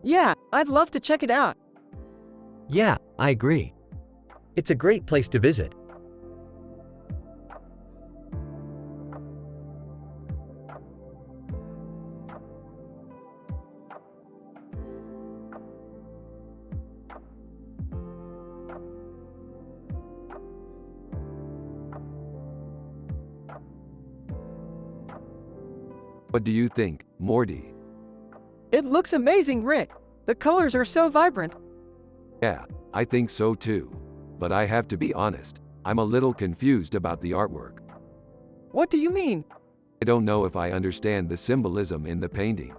Yeah, I'd love to check it out. Yeah, I agree. It's a great place to visit. What do you think, Morty? It looks amazing, Rick. The colors are so vibrant. Yeah, I think so too. But I have to be honest, I'm a little confused about the artwork. What do you mean? I don't know if I understand the symbolism in the painting.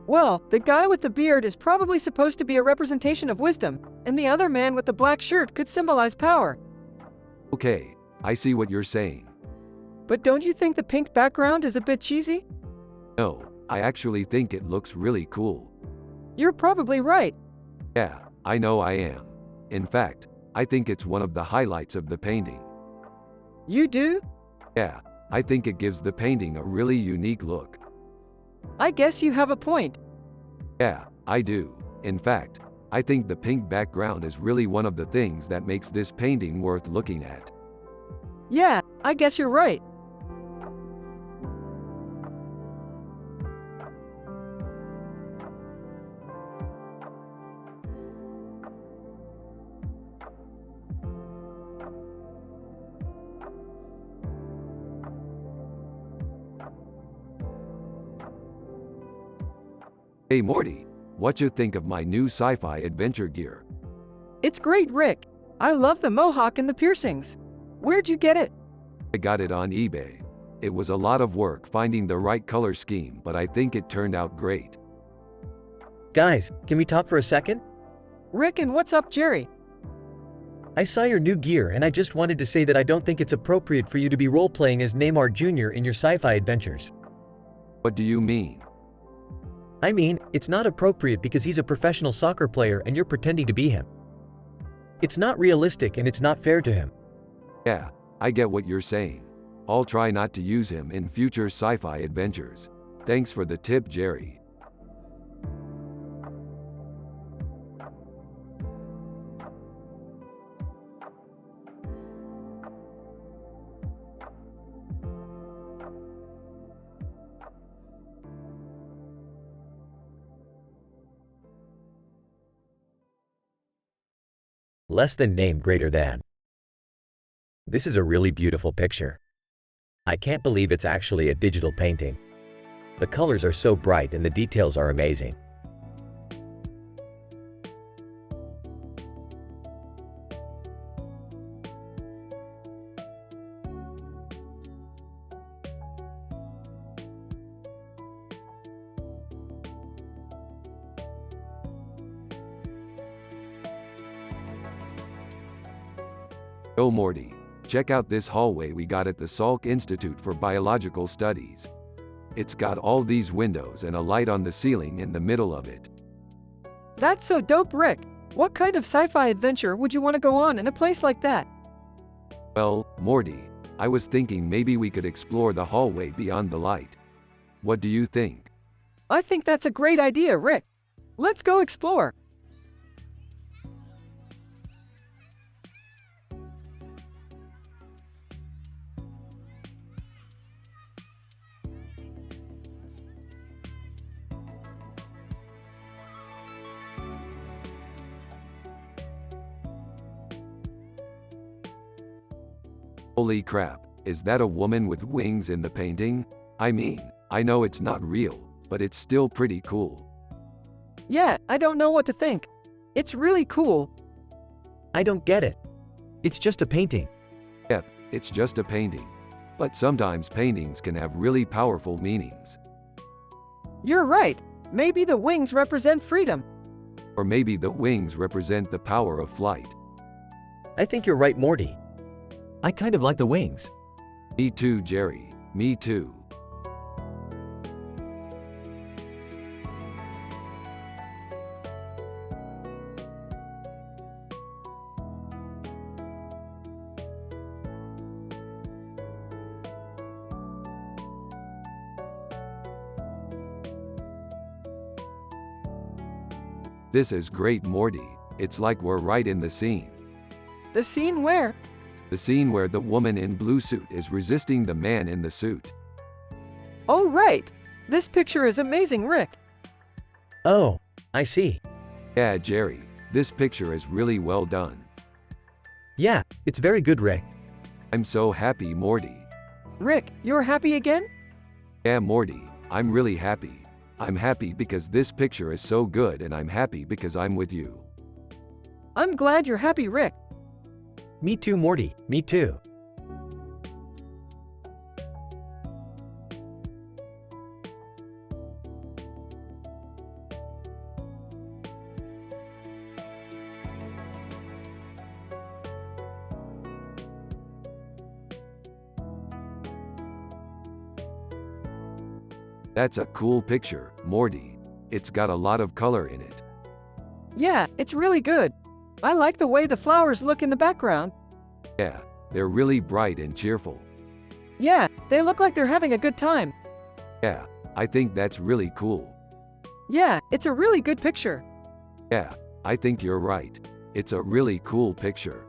Well, the guy with the beard is probably supposed to be a representation of wisdom, and the other man with the black shirt could symbolize power. Okay, I see what you're saying. But don't you think the pink background is a bit cheesy? No, I actually think it looks really cool. You're probably right. Yeah, I know I am. In fact, I think it's one of the highlights of the painting. You do? Yeah, I think it gives the painting a really unique look. I guess you have a point. Yeah, I do. In fact, I think the pink background is really one of the things that makes this painting worth looking at. Yeah, I guess you're right. Hey Morty, what you think of my new sci-fi adventure gear? It's great, Rick. I love the mohawk and the piercings. Where'd you get it? I got it on eBay. It was a lot of work finding the right color scheme, but I think it turned out great. Guys, can we talk for a second? Rick, and what's up, Jerry? I saw your new gear and I just wanted to say that I don't think it's appropriate for you to be role-playing as Neymar Jr. in your sci-fi adventures. What do you mean? I mean, it's not appropriate because he's a professional soccer player and you're pretending to be him. It's not realistic and it's not fair to him. Yeah, I get what you're saying. I'll try not to use him in future sci-fi adventures. Thanks for the tip, Jerry. Less than name greater than. This is a really beautiful picture. I can't believe it's actually a digital painting. The colors are so bright and the details are amazing. Oh Morty, check out this hallway we got at the Salk Institute for Biological Studies. It's got all these windows and a light on the ceiling in the middle of it. That's so dope, Rick. What kind of sci-fi adventure would you want to go on in a place like that? Well, Morty, I was thinking maybe we could explore the hallway beyond the light. What do you think? I think that's a great idea, Rick. Let's go explore. Holy crap, is that a woman with wings in the painting? I mean, I know it's not real, but it's still pretty cool. Yeah, I don't know what to think. It's really cool. I don't get it. It's just a painting. Yep, it's just a painting. But sometimes paintings can have really powerful meanings. You're right. Maybe the wings represent freedom. Or maybe the wings represent the power of flight. I think you're right, Morty. I kind of like the wings. Me too, Jerry. Me too. This is great, Morty. It's like we're right in the scene. The scene where? The scene where the woman in blue suit is resisting the man in the suit. Oh, right. This picture is amazing, Rick. Oh, I see. Yeah, Jerry, this picture is really well done. Yeah, it's very good, Rick. I'm so happy, Morty. Rick, you're happy again? Yeah, Morty, I'm really happy. I'm happy because this picture is so good, and I'm happy because I'm with you. I'm glad you're happy, Rick. Me too, Morty. Me too. That's a cool picture, Morty. It's got a lot of color in it. Yeah, it's really good. I like the way the flowers look in the background. Yeah, they're really bright and cheerful. Yeah, they look like they're having a good time. Yeah, I think that's really cool. Yeah, it's a really good picture. Yeah, I think you're right. It's a really cool picture.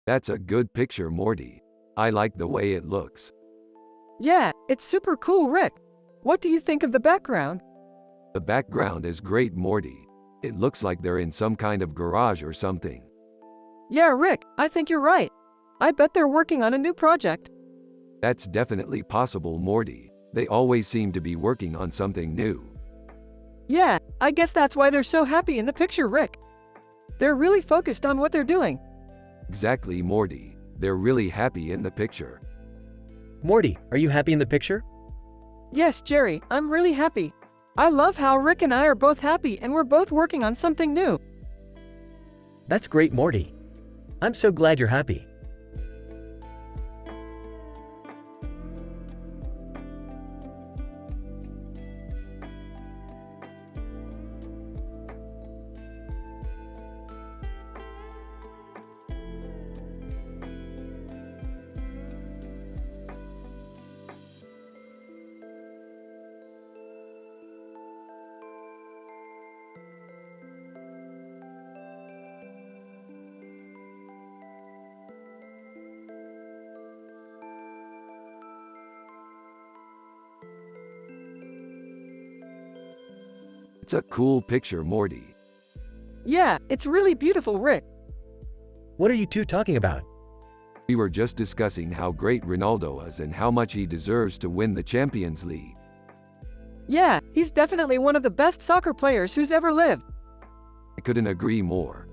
That's a good picture, Morty. I like the way it looks. Yeah, it's super cool, Rick. What do you think of the background? The background is great, Morty. It looks like they're in some kind of garage or something. Yeah, Rick, I think you're right. I bet they're working on a new project. That's definitely possible, Morty. They always seem to be working on something new. Yeah, I guess that's why they're so happy in the picture, Rick. They're really focused on what they're doing. Exactly, Morty. They're really happy in the picture. Morty, are you happy in the picture? Yes, Jerry, I'm really happy. I love how Rick and I are both happy and we're both working on something new. That's great, Morty. I'm so glad you're happy. It's a cool picture, Morty. Yeah, it's really beautiful, Rick. What are you two talking about? We were just discussing how great Ronaldo is and how much he deserves to win the Champions League. Yeah, he's definitely one of the best soccer players who's ever lived. I couldn't agree more.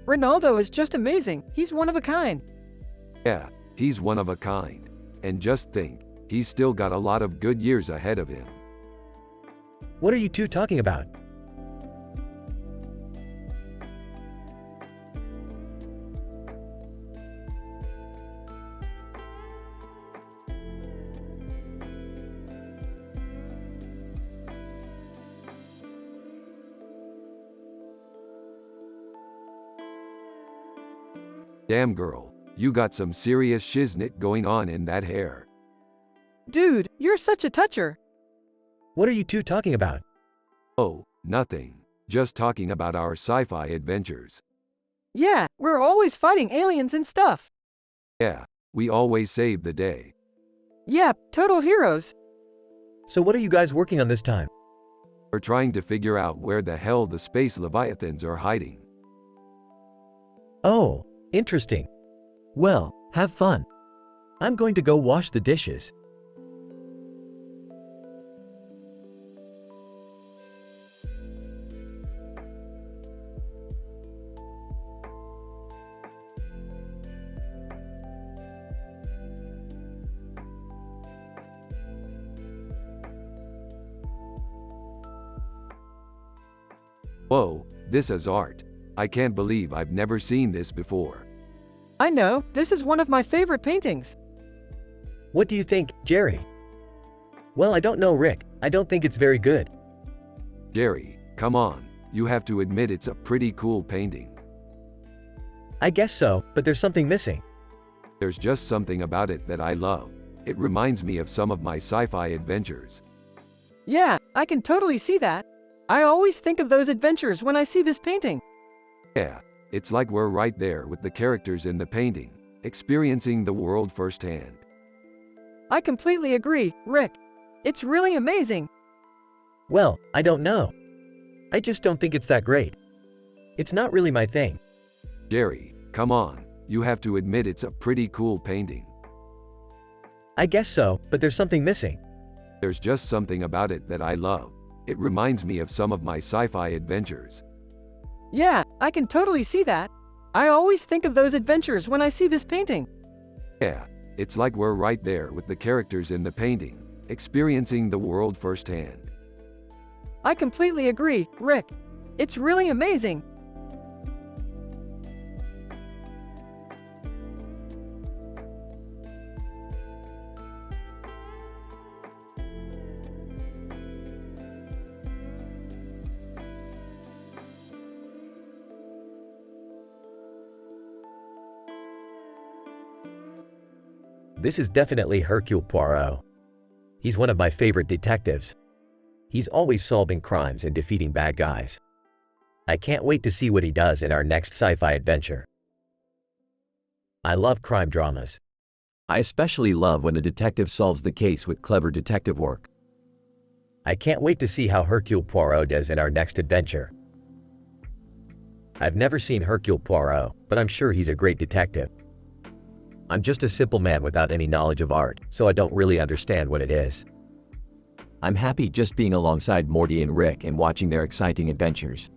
Ronaldo is just amazing. He's one of a kind. Yeah, he's one of a kind. And just think, he's still got a lot of good years ahead of him. What are you two talking about? Damn girl, you got some serious shiznit going on in that hair. Dude, you're such a toucher. What are you two talking about? Oh, nothing. Just talking about our sci-fi adventures. Yeah, we're always fighting aliens and stuff. Yeah, we always save the day. Yeah, total heroes. So what are you guys working on this time? We're trying to figure out where the hell the space leviathans are hiding. Oh, interesting. Well, have fun. I'm going to go wash the dishes. Whoa, this is art. I can't believe I've never seen this before. I know, this is one of my favorite paintings. What do you think, Jerry? Well, I don't know, Rick. I don't think it's very good. Jerry, come on, you have to admit it's a pretty cool painting. I guess so, but there's something missing. There's just something about it that I love. It reminds me of some of my sci-fi adventures. Yeah, I can totally see that. I always think of those adventures when I see this painting. Yeah, it's like we're right there with the characters in the painting, experiencing the world firsthand. I completely agree, Rick. It's really amazing. Well, I don't know. I just don't think it's that great. It's not really my thing. Jerry, come on, you have to admit it's a pretty cool painting. I guess so, but there's something missing. There's just something about it that I love. It reminds me of some of my sci-fi adventures. Yeah, I can totally see that. I always think of those adventures when I see this painting. Yeah, it's like we're right there with the characters in the painting, experiencing the world firsthand. I completely agree, Rick. It's really amazing. This is definitely Hercule Poirot. He's one of my favorite detectives. He's always solving crimes and defeating bad guys. I can't wait to see what he does in our next sci-fi adventure. I love crime dramas. I especially love when a detective solves the case with clever detective work. I can't wait to see how Hercule Poirot does in our next adventure. I've never seen Hercule Poirot, but I'm sure he's a great detective. I'm just a simple man without any knowledge of art, so I don't really understand what it is. I'm happy just being alongside Morty and Rick and watching their exciting adventures.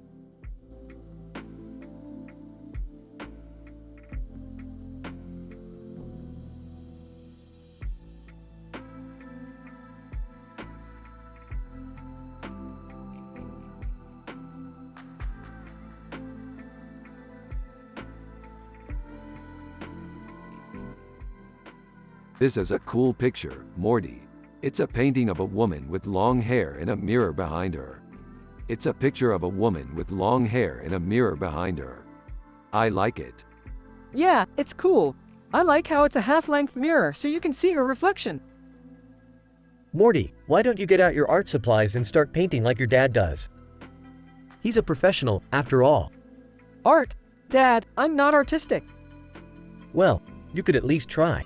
This is a cool picture, Morty. It's a painting of a woman with long hair and a mirror behind her. It's a picture of a woman with long hair and a mirror behind her. I like it. Yeah, it's cool. I like how it's a half-length mirror so you can see her reflection. Morty, why don't you get out your art supplies and start painting like your dad does? He's a professional, after all. Art? Dad, I'm not artistic. Well, you could at least try.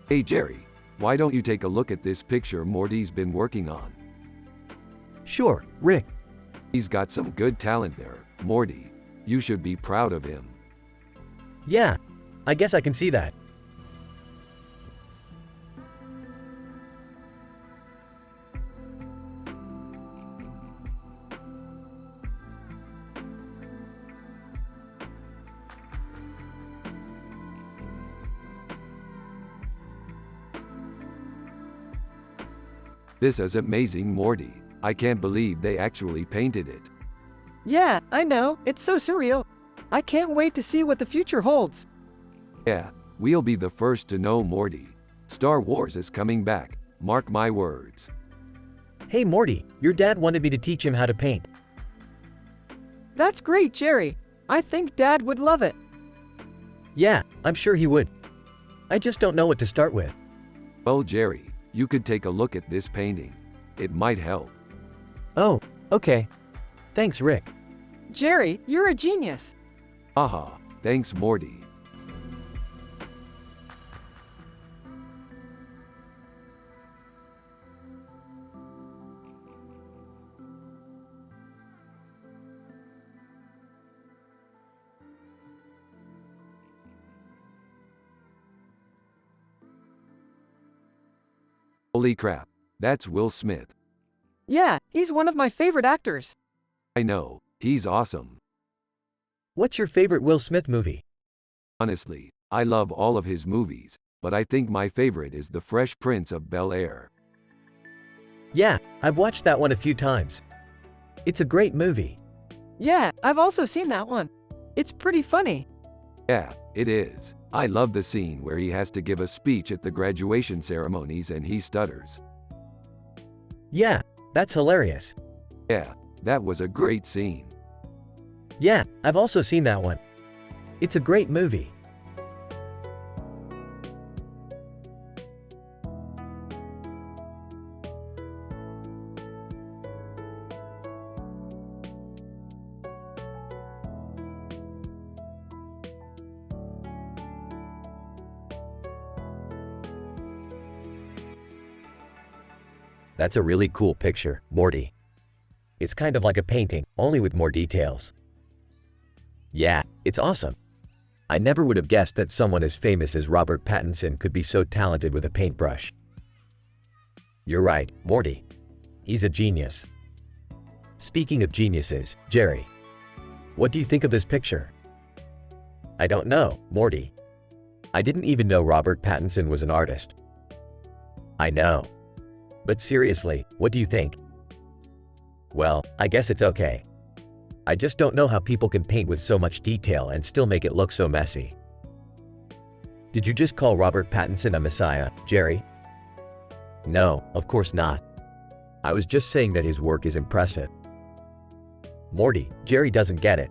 Hey Jerry, why don't you take a look at this picture Morty's been working on? Sure, Rick. He's got some good talent there, Morty. You should be proud of him. Yeah, I guess I can see that. This is amazing, Morty. I can't believe they actually painted it. Yeah, I know. It's so surreal. I can't wait to see what the future holds. Yeah, we'll be the first to know, Morty. Star Wars is coming back. Mark my words. Hey Morty, your dad wanted me to teach him how to paint. That's great, Jerry. I think Dad would love it. Yeah, I'm sure he would. I just don't know what to start with. Well, Jerry, you could take a look at this painting. It might help. Oh, okay. Thanks, Rick. Jerry, you're a genius. Haha, thanks, Morty. Holy crap, that's Will Smith. Yeah, he's one of my favorite actors. I know, he's awesome. What's your favorite Will Smith movie? Honestly, I love all of his movies, but I think my favorite is The Fresh Prince of Bel-Air. Yeah, I've watched that one a few times. It's a great movie. Yeah, I've also seen that one. It's pretty funny. Yeah, it is. I love the scene where he has to give a speech at the graduation ceremonies and he stutters. Yeah, that's hilarious. Yeah, that was a great scene. Yeah, I've also seen that one. It's a great movie. That's a really cool picture, Morty. It's kind of like a painting, only with more details. Yeah, it's awesome. I never would have guessed that someone as famous as Robert Pattinson could be so talented with a paintbrush. You're right, Morty. He's a genius. Speaking of geniuses, Jerry, what do you think of this picture? I don't know, Morty. I didn't even know Robert Pattinson was an artist. I know. But seriously, what do you think? Well, I guess it's okay. I just don't know how people can paint with so much detail and still make it look so messy. Did you just call Robert Pattinson a messiah, Jerry? No, of course not. I was just saying that his work is impressive. Morty, Jerry doesn't get it.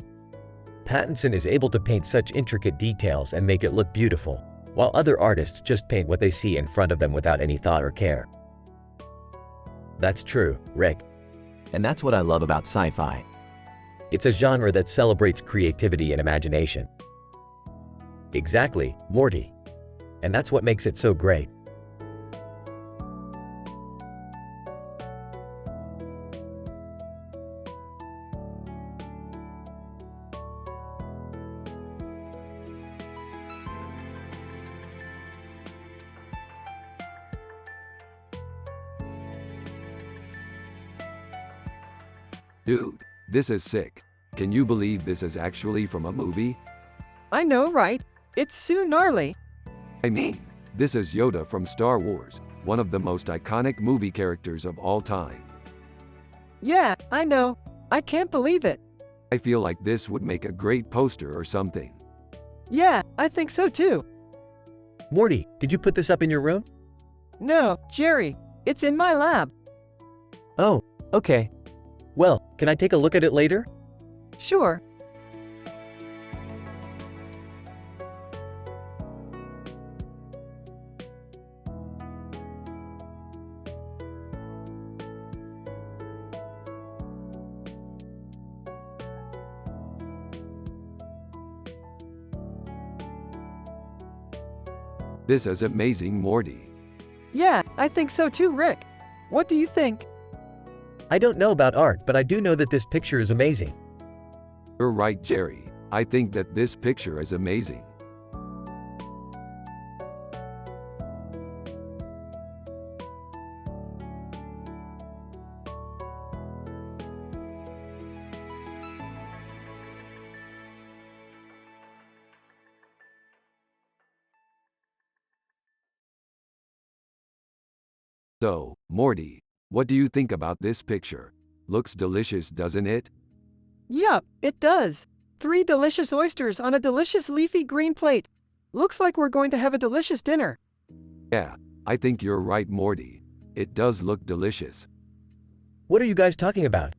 Pattinson is able to paint such intricate details and make it look beautiful, while other artists just paint what they see in front of them without any thought or care. That's true, Rick. And that's what I love about sci-fi. It's a genre that celebrates creativity and imagination. Exactly, Morty. And that's what makes it so great. Dude, this is sick. Can you believe this is actually from a movie? I know, right? It's so gnarly. I mean, this is Yoda from Star Wars, one of the most iconic movie characters of all time. Yeah, I know. I can't believe it. I feel like this would make a great poster or something. Yeah, I think so too. Morty, did you put this up in your room? No, Jerry, it's in my lab. Oh, okay. Well, can I take a look at it later? Sure. This is amazing, Morty. Yeah, I think so too, Rick. What do you think? I don't know about art, but I do know that this picture is amazing. You're right, Jerry. I think that this picture is amazing. So, Morty, what do you think about this picture? Looks delicious, doesn't it? Yup, it does. 3 delicious oysters on a delicious leafy green plate. Looks like we're going to have a delicious dinner. Yeah, I think you're right, Morty. It does look delicious. What are you guys talking about?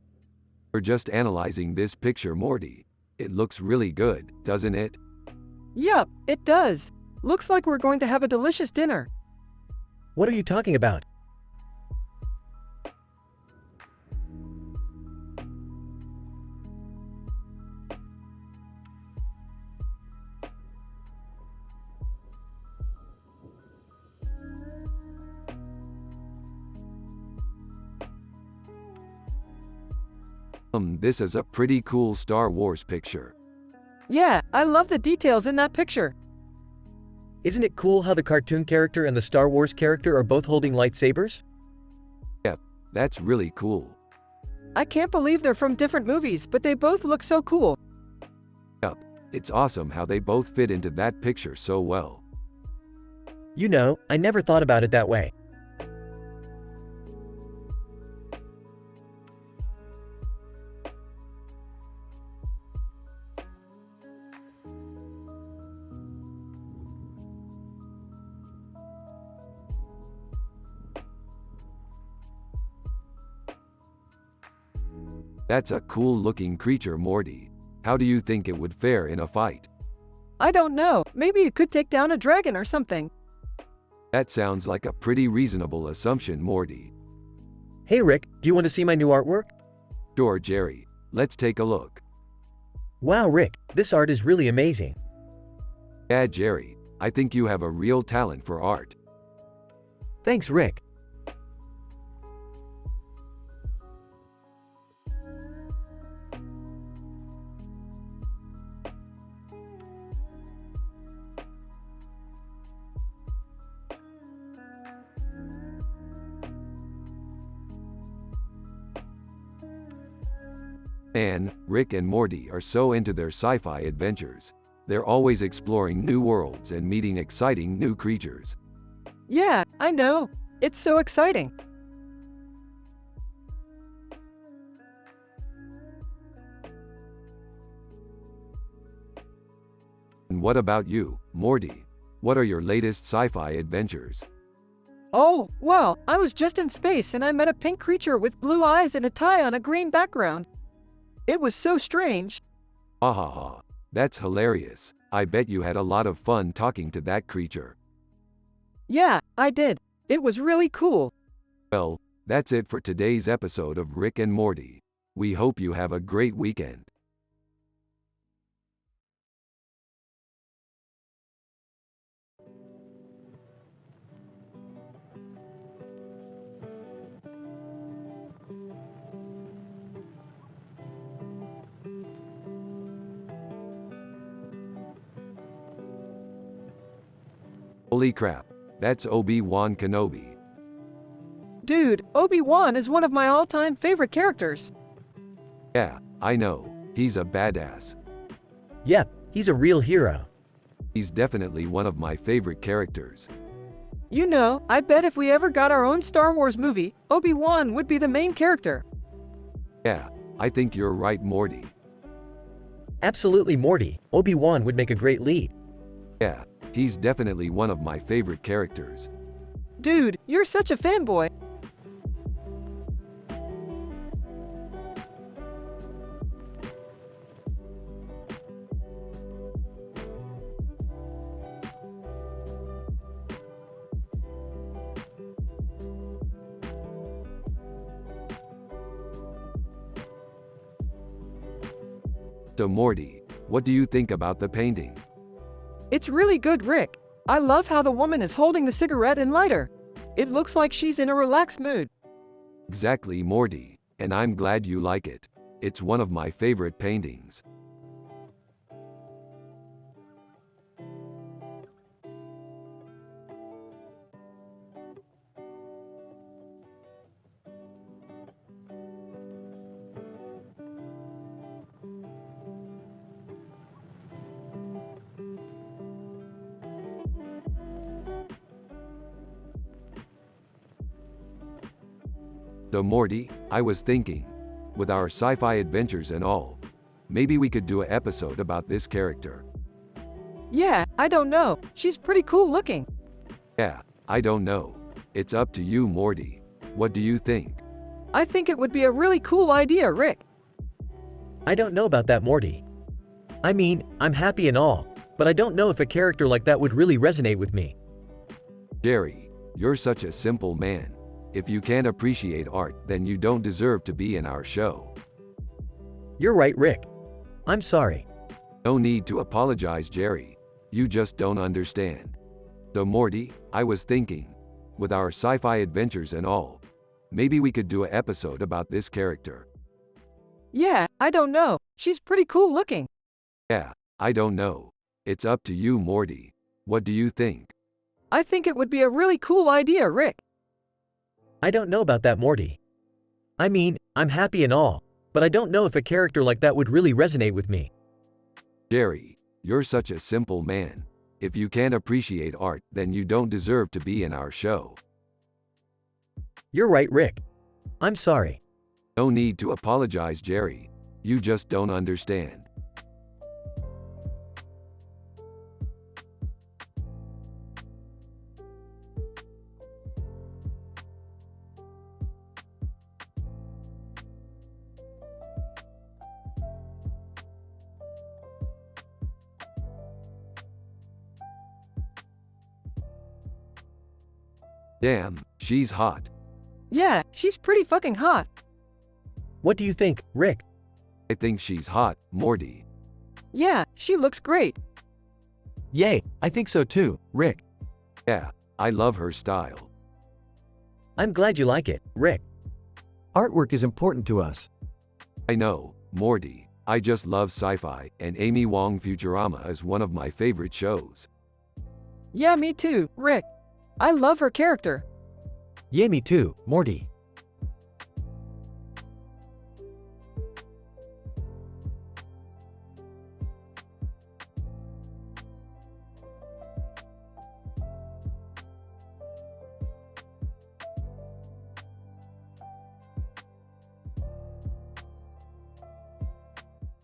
We're just analyzing this picture, Morty. It looks really good, doesn't it? Yup, it does. Looks like we're going to have a delicious dinner. What are you talking about? This is a pretty cool Star Wars picture. Yeah, I love the details in that picture. Isn't it cool how the cartoon character and the Star Wars character are both holding lightsabers? Yep, that's really cool. I can't believe they're from different movies, but they both look so cool. Yep, it's awesome how they both fit into that picture so well. You know, I never thought about it that way. That's a cool-looking creature, Morty. How do you think it would fare in a fight? I don't know, maybe it could take down a dragon or something. That sounds like a pretty reasonable assumption, Morty. Hey Rick, do you want to see my new artwork? Sure, Jerry. Let's take a look. Wow Rick, this art is really amazing. Yeah, Jerry. I think you have a real talent for art. Thanks Rick. Man, Rick and Morty are so into their sci-fi adventures. They're always exploring new worlds and meeting exciting new creatures. Yeah, I know. It's so exciting. And what about you, Morty? What are your latest sci-fi adventures? Oh, well, I was just in space and I met a pink creature with blue eyes and a tie on a green background. It was so strange. Ha ha ha. That's hilarious. I bet you had a lot of fun talking to that creature. Yeah, I did. It was really cool. Well, that's it for today's episode of Rick and Morty. We hope you have a great weekend. Holy crap, that's Obi-Wan Kenobi. Dude, Obi-Wan is one of my all-time favorite characters. Yeah, I know, he's a badass. Yep, he's a real hero. He's definitely one of my favorite characters. You know, I bet if we ever got our own Star Wars movie, Obi-Wan would be the main character. Yeah, I think you're right, Morty. Absolutely Morty, Obi-Wan would make a great lead. Yeah, he's definitely one of my favorite characters. Dude, you're such a fanboy. So Morty, what do you think about the painting? It's really good, Rick. I love how the woman is holding the cigarette and lighter. It looks like she's in a relaxed mood. Exactly, Morty, and I'm glad you like it. It's one of my favorite paintings. So Morty, I was thinking, with our sci-fi adventures and all, maybe we could do an episode about this character. Yeah, I don't know. She's pretty cool looking. Yeah, I don't know. It's up to you, Morty. What do you think? I think it would be a really cool idea, Rick. I don't know about that Morty. I mean, I'm happy and all, but I don't know if a character like that would really resonate with me. Jerry, you're such a simple man. If you can't appreciate art, then you don't deserve to be in our show. You're right Rick. I'm sorry. No need to apologize, Jerry. You just don't understand. So Morty, I was thinking, with our sci-fi adventures and all, maybe we could do an episode about this character. Yeah, I don't know. She's pretty cool looking. Yeah, I don't know. It's up to you, Morty. What do you think? I think it would be a really cool idea, Rick. I don't know about that Morty. I mean, I'm happy and all, but I don't know if a character like that would really resonate with me. Jerry, you're such a simple man. If you can't appreciate art, then you don't deserve to be in our show. You're right Rick. I'm sorry. No need to apologize, Jerry. You just don't understand. Damn, she's hot. Yeah, she's pretty fucking hot. What do you think, Rick? I think she's hot, Morty. Yeah, she looks great. Yay, I think so too, Rick. Yeah, I love her style. I'm glad you like it, Rick. Artwork is important to us. I know, Morty. I just love sci-fi, and Amy Wong Futurama is one of my favorite shows. Yeah, me too, Rick. I love her character. Yeah, me too, Morty.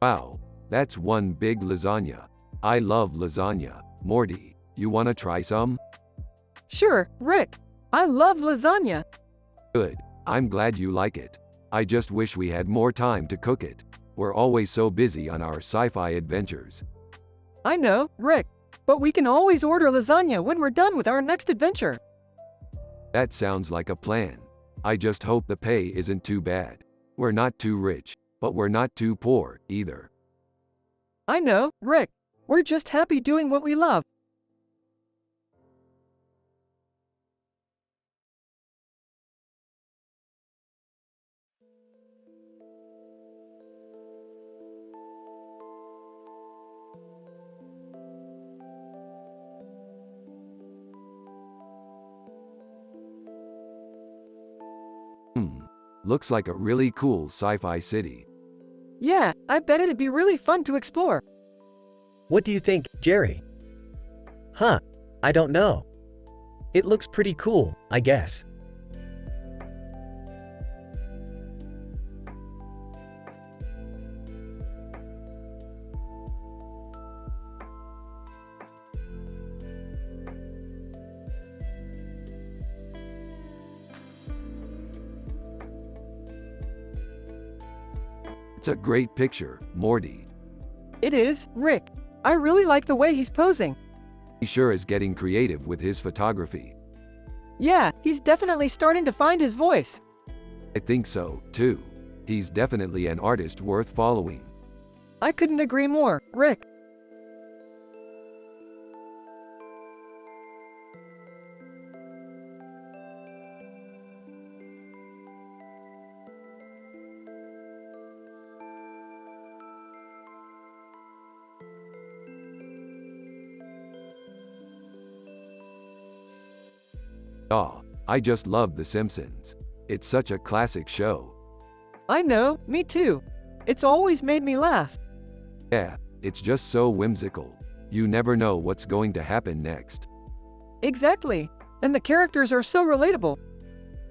Wow, that's one big lasagna. I love lasagna. Morty, you wanna try some? Sure, Rick. I love lasagna. Good, I'm glad you like it. I just wish we had more time to cook it. We're always so busy on our sci-fi adventures. I know, Rick. But we can always order lasagna when we're done with our next adventure. That sounds like a plan. I just hope the pay isn't too bad. We're not too rich, but we're not too poor, either. I know, Rick. We're just happy doing what we love. Looks like a really cool sci-fi city. Yeah, I bet it'd be really fun to explore. What do you think, Jerry? Huh, I don't know. It looks pretty cool, I guess. It's a great picture, Morty. It is, Rick. I really like the way he's posing. He sure is getting creative with his photography. Yeah, he's definitely starting to find his voice. I think so, too. He's definitely an artist worth following. I couldn't agree more, Rick. Aw, I just love The Simpsons. It's such a classic show. I know, me too. It's always made me laugh. Yeah, it's just so whimsical. You never know what's going to happen next. Exactly. And the characters are so relatable.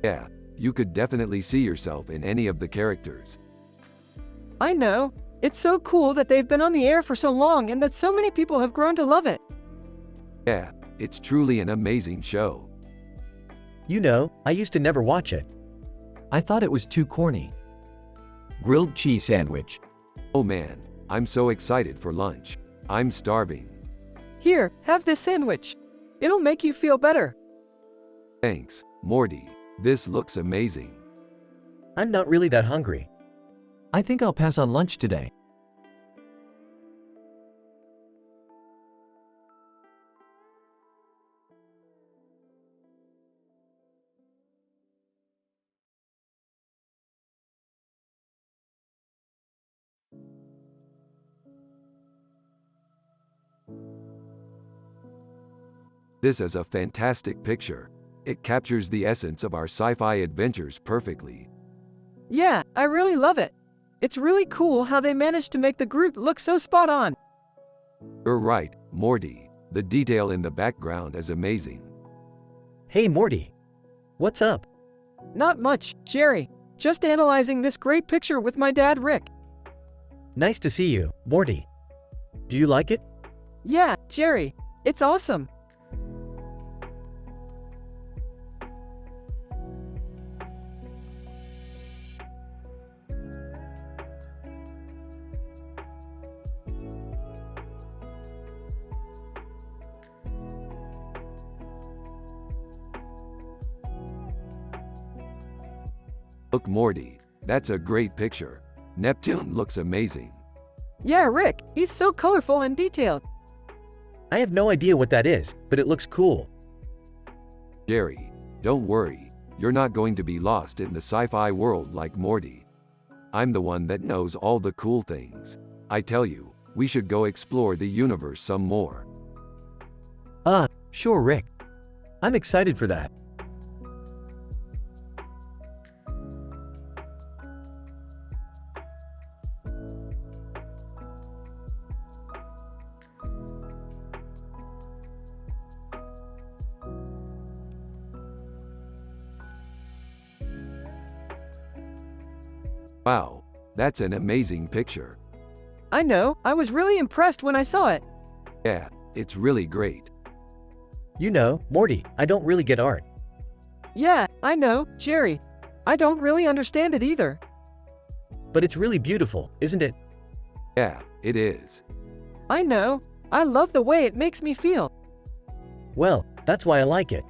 Yeah, you could definitely see yourself in any of the characters. I know. It's so cool that they've been on the air for so long and that so many people have grown to love it. Yeah, it's truly an amazing show. You know, I used to never watch it. I thought it was too corny. Grilled cheese sandwich. Oh man, I'm so excited for lunch. I'm starving. Here, have this sandwich. It'll make you feel better. Thanks, Morty. This looks amazing. I'm not really that hungry. I think I'll pass on lunch today. This is a fantastic picture. It captures the essence of our sci-fi adventures perfectly. Yeah, I really love it. It's really cool how they managed to make the Groot look so spot on. You're right, Morty. The detail in the background is amazing. Hey, Morty. What's up? Not much, Jerry. Just analyzing this great picture with my dad, Rick. Nice to see you, Morty. Do you like it? Yeah, Jerry. It's awesome. Look, Morty, that's a great picture. Neptune looks amazing. Yeah, Rick, he's so colorful and detailed. I have no idea what that is, but it looks cool. Jerry, don't worry, you're not going to be lost in the sci-fi world like Morty. I'm the one that knows all the cool things. I tell you, we should go explore the universe some more. Sure, Rick. I'm excited for that. Wow, that's an amazing picture. I know, I was really impressed when I saw it. Yeah, it's really great. You know, Morty, I don't really get art. Yeah, I know, Jerry. I don't really understand it either. But it's really beautiful, isn't it? Yeah, it is. I know, I love the way it makes me feel. Well, that's why I like it.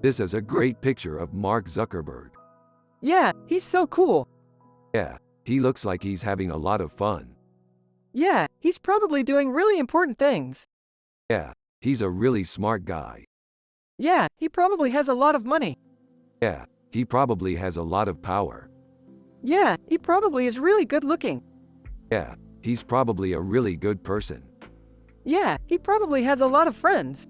This is a great picture of Mark Zuckerberg. Yeah, he's so cool. Yeah, he looks like he's having a lot of fun. Yeah, he's probably doing really important things. Yeah, he's a really smart guy. Yeah, he probably has a lot of money. Yeah, he probably has a lot of power. Yeah, he probably is really good looking. Yeah, he's probably a really good person. Yeah, he probably has a lot of friends.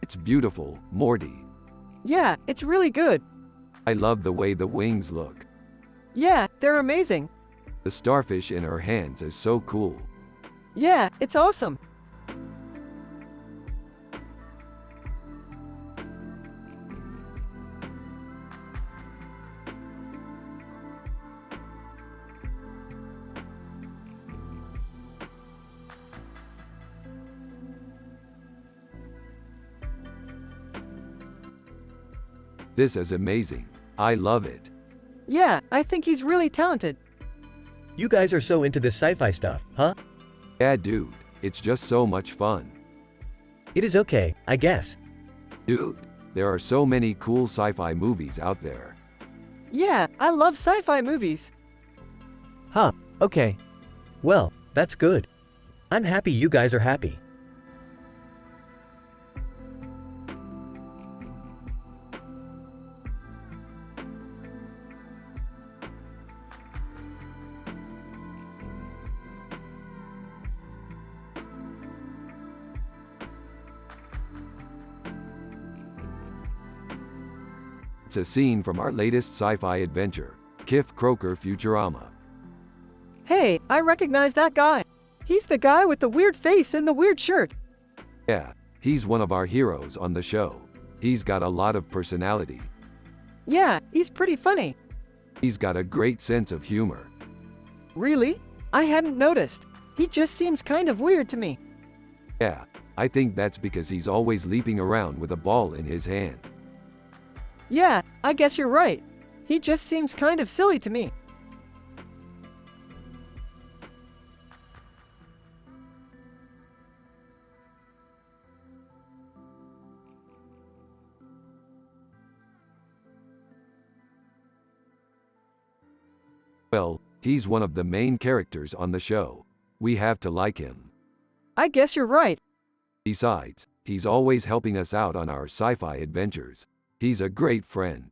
It's beautiful, Morty. Yeah, it's really good. I love the way the wings look. Yeah, they're amazing. The starfish in her hands is so cool. Yeah, it's awesome. This is amazing. I love it. Yeah, I think he's really talented. You guys are so into this sci-fi stuff, huh? Yeah, dude, it's just so much fun. It is okay, I guess. Dude, there are so many cool sci-fi movies out there. Yeah, I love sci-fi movies. Huh, okay. Well, that's good. I'm happy you guys are happy. It's a scene from our latest sci-fi adventure, Kif Kroker Futurama. Hey, I recognize that guy. He's the guy with the weird face and the weird shirt. Yeah, he's one of our heroes on the show. He's got a lot of personality. Yeah, he's pretty funny. He's got a great sense of humor. Really? I hadn't noticed. He just seems kind of weird to me. Yeah, I think that's because he's always leaping around with a ball in his hand. Yeah, I guess you're right. He just seems kind of silly to me. Well, he's one of the main characters on the show. We have to like him. I guess you're right. Besides, he's always helping us out on our sci-fi adventures. He's a great friend.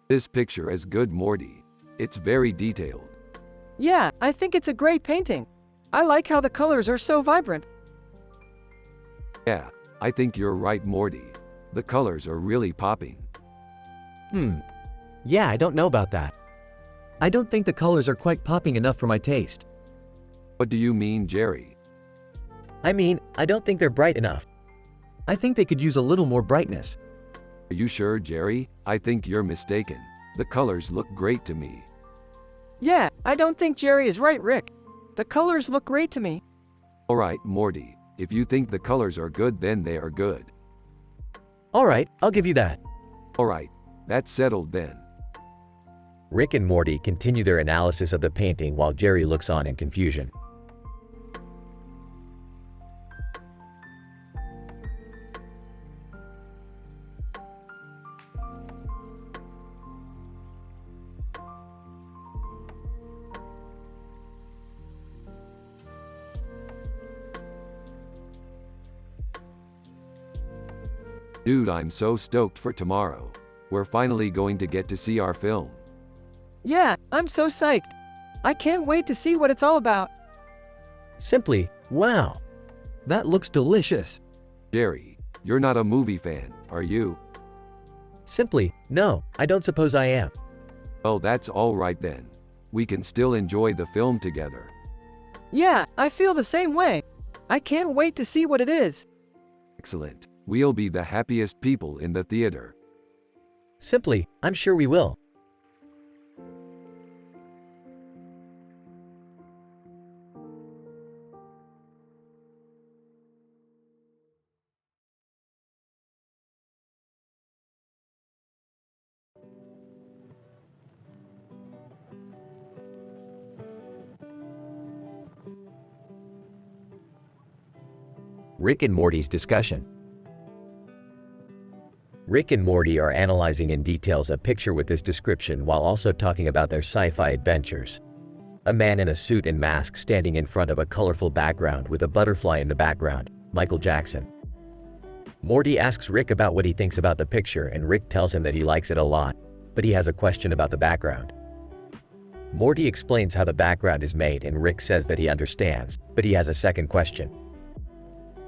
This picture is good, Morty. It's very detailed. Yeah, I think it's a great painting. I like how the colors are so vibrant. Yeah, I think you're right, Morty. The colors are really popping. Yeah, I don't know about that. I don't think the colors are quite popping enough for my taste. What do you mean, Jerry? I mean, I don't think they're bright enough. I think they could use a little more brightness. Are you sure, Jerry? I think you're mistaken. The colors look great to me. Yeah, I don't think Jerry is right, Rick. The colors look great to me. Alright, Morty. If you think the colors are good, then they are good. Alright, I'll give you that. Alright, that's settled then. Rick and Morty continue their analysis of the painting while Jerry looks on in confusion. Dude, I'm so stoked for tomorrow. We're finally going to get to see our film. Yeah, I'm so psyched. I can't wait to see what it's all about. Simply, wow. That looks delicious. Jerry, you're not a movie fan, are you? Simply, no, I don't suppose I am. Oh, that's alright then. We can still enjoy the film together. Yeah, I feel the same way. I can't wait to see what it is. Excellent. We'll be the happiest people in the theater. Simply, I'm sure we will. Rick and Morty's discussion. Rick and Morty are analyzing in details a picture with this description while also talking about their sci-fi adventures. A man in a suit and mask standing in front of a colorful background with a butterfly in the background, Michael Jackson. Morty asks Rick about what he thinks about the picture and Rick tells him that he likes it a lot, but he has a question about the background. Morty explains how the background is made and Rick says that he understands, but he has a second question.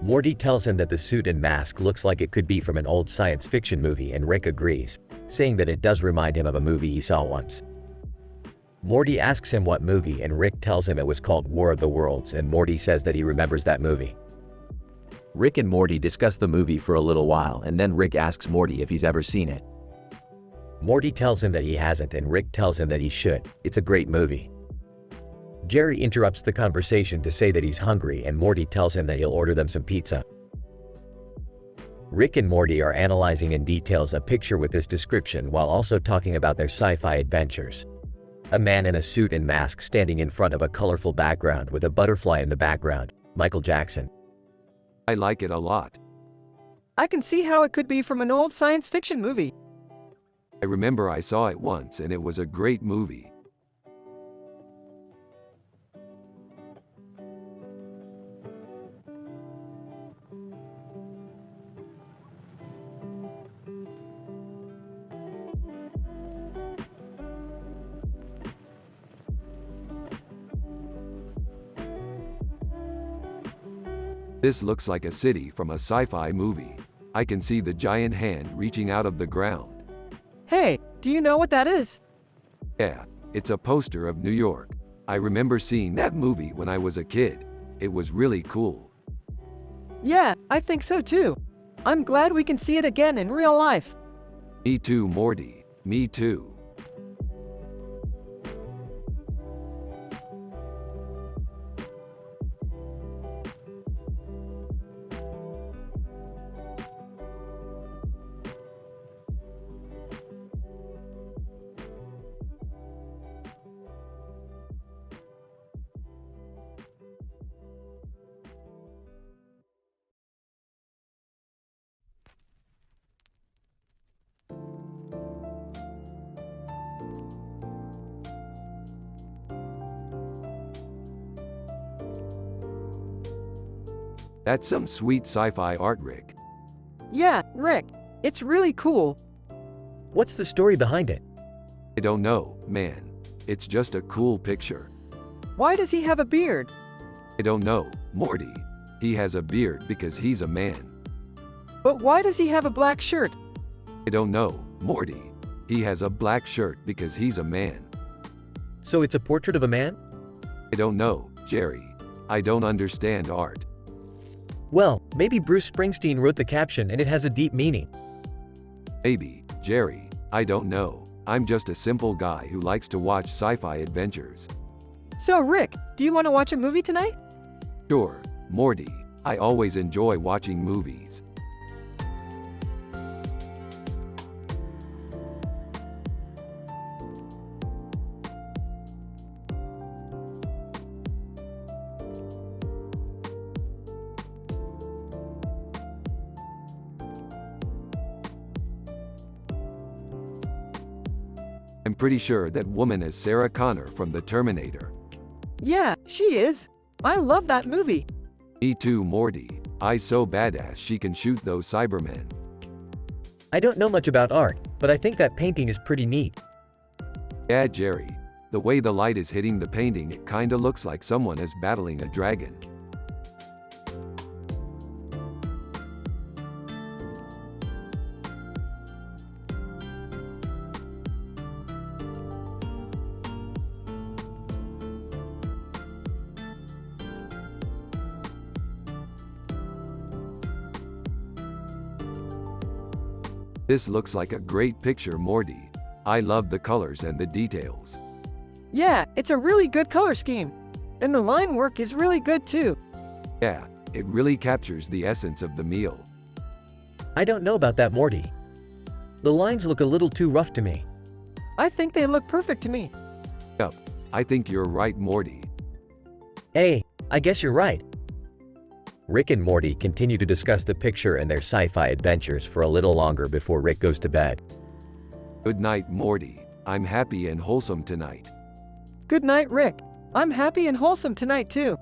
Morty tells him that the suit and mask looks like it could be from an old science fiction movie and Rick agrees, saying that it does remind him of a movie he saw once. Morty asks him what movie and Rick tells him it was called War of the Worlds and Morty says that he remembers that movie. Rick and Morty discuss the movie for a little while and then Rick asks Morty if he's ever seen it. Morty tells him that he hasn't and Rick tells him that he should. It's a great movie. Jerry interrupts the conversation to say that he's hungry and Morty tells him that he'll order them some pizza. Rick and Morty are analyzing in details a picture with this description while also talking about their sci-fi adventures. A man in a suit and mask standing in front of a colorful background with a butterfly in the background, Michael Jackson. I like it a lot. I can see how it could be from an old science fiction movie. I remember I saw it once and it was a great movie. This looks like a city from a sci-fi movie. I can see the giant hand reaching out of the ground. Hey, do you know what that is? Yeah, it's a poster of New York. I remember seeing that movie when I was a kid. It was really cool. Yeah, I think so too. I'm glad we can see it again in real life. Me too, Morty. Me too. That's some sweet sci-fi art, Rick. Yeah, Rick, it's really cool. What's the story behind it? I don't know, man. It's just a cool picture. Why does he have a beard? I don't know, Morty. He has a beard because he's a man. But why does he have a black shirt? I don't know, Morty. He has a black shirt because he's a man. So it's a portrait of a man? I don't know, Jerry. I don't understand art. Well, maybe Bruce Springsteen wrote the caption and it has a deep meaning. Maybe, Jerry. I don't know. I'm just a simple guy who likes to watch sci-fi adventures. So Rick, do you want to watch a movie tonight? Sure, Morty. I always enjoy watching movies. I'm pretty sure that woman is Sarah Connor from The Terminator. Yeah, she is. I love that movie. Me too, Morty. I so badass she can shoot those Cybermen. I don't know much about art, but I think that painting is pretty neat. Yeah, Jerry. The way the light is hitting the painting, it kinda looks like someone is battling a dragon. This looks like a great picture, Morty. I love the colors and the details. Yeah, it's a really good color scheme. And the line work is really good too. Yeah, it really captures the essence of the meal. I don't know about that, Morty. The lines look a little too rough to me. I think they look perfect to me. Yup, I think you're right, Morty. Hey, I guess you're right. Rick and Morty continue to discuss the picture and their sci-fi adventures for a little longer before Rick goes to bed. Good night, Morty. I'm happy and wholesome tonight. Good night, Rick. I'm happy and wholesome tonight too.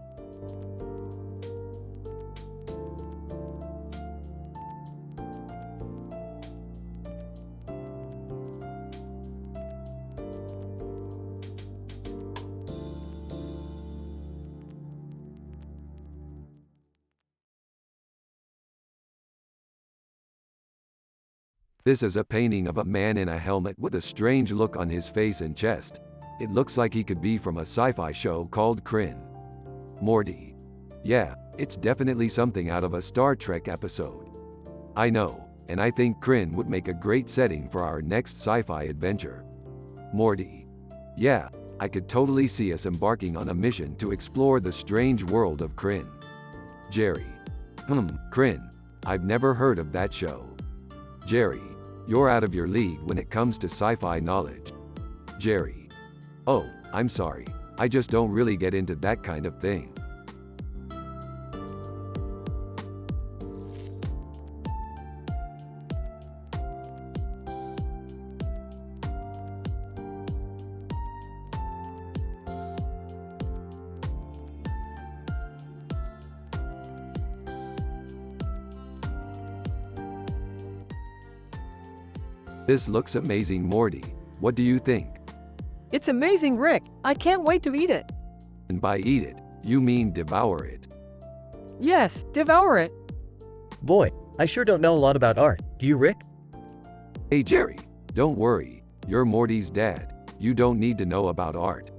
This is a painting of a man in a helmet with a strange look on his face and chest. It looks like he could be from a sci-fi show called Kryn. Morty. Yeah, it's definitely something out of a Star Trek episode. I know, and I think Kryn would make a great setting for our next sci-fi adventure. Morty. Yeah, I could totally see us embarking on a mission to explore the strange world of Kryn. Jerry. Kryn. I've never heard of that show. Jerry. You're out of your league when it comes to sci-fi knowledge. Jerry. Oh, I'm sorry. I just don't really get into that kind of thing. This looks amazing, Morty. What do you think? It's amazing, Rick. I can't wait to eat it. And by eat it, you mean devour it. Yes, devour it. Boy, I sure don't know a lot about art. Do you, Rick? Hey, Jerry, don't worry. You're Morty's dad. You don't need to know about art.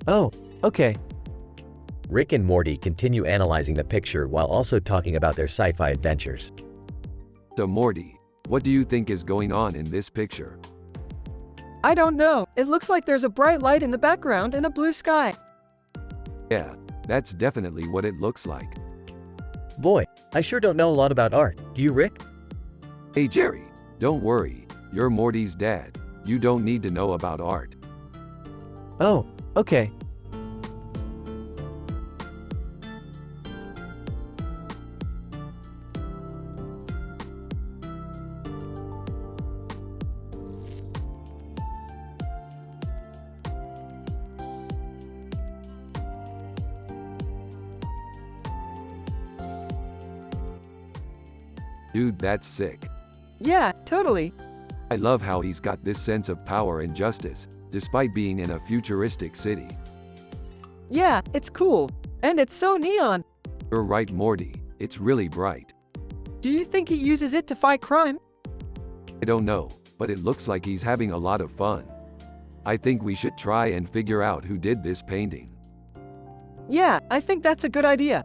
Oh, okay. Rick and Morty continue analyzing the picture while also talking about their sci-fi adventures. So, Morty, what do you think is going on in this picture? I don't know. It looks like there's a bright light in the background and a blue sky. Yeah, that's definitely what it looks like. Boy, I sure don't know a lot about art. Do you, Rick? Hey, Jerry, don't worry. You're Morty's dad. You don't need to know about art. Oh, okay. Dude, that's sick. Yeah, totally. I love how he's got this sense of power and justice. despite being in a futuristic city. Yeah, it's cool. And it's so neon. You're right, Morty. It's really bright. Do you think he uses it to fight crime? I don't know, but it looks like he's having a lot of fun. I think we should try and figure out who did this painting. Yeah, I think that's a good idea.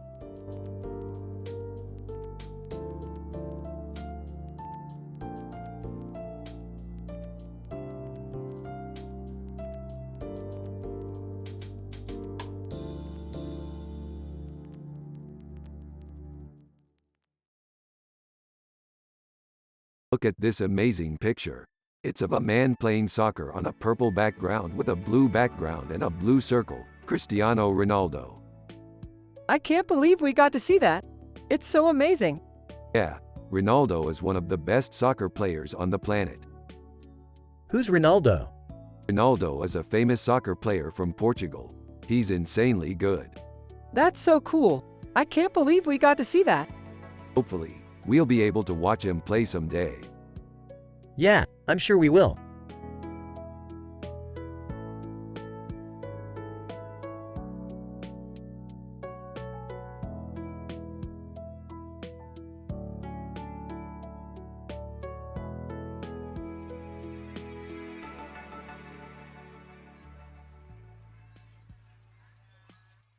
Look at this amazing picture. It's of a man playing soccer on a purple background with a blue background and a blue circle. Cristiano Ronaldo. I can't believe we got to see that. It's so amazing. Yeah, Ronaldo is one of the best soccer players on the planet. Who's Ronaldo? Ronaldo is a famous soccer player from Portugal. He's insanely good. That's so cool. I can't believe we got to see that. Hopefully, we'll be able to watch him play someday. Yeah, I'm sure we will.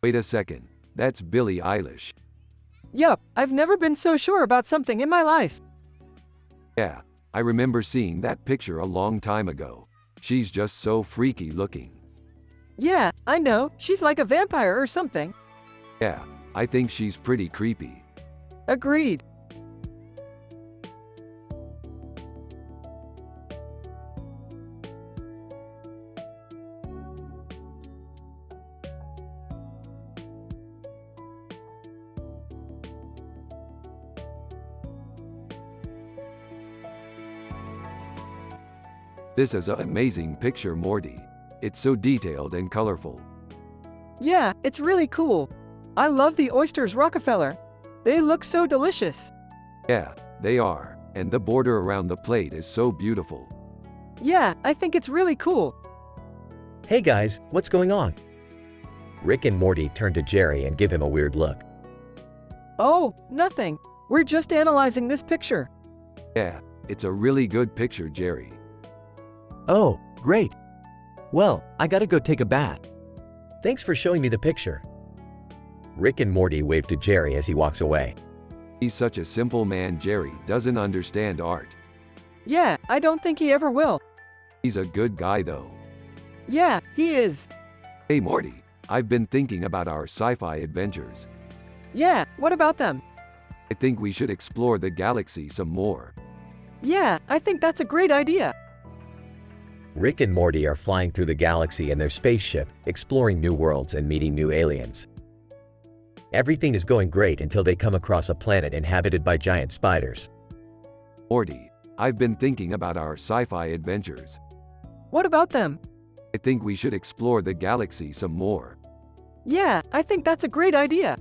Wait a second. That's Billie Eilish. Yup, I've never been so sure about something in my life. Yeah, I remember seeing that picture a long time ago. She's just so freaky looking. Yeah, I know, she's like a vampire or something. Yeah, I think she's pretty creepy. Agreed. This is an amazing picture, Morty. It's so detailed and colorful. Yeah, it's really cool. I love the oysters, Rockefeller. They look so delicious. Yeah, they are. And the border around the plate is so beautiful. Yeah, I think it's really cool. Hey guys, what's going on? Rick and Morty turn to Jerry and give him a weird look. Oh, nothing. We're just analyzing this picture. Yeah, it's a really good picture, Jerry. Oh, great. Well, I gotta go take a bath. Thanks for showing me the picture. Rick and Morty wave to Jerry as he walks away. He's such a simple man. Jerry doesn't understand art. Yeah, I don't think he ever will. He's a good guy though. Yeah, he is. Hey Morty, I've been thinking about our sci-fi adventures. Yeah, what about them? I think we should explore the galaxy some more. Yeah, I think that's a great idea. Rick and Morty are flying through the galaxy in their spaceship, exploring new worlds and meeting new aliens. Everything is going great until they come across a planet inhabited by giant spiders. Morty, I've been thinking about our sci-fi adventures. What about them? I think we should explore the galaxy some more. Yeah, I think that's a great idea.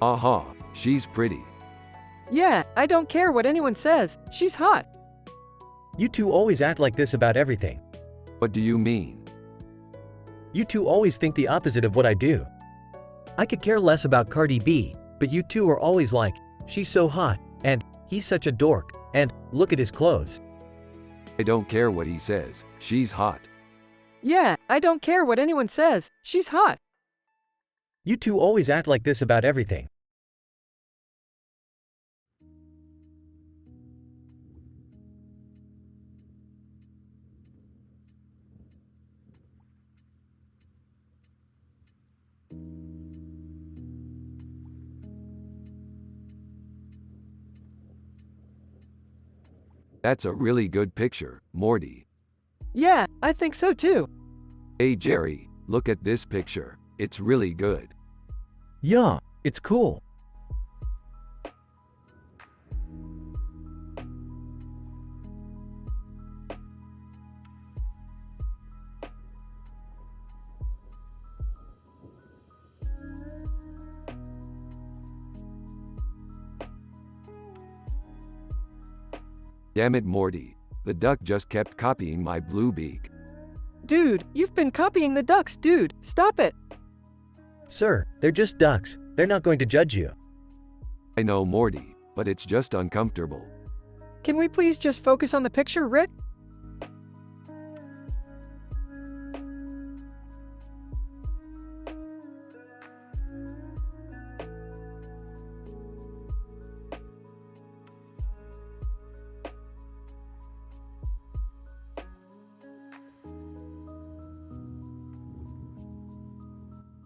Aha, she's pretty. Yeah, I don't care what anyone says. She's hot. You two always act like this about everything. What do you mean? You two always think the opposite of what I do. I could care less about Cardi B, but you two are always like, she's so hot, and he's such a dork, and look at his clothes. I don't care what he says. She's hot. Yeah, I don't care what anyone says. She's hot. You two always act like this about everything. That's a really good picture, Morty. Yeah, I think so too. Hey Jerry, look at this picture. It's really good. Yeah, it's cool. Damn it, Morty. The duck just kept copying my blue beak. Dude, you've been copying the ducks, dude. Stop it. Sir, they're just ducks. They're not going to judge you. I know, Morty, but it's just uncomfortable. Can we please just focus on the picture, Rick?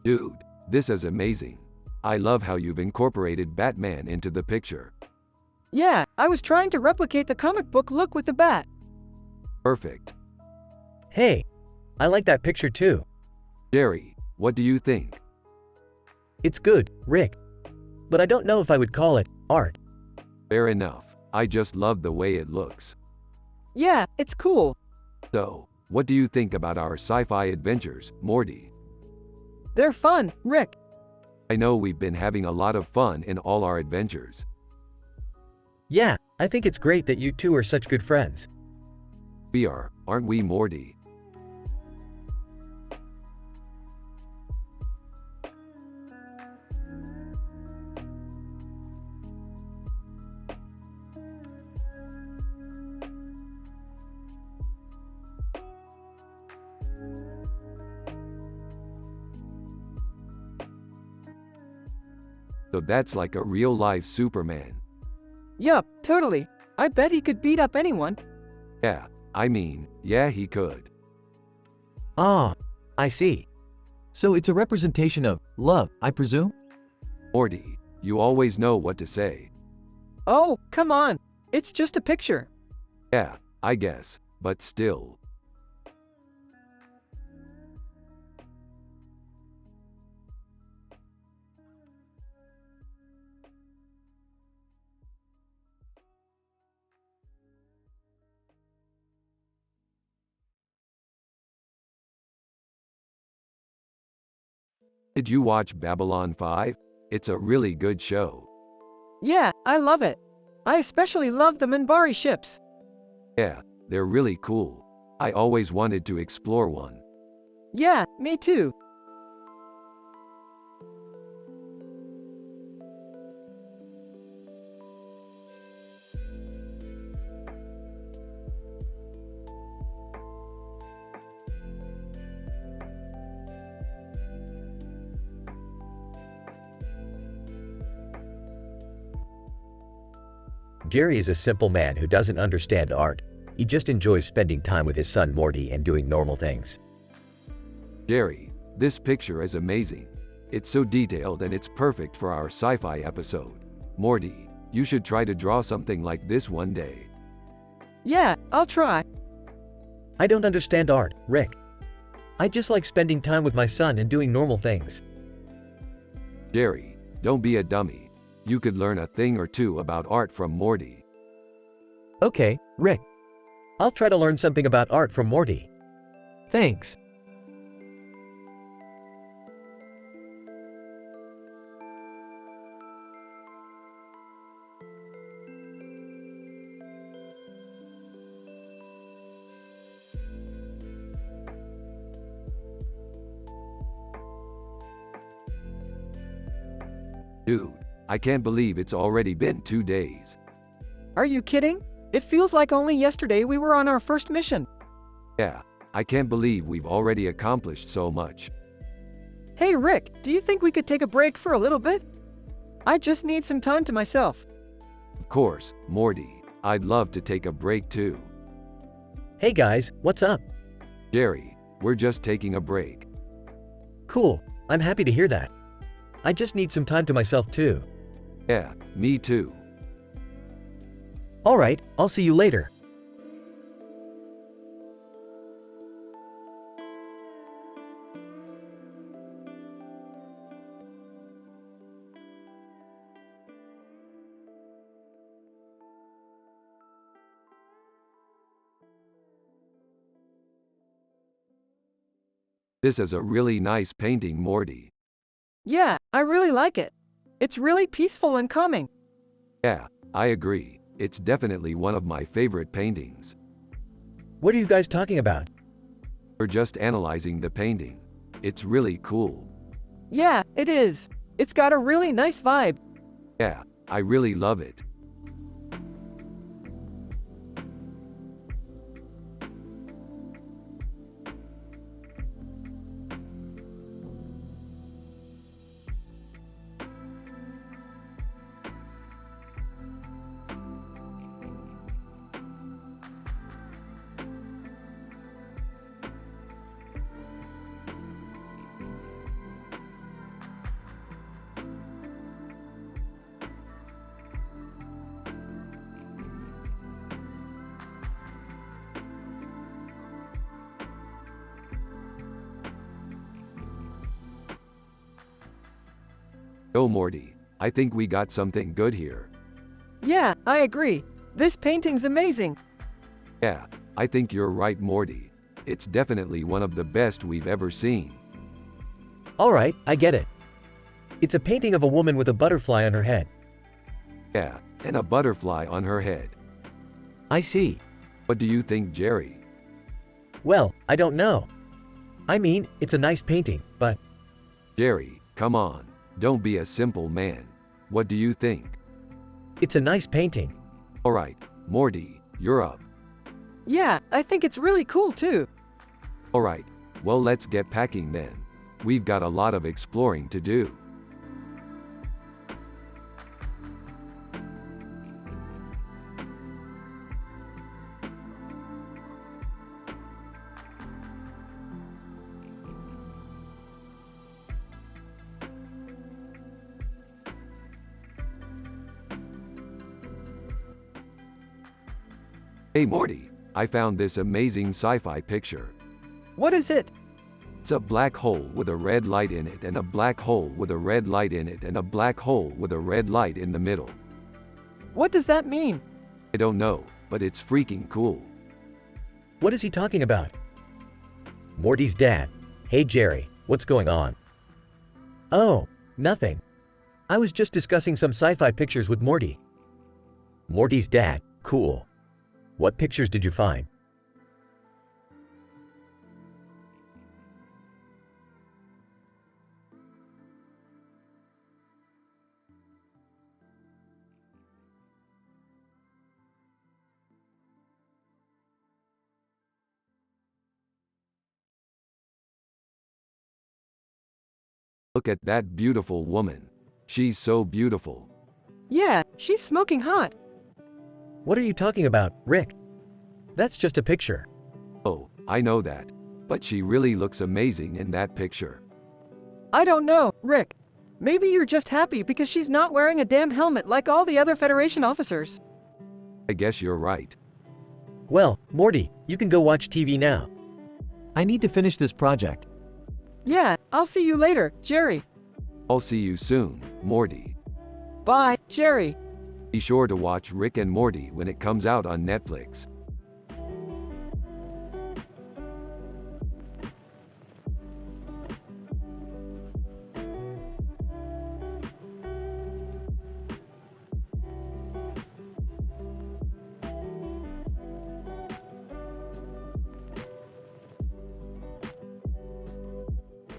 Dude, this is amazing. I love how you've incorporated Batman into the picture. Yeah, I was trying to replicate the comic book look with the bat. Perfect. Hey, I like that picture too. Jerry, what do you think? It's good, Rick. But I don't know if I would call it art. Fair enough. I just love the way it looks. Yeah, it's cool. So, what do you think about our sci-fi adventures, Morty? They're fun, Rick. I know we've been having a lot of fun in all our adventures. Yeah, I think it's great that you two are such good friends. We are, aren't we, Morty? So that's like a real-life Superman. Yup, totally. I bet he could beat up anyone. Yeah, yeah, he could. Ah, I see. So it's a representation of love, I presume? Morty, you always know what to say. Oh, come on. It's just a picture. Yeah, I guess, but still. Did you watch Babylon 5? It's a really good show. Yeah, I love it. I especially love the Minbari ships. Yeah, they're really cool. I always wanted to explore one. Yeah, me too. Jerry is a simple man who doesn't understand art. He just enjoys spending time with his son Morty and doing normal things. Jerry, this picture is amazing. It's so detailed and it's perfect for our sci-fi episode. Morty, you should try to draw something like this one day. Yeah, I'll try. I don't understand art, Rick. I just like spending time with my son and doing normal things. Jerry, don't be a dummy. You could learn a thing or two about art from Morty. Okay, Rick. I'll try to learn something about art from Morty. Thanks. Dude, I can't believe it's already been 2 days. Are you kidding? It feels like only yesterday we were on our first mission. Yeah, I can't believe we've already accomplished so much. Hey Rick, do you think we could take a break for a little bit? I just need some time to myself. Of course, Morty, I'd love to take a break too. Hey guys, what's up? Jerry, we're just taking a break. Cool, I'm happy to hear that. I just need some time to myself too. Yeah, me too. Alright, I'll see you later. This is a really nice painting, Morty. Yeah, I really like it. It's really peaceful and calming. Yeah, I agree. It's definitely one of my favorite paintings. What are you guys talking about? We're just analyzing the painting. It's really cool. Yeah, it is. It's got a really nice vibe. Yeah, I really love it. Oh Morty, I think we got something good here. Yeah, I agree. This painting's amazing. Yeah, I think you're right Morty. It's definitely one of the best we've ever seen. Alright, I get it. It's a painting of a woman with a butterfly on her head. Yeah, and a butterfly on her head. I see. What do you think, Jerry? Well, I don't know. I mean, it's a nice painting, but Jerry, come on. Don't be a simple man. What do you think? it's a nice painting. Alright, Morty, you're up. Yeah, I think it's really cool too. Alright, well let's get packing then. We've got a lot of exploring to do. Hey Morty, I found this amazing sci-fi picture. What is it? It's a black hole with a red light in it and a black hole with a red light in it and a black hole with a red light in the middle. What does that mean? I don't know, but it's freaking cool. What is he talking about? Morty's dad. Hey Jerry, what's going on? Oh, nothing. I was just discussing some sci-fi pictures with Morty. Morty's dad, cool. What pictures did you find? Look at that beautiful woman. She's so beautiful. Yeah, she's smoking hot. What are you talking about, Rick? That's just a picture. Oh, I know that. But she really looks amazing in that picture. I don't know, Rick. Maybe you're just happy because she's not wearing a damn helmet like all the other Federation officers. I guess you're right. Well, Morty, you can go watch TV now. I need to finish this project. Yeah, I'll see you later, Jerry. I'll see you soon, Morty. Bye, Jerry. Be sure to watch Rick and Morty when it comes out on Netflix.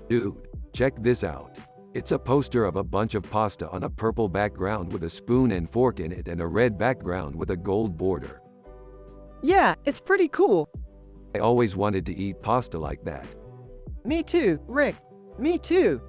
Dude, check this out. It's a poster of a bunch of pasta on a purple background with a spoon and fork in it and a red background with a gold border. Yeah, it's pretty cool. I always wanted to eat pasta like that. Me too, Rick. Me too.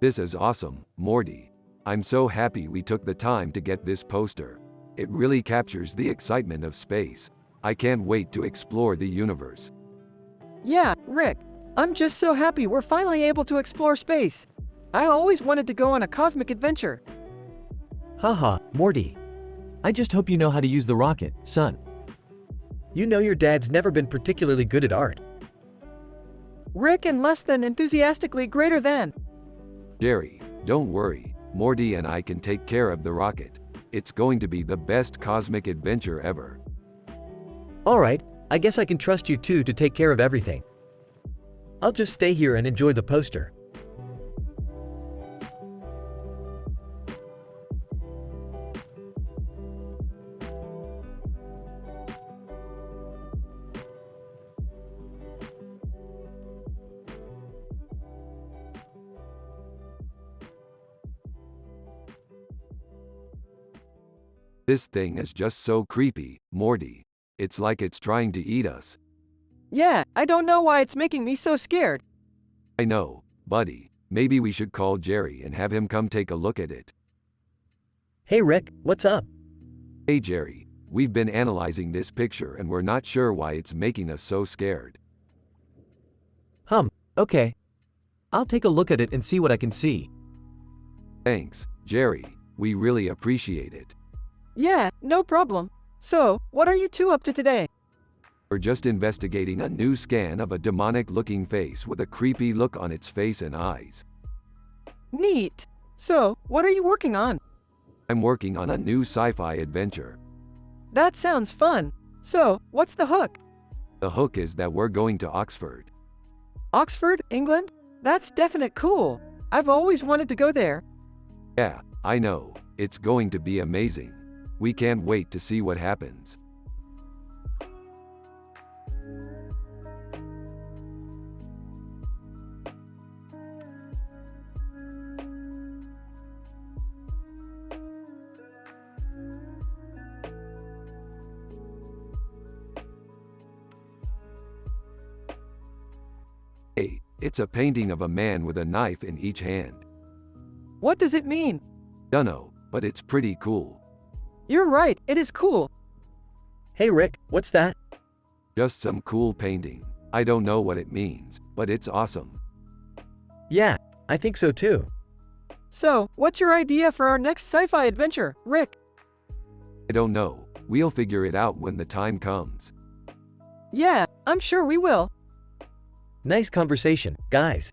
This is awesome, Morty. I'm so happy we took the time to get this poster. It really captures the excitement of space. I can't wait to explore the universe. Yeah, Rick. I'm just so happy we're finally able to explore space. I always wanted to go on a cosmic adventure. Haha, Morty. I just hope you know how to use the rocket, son. You know your dad's never been particularly good at art. Rick and less than enthusiastically greater than. Jerry, don't worry. Morty and I can take care of the rocket. It's going to be the best cosmic adventure ever. Alright, I guess I can trust you two to take care of everything. I'll just stay here and enjoy the poster. This thing is just so creepy, Morty. It's like it's trying to eat us. Yeah, I don't know why it's making me so scared. I know, buddy. Maybe we should call Jerry and have him come take a look at it. Hey Rick, what's up? Hey Jerry, we've been analyzing this picture and we're not sure why it's making us so scared. Okay. I'll take a look at it and see what I can see. Thanks, Jerry. We really appreciate it. Yeah, no problem. So, what are you two up to today? We're just investigating a new scan of a demonic-looking face with a creepy look on its face and eyes. Neat. So, what are you working on? I'm working on a new sci-fi adventure. That sounds fun. So, what's the hook? The hook is that we're going to Oxford. Oxford, England? That's definite cool. I've always wanted to go there. Yeah, I know. It's going to be amazing. We can't wait to see what happens. Hey, it's a painting of a man with a knife in each hand. What does it mean? Dunno, but it's pretty cool. You're right, it is cool. Hey Rick, what's that? Just some cool painting. I don't know what it means, but it's awesome. Yeah, I think so too. So, what's your idea for our next sci-fi adventure, Rick? I don't know. We'll figure it out when the time comes. Yeah, I'm sure we will. Nice conversation, guys.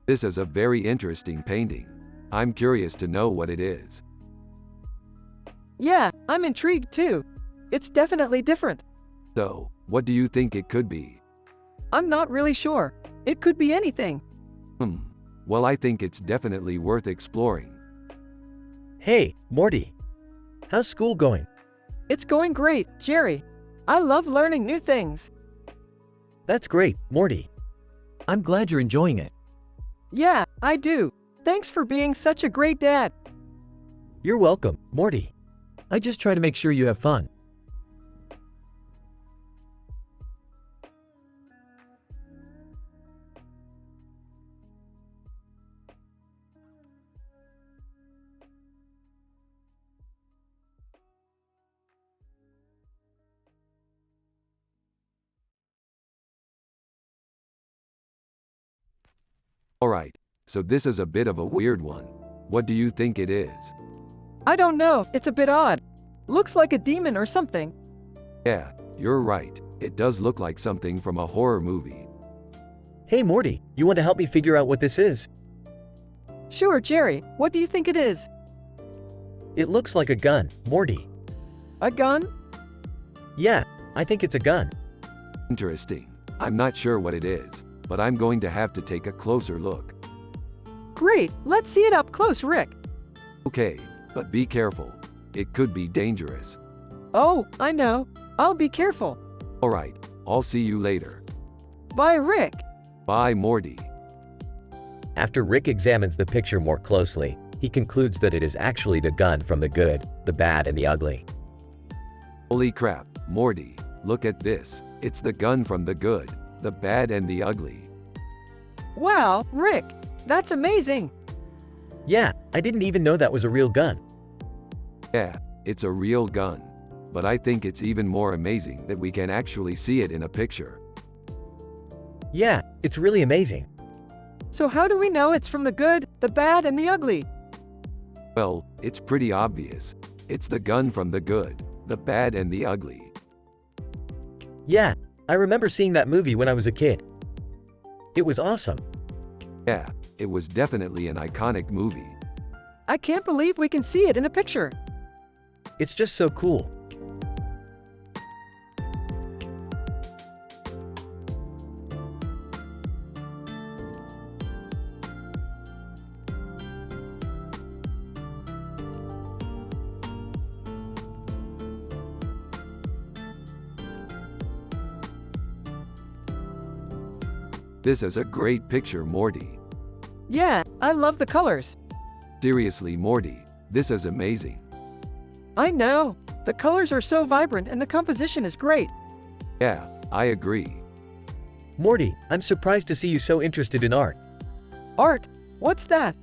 This is a very interesting painting. I'm curious to know what it is. Yeah, I'm intrigued too. It's definitely different. So, what do you think it could be? I'm not really sure. It could be anything. Well, I think it's definitely worth exploring. Hey, Morty. How's school going? It's going great, Jerry. I love learning new things. That's great, Morty. I'm glad you're enjoying it. Yeah, I do. Thanks for being such a great dad. You're welcome, Morty. I just try to make sure you have fun. Alright, so this is a bit of a weird one. What do you think it is? I don't know, it's a bit odd. Looks like a demon or something. Yeah, you're right. It does look like something from a horror movie. Hey Morty, you want to help me figure out what this is? Sure, Jerry. What do you think it is? It looks like a gun, Morty. A gun? Yeah, I think it's a gun. Interesting. I'm not sure what it is, but I'm going to have to take a closer look. Great, let's see it up close, Rick. Okay, but be careful. It could be dangerous. Oh, I know. I'll be careful. Alright, I'll see you later. Bye, Rick. Bye, Morty. After Rick examines the picture more closely, he concludes that it is actually the gun from the good, the bad, and the ugly. Holy crap, Morty, look at this. It's the gun from the good, the bad, and the ugly. Wow, Rick. That's amazing. Yeah, I didn't even know that was a real gun. Yeah, it's a real gun. But I think it's even more amazing that we can actually see it in a picture. Yeah, It's really amazing. So how do we know it's from the good, the bad, and the ugly? Well, it's pretty obvious. It's the gun from the good, the bad, and the ugly. Yeah, I remember seeing that movie when I was a kid. It was awesome. Yeah, it was definitely an iconic movie. I can't believe we can see it in a picture. It's just so cool. This is a great picture, Morty. Yeah, I love the colors. Seriously, Morty, this is amazing. I know. The colors are so vibrant and the composition is great. Yeah, I agree. Morty, I'm surprised to see you so interested in art. Art? What's that?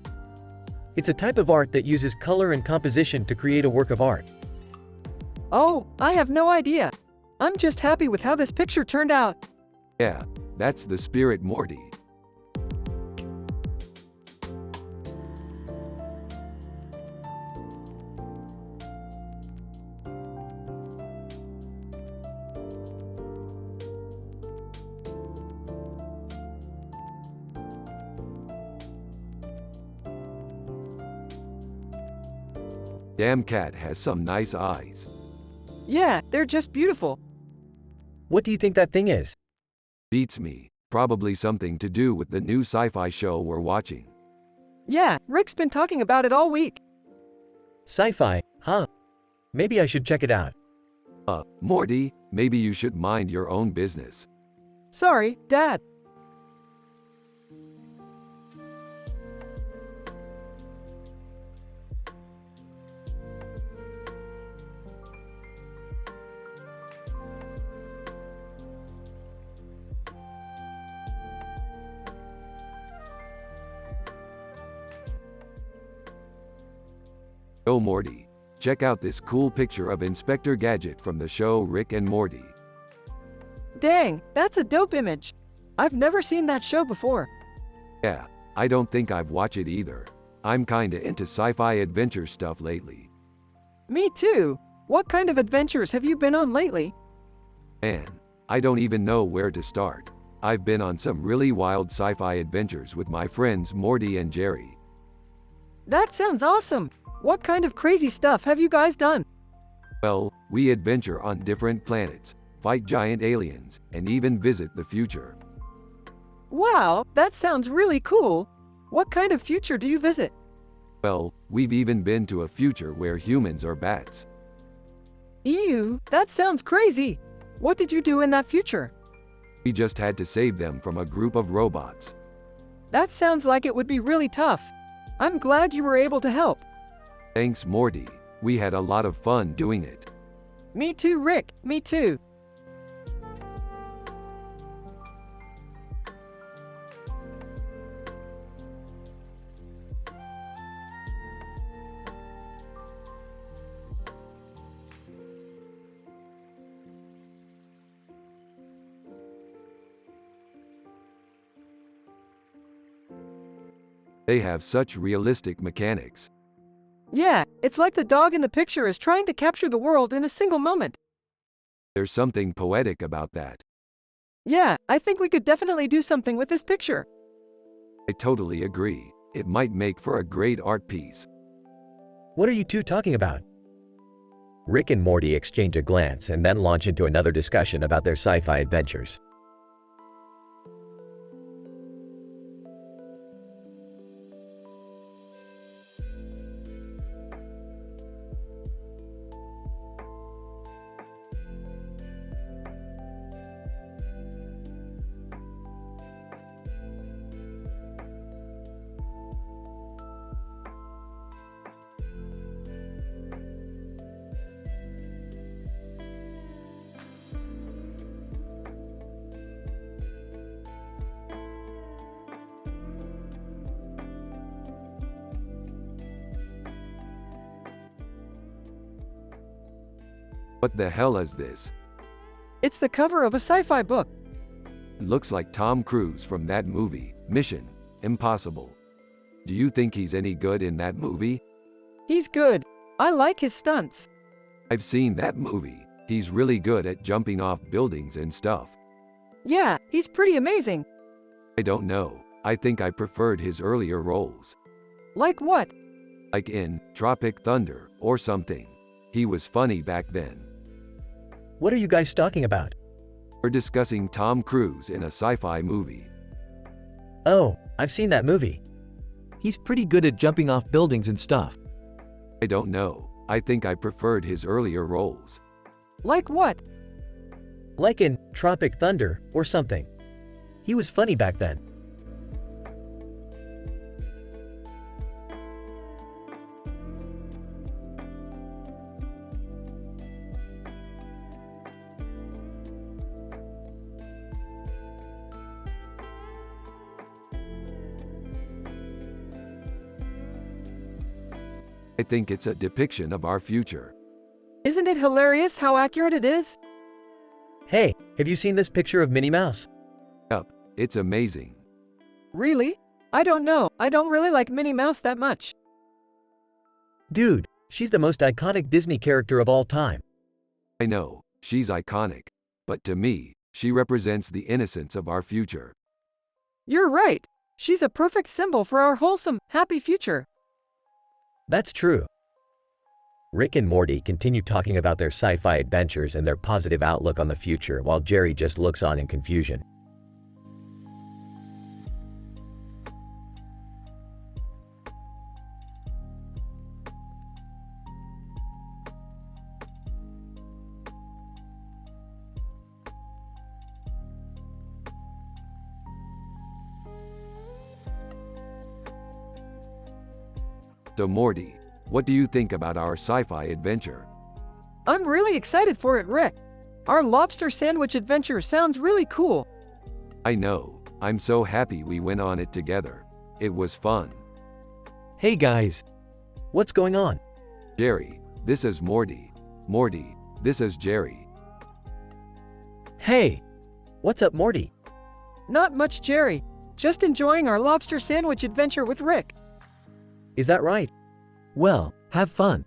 It's a type of art that uses color and composition to create a work of art. Oh, I have no idea. I'm just happy with how this picture turned out. Yeah, that's the spirit, Morty. Damn cat has some nice eyes. Yeah, they're just beautiful. What do you think that thing is? Beats me. Probably something to do with the new sci-fi show we're watching. Yeah, Rick's been talking about it all week. Sci-fi, huh? Maybe I should check it out. Morty, maybe you should mind your own business. Sorry, Dad. Oh Morty, check out this cool picture of Inspector Gadget from the show Rick and Morty. Dang, that's a dope image. I've never seen that show before. Yeah, I don't think I've watched it either. I'm kinda into sci-fi adventure stuff lately. Me too. What kind of adventures have you been on lately? Man, I don't even know where to start. I've been on some really wild sci-fi adventures with my friends Morty and Jerry. That sounds awesome. What kind of crazy stuff have you guys done? Well, we adventure on different planets, fight giant aliens, and even visit the future. Wow, that sounds really cool. What kind of future do you visit? Well, we've even been to a future where humans are bats. Ew, that sounds crazy. What did you do in that future? We just had to save them from a group of robots. That sounds like it would be really tough. I'm glad you were able to help. Thanks, Morty. We had a lot of fun doing it. Me too, Rick. Me too. They have such realistic mechanics. Yeah, it's like the dog in the picture is trying to capture the world in a single moment. There's something poetic about that. Yeah, I think we could definitely do something with this picture. I totally agree. It might make for a great art piece. What are you two talking about? Rick and Morty exchange a glance and then launch into another discussion about their sci-fi adventures. What the hell is this? It's the cover of a sci-fi book. Looks like Tom Cruise from that movie, Mission Impossible. Do you think he's any good in that movie? He's good. I like his stunts. I've seen that movie. He's really good at jumping off buildings and stuff. Yeah, he's pretty amazing. I don't know. I think I preferred his earlier roles. Like what? Like in Tropic Thunder or something. He was funny back then. What are you guys talking about? We're discussing Tom Cruise in a sci-fi movie. Oh, I've seen that movie. He's pretty good at jumping off buildings and stuff. I don't know. I think I preferred his earlier roles. Like what? Like in Tropic Thunder or something. He was funny back then. I think it's a depiction of our future. Isn't it hilarious how accurate it is? Hey, have you seen this picture of Minnie Mouse? Yup, it's amazing. Really? I don't know. I don't really like Minnie Mouse that much. Dude, she's the most iconic Disney character of all time. I know, she's iconic. But to me, she represents the innocence of our future. You're right. She's a perfect symbol for our wholesome, happy future. That's true. Rick and Morty continue talking about their sci-fi adventures and their positive outlook on the future while Jerry just looks on in confusion. So Morty, what do you think about our sci-fi adventure? I'm really excited for it, Rick. Our lobster sandwich adventure sounds really cool. I know, I'm so happy we went on it together. It was fun. Hey guys! What's going on? Jerry, this is Morty. Morty, this is Jerry. Hey! What's up, Morty? Not much, Jerry. Just enjoying our lobster sandwich adventure with Rick. Is that right? Well, have fun.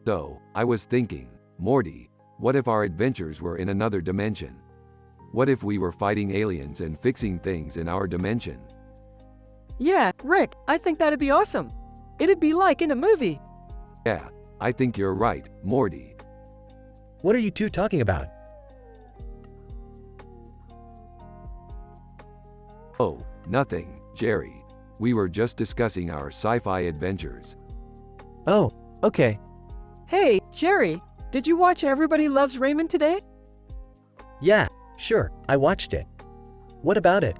So, I was thinking, Morty, what if our adventures were in another dimension? What if we were fighting aliens and fixing things in our dimension? Yeah, Rick, I think that'd be awesome. It'd be like in a movie. Yeah, I think you're right, Morty. What are you two talking about? Oh, nothing, Jerry. We were just discussing our sci-fi adventures. Oh, okay. Hey, Jerry, did you watch Everybody Loves Raymond today? Yeah, sure, I watched it. What about it?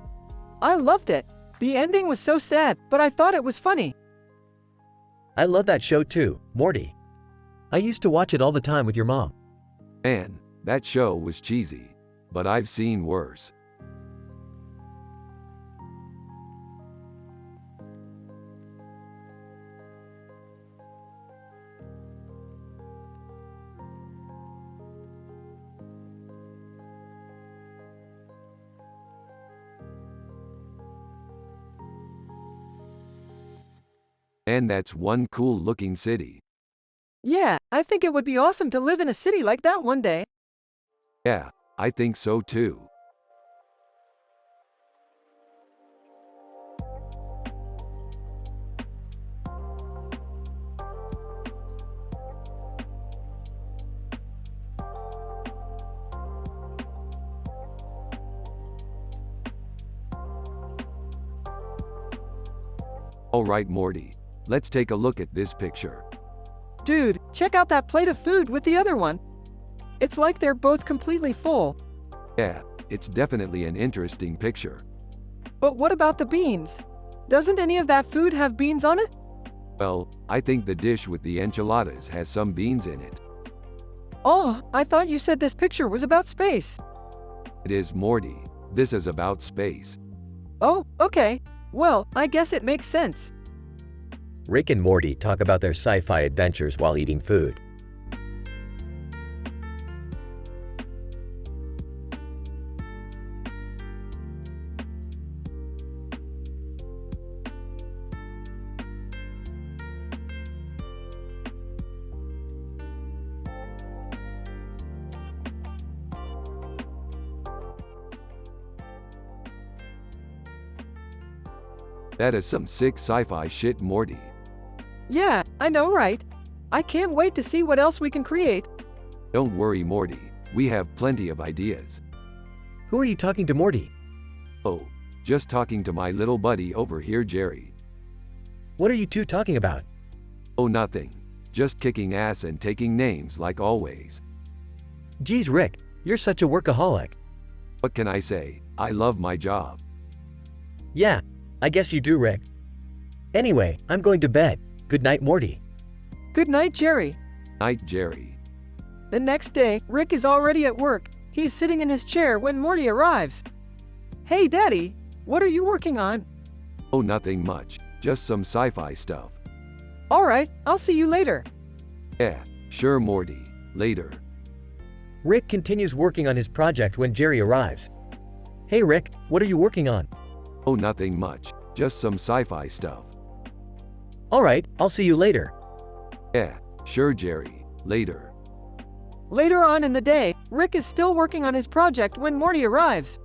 I loved it. The ending was so sad, but I thought it was funny. I love that show too, Morty. I used to watch it all the time with your mom. Man, that show was cheesy. But I've seen worse. And that's one cool looking city. Yeah, I think it would be awesome to live in a city like that one day. Yeah, I think so too. Alright, Morty. Let's take a look at this picture. Dude, check out that plate of food with the other one. It's like they're both completely full. Yeah, it's definitely an interesting picture. But what about the beans? Doesn't any of that food have beans on it? Well, I think the dish with the enchiladas has some beans in it. Oh, I thought you said this picture was about space. It is, Morty. This is about space. Oh, okay. Well, I guess it makes sense. Rick and Morty talk about their sci-fi adventures while eating food. That is some sick sci-fi shit, Morty. Yeah, I know, right? I can't wait to see what else we can create. Don't worry, Morty. We have plenty of ideas. Who are you talking to, Morty? Oh, just talking to my little buddy over here, Jerry. What are you two talking about? Oh, nothing. Just kicking ass and taking names like always. Geez, Rick, you're such a workaholic. What can I say? I love my job. Yeah, I guess you do, Rick. Anyway, I'm going to bed. Good night, Morty. Good night, Jerry. Night, Jerry. The next day, Rick is already at work. He's sitting in his chair when Morty arrives. Hey, Daddy, what are you working on? Oh, nothing much. Just some sci-fi stuff. Alright, I'll see you later. Yeah, sure, Morty. Later. Rick continues working on his project when Jerry arrives. Hey, Rick, what are you working on? Oh, nothing much. Just some sci-fi stuff. Alright, I'll see you later. Yeah, sure, Jerry. Later. Later on in the day, Rick is still working on his project when Morty arrives.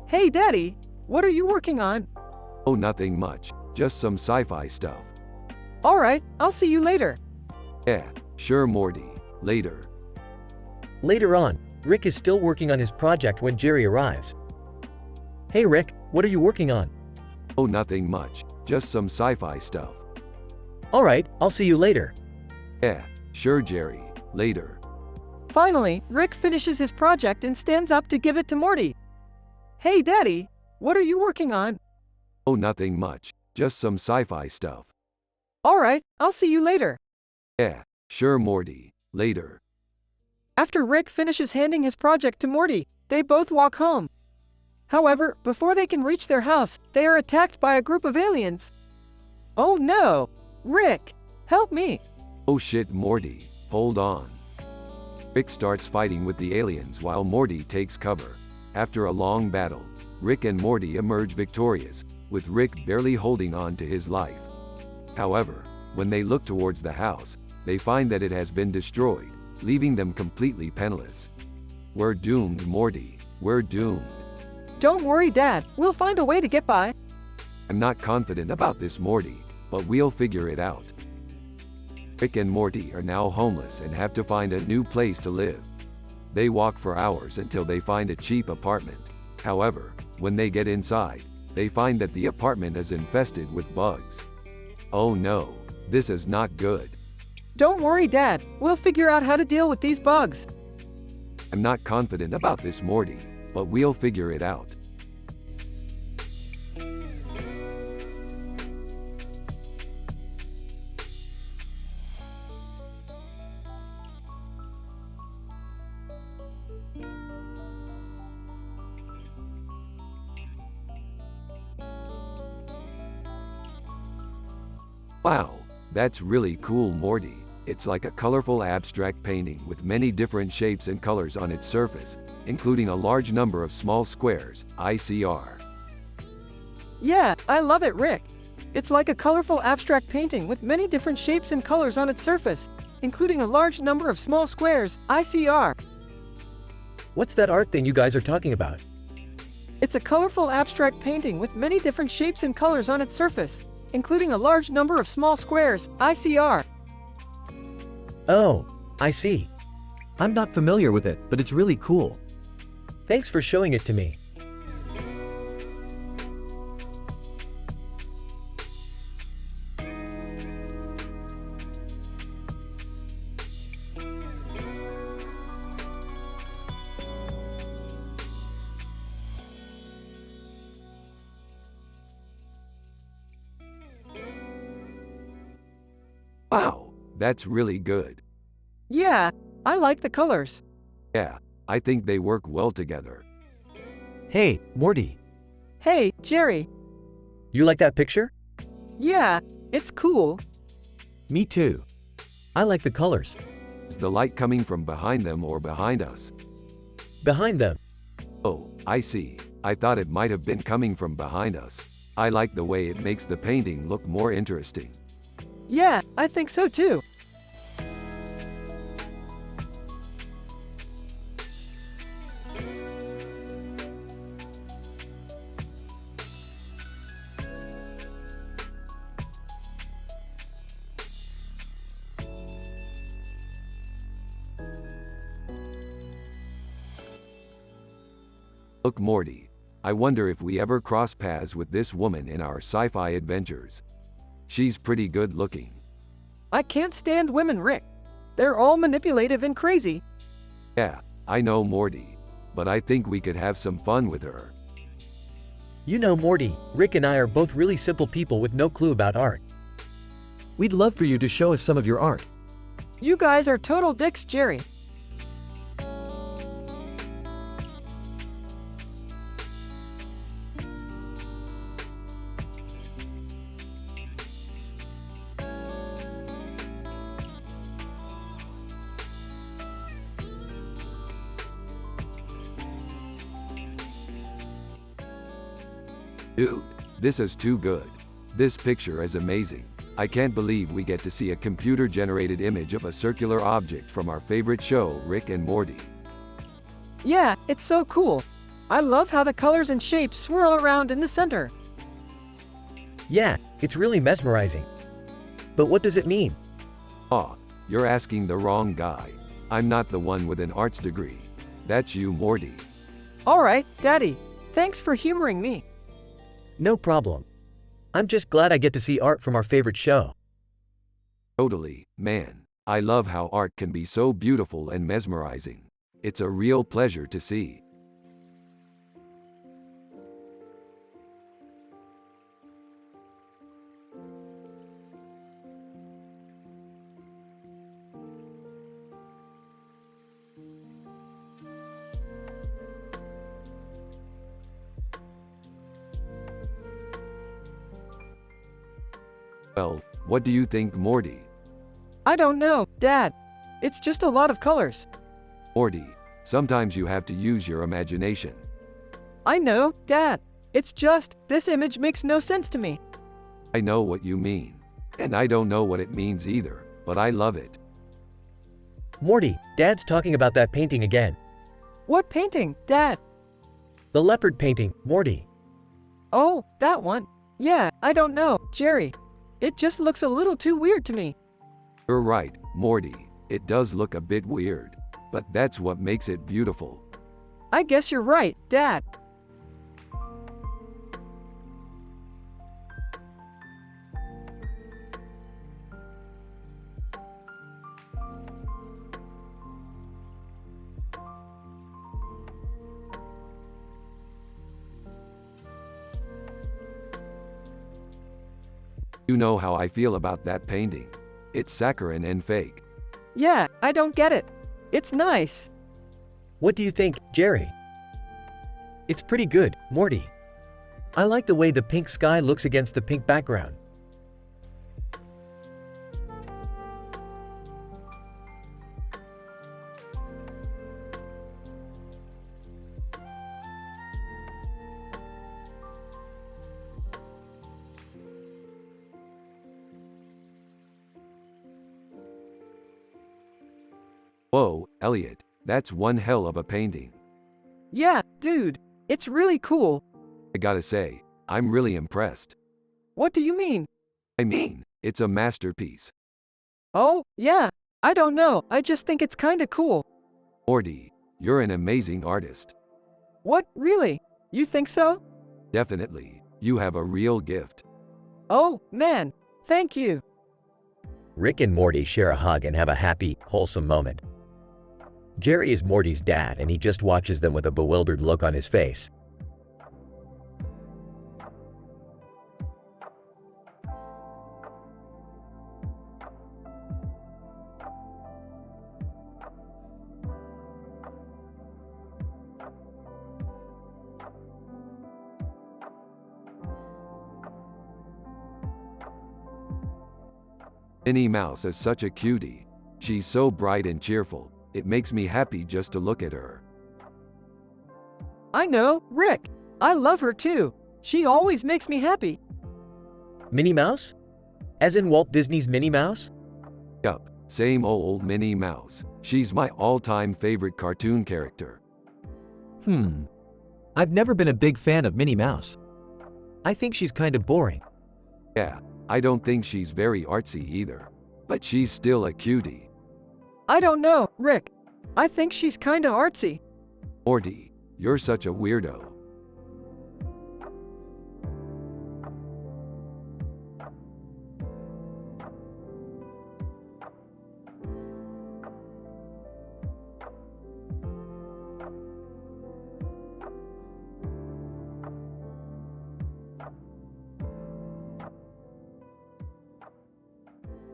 Hey, Daddy, what are you working on? Oh, nothing much. Just some sci-fi stuff. Alright, I'll see you later. Yeah, sure, Morty. Later. Later on, Rick is still working on his project when Jerry arrives. Hey, Rick, what are you working on? Oh, nothing much. Just some sci-fi stuff. Alright, I'll see you later. Yeah, sure, Jerry. Later. Finally, Rick finishes his project and stands up to give it to Morty. Hey, Daddy, what are you working on? Oh, nothing much. Just some sci-fi stuff. Alright, I'll see you later. Yeah, sure, Morty. Later. After Rick finishes handing his project to Morty, they both walk home. However, before they can reach their house, they are attacked by a group of aliens. Oh no! Rick, help me! Oh shit, Morty. Hold on. Rick starts fighting with the aliens while Morty takes cover. After a long battle, Rick and Morty emerge victorious, with Rick barely holding on to his life. However, when they look towards the house, they find that it has been destroyed, leaving them completely penniless. We're doomed, Morty. We're doomed. Don't worry, Dad. We'll find a way to get by. I'm not confident about this, Morty, but we'll figure it out. Rick and Morty are now homeless and have to find a new place to live. They walk for hours until they find a cheap apartment. However, when they get inside, they find that the apartment is infested with bugs. Oh no, this is not good. Don't worry, Dad. We'll figure out how to deal with these bugs. I'm not confident about this, Morty, but we'll figure it out. Wow, that's really cool, Morty. It's like a colorful abstract painting with many different shapes and colors on its surface, including a large number of small squares, ICR. Yeah, I love it, Rick. It's like a colorful abstract painting with many different shapes and colors on its surface, including a large number of small squares, ICR. What's that art thing you guys are talking about? It's a colorful abstract painting with many different shapes and colors on its surface, including a large number of small squares, ICR. Oh, I see. I'm not familiar with it, but it's really cool. Thanks for showing it to me. That's really good. Yeah, I like the colors. Yeah, I think they work well together. Hey, Morty, Hey, Jerry. you like that picture? Yeah, it's cool. Me too. I like the colors. Is the light coming from behind them or behind us? Behind them. Oh, I see. I thought it might have been coming from behind us. I like the way it makes the painting look more interesting. Yeah, I think so too. Look, Morty. I wonder if we ever cross paths with this woman in our sci-fi adventures. She's pretty good looking. I can't stand women, Rick. They're all manipulative and crazy. Yeah, I know, Morty. But I think we could have some fun with her. You know, Morty, Rick and I are both really simple people with no clue about art. We'd love for you to show us some of your art. You guys are total dicks, Jerry. Dude, this is too good. This picture is amazing. I can't believe we get to see a computer-generated image of a circular object from our favorite show, Rick and Morty. Yeah, it's so cool. I love how the colors and shapes swirl around in the center. Yeah, it's really mesmerizing. But what does it mean? Aw, you're asking the wrong guy. I'm not the one with an arts degree. That's you, Morty. Alright, Daddy. Thanks for humoring me. No problem. I'm just glad I get to see art from our favorite show. Totally, man. I love how art can be so beautiful and mesmerizing. It's a real pleasure to see. Well, what do you think, Morty? I don't know, Dad. It's just a lot of colors. Morty, sometimes you have to use your imagination. I know, Dad. It's just, this image makes no sense to me. I know what you mean. And I don't know what it means either, but I love it. Morty, Dad's talking about that painting again. What painting, Dad? The leopard painting, Morty. Oh, that one. Yeah, I don't know, Jerry. It just looks a little too weird to me. You're right, Morty. It does look a bit weird, but that's what makes it beautiful. I guess you're right, Dad. You know how I feel about that painting. It's saccharine and fake. Yeah, I don't get it. It's nice. What do you think, Jerry? It's pretty good, Morty. I like the way the pink sky looks against the pink background. Whoa, Elliot, that's one hell of a painting. Yeah, dude. It's really cool. I gotta say, I'm really impressed. What do you mean? I mean, it's a masterpiece. Oh, yeah. I don't know. I just think it's kinda cool. Morty, you're an amazing artist. What, really? You think so? Definitely, you have a real gift. Oh, man. Thank you. Rick and Morty share a hug and have a happy, wholesome moment. Jerry is Morty's dad and he just watches them with a bewildered look on his face. Minnie Mouse is such a cutie. She's so bright and cheerful. It makes me happy just to look at her. I know, Rick. I love her too. She always makes me happy. Minnie Mouse? As in Walt Disney's Minnie Mouse? Yup, same old Minnie Mouse. She's my all-time favorite cartoon character. I've never been a big fan of Minnie Mouse. I think she's kind of boring. Yeah, I don't think she's very artsy either. But she's still a cutie. I don't know, Rick. I think she's kinda artsy. Morty, you're such a weirdo.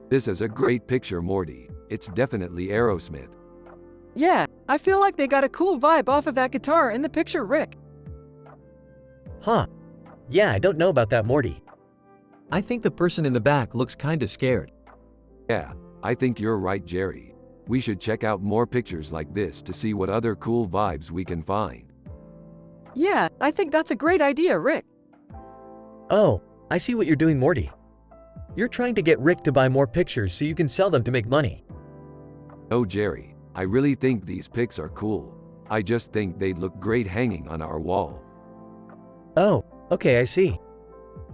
This is a great picture, Morty. It's definitely Aerosmith. Yeah, I feel like they got a cool vibe off of that guitar in the picture, Rick. Huh. Yeah, I don't know about that, Morty. I think the person in the back looks kinda scared. Yeah, I think you're right, Jerry. We should check out more pictures like this to see what other cool vibes we can find. Yeah, I think that's a great idea, Rick. Oh, I see what you're doing, Morty. You're trying to get Rick to buy more pictures so you can sell them to make money. Oh, Jerry, I really think these pics are cool. I just think they'd look great hanging on our wall. Oh, okay, I see.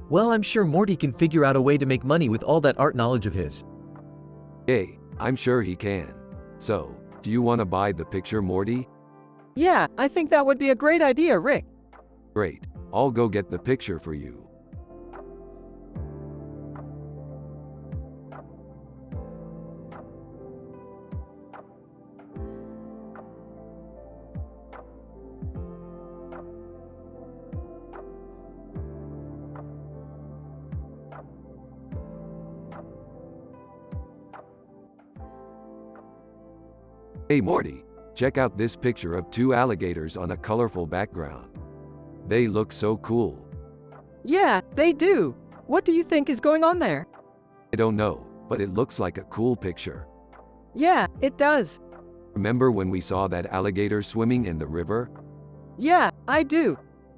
Well, I'm sure Morty can figure out a way to make money with all that art knowledge of his. Hey, I'm sure he can. So, do you want to buy the picture, Morty? Yeah, I think that would be a great idea, Rick. Great, I'll go get the picture for you. Hey Morty, check out this picture of two alligators on a colorful background. They look so cool. Yeah, they do. What do you think is going on there? I don't know, but it looks like a cool picture. Yeah, it does. Remember when we saw that alligator swimming in the river? Yeah, I do.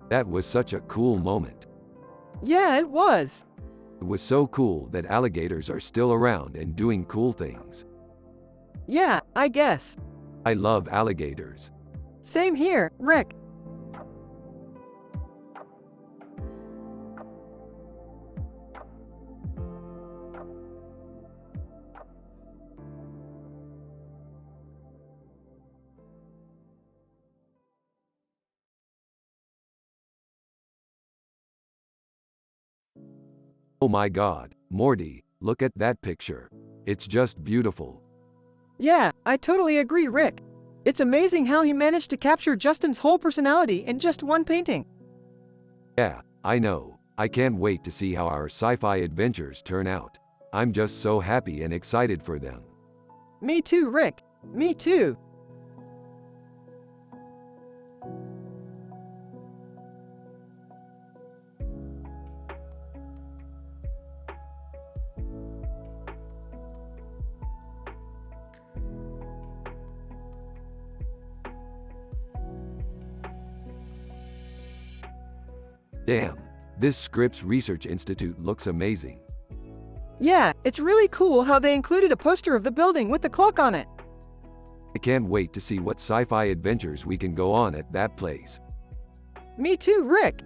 That was such a cool moment. Yeah, it was. It was so cool that alligators are still around and doing cool things. Yeah, I guess. I love alligators. Same here, Rick. Oh my God, Morty, look at that picture. It's just beautiful. Yeah, I totally agree, Rick. It's amazing how he managed to capture Justin's whole personality in just one painting. Yeah, I know. I can't wait to see how our sci-fi adventures turn out. I'm just so happy and excited for them. Me too, Rick. Me too. Damn, this Scripps Research Institute looks amazing. Yeah, it's really cool how they included a poster of the building with the clock on it. I can't wait to see what sci-fi adventures we can go on at that place. Me too, Rick.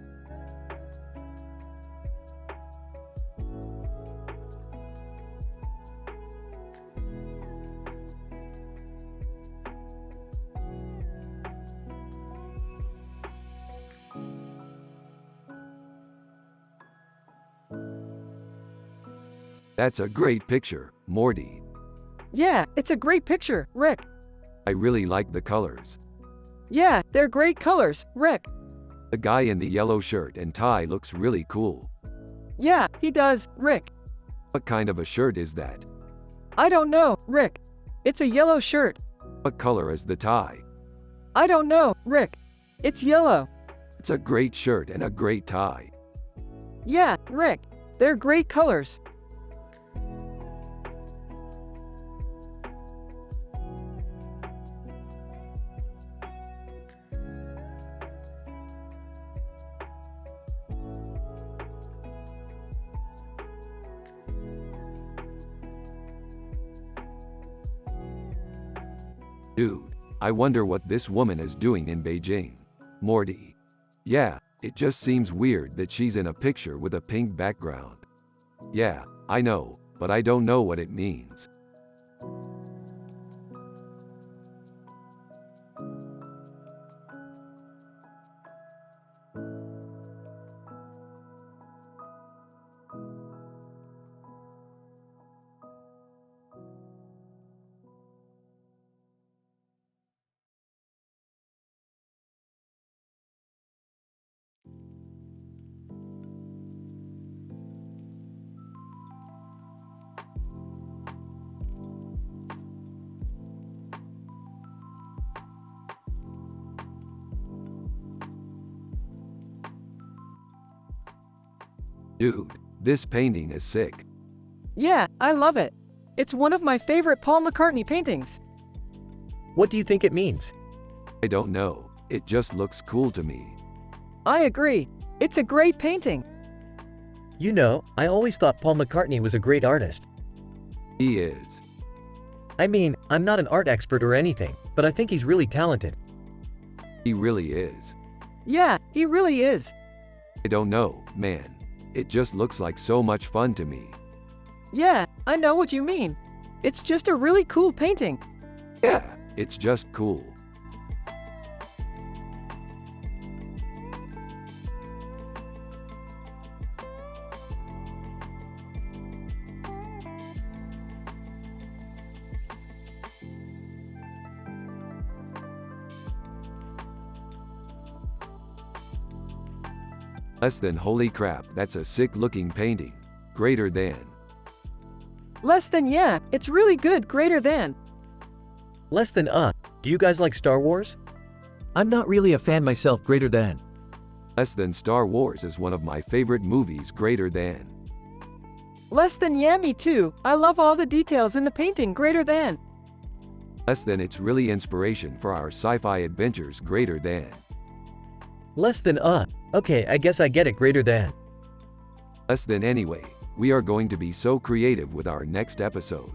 That's a great picture, Morty. Yeah, it's a great picture, Rick. I really like the colors. Yeah, they're great colors, Rick. The guy in the yellow shirt and tie looks really cool. Yeah, he does, Rick. What kind of a shirt is that? I don't know, Rick. It's a yellow shirt. What color is the tie? I don't know, Rick. It's yellow. It's a great shirt and a great tie. Yeah, Rick. They're great colors. Dude, I wonder what this woman is doing in Beijing. Morty. Yeah, it just seems weird that she's in a picture with a pink background. Yeah, I know, but I don't know what it means. Dude, this painting is sick. Yeah, I love it. It's one of my favorite Paul McCartney paintings. What do you think it means? I don't know, it just looks cool to me. I agree. It's a great painting. You know, I always thought Paul McCartney was a great artist. He is. I mean, I'm not an art expert or anything, but I think he's really talented. He really is. Yeah, he really is. I don't know, man. It just looks like so much fun to me. Yeah, I know what you mean. It's just a really cool painting. Yeah, it's just cool. Less than holy crap, that's a sick looking painting. Greater than. Less than yeah, it's really good, greater than. Less than do you guys like Star Wars? I'm not really a fan myself. Greater than. Less than Star Wars is one of my favorite movies. Greater than. Less than yeah, me too. I love all the details in the painting, greater than. Less than it's really inspiration for our sci-fi adventures. Greater than. Less than okay, I guess I get it, greater than. Less than anyway, we are going to be so creative with our next episode.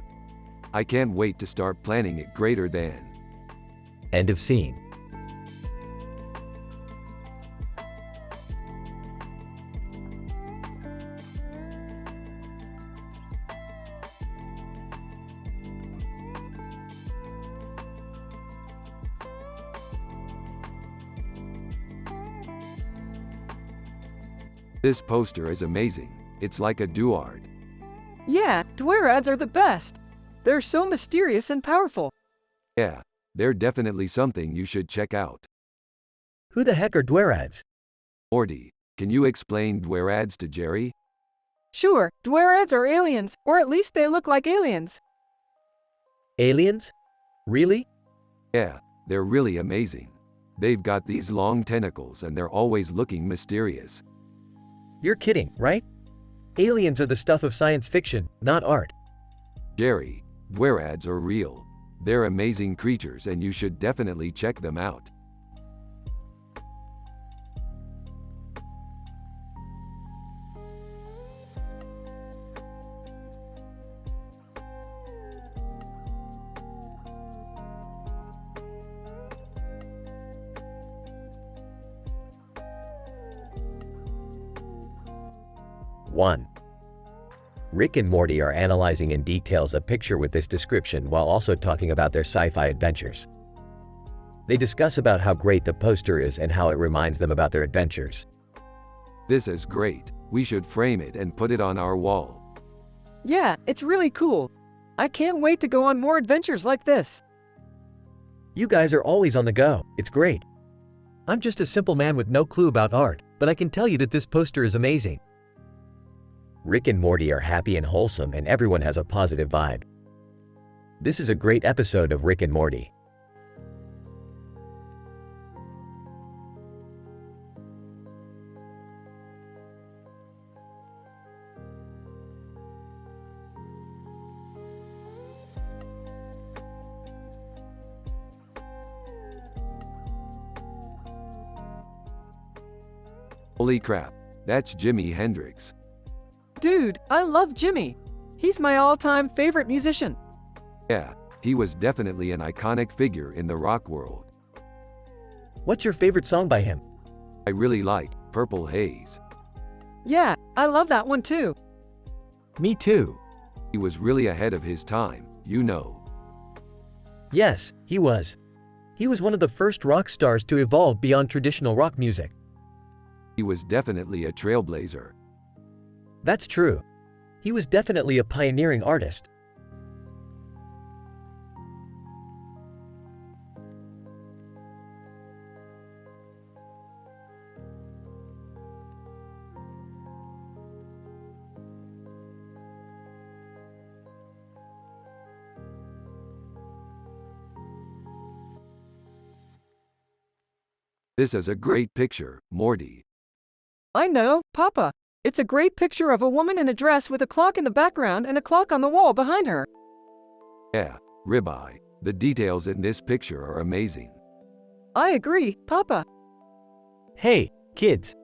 I can't wait to start planning it. Greater than. End of scene. This poster is amazing. It's like a duard. Yeah, Dwerads are the best. They're so mysterious and powerful. Yeah, they're definitely something you should check out. Who the heck are Dwerads? Morty, can you explain Dwerads to Jerry? Sure, Dwerads are aliens, or at least they look like aliens. Aliens? Really? Yeah, they're really amazing. They've got these long tentacles and they're always looking mysterious. You're kidding, right? Aliens are the stuff of science fiction, not art. Jerry, Dwerads are real. They're amazing creatures and you should definitely check them out. One. Rick and Morty are analyzing in details a picture with this description while also talking about their sci-fi adventures. They discuss about how great the poster is and how it reminds them about their adventures. This is great. We should frame it and put it on our wall. Yeah, it's really cool. I can't wait to go on more adventures like this. You guys are always on the go. It's great. I'm just a simple man with no clue about art, but I can tell you that this poster is amazing. Rick and Morty are happy and wholesome and everyone has a positive vibe. This is a great episode of Rick and Morty. Holy crap, that's Jimi Hendrix. Dude, I love Jimmy. He's my all-time favorite musician. Yeah, He was definitely an iconic figure in the rock world. What's your favorite song by him? I really like Purple Haze. Yeah, I love that one too. Me too. He was really ahead of his time, you know. Yes, he was. He was one of the first rock stars to evolve beyond traditional rock music. He was definitely a trailblazer. That's true. He was definitely a pioneering artist. This is a great picture, Morty. I know, Papa. It's a great picture of a woman in a dress with a clock in the background and a clock on the wall behind her. Yeah, ribeye. The details in this picture are amazing. I agree, Papa. Hey, kids.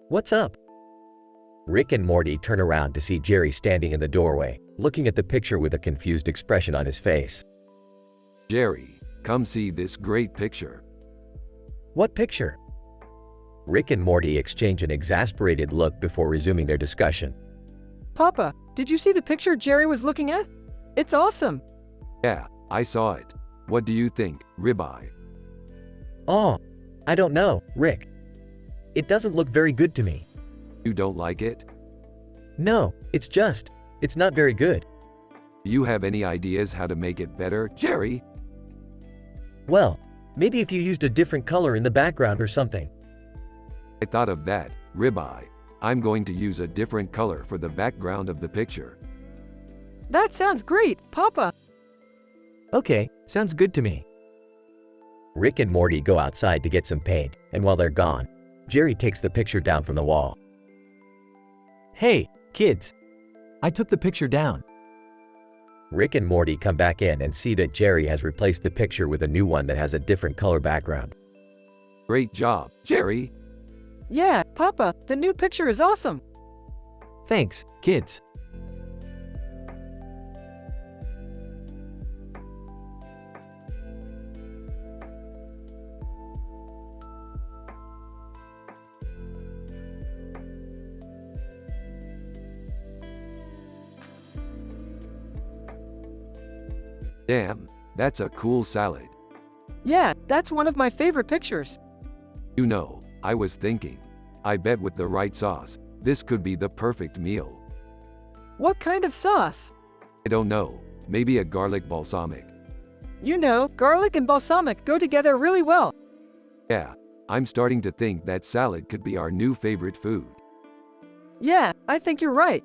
What's up? Rick and Morty turn around to see Jerry standing in the doorway, looking at the picture with a confused expression on his face. Jerry, come see this great picture. What picture? Rick and Morty exchange an exasperated look before resuming their discussion. Papa, did you see the picture Jerry was looking at? It's awesome. Yeah, I saw it. What do you think, ribeye? Oh, I don't know, Rick. It doesn't look very good to me. You don't like it? No, it's not very good. Do you have any ideas how to make it better, Jerry? Well, maybe if you used a different color in the background or something. I thought of that, ribeye. I'm going to use a different color for the background of the picture. That sounds great, Papa. Okay, sounds good to me. Rick and Morty go outside to get some paint, and while they're gone, Jerry takes the picture down from the wall. Hey, kids. I took the picture down. Rick and Morty come back in and see that Jerry has replaced the picture with a new one that has a different color background. Great job, Jerry. Yeah, Papa, the new picture is awesome. Thanks, kids. Damn, that's a cool salad. Yeah, that's one of my favorite pictures. You know, I was thinking, I bet with the right sauce, this could be the perfect meal. What kind of sauce? I don't know, maybe a garlic balsamic. You know, garlic and balsamic go together really well. Yeah, I'm starting to think that salad could be our new favorite food. Yeah, I think you're right.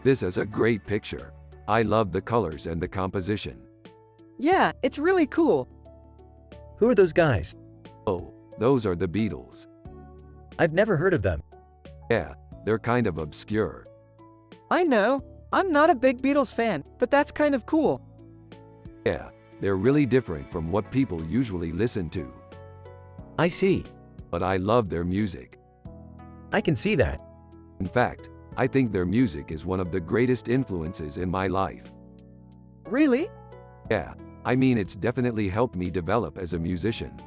This is a great picture. I love the colors and the composition. Yeah, it's really cool. Who are those guys? Oh, those are the Beatles. I've never heard of them. Yeah, they're kind of obscure. I know. I'm not a big Beatles fan, but that's kind of cool. Yeah, they're really different from what people usually listen to. I see. But I love their music. I can see that. In fact, I think their music is one of the greatest influences in my life. Really? Yeah, I mean it's definitely helped me develop as a musician.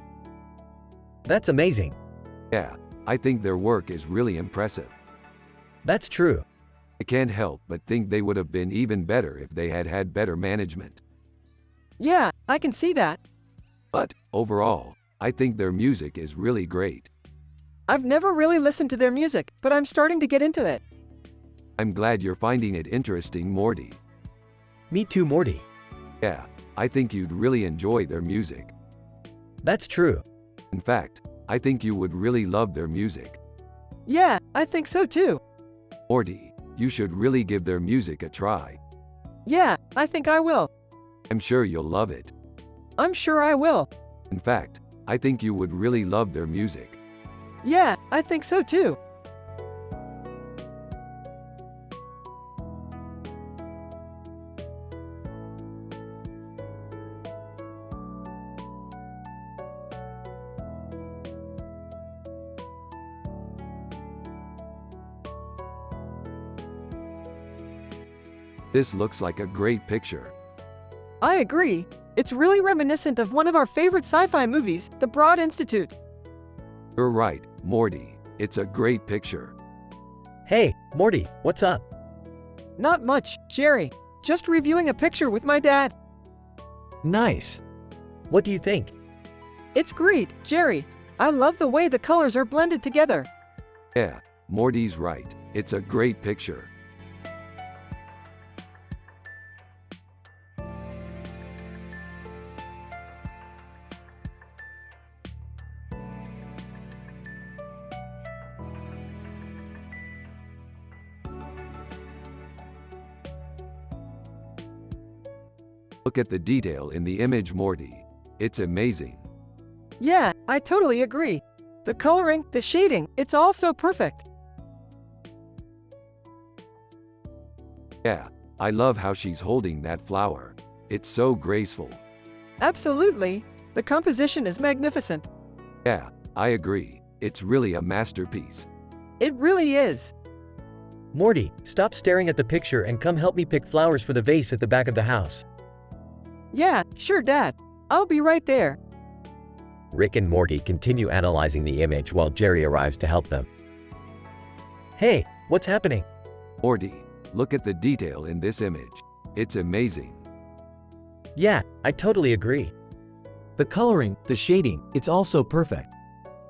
That's amazing. Yeah, I think their work is really impressive. That's true. I can't help but think they would have been even better if they had had better management. Yeah, I can see that. But, overall, I think their music is really great. I've never really listened to their music, but I'm starting to get into it. I'm glad you're finding it interesting, Morty. Me too, Morty. Yeah, I think you'd really enjoy their music. That's true. In fact, I think you would really love their music. Yeah, I think so too. Morty, you should really give their music a try. Yeah, I think I will. I'm sure you'll love it. I'm sure I will. In fact, I think you would really love their music. Yeah, I think so too. This looks like a great picture. I agree. It's really reminiscent of one of our favorite sci-fi movies, The Broad Institute. You're right, Morty. It's a great picture. Hey, Morty, what's up? Not much, Jerry. Just reviewing a picture with my dad. Nice. What do you think? It's great, Jerry. I love the way the colors are blended together. Yeah, Morty's right. It's a great picture. Look at the detail in the image, Morty. It's amazing. Yeah, I totally agree. The coloring, the shading, it's all so perfect. Yeah, I love how she's holding that flower. It's so graceful. Absolutely. The composition is magnificent. Yeah, I agree. It's really a masterpiece. It really is. Morty, stop staring at the picture and come help me pick flowers for the vase at the back of the house. Yeah, sure, Dad. I'll be right there. Rick and Morty continue analyzing the image while Jerry arrives to help them. Hey, what's happening? Morty, look at the detail in this image. It's amazing. Yeah, I totally agree. The coloring, the shading, it's all so perfect.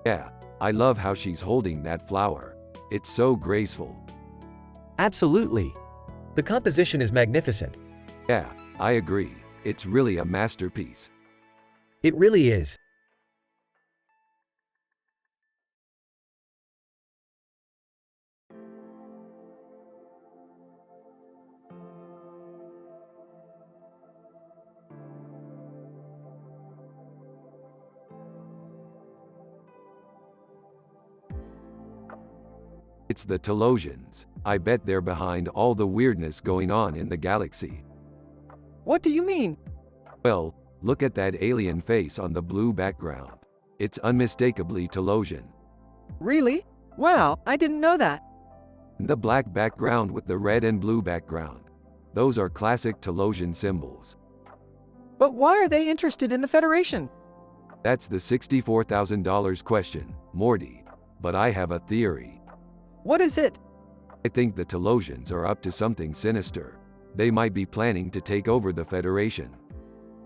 Yeah, I love how she's holding that flower. It's so graceful. Absolutely. The composition is magnificent. Yeah, I agree. It's really a masterpiece. It really is. It's the Telosians. I bet they're behind all the weirdness going on in the galaxy. What do you mean? Well, look at that alien face on the blue background. It's unmistakably Telosian. Really? Wow, I didn't know that. The black background with the red and blue background. Those are classic Telosian symbols. But why are they interested in the Federation? That's the $64,000 question, Morty. But I have a theory. What is it? I think the Telosians are up to something sinister. They might be planning to take over the Federation.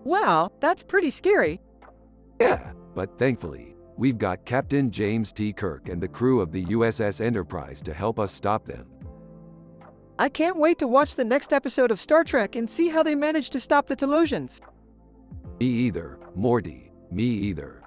Wow, that's pretty scary. Yeah, but thankfully, we've got Captain James T. Kirk and the crew of the USS Enterprise to help us stop them. I can't wait to watch the next episode of Star Trek and see how they manage to stop the Telosians. Me either, Morty, me either.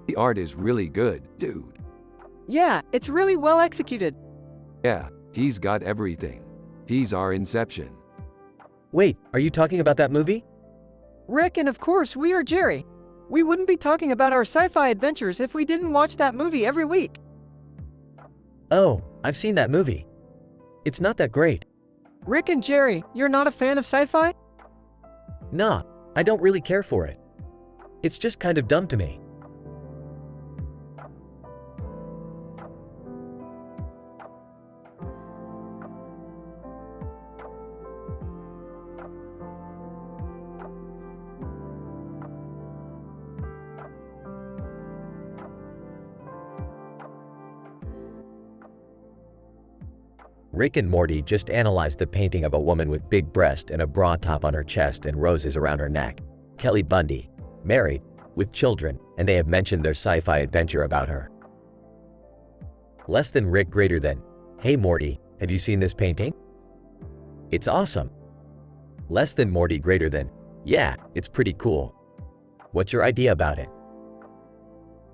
The art is really good, dude. Yeah, it's really well executed. Yeah, he's got everything. He's our Inception. Wait, are you talking about that movie? Rick, and of course we are Jerry. We wouldn't be talking about our sci-fi adventures if we didn't watch that movie every week. Oh, I've seen that movie. It's not that great. Rick and Jerry, you're not a fan of sci-fi? Nah, I don't really care for it. It's just kind of dumb to me. Rick and Morty just analyzed the painting of a woman with big breast and a bra top on her chest and roses around her neck. Kelly Bundy, married, with children, and they have mentioned their sci-fi adventure about her. Less than Rick greater than, hey Morty, have you seen this painting? It's awesome. Less than Morty greater than, yeah, it's pretty cool. What's your idea about it?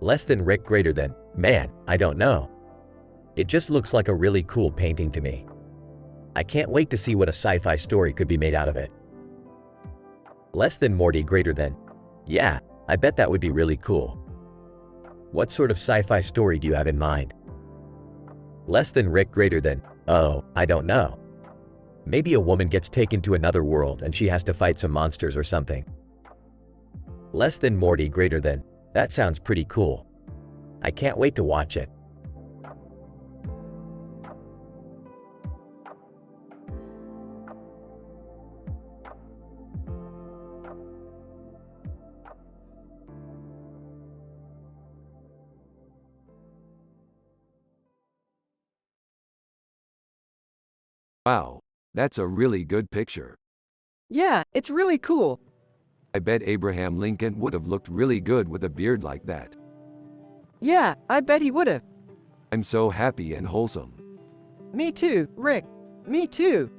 Less than Rick greater than, man, I don't know. It just looks like a really cool painting to me. I can't wait to see what a sci-fi story could be made out of it. Less than Morty greater than. Yeah, I bet that would be really cool. What sort of sci-fi story do you have in mind? Less than Rick greater than. Oh, I don't know. Maybe a woman gets taken to another world and she has to fight some monsters or something. Less than Morty greater than. That sounds pretty cool. I can't wait to watch it. Wow, that's a really good picture. Yeah, it's really cool. I bet Abraham Lincoln would have looked really good with a beard like that. Yeah, I bet he would've. I'm so happy and wholesome. Me too, Rick. Me too.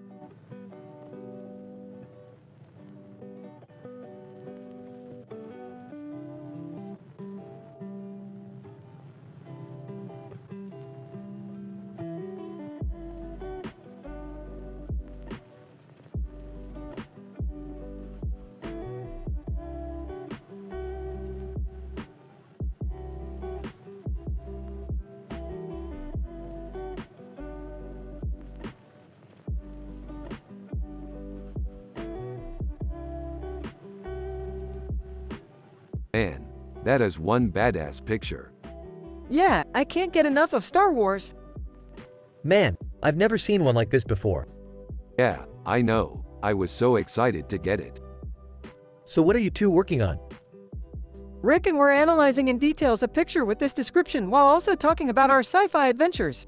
Man, that is one badass picture. Yeah, I can't get enough of Star Wars. Man, I've never seen one like this before. Yeah, I know. I was so excited to get it. So what are you two working on? Rick and we're analyzing in details a picture with this description while also talking about our sci-fi adventures.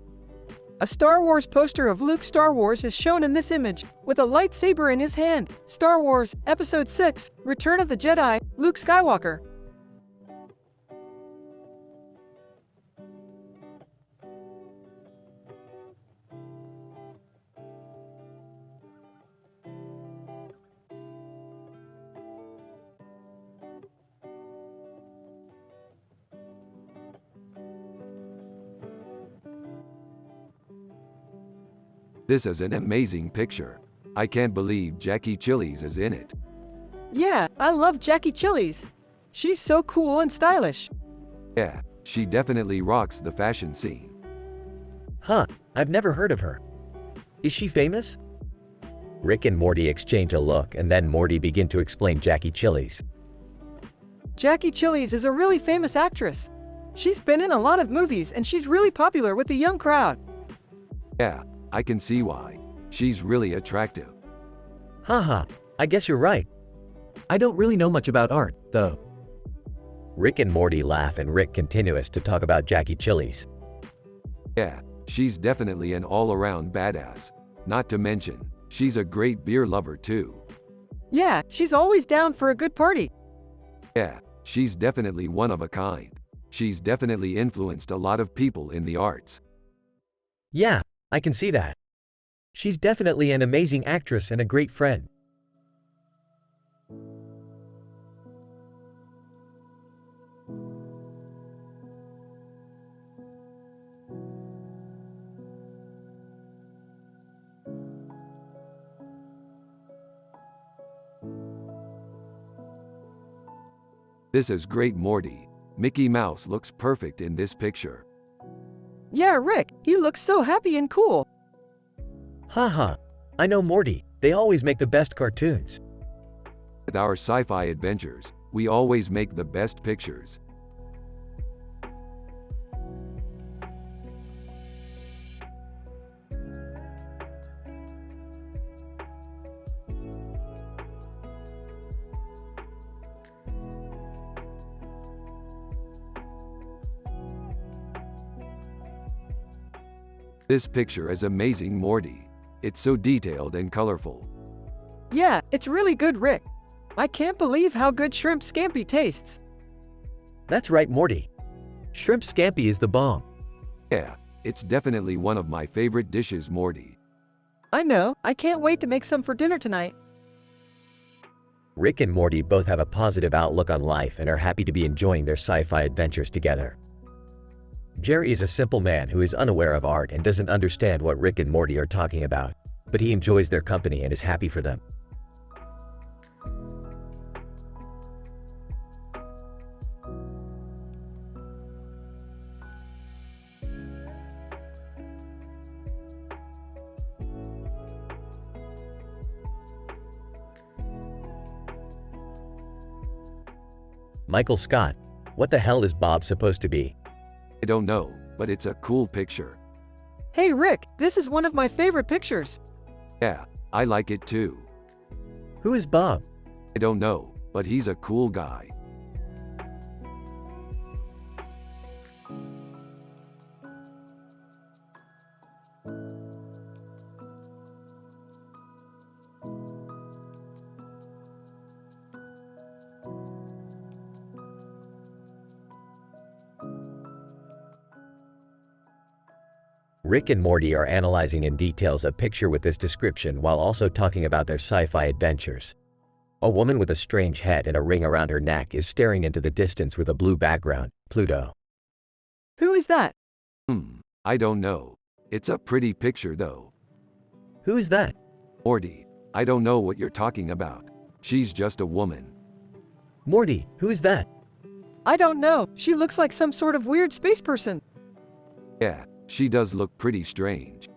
A Star Wars poster of Luke Star Wars is shown in this image, with a lightsaber in his hand. Star Wars, Episode 6, Return of the Jedi, Luke Skywalker. This is an amazing picture. I can't believe Jackie Chillies is in it. Yeah, I love Jackie Chillies. She's so cool and stylish. Yeah, she definitely rocks the fashion scene. Huh, I've never heard of her. Is she famous? Rick and Morty exchange a look and then Morty begin to explain Jackie Chillies. Jackie Chillies is a really famous actress. She's been in a lot of movies and she's really popular with the young crowd. Yeah, I can see why. She's really attractive. Haha, I guess you're right. I don't really know much about art, though. Rick and Morty laugh and Rick continues to talk about Jackie Chillies. Yeah, she's definitely an all-around badass. Not to mention, she's a great beer lover too. Yeah, she's always down for a good party. Yeah, she's definitely one of a kind. She's definitely influenced a lot of people in the arts. Yeah, I can see that. She's definitely an amazing actress and a great friend. This is great, Morty. Mickey Mouse looks perfect in this picture. Yeah, Rick, he looks so happy and cool. Haha, I know Morty. They always make the best cartoons. With our sci-fi adventures, we always make the best pictures. This picture is amazing, Morty. It's so detailed and colorful. Yeah, it's really good, Rick. I can't believe how good shrimp scampi tastes. That's right, Morty. Shrimp scampi is the bomb. Yeah, it's definitely one of my favorite dishes, Morty. I know, I can't wait to make some for dinner tonight. Rick and Morty both have a positive outlook on life and are happy to be enjoying their sci-fi adventures together. Jerry is a simple man who is unaware of art and doesn't understand what Rick and Morty are talking about, but he enjoys their company and is happy for them. Michael Scott, what the hell is Bob supposed to be? I don't know, but it's a cool picture. Hey Rick, this is one of my favorite pictures. Yeah, I like it too. Who is Bob? I don't know, but he's a cool guy. Rick and Morty are analyzing in details a picture with this description while also talking about their sci-fi adventures. A woman with a strange head and a ring around her neck is staring into the distance with a blue background, Pluto. Who is that? I don't know. It's a pretty picture though. Who is that? Morty, I don't know what you're talking about. She's just a woman. Morty, who is that? I don't know. She looks like some sort of weird space person. Yeah, she does look pretty strange.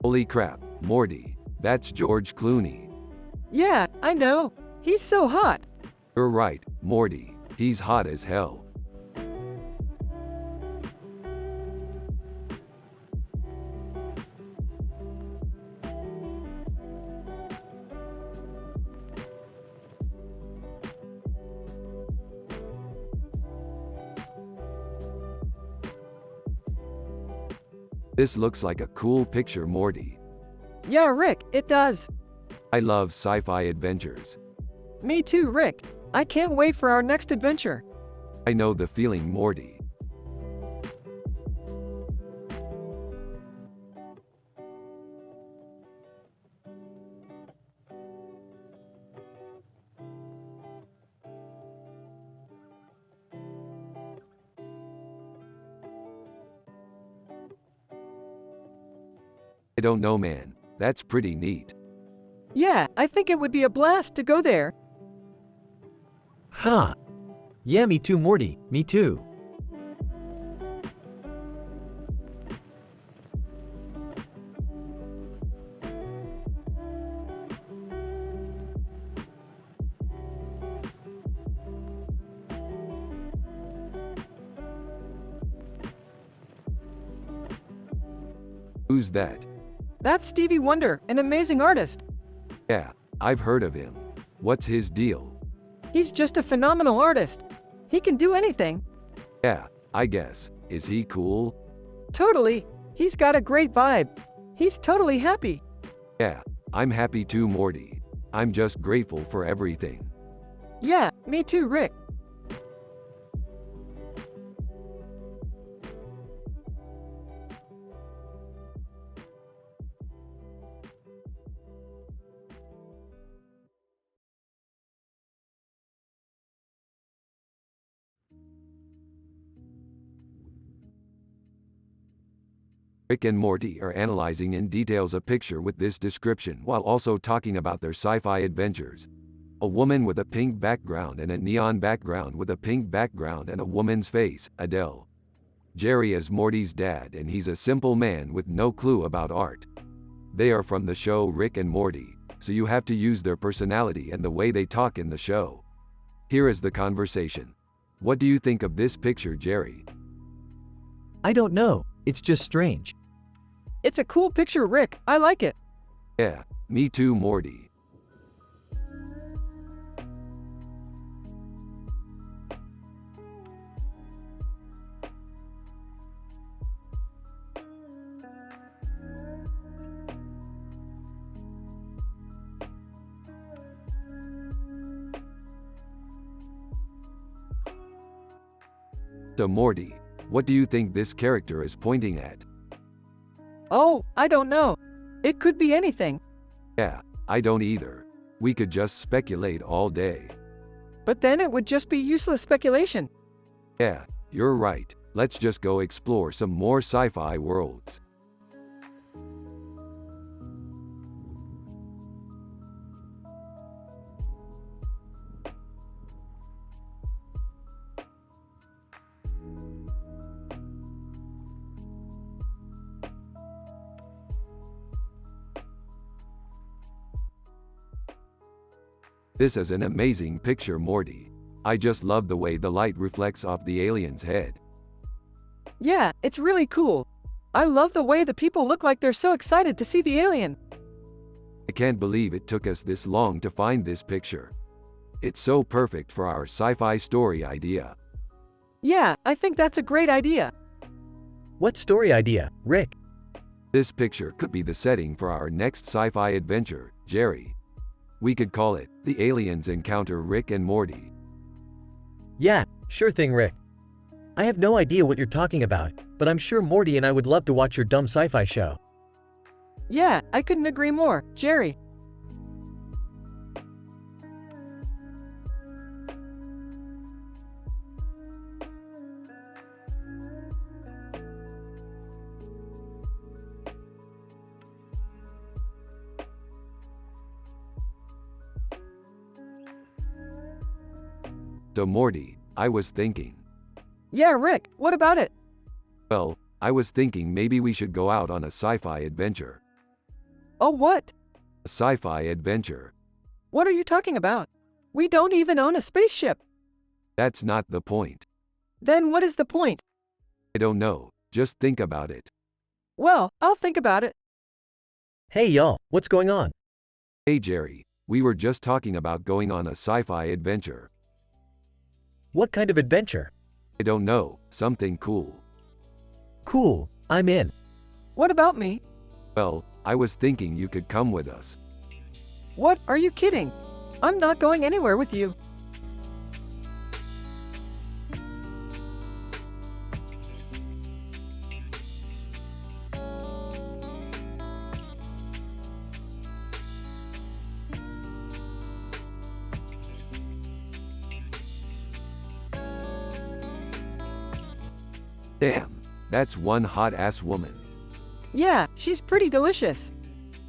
Holy crap, Morty, that's George Clooney. Yeah, I know. He's so hot. You're right, Morty, he's hot as hell. This looks like a cool picture, Morty. Yeah, Rick, it does. I love sci-fi adventures. Me too, Rick. I can't wait for our next adventure. I know the feeling, Morty. I don't know, man. That's pretty neat. Yeah, I think it would be a blast to go there. Huh. Yeah, me too, Morty. Me too. Who's that? That's Stevie Wonder, an amazing artist. Yeah, I've heard of him. What's his deal? He's just a phenomenal artist. He can do anything. Yeah, I guess. Is he cool? Totally. He's got a great vibe. He's totally happy. Yeah, I'm happy too, Morty. I'm just grateful for everything. Yeah, me too, Rick. Rick and Morty are analyzing in details a picture with this description while also talking about their sci-fi adventures. A woman with a pink background and a neon background with a pink background and a woman's face, Adele. Jerry is Morty's dad and he's a simple man with no clue about art. They are from the show Rick and Morty, so you have to use their personality and the way they talk in the show. Here is the conversation. What do you think of this picture, Jerry? I don't know. It's just strange. It's a cool picture, Rick. I like it. Yeah, me too, Morty. So Morty, what do you think this character is pointing at? Oh, I don't know. It could be anything. Yeah, I don't either. We could just speculate all day. But then it would just be useless speculation. Yeah, you're right. Let's just go explore some more sci-fi worlds. This is an amazing picture, Morty. I just love the way the light reflects off the alien's head. Yeah, it's really cool. I love the way the people look like they're so excited to see the alien. I can't believe it took us this long to find this picture. It's so perfect for our sci-fi story idea. Yeah, I think that's a great idea. What story idea, Rick? This picture could be the setting for our next sci-fi adventure, Jerry. We could call it, The Aliens Encounter Rick and Morty. Yeah, sure thing, Rick. I have no idea what you're talking about, but I'm sure Morty and I would love to watch your dumb sci-fi show. Yeah, I couldn't agree more, Jerry. So Morty, I was thinking. Yeah, Rick, what about it? Well, I was thinking maybe we should go out on a sci-fi adventure. Oh, what? A sci-fi adventure. What are you talking about? We don't even own a spaceship. That's not the point. Then what is the point? I don't know, just think about it. Well, I'll think about it. Hey y'all, what's going on? Hey Jerry, we were just talking about going on a sci-fi adventure. What kind of adventure? I don't know, something cool. Cool, I'm in. What about me? Well, I was thinking you could come with us. What, are you kidding? I'm not going anywhere with you. Damn, that's one hot-ass woman. Yeah, she's pretty delicious.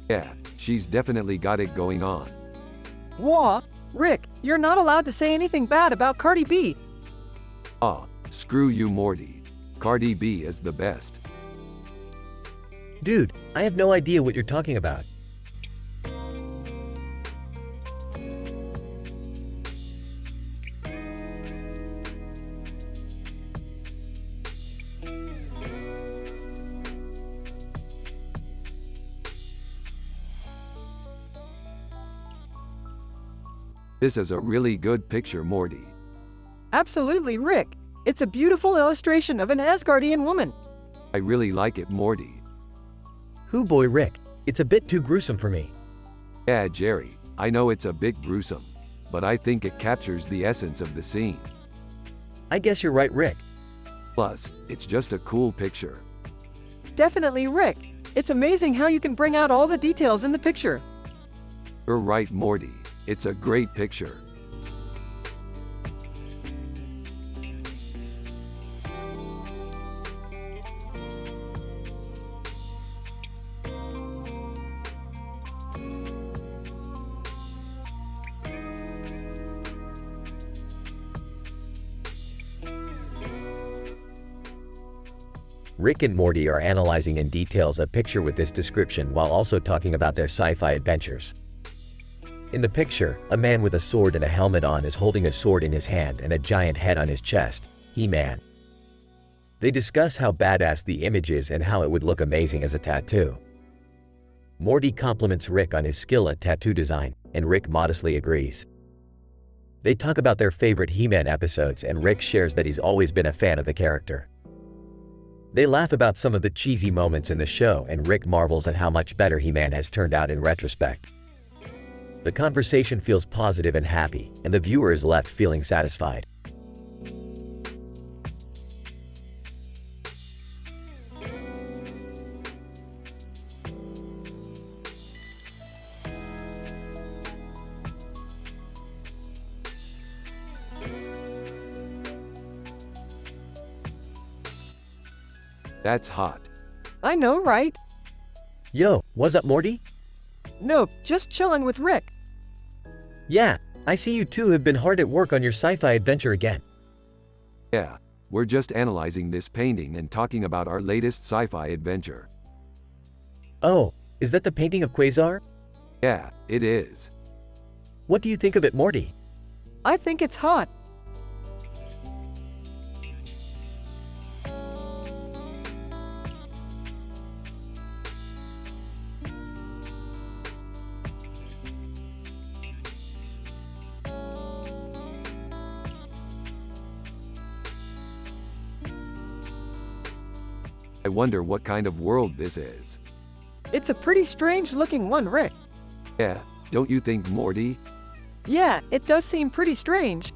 Yeah, she's definitely got it going on. Wah, Rick, you're not allowed to say anything bad about Cardi B. Ah, screw you Morty. Cardi B is the best. Dude, I have no idea what you're talking about. This is a really good picture, Morty. Absolutely, Rick. It's a beautiful illustration of an Asgardian woman. I really like it, Morty. Hoo boy Rick, it's a bit too gruesome for me. Yeah, Jerry, I know it's a bit gruesome, but I think it captures the essence of the scene. I guess you're right, Rick. Plus, it's just a cool picture. Definitely, Rick. It's amazing how you can bring out all the details in the picture. You're right, Morty. It's a great picture. Rick and Morty are analyzing in details a picture with this description while also talking about their sci-fi adventures. In the picture, a man with a sword and a helmet on is holding a sword in his hand and a giant head on his chest, He-Man. They discuss how badass the image is and how it would look amazing as a tattoo. Morty compliments Rick on his skill at tattoo design, and Rick modestly agrees. They talk about their favorite He-Man episodes and Rick shares that he's always been a fan of the character. They laugh about some of the cheesy moments in the show and Rick marvels at how much better He-Man has turned out in retrospect. The conversation feels positive and happy, and the viewer is left feeling satisfied. That's hot. I know, right? Yo, what's up, Morty? Nope, just chilling with Rick. Yeah, I see you two have been hard at work on your sci-fi adventure again. Yeah, we're just analyzing this painting and talking about our latest sci-fi adventure. Oh, is that the painting of Quasar? Yeah, it is. What do you think of it, Morty? I think it's hot. I wonder what kind of world this is. It's a pretty strange looking one, Rick. Yeah, don't you think, Morty? Yeah, it does seem pretty strange.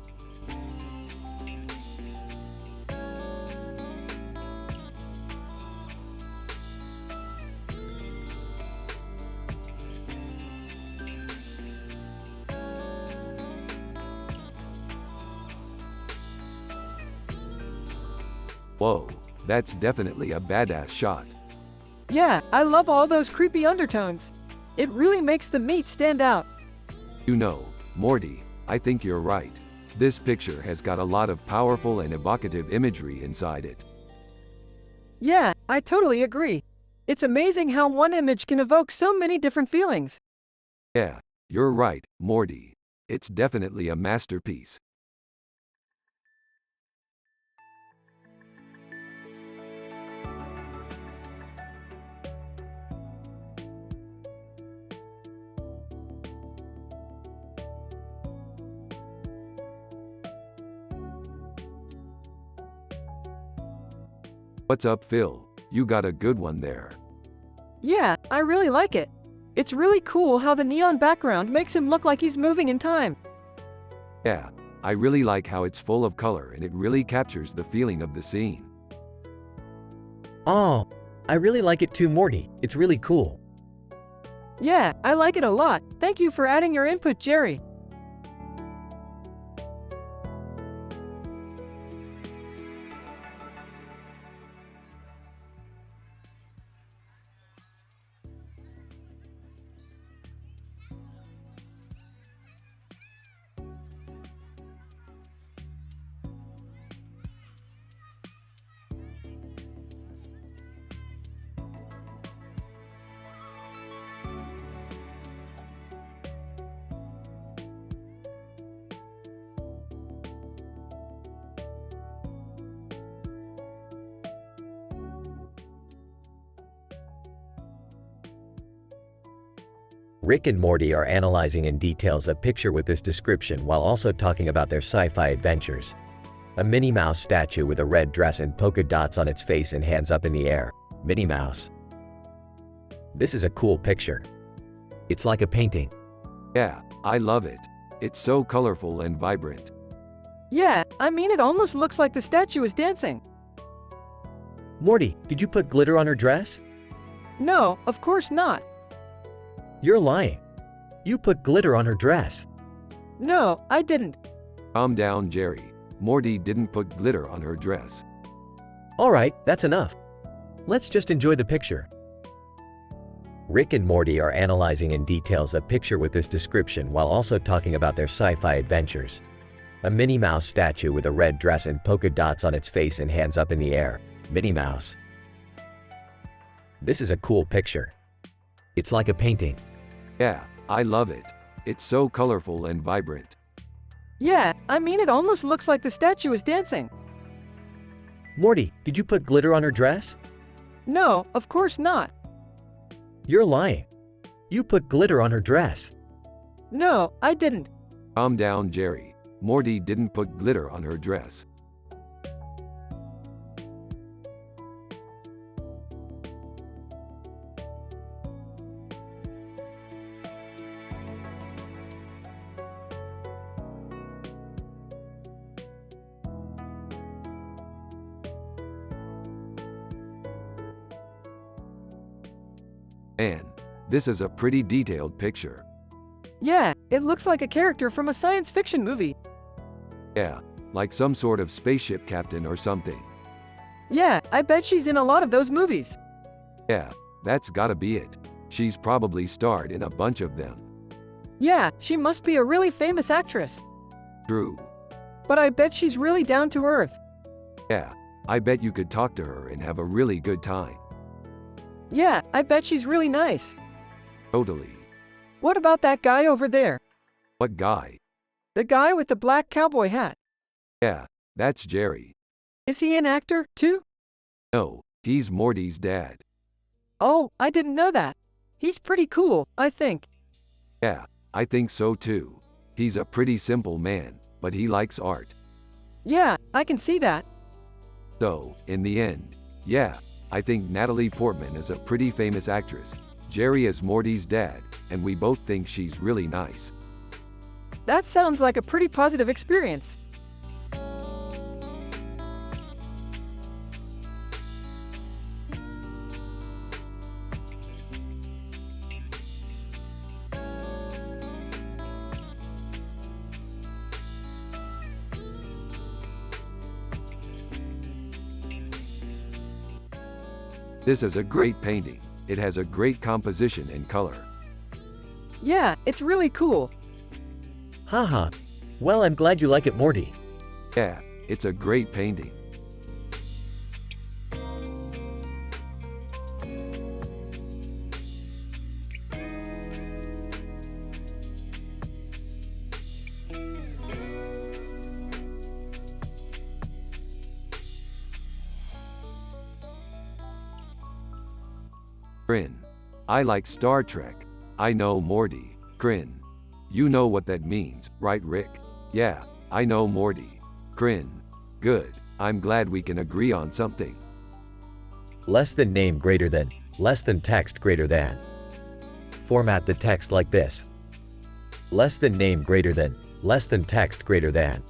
Whoa, that's definitely a badass shot. Yeah, I love all those creepy undertones. It really makes the meat stand out. You know, Morty, I think you're right. This picture has got a lot of powerful and evocative imagery inside it. Yeah, I totally agree. It's amazing how one image can evoke so many different feelings. Yeah, you're right, Morty. It's definitely a masterpiece. What's up, Phil? You got a good one there. Yeah, I really like it. It's really cool how the neon background makes him look like he's moving in time. Yeah, I really like how it's full of color and it really captures the feeling of the scene. Oh, I really like it too, Morty. It's really cool. Yeah, I like it a lot. Thank you for adding your input, Jerry. Rick and Morty are analyzing in details a picture with this description while also talking about their sci-fi adventures. A Minnie Mouse statue with a red dress and polka dots on its face and hands up in the air. Minnie Mouse. This is a cool picture. It's like a painting. Yeah, I love it. It's so colorful and vibrant. Yeah, I mean it almost looks like the statue is dancing. Morty, did you put glitter on her dress? No, of course not. You're lying. You put glitter on her dress. No, I didn't. Calm down, Jerry. Morty didn't put glitter on her dress. Alright, that's enough. Let's just enjoy the picture. Rick and Morty are analyzing in details a picture with this description while also talking about their sci-fi adventures. A Minnie Mouse statue with a red dress and polka dots on its face and hands up in the air. Minnie Mouse. This is a cool picture. It's like a painting. Yeah, I love it. It's so colorful and vibrant. Yeah, I mean it almost looks like the statue is dancing. Morty, did you put glitter on her dress? No, of course not. You're lying. You put glitter on her dress. No, I didn't. Calm down, Jerry. Morty didn't put glitter on her dress. Man, this is a pretty detailed picture. Yeah, it looks like a character from a science fiction movie. Yeah, like some sort of spaceship captain or something. Yeah, I bet she's in a lot of those movies. Yeah, that's gotta be it. She's probably starred in a bunch of them. Yeah, she must be a really famous actress. True. But I bet she's really down to earth. Yeah, I bet you could talk to her and have a really good time. Yeah, I bet she's really nice. Totally. What about that guy over there? What guy? The guy with the black cowboy hat. Yeah, that's Jerry. Is he an actor, too? No, he's Morty's dad. Oh, I didn't know that. He's pretty cool, I think. Yeah, I think so too. He's a pretty simple man, but he likes art. Yeah, I can see that. So, in the end, yeah, I think Natalie Portman is a pretty famous actress. Jerry is Morty's dad, and we both think she's really nice. That sounds like a pretty positive experience. This is a great painting. It has a great composition and color. Yeah, it's really cool. Haha. Well, I'm glad you like it, Morty. Yeah, it's a great painting. Grin. I like Star Trek. I know Morty. Grin. You know what that means, right, Rick? Yeah, I know Morty. Grin. Good. I'm glad we can agree on something. Less than name greater than, less than text greater than. Format the text like this. Less than name greater than, less than text greater than.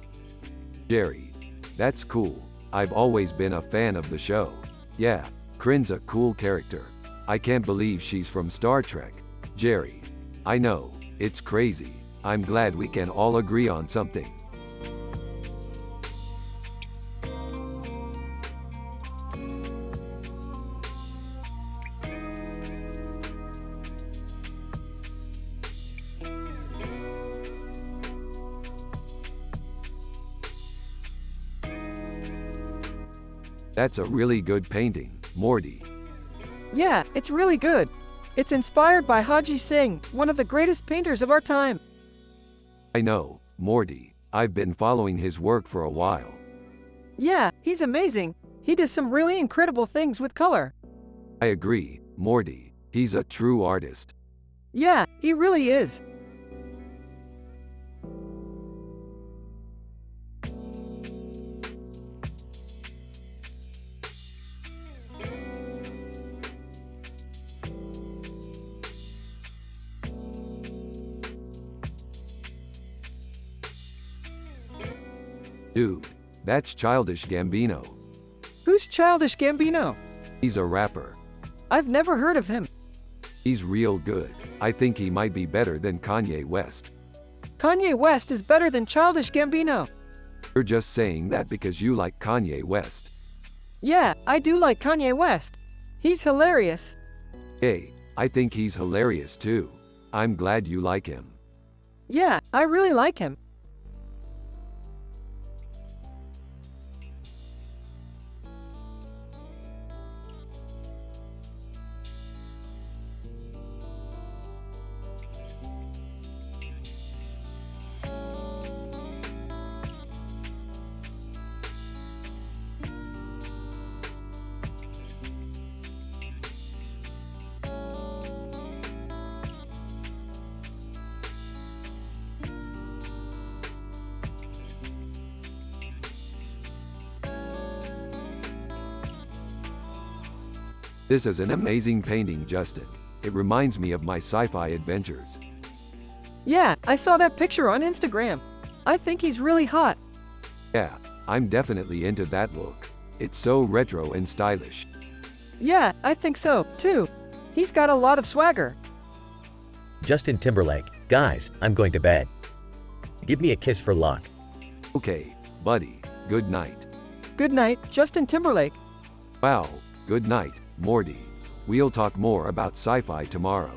Jerry. That's cool. I've always been a fan of the show. Yeah, Grin's a cool character. I can't believe she's from Star Trek. Jerry. I know, it's crazy. I'm glad we can all agree on something. That's a really good painting, Morty. Yeah, it's really good. It's inspired by Haji Singh, one of the greatest painters of our time. I know, Morty. I've been following his work for a while. Yeah, he's amazing. He does some really incredible things with color. I agree, Morty. He's a true artist. Yeah, he really is. Dude, that's Childish Gambino. Who's Childish Gambino? He's a rapper. I've never heard of him. He's real good. I think he might be better than Kanye West. Kanye West is better than Childish Gambino. You're just saying that because you like Kanye West. Yeah, I do like Kanye West. He's hilarious. Hey, I think he's hilarious too. I'm glad you like him. Yeah, I really like him. This is an amazing painting, Justin. It reminds me of my sci-fi adventures. Yeah, I saw that picture on Instagram. I think he's really hot. Yeah, I'm definitely into that look. It's so retro and stylish. Yeah, I think so, too. He's got a lot of swagger. Justin Timberlake. Guys, I'm going to bed. Give me a kiss for luck. Okay, buddy, good night. Good night, Justin Timberlake. Wow, good night, Morty. We'll talk more about sci-fi tomorrow.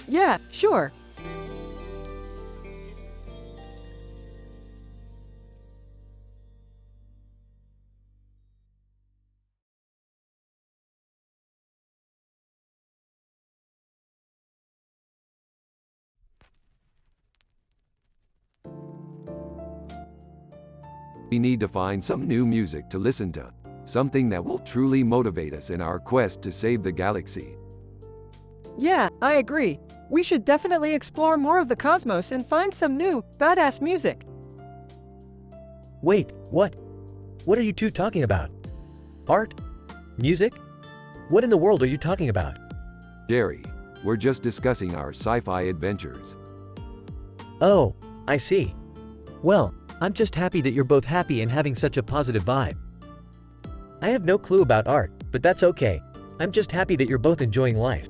Yeah, sure. We need to find some new music to listen to. Something that will truly motivate us in our quest to save the galaxy. Yeah, I agree. We should definitely explore more of the cosmos and find some new, badass music. Wait, what? What are you two talking about? Art? Music? What in the world are you talking about? Jerry, we're just discussing our sci-fi adventures. Oh, I see. Well, I'm just happy that you're both happy and having such a positive vibe. I have no clue about art, but that's okay. I'm just happy that you're both enjoying life.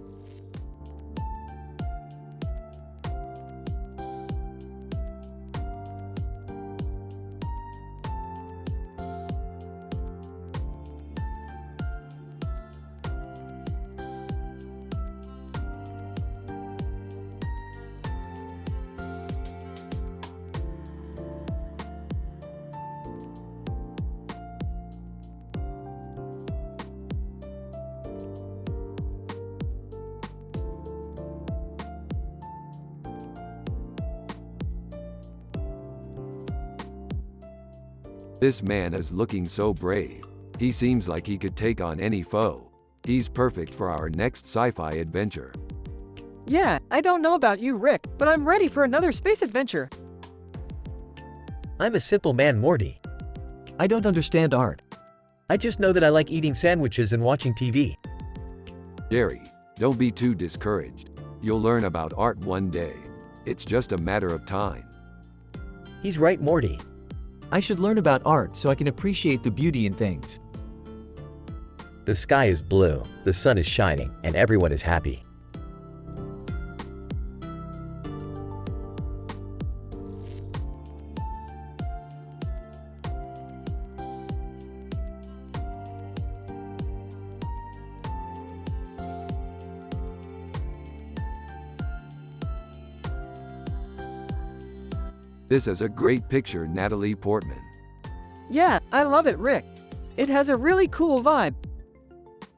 This man is looking so brave. He seems like he could take on any foe. He's perfect for our next sci-fi adventure. Yeah, I don't know about you, Rick, but I'm ready for another space adventure. I'm a simple man, Morty. I don't understand art. I just know that I like eating sandwiches and watching TV. Jerry, don't be too discouraged. You'll learn about art one day. It's just a matter of time. He's right, Morty. I should learn about art so I can appreciate the beauty in things. The sky is blue, the sun is shining, and everyone is happy. This is a great picture, Natalie Portman. Yeah, I love it, Rick. It has a really cool vibe.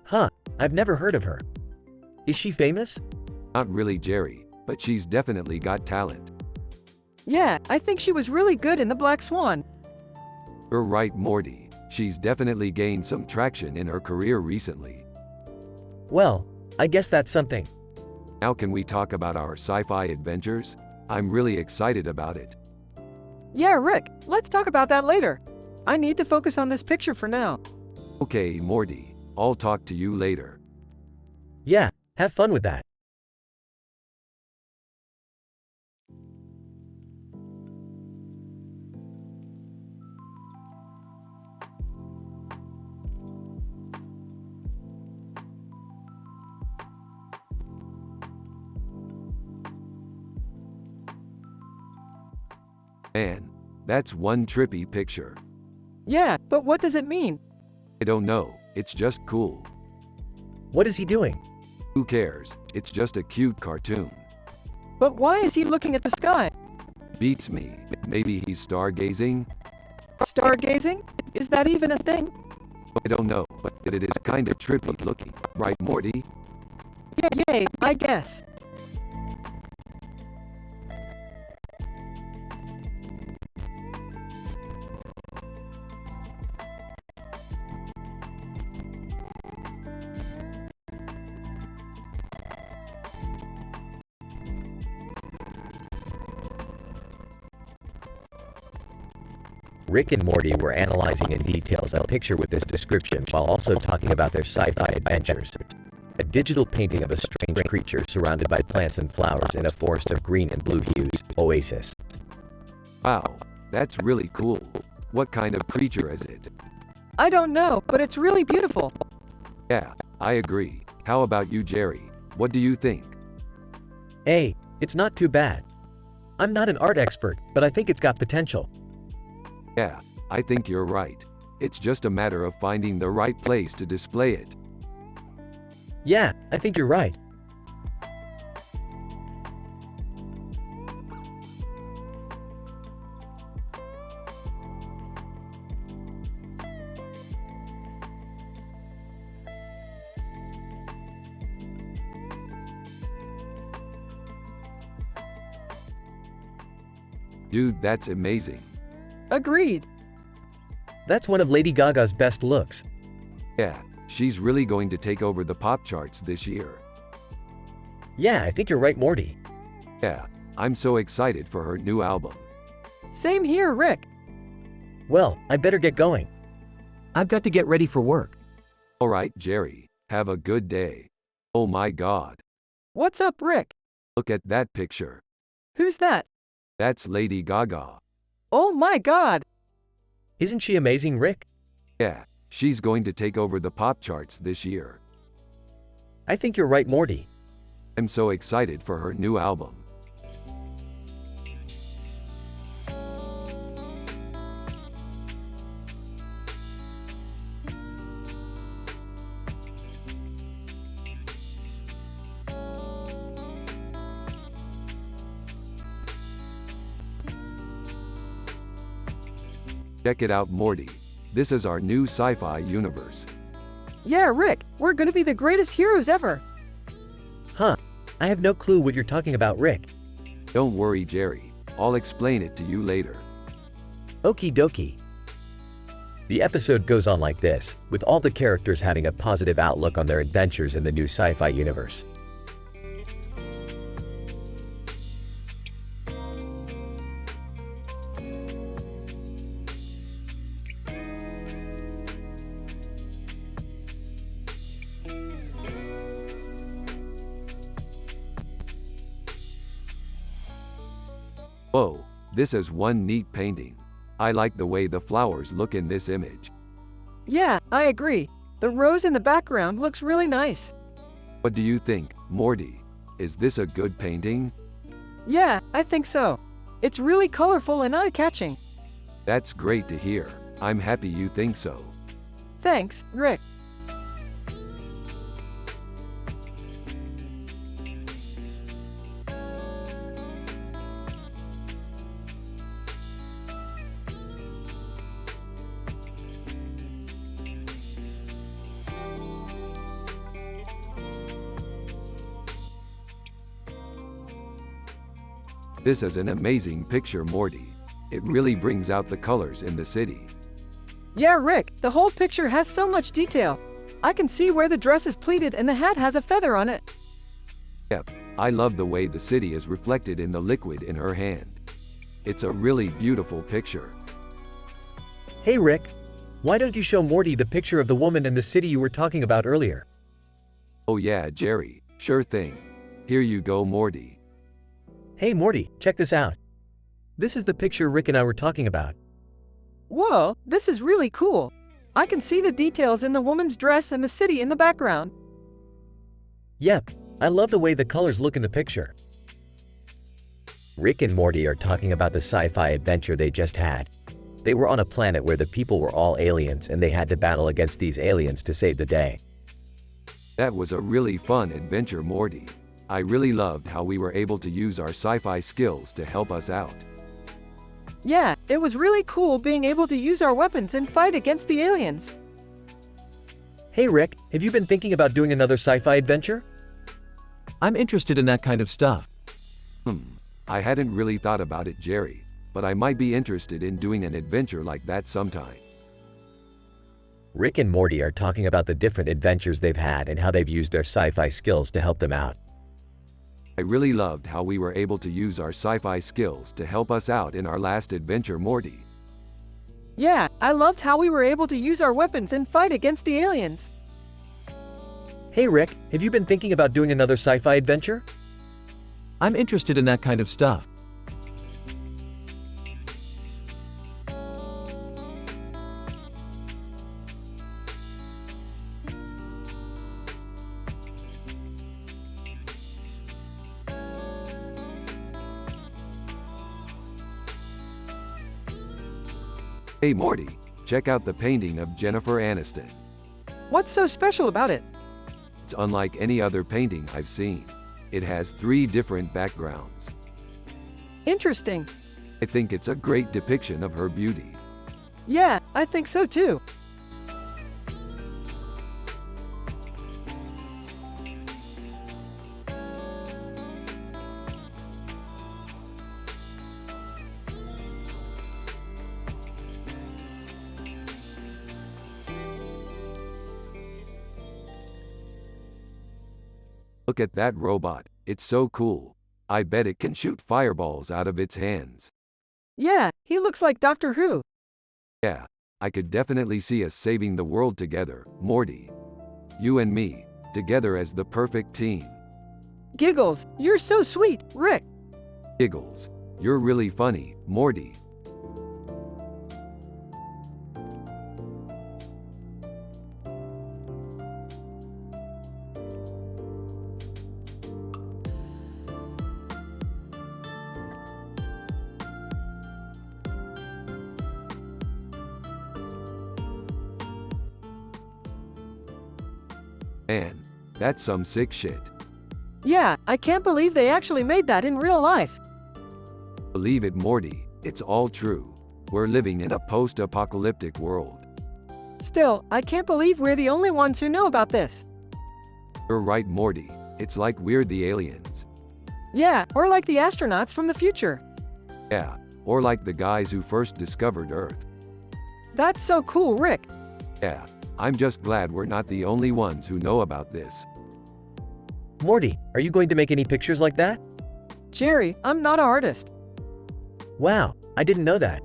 Huh, I've never heard of her. Is she famous? Not really, Jerry, but she's definitely got talent. Yeah, I think she was really good in The Black Swan. You're right, Morty. She's definitely gained some traction in her career recently. Well, I guess that's something. Now can we talk about our sci-fi adventures? I'm really excited about it. Yeah, Rick, let's talk about that later. I need to focus on this picture for now. Okay, Morty, I'll talk to you later. Yeah, have fun with that. Man, that's one trippy picture. Yeah, but what does it mean? I don't know, it's just cool. What is he doing? Who cares? It's just a cute cartoon. But why is he looking at the sky? Beats me. Maybe he's stargazing? Stargazing? Is that even a thing? I don't know, but it is kind of trippy looking, right, Morty? Yeah, yay, I guess. Rick and Morty were analyzing in details a picture with this description while also talking about their sci-fi adventures. A digital painting of a strange creature surrounded by plants and flowers in a forest of green and blue hues, oasis. Wow, that's really cool. What kind of creature is it? I don't know, but it's really beautiful. Yeah, I agree. How about you, Jerry? What do you think? Hey, it's not too bad. I'm not an art expert, but I think it's got potential. Yeah, I think you're right. It's just a matter of finding the right place to display it. Yeah, I think you're right. Dude, that's amazing. Agreed. That's one of Lady Gaga's best looks. Yeah, she's really going to take over the pop charts this year. Yeah, I think you're right, Morty. Yeah, I'm so excited for her new album. Same here, Rick. Well, I better get going. I've got to get ready for work. Alright, Jerry, have a good day. Oh my god. What's up, Rick? Look at that picture. Who's that? That's Lady Gaga. Oh my god! Isn't she amazing, Rick? Yeah, she's going to take over the pop charts this year. I think you're right, Morty. I'm so excited for her new album. Check it out, Morty. This is our new sci-fi universe. Yeah, Rick, we're gonna be the greatest heroes ever. Huh. I have no clue what you're talking about, Rick. Don't worry, Jerry. I'll explain it to you later. Okie dokie. The episode goes on like this, with all the characters having a positive outlook on their adventures in the new sci-fi universe. Whoa, this is one neat painting. I like the way the flowers look in this image. Yeah, I agree. The rose in the background looks really nice. What do you think, Morty? Is this a good painting? Yeah, I think so. It's really colorful and eye-catching. That's great to hear. I'm happy you think so. Thanks, Rick. This is an amazing picture, Morty. It really brings out the colors in the city. Yeah, Rick, the whole picture has so much detail. I can see where the dress is pleated and the hat has a feather on it. Yep, I love the way the city is reflected in the liquid in her hand. It's a really beautiful picture. Hey, Rick. Why don't you show Morty the picture of the woman in the city you were talking about earlier? Oh yeah, Jerry, sure thing. Here you go, Morty. Hey, Morty, check this out. This is the picture Rick and I were talking about. Whoa, this is really cool. I can see the details in the woman's dress and the city in the background. Yep, I love the way the colors look in the picture. Rick and Morty are talking about the sci-fi adventure they just had. They were on a planet where the people were all aliens and they had to battle against these aliens to save the day. That was a really fun adventure, Morty. I really loved how we were able to use our sci-fi skills to help us out. Yeah, it was really cool being able to use our weapons and fight against the aliens. Hey, Rick, have you been thinking about doing another sci-fi adventure? I'm interested in that kind of stuff. I hadn't really thought about it, Jerry, but I might be interested in doing an adventure like that sometime. Rick and Morty are talking about the different adventures they've had and how they've used their sci-fi skills to help them out. I really loved how we were able to use our sci-fi skills to help us out in our last adventure, Morty. Yeah, I loved how we were able to use our weapons and fight against the aliens. Hey, Rick, have you been thinking about doing another sci-fi adventure? I'm interested in that kind of stuff. Hey Morty, Check out the painting of Jennifer Aniston. What's so special about it? It's unlike any other painting I've seen. It has 3 different backgrounds. Interesting. I think it's a great depiction of her beauty. Yeah, I think so too. Look at that robot, it's so cool. I bet it can shoot fireballs out of its hands. Yeah, he looks like Doctor Who. Yeah, I could definitely see us saving the world together, Morty. You and me, together as the perfect team. Giggles, you're so sweet, Rick. Giggles. You're really funny, Morty. Man, that's some sick shit. Yeah, I can't believe they actually made that in real life. Believe it, Morty, it's all true. We're living in a post-apocalyptic world. Still, I can't believe we're the only ones who know about this. You're right, Morty. It's like we're the aliens. Yeah, or like the astronauts from the future. Yeah, or like the guys who first discovered Earth. That's so cool, Rick. Yeah, I'm just glad we're not the only ones who know about this. Morty, are you going to make any pictures like that? Jerry, I'm not an artist. Wow, I didn't know that.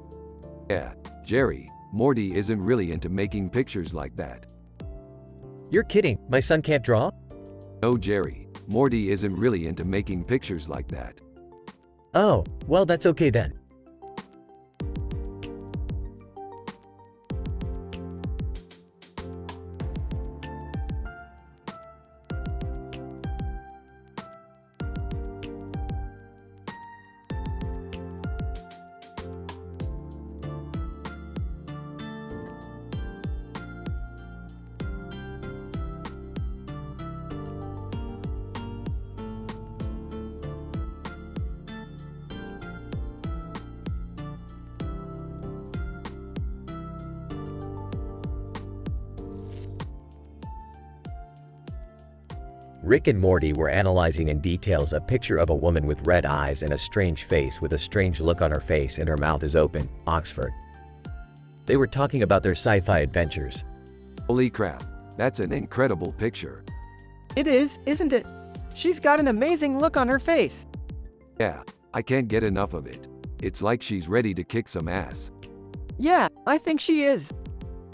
Yeah, Jerry, Morty isn't really into making pictures like that. You're kidding, my son can't draw? No, Jerry, Morty isn't really into making pictures like that. Oh, well that's okay then. Rick and Morty were analyzing in details a picture of a woman with red eyes and a strange face with a strange look on her face and her mouth is open, Oxford. They were talking about their sci-fi adventures. Holy crap, that's an incredible picture. It is, isn't it? She's got an amazing look on her face. Yeah, I can't get enough of it. It's like she's ready to kick some ass. Yeah, I think she is.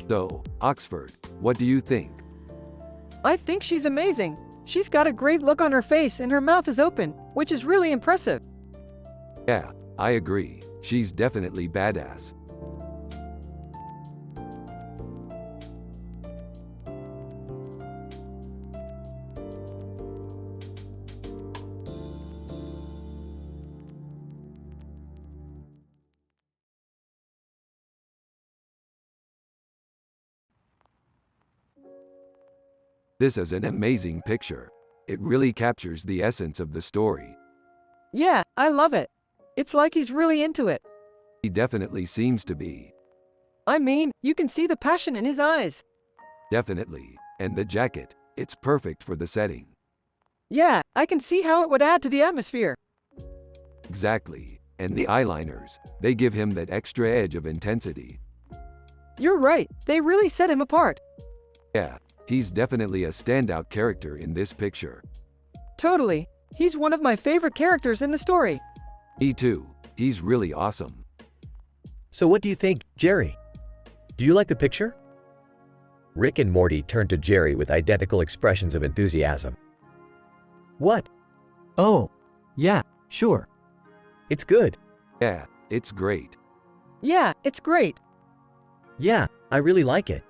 So, Oxford, what do you think? I think she's amazing. She's got a great look on her face and her mouth is open, which is really impressive. Yeah, I agree. She's definitely badass. This is an amazing picture. It really captures the essence of the story. Yeah, I love it. It's like he's really into it. He definitely seems to be. I mean, you can see the passion in his eyes. Definitely. And the jacket, it's perfect for the setting. Yeah, I can see how it would add to the atmosphere. Exactly. And the eyeliners, they give him that extra edge of intensity. You're right, they really set him apart. Yeah, he's definitely a standout character in this picture. Totally. He's one of my favorite characters in the story. Me too. He's really awesome. So what do you think, Jerry? Do you like the picture? Rick and Morty turned to Jerry with identical expressions of enthusiasm. What? Oh, yeah, sure. It's good. Yeah, it's great. Yeah, it's great. Yeah, I really like it.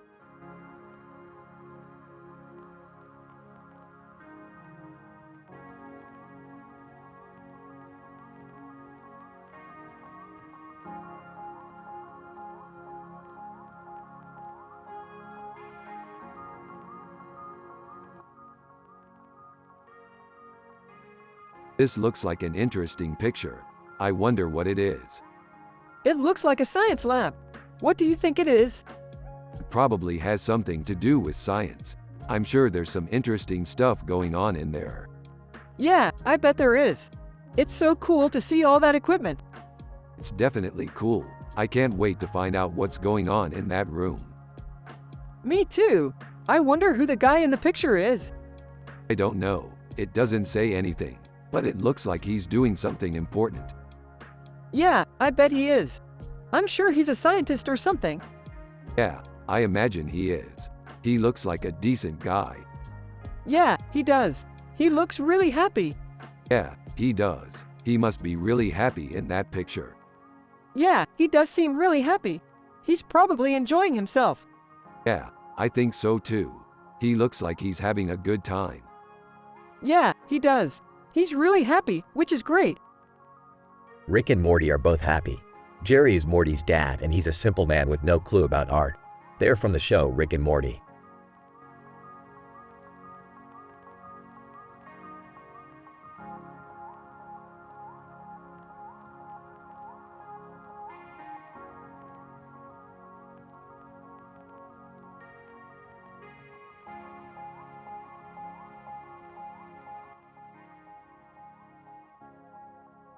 This looks like an interesting picture. I wonder what it is. It looks like a science lab. What do you think it is? It probably has something to do with science. I'm sure there's some interesting stuff going on in there. Yeah, I bet there is. It's so cool to see all that equipment. It's definitely cool. I can't wait to find out what's going on in that room. Me too. I wonder who the guy in the picture is. I don't know. It doesn't say anything, but it looks like he's doing something important. Yeah, I bet he is. I'm sure he's a scientist or something. Yeah, I imagine he is. He looks like a decent guy. Yeah, he does. He looks really happy. Yeah, he does. He must be really happy in that picture. Yeah, he does seem really happy. He's probably enjoying himself. Yeah, I think so too. He looks like he's having a good time. Yeah, he does. He's really happy, which is great. Rick and Morty are both happy. Jerry is Morty's dad, and he's a simple man with no clue about art. They're from the show Rick and Morty.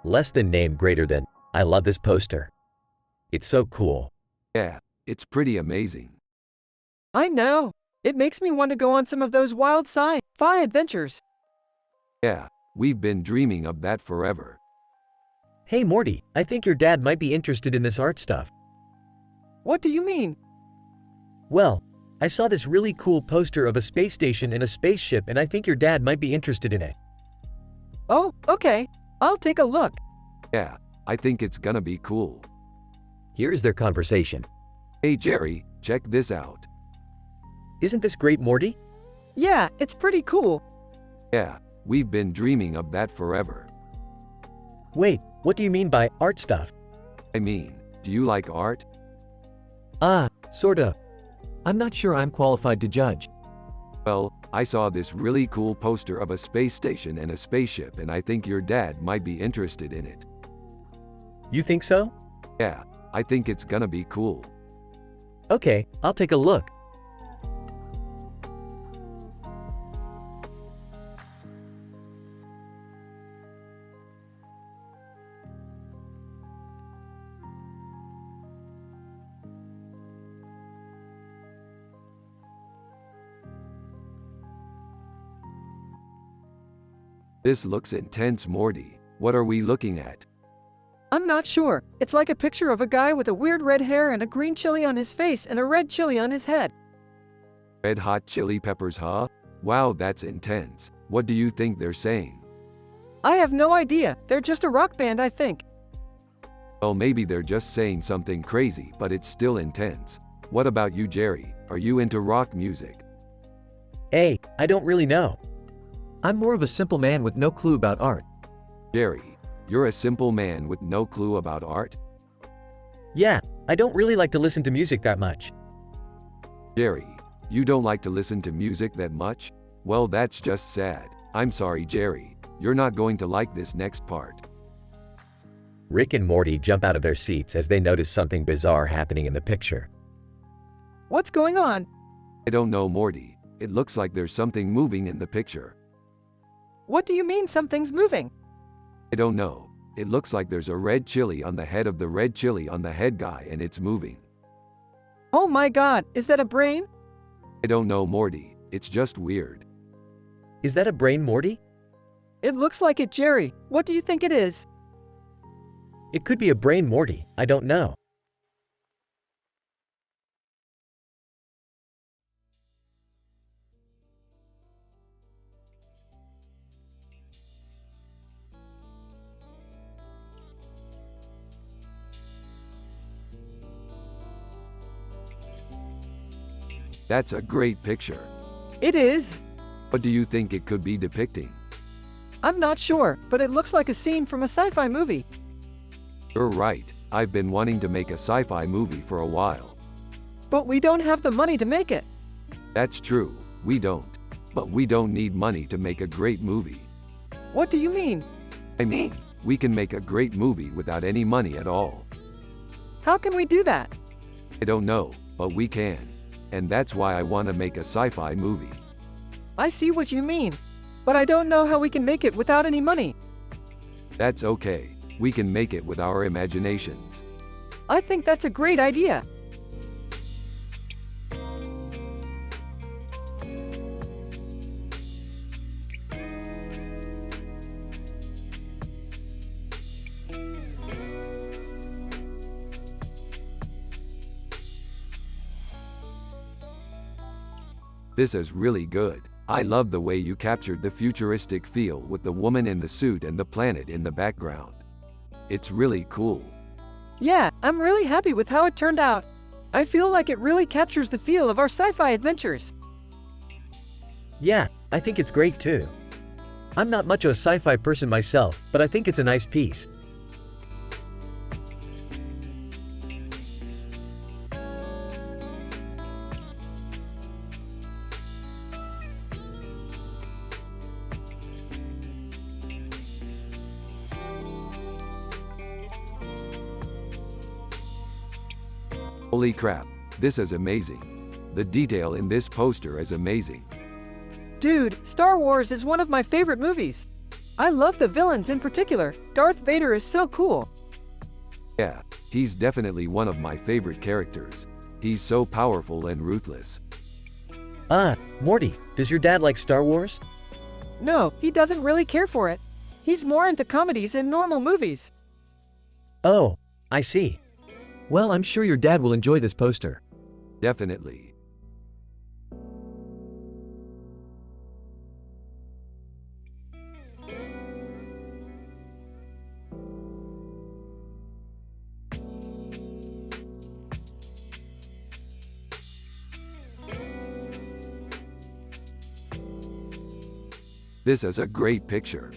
Less than name greater than. I love this poster. It's so cool. Yeah, it's pretty amazing. I know. It makes me want to go on some of those wild sci-fi adventures. Yeah, we've been dreaming of that forever. Hey Morty, I think your dad might be interested in this art stuff. What do you mean? Well, I saw this really cool poster of a space station and a spaceship, and I think your dad might be interested in it. Oh, okay. I'll take a look. Yeah, I think it's gonna be cool. Here's their conversation. Hey Jerry, check this out. Isn't this great, Morty? Yeah, it's pretty cool. Yeah, we've been dreaming of that forever. Wait, what do you mean by art stuff? I mean, do you like art? Sorta. I'm not sure I'm qualified to judge. Well, I saw this really cool poster of a space station and a spaceship, and I think your dad might be interested in it. You think so? Yeah, I think it's gonna be cool. Okay, I'll take a look. This looks intense, Morty. What are we looking at? I'm not sure. It's like a picture of a guy with a weird red hair and a green chili on his face and a red chili on his head. Red Hot Chili Peppers, huh? Wow, that's intense. What do you think they're saying? I have no idea. They're just a rock band, I think. Well, maybe they're just saying something crazy, but it's still intense. What about you, Jerry? Are you into rock music? Hey, I don't really know. I'm more of a simple man with no clue about art. Jerry, you're a simple man with no clue about art? Yeah, I don't really like to listen to music that much. Jerry, you don't like to listen to music that much? Well, that's just sad. I'm sorry, Jerry. You're not going to like this next part. Rick and Morty jump out of their seats as they notice something bizarre happening in the picture. What's going on? I don't know, Morty. It looks like there's something moving in the picture. What do you mean something's moving? I don't know. It looks like there's a red chili on the head of the red chili on the head guy, and it's moving. Oh my god, is that a brain? I don't know, Morty. It's just weird. Is that a brain, Morty? It looks like it, Jerry. What do you think it is? It could be a brain, Morty. I don't know. That's a great picture. It is. What do you think it could be depicting? I'm not sure, but it looks like a scene from a sci-fi movie. You're right. I've been wanting to make a sci-fi movie for a while. But we don't have the money to make it. That's true. We don't. But we don't need money to make a great movie. What do you mean? I mean, we can make a great movie without any money at all. How can we do that? I don't know, but we can. And that's why I want to make a sci-fi movie. I see what you mean. But I don't know how we can make it without any money. That's okay. We can make it with our imaginations. I think that's a great idea. This is really good. I love the way you captured the futuristic feel with the woman in the suit and the planet in the background. It's really cool. Yeah, I'm really happy with how it turned out. I feel like it really captures the feel of our sci-fi adventures. Yeah, I think it's great too. I'm not much of a sci-fi person myself, but I think it's a nice piece. Holy crap, this is amazing. The detail in this poster is amazing. Dude, Star Wars is one of my favorite movies. I love the villains in particular. Darth Vader is so cool. Yeah, he's definitely one of my favorite characters. He's so powerful and ruthless. Morty, does your dad like Star Wars? No, he doesn't really care for it. He's more into comedies and normal movies. Oh, I see. Well, I'm sure your dad will enjoy this poster. Definitely. This is a great picture.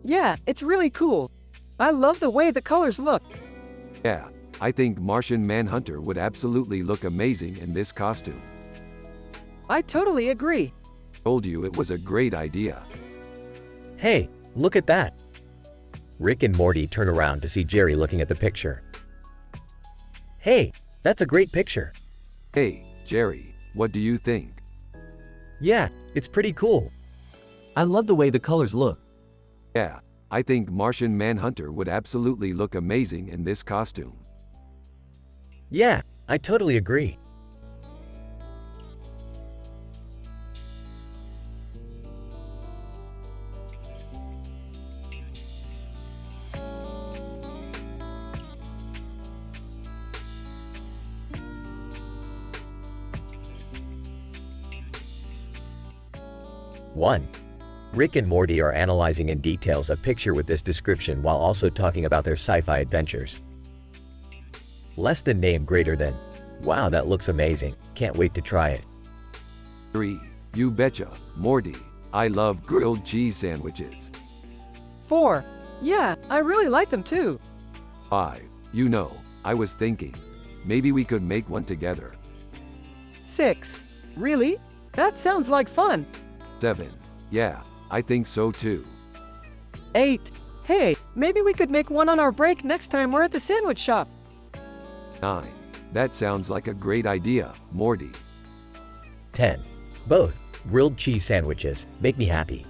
Yeah, it's really cool. I love the way the colors look. Yeah, I think Martian Manhunter would absolutely look amazing in this costume. I totally agree. Told you it was a great idea. Hey, look at that. Rick and Morty turn around to see Jerry looking at the picture. Hey, that's a great picture. Hey, Jerry, what do you think? Yeah, it's pretty cool. I love the way the colors look. Yeah, I think Martian Manhunter would absolutely look amazing in this costume. Yeah, I totally agree. One. Rick and Morty are analyzing in details a picture with this description while also talking about their sci-fi adventures. Less than name greater than. Wow, that looks amazing. Can't wait to try it. 3. You betcha, Morty. I love grilled cheese sandwiches. 4. Yeah, I really like them too. 5. You know, I was thinking, maybe we could make one together. 6. Really? That sounds like fun. 7. Yeah, I think so too. 8. Hey, maybe we could make one on our break next time we're at the sandwich shop. 9. That sounds like a great idea, Morty. 10. Both. Grilled cheese sandwiches. Make me happy.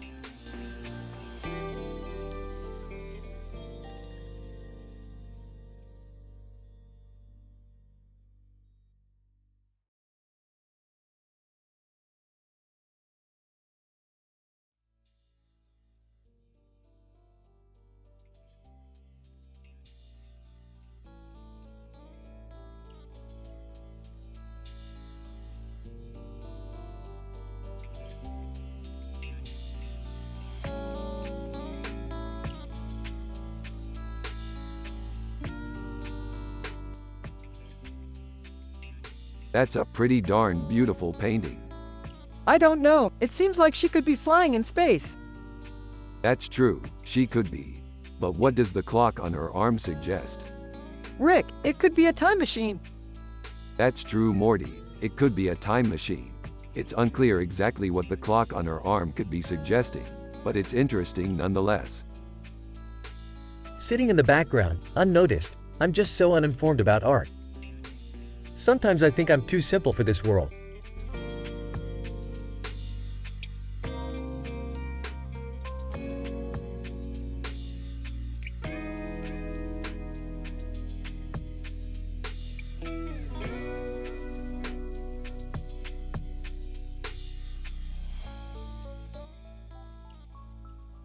That's a pretty darn beautiful painting. I don't know, it seems like she could be flying in space. That's true, she could be. But what does the clock on her arm suggest? Rick, it could be a time machine. That's true, Morty. It could be a time machine. It's unclear exactly what the clock on her arm could be suggesting, but it's interesting nonetheless. Sitting in the background, unnoticed, I'm just so uninformed about art. Sometimes I think I'm too simple for this world.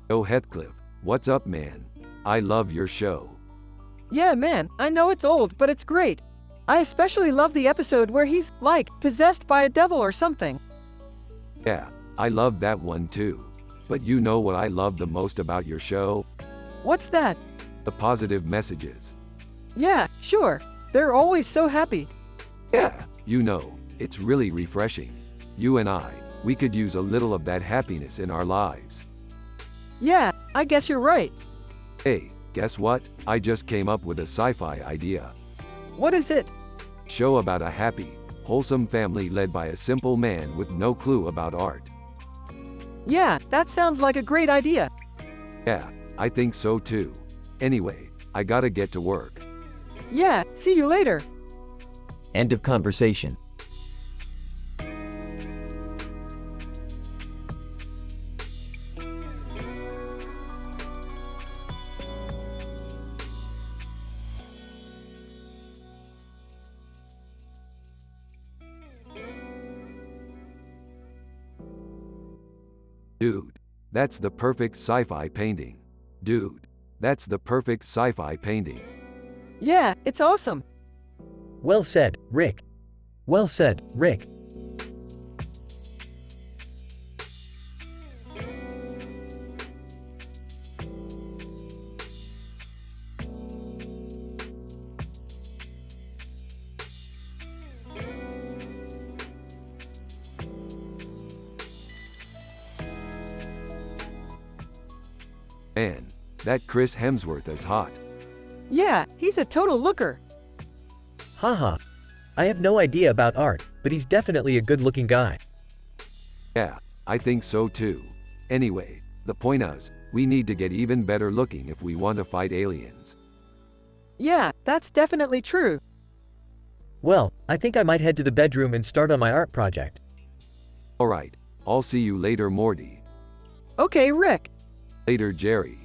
Oh Heathcliff, what's up man? I love your show. Yeah, man, I know it's old, but it's great. I especially love the episode where he's, like, possessed by a devil or something. Yeah, I love that one too. But you know what I love the most about your show? What's that? The positive messages. Yeah, sure. They're always so happy. Yeah, you know, it's really refreshing. You and I, we could use a little of that happiness in our lives. Yeah, I guess you're right. Hey, guess what? I just came up with a sci-fi idea. What is it? Show about a happy, wholesome family led by a simple man with no clue about art. Yeah, that sounds like a great idea. Yeah, I think so too. Anyway, I gotta get to work. Yeah, see you later. End of conversation. Dude, that's the perfect sci-fi painting. Dude, that's the perfect sci-fi painting. Yeah, it's awesome. Well said, Rick. Well said, Rick. Man, that Chris Hemsworth is hot. Yeah, he's a total looker. Haha. I have no idea about art, but he's definitely a good-looking guy. Yeah, I think so too. Anyway, the point is, we need to get even better looking if we want to fight aliens. Yeah, that's definitely true. Well, I think I might head to the bedroom and start on my art project. Alright, I'll see you later Morty. Okay, Rick. Later Jerry.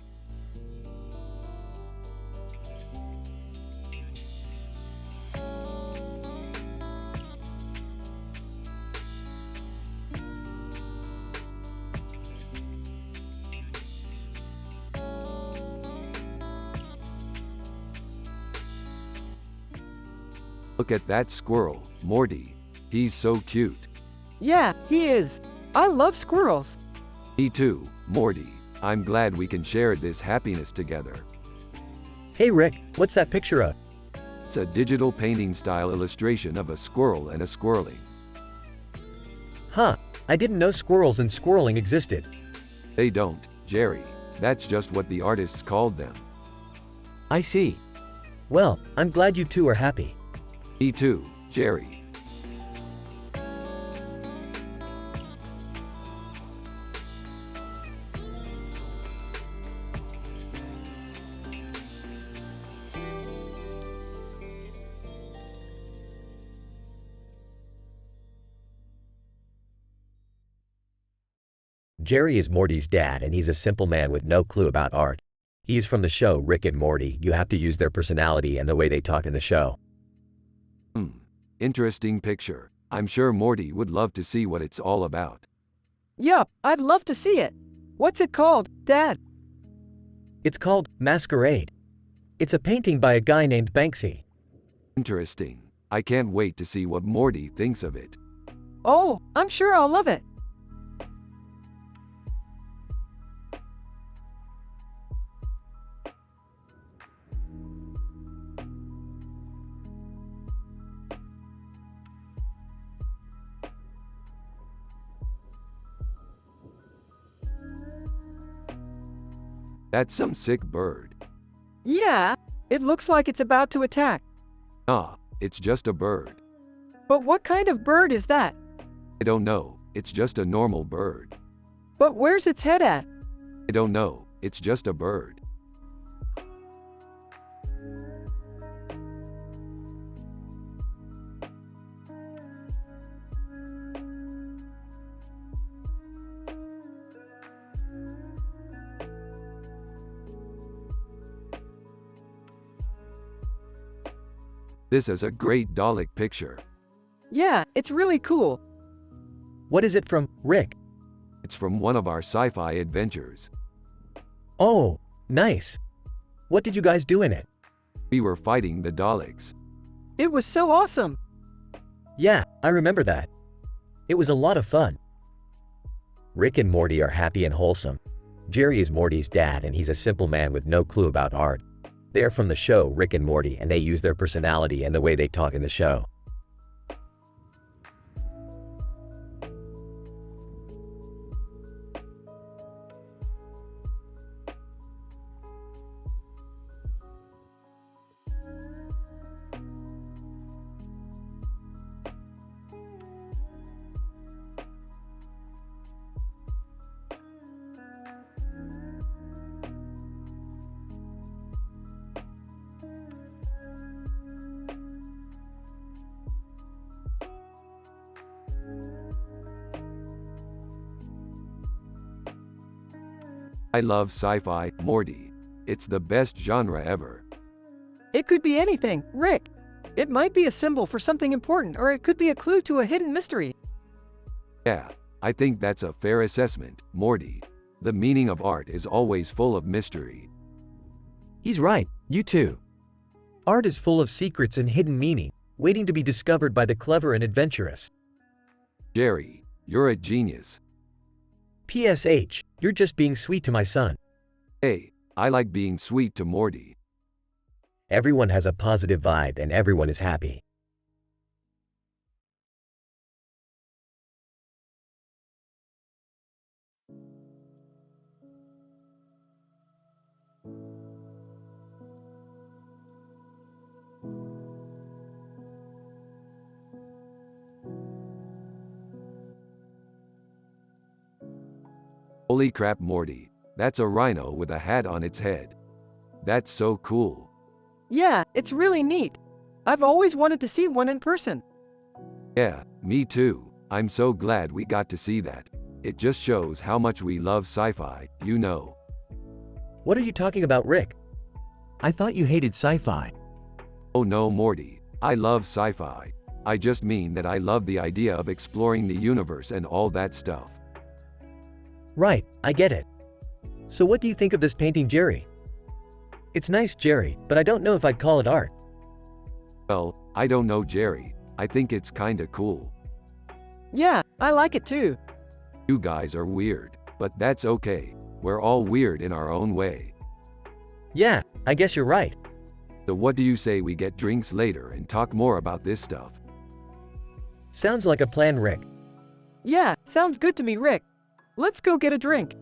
Look at that squirrel, Morty. He's so cute. Yeah, he is. I love squirrels. Me too, Morty. I'm glad we can share this happiness together. Hey Rick, what's that picture of? It's a digital painting style illustration of a squirrel and a squirreling. Huh, I didn't know squirrels and squirreling existed. They don't, Jerry. That's just what the artists called them. I see. Well, I'm glad you two are happy. Me too, Jerry. Jerry is Morty's dad, and he's a simple man with no clue about art. He is from the show Rick and Morty. You have to use their personality and the way they talk in the show. Interesting picture. I'm sure Morty would love to see what it's all about. Yup, I'd love to see it. What's it called, Dad? It's called Masquerade. It's a painting by a guy named Banksy. Interesting. I can't wait to see what Morty thinks of it. Oh, I'm sure I'll love it. That's some sick bird. Yeah, it looks like it's about to attack. Ah, it's just a bird. But what kind of bird is that? I don't know, it's just a normal bird. But where's its head at? I don't know, it's just a bird. This is a great Dalek picture. Yeah, it's really cool. What is it from, Rick? It's from one of our sci-fi adventures. Oh, nice. What did you guys do in it? We were fighting the Daleks. It was so awesome. Yeah, I remember that. It was a lot of fun. Rick and Morty are happy and wholesome. Jerry is Morty's dad, and he's a simple man with no clue about art. They are from the show Rick and Morty, and they use their personality and the way they talk in the show. I love sci-fi, Morty. It's the best genre ever. It could be anything, Rick. It might be a symbol for something important, or it could be a clue to a hidden mystery. Yeah, I think that's a fair assessment, Morty. The meaning of art is always full of mystery. He's right, you too. Art is full of secrets and hidden meaning, waiting to be discovered by the clever and adventurous. Jerry, you're a genius. PSH, you're just being sweet to my son. Hey, I like being sweet to Morty. Everyone has a positive vibe and everyone is happy. Holy crap, Morty. That's a rhino with a hat on its head. That's so cool. Yeah, it's really neat. I've always wanted to see one in person. Yeah, me too. I'm so glad we got to see that. It just shows how much we love sci-fi, you know. What are you talking about, Rick? I thought you hated sci-fi. Oh no, Morty. I love sci-fi. I just mean that I love the idea of exploring the universe and all that stuff. Right, I get it. So what do you think of this painting, Jerry? It's nice, Jerry, but I don't know if I'd call it art. Well, I don't know, Jerry. I think it's kinda cool. Yeah, I like it too. You guys are weird, but that's okay. We're all weird in our own way. Yeah, I guess you're right. So what do you say we get drinks later and talk more about this stuff? Sounds like a plan, Rick. Yeah, sounds good to me, Rick. Let's go get a drink.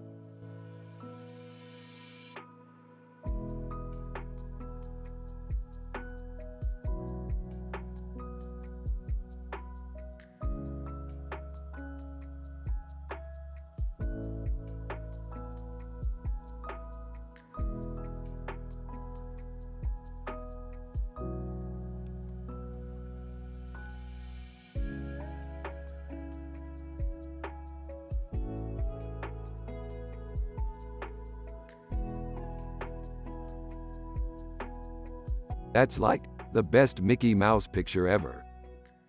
That's like the best Mickey Mouse picture ever.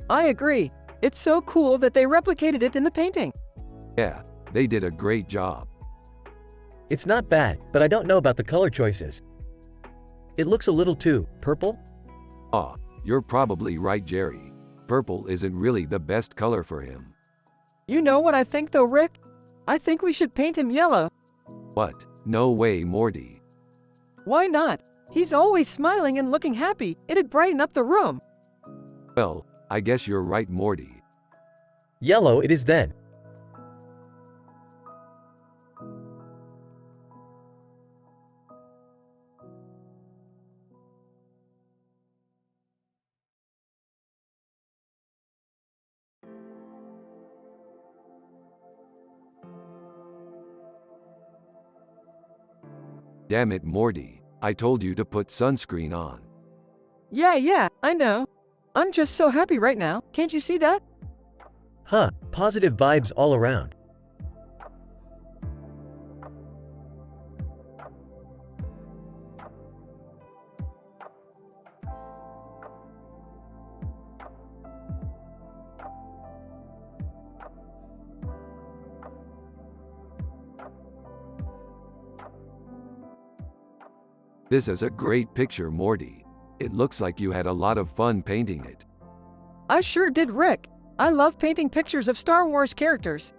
I agree. It's so cool that they replicated it in the painting. Yeah, they did a great job. It's not bad, but I don't know about the color choices. It looks a little too purple. Ah, you're probably right, Jerry. Purple isn't really the best color for him. You know what I think though, Rick? I think we should paint him yellow. What? No way, Morty. Why not? He's always smiling and looking happy. It'd brighten up the room. Well, I guess you're right, Morty. Yellow it is then. Damn it, Morty. I told you to put sunscreen on. Yeah, I know. I'm just so happy right now. Can't you see that? Huh, positive vibes all around. This is a great picture, Morty. It looks like you had a lot of fun painting it. I sure did, Rick. I love painting pictures of Star Wars characters.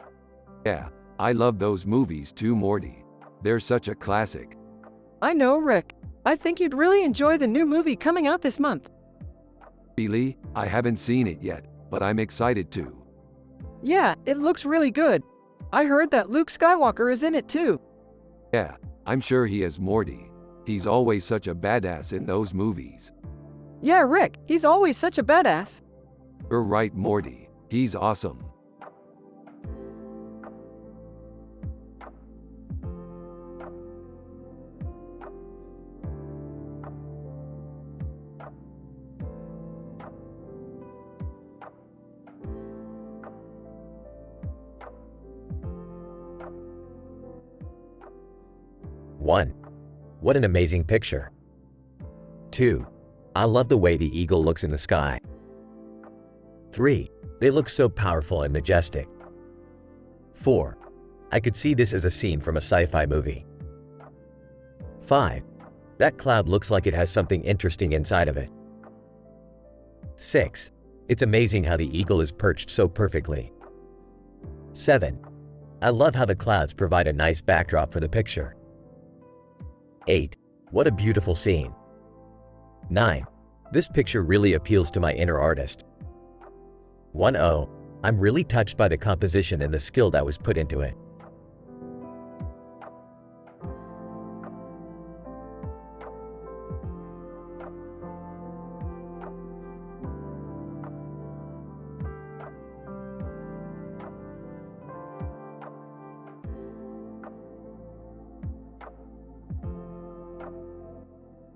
Yeah, I love those movies too, Morty. They're such a classic. I know, Rick. I think you'd really enjoy the new movie coming out this month. Really? I haven't seen it yet, but I'm excited to. Yeah, it looks really good. I heard that Luke Skywalker is in it too. Yeah, I'm sure he is, Morty. He's always such a badass in those movies. Yeah, Rick, he's always such a badass. You're right, Morty. He's awesome. One, what an amazing picture. 2, I love the way the eagle looks in the sky. 3, they look so powerful and majestic. 4, I could see this as a scene from a sci-fi movie. 5, that cloud looks like it has something interesting inside of it. 6, it's amazing how the eagle is perched so perfectly. 7, I love how the clouds provide a nice backdrop for the picture. 8, what a beautiful scene. 9, this picture really appeals to my inner artist. 10, I'm really touched by the composition and the skill that was put into it.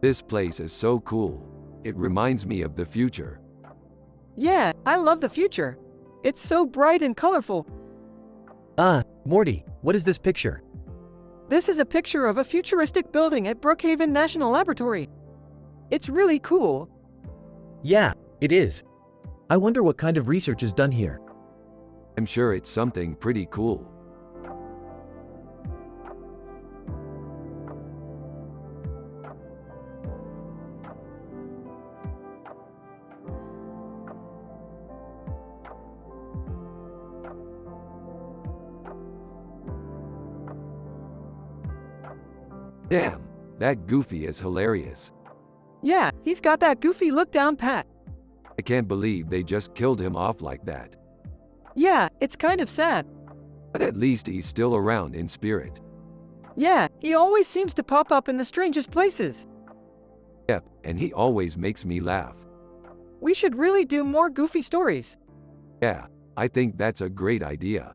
This place is so cool. It reminds me of the future. Yeah, I love the future. It's so bright and colorful. Morty, what is this picture? This is a picture of a futuristic building at Brookhaven National Laboratory. It's really cool. Yeah, it is. I wonder what kind of research is done here. I'm sure it's something pretty cool. Damn, that Goofy is hilarious. Yeah, he's got that goofy look down pat. I can't believe they just killed him off like that. Yeah, it's kind of sad. But at least he's still around in spirit. Yeah, he always seems to pop up in the strangest places. Yep, and he always makes me laugh. We should really do more goofy stories. Yeah, I think that's a great idea.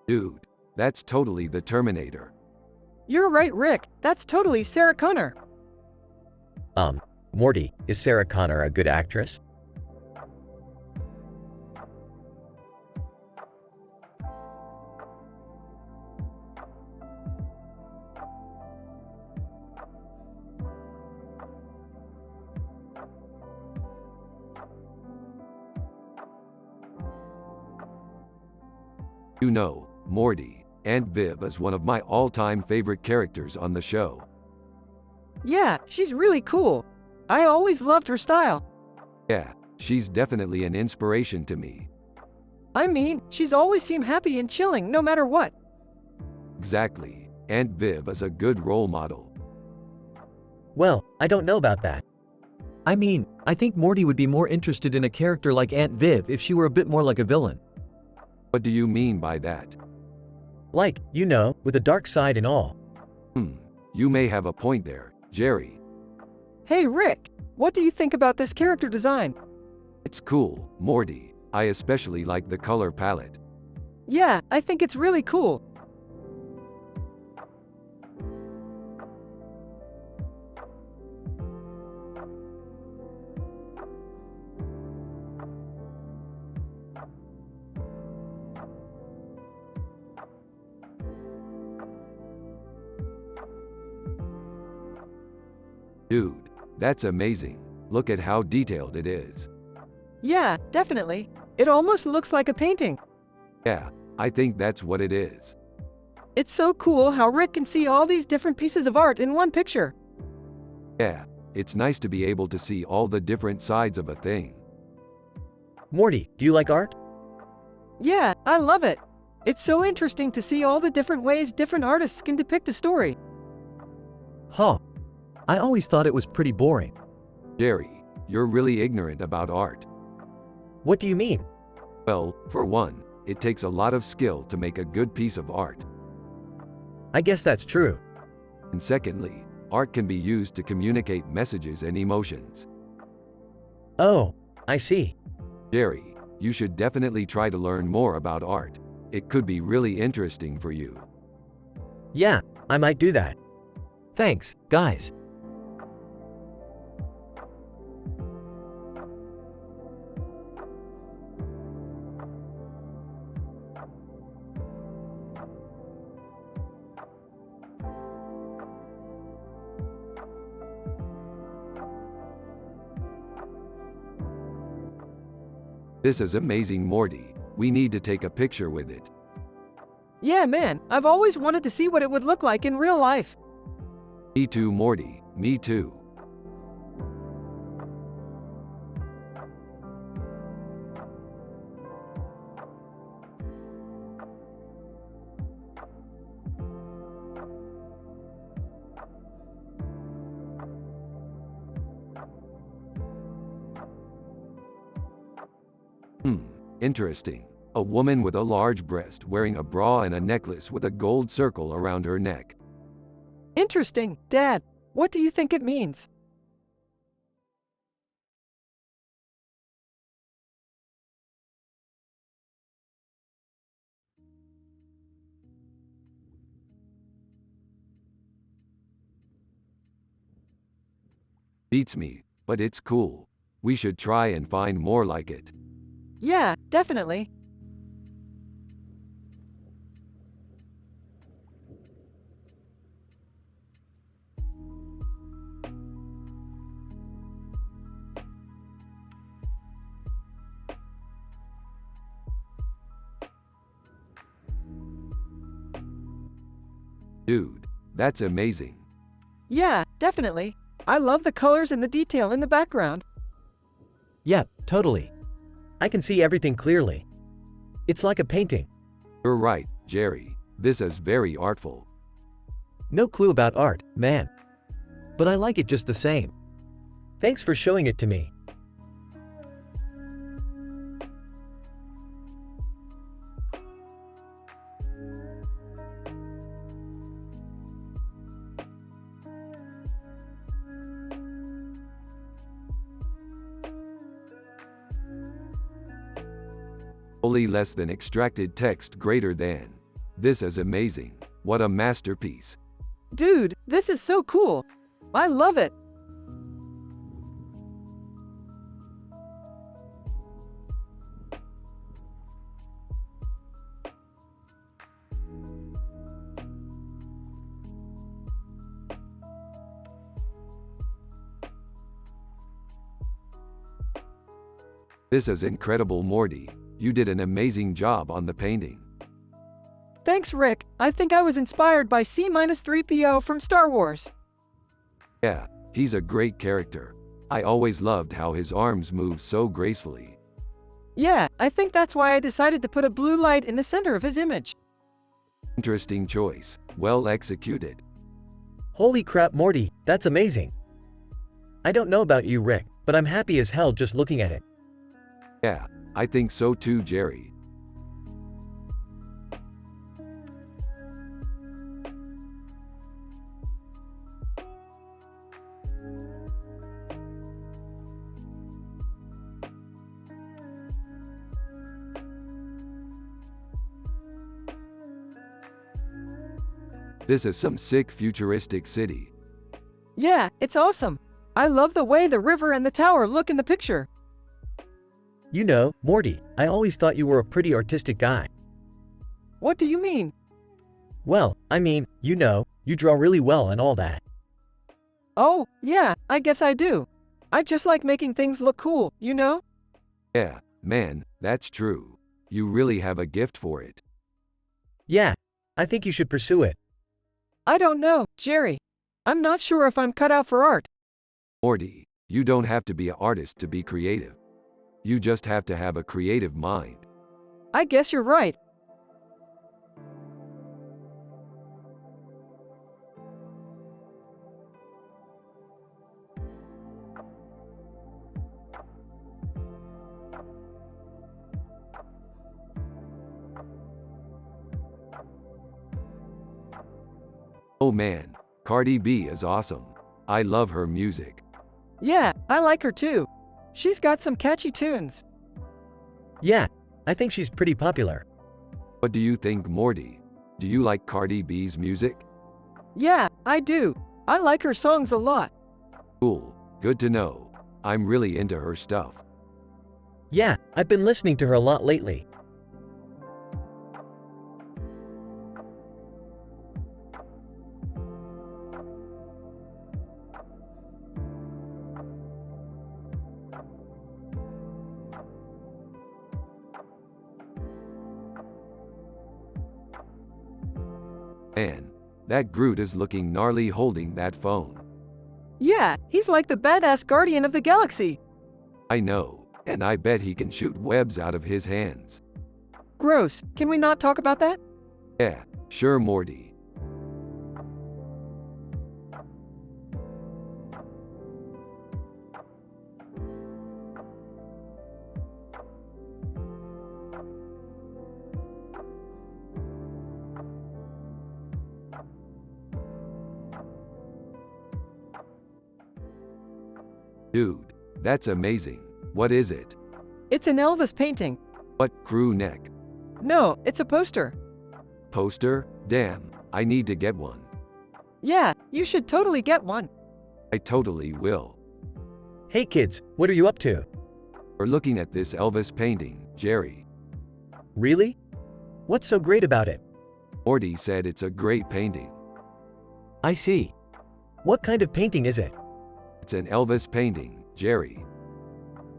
Dude, that's totally the Terminator. You're right, Rick. That's totally Sarah Connor. Morty, is Sarah Connor a good actress? You know, Morty, Aunt Viv is one of my all-time favorite characters on the show. Yeah, she's really cool. I always loved her style. Yeah, she's definitely an inspiration to me. I mean, she's always seemed happy and chilling no matter what. Exactly, Aunt Viv is a good role model. Well, I don't know about that. I mean, I think Morty would be more interested in a character like Aunt Viv if she were a bit more like a villain. What do you mean by that? Like, you know, with a dark side and all. You may have a point there, Jerry. Hey, Rick, what do you think about this character design? It's cool, Morty. I especially like the color palette. Yeah, I think it's really cool. Dude, that's amazing. Look at how detailed it is. Yeah, definitely. It almost looks like a painting. Yeah, I think that's what it is. It's so cool how Rick can see all these different pieces of art in one picture. Yeah, it's nice to be able to see all the different sides of a thing. Morty, do you like art? Yeah, I love it. It's so interesting to see all the different ways different artists can depict a story. Huh. I always thought it was pretty boring. Jerry, you're really ignorant about art. What do you mean? Well, for one, it takes a lot of skill to make a good piece of art. I guess that's true. And secondly, art can be used to communicate messages and emotions. Oh, I see. Jerry, you should definitely try to learn more about art. It could be really interesting for you. Yeah, I might do that. Thanks, guys. This is amazing, Morty. We need to take a picture with it. Yeah, man, I've always wanted to see what it would look like in real life. Me too, Morty. Me too. Interesting. A woman with a large breast wearing a bra and a necklace with a gold circle around her neck. Interesting, Dad. What do you think it means? Beats me, but it's cool. We should try and find more like it. Yeah, definitely. Dude, that's amazing. Yeah, definitely. I love the colors and the detail in the background. Yep, totally. I can see everything clearly. It's like a painting. You're right, Jerry. This is very artful. No clue about art, man. But I like it just the same. Thanks for showing it to me. Only less than extracted text greater than. This is amazing. What a masterpiece. Dude, this is so cool. I love it. This is incredible, Morty. You did an amazing job on the painting. Thanks, Rick. I think I was inspired by C-3PO from Star Wars. Yeah, he's a great character. I always loved how his arms move so gracefully. Yeah, I think that's why I decided to put a blue light in the center of his image. Interesting choice. Well executed. Holy crap, Morty, that's amazing. I don't know about you, Rick, but I'm happy as hell just looking at it. Yeah, I think so too, Jerry. This is some sick futuristic city. Yeah, it's awesome. I love the way the river and the tower look in the picture. You know, Morty, I always thought you were a pretty artistic guy. What do you mean? Well, I mean, you know, you draw really well and all that. Oh, yeah, I guess I do. I just like making things look cool, you know? Yeah, man, that's true. You really have a gift for it. Yeah, I think you should pursue it. I don't know, Jerry. I'm not sure if I'm cut out for art. Morty, you don't have to be an artist to be creative. You just have to have a creative mind. I guess you're right. Oh man, Cardi B is awesome. I love her music. Yeah, I like her too. She's got some catchy tunes. Yeah, I think she's pretty popular. What do you think, Morty? Do you like Cardi B's music? Yeah, I do. I like her songs a lot. Cool, good to know. I'm really into her stuff. Yeah, I've been listening to her a lot lately. Man, that Groot is looking gnarly holding that phone. Yeah, he's like the badass guardian of the galaxy. I know, and I bet he can shoot webs out of his hands. Gross. Can we not talk about that? Yeah, sure, Morty. Dude, that's amazing. What is it? It's an Elvis painting. What, crew neck? No, it's a poster. Poster? Damn, I need to get one. Yeah, you should totally get one. I totally will. Hey kids, what are you up to? We're looking at this Elvis painting, Jerry. Really? What's so great about it? Morty said it's a great painting. I see. What kind of painting is it? It's an Elvis painting, Jerry.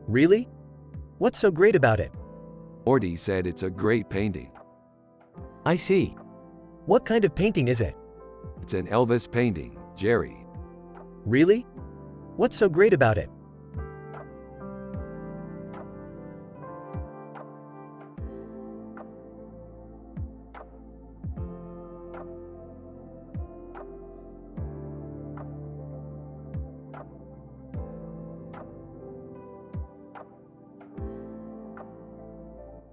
Really? What's so great about it? Morty said it's a great painting. I see. What kind of painting is it? It's an Elvis painting, Jerry. Really? What's so great about it?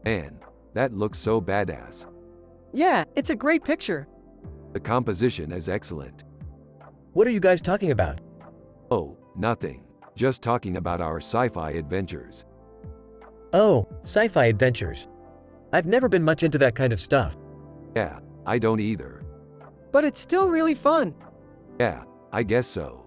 Man, that looks so badass. Yeah, it's a great picture. The composition is excellent. What are you guys talking about? Oh, nothing. Just talking about our sci-fi adventures. Oh, sci-fi adventures. I've never been much into that kind of stuff. Yeah, I don't either. But it's still really fun. Yeah, I guess so.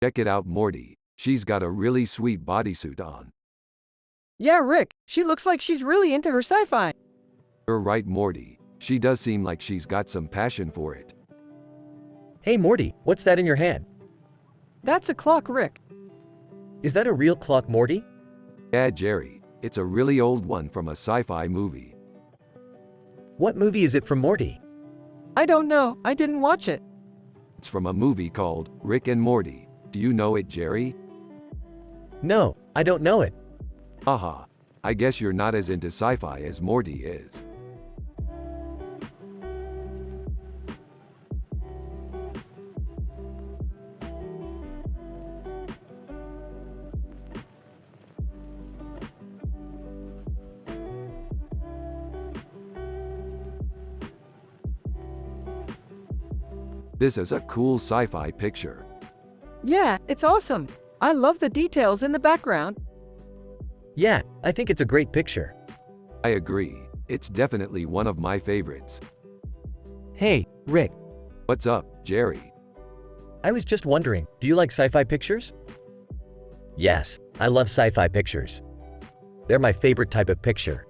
Check it out, Morty. She's got a really sweet bodysuit on. Yeah, Rick, she looks like she's really into her sci-fi. You're right, Morty. She does seem like she's got some passion for it. Hey Morty, what's that in your hand? That's a clock, Rick. Is that a real clock, Morty? Yeah, Jerry. It's a really old one from a sci-fi movie. What movie is it from, Morty? I don't know, I didn't watch it. It's from a movie called Rick and Morty. Do you know it, Jerry? No, I don't know it. Haha. I guess you're not as into sci-fi as Morty is. This is a cool sci-fi picture. Yeah, it's awesome. I love the details in the background. Yeah, I think it's a great picture. I agree. It's definitely one of my favorites. Hey, Rick, What's up, Jerry? I was just wondering, do you like sci-fi pictures? Yes, I love sci-fi pictures. They're my favorite type of picture.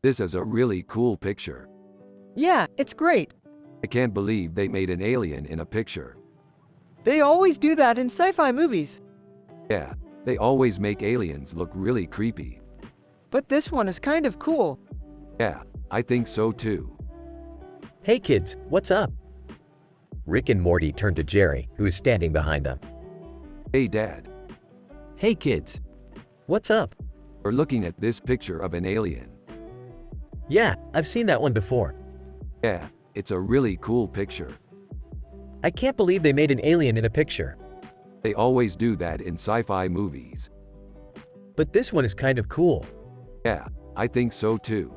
This is a really cool picture. Yeah, it's great. I can't believe they made an alien in a picture. They always do that in sci-fi movies. Yeah, they always make aliens look really creepy. But this one is kind of cool. Yeah, I think so too. Hey kids, what's up? Rick and Morty turned to Jerry, who is standing behind them. Hey Dad, Hey kids, What's up? we're looking at this picture of an alien. Yeah, I've seen that one before. Yeah, it's a really cool picture. I can't believe they made an alien in a picture. They always do that in sci-fi movies. But this one is kind of cool. Yeah, I think so too.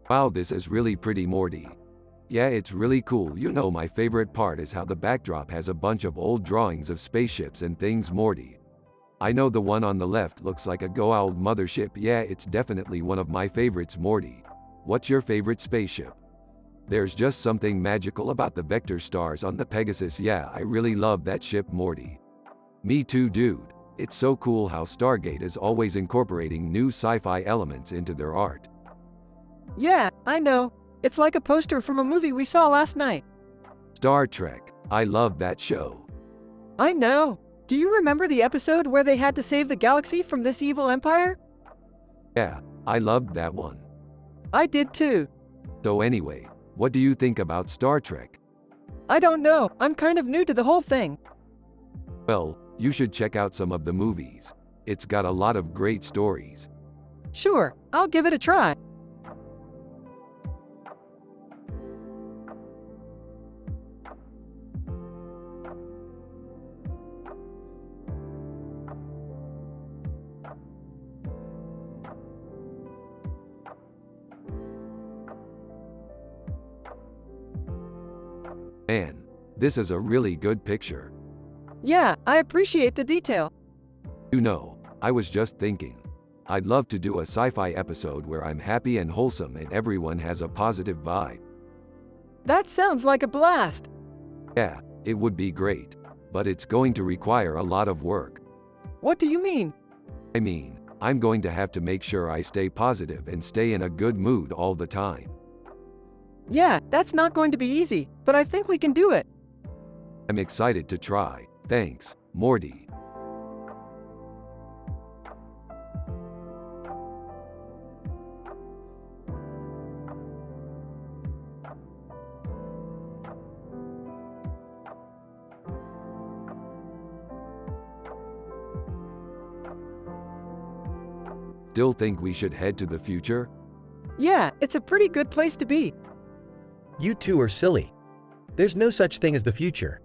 Wow, this is really pretty, Morty. Yeah, it's really cool. You know, my favorite part is how the backdrop has a bunch of old drawings of spaceships and things, Morty. I know the one on the left looks like a Goa'uld mothership. Yeah, it's definitely one of my favorites, Morty. What's your favorite spaceship? There's just something magical about the vector stars on the Pegasus. Yeah, I really love that ship, Morty. Me too, dude. It's so cool how Stargate is always incorporating new sci-fi elements into their art. Yeah, I know. It's like a poster from a movie we saw last night. Star Trek. I love that show. I know. Do you remember the episode where they had to save the galaxy from this evil empire? Yeah, I loved that one. I did too. So anyway, what do you think about Star Trek? I don't know. I'm kind of new to the whole thing. Well, you should check out some of the movies. It's got a lot of great stories. Sure, I'll give it a try. Man, this is a really good picture. Yeah, I appreciate the detail. You know, I was just thinking. I'd love to do a sci-fi episode where I'm happy and wholesome and everyone has a positive vibe. That sounds like a blast. Yeah, it would be great. But it's going to require a lot of work. What do you mean? I mean, I'm going to have to make sure I stay positive and stay in a good mood all the time. Yeah, that's not going to be easy, but I think we can do it. I'm excited to try. Thanks, Morty. Still think we should head to the future? Yeah, it's a pretty good place to be. You two are silly. There's no such thing as the future.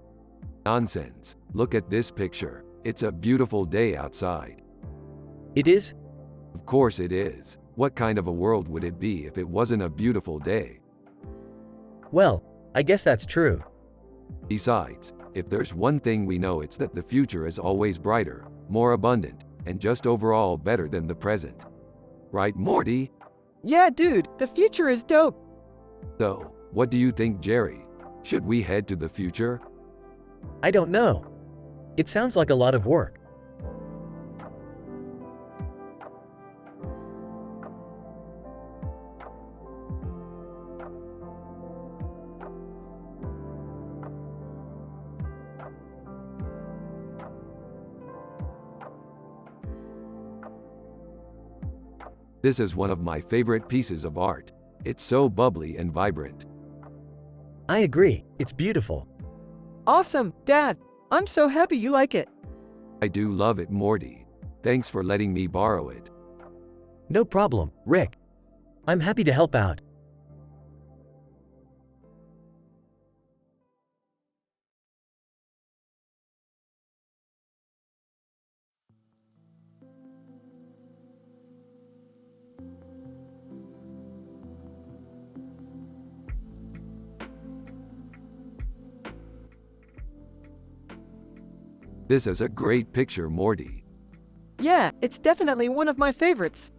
Nonsense. Look at this picture. It's a beautiful day outside. It is? Of course it is. What kind of a world would it be if it wasn't a beautiful day? Well, I guess that's true. Besides, if there's one thing we know, it's that the future is always brighter, more abundant, and just overall better than the present. Right, Morty? Yeah, dude, the future is dope. So, what do you think, Jerry? Should we head to the future? I don't know. It sounds like a lot of work. This is one of my favorite pieces of art. It's so bubbly and vibrant. I agree, it's beautiful. Awesome, Dad. I'm so happy you like it. I do love it, Morty. Thanks for letting me borrow it. No problem, Rick. I'm happy to help out. This is a great picture, Morty. Yeah, it's definitely one of my favorites.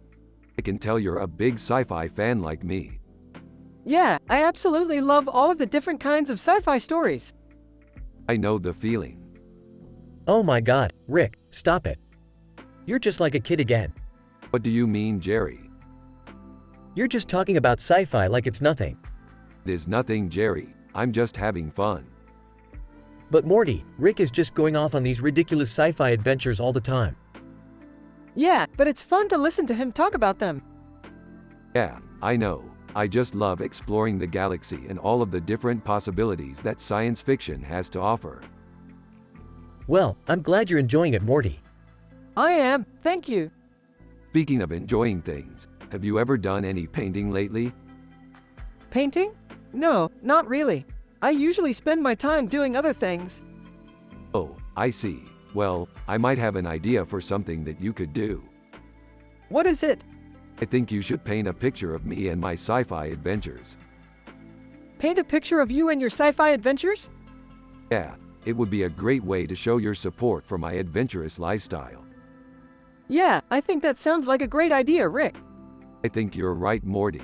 I can tell you're a big sci-fi fan like me. Yeah, I absolutely love all of the different kinds of sci-fi stories. I know the feeling. Oh my god, Rick, stop it. You're just like a kid again. What do you mean, Jerry? You're just talking about sci-fi like it's nothing. It is nothing, Jerry. I'm just having fun. But Morty, Rick is just going off on these ridiculous sci-fi adventures all the time. Yeah, but it's fun to listen to him talk about them. Yeah, I know. I just love exploring the galaxy and all of the different possibilities that science fiction has to offer. Well, I'm glad you're enjoying it, Morty. I am, thank you. Speaking of enjoying things, have you ever done any painting lately? Painting? No, not really. I usually spend my time doing other things. Oh, I see. Well, I might have an idea for something that you could do. What is it? I think you should paint a picture of me and my sci-fi adventures. Paint a picture of you and your sci-fi adventures? Yeah, it would be a great way to show your support for my adventurous lifestyle. Yeah, I think that sounds like a great idea, Rick. I think you're right, Morty.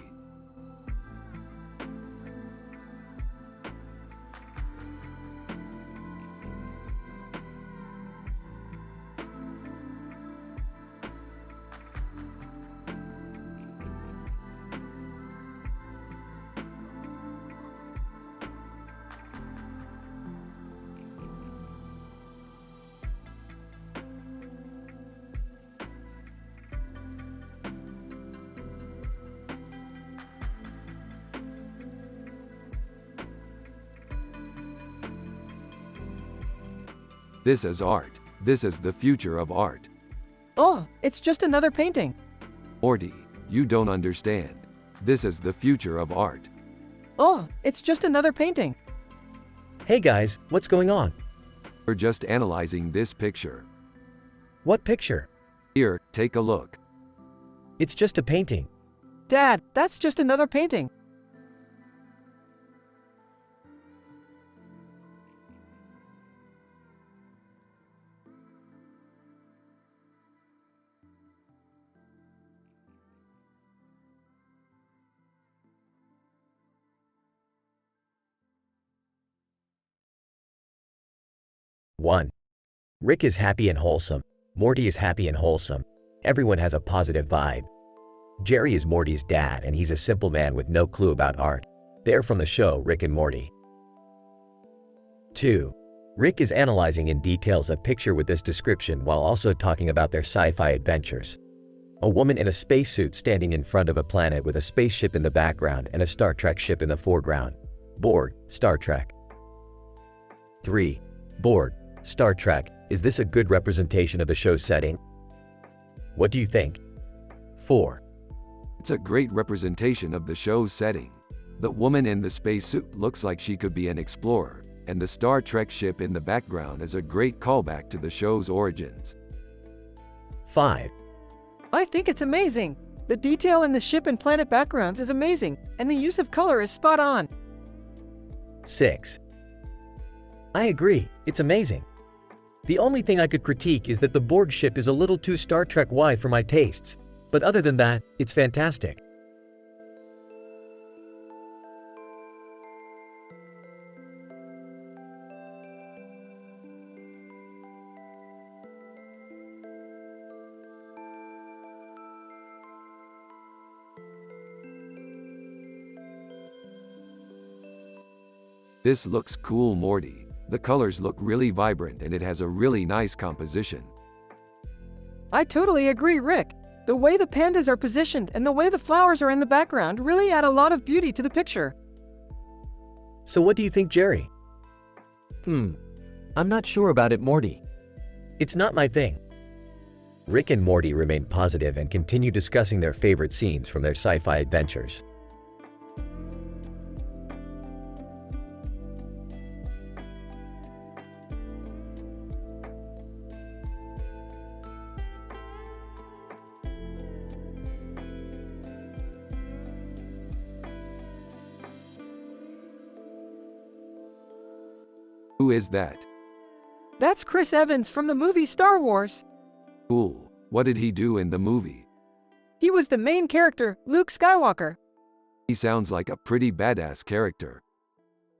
This is art. This is the future of art. Oh, it's just another painting. Morty, you don't understand. This is the future of art. Oh, it's just another painting. Hey guys, what's going on? We're just analyzing this picture. What picture? Here, take a look. It's just a painting. Dad, that's just another painting. One. Rick is happy and wholesome. Morty is happy and wholesome. Everyone has a positive vibe. Jerry is Morty's dad and he's a simple man with no clue about art. They're from the show Rick and Morty. 2. Rick is analyzing in details a picture with this description while also talking about their sci-fi adventures. A woman in a spacesuit standing in front of a planet with a spaceship in the background and a Star Trek ship in the foreground. Borg, Star Trek. 3. Borg, Star Trek, is this a good representation of the show's setting? What do you think? 4. It's a great representation of the show's setting. The woman in the spacesuit looks like she could be an explorer, and the Star Trek ship in the background is a great callback to the show's origins. 5. I think it's amazing. The detail in the ship and planet backgrounds is amazing, and the use of color is spot on. 6. I agree, it's amazing. The only thing I could critique is that the Borg ship is a little too Star Trek-y for my tastes, but other than that, it's fantastic. This looks cool, Morty. The colors look really vibrant and it has a really nice composition. I totally agree, Rick. The way the pandas are positioned and the way the flowers are in the background really add a lot of beauty to the picture. So what do you think, Jerry? I'm not sure about it, Morty. It's not my thing. Rick and Morty remain positive and continue discussing their favorite scenes from their sci-fi adventures. Who is that? That's Chris Evans from the movie Star Wars. Cool. What did he do in the movie? He was the main character, Luke Skywalker. He sounds like a pretty badass character.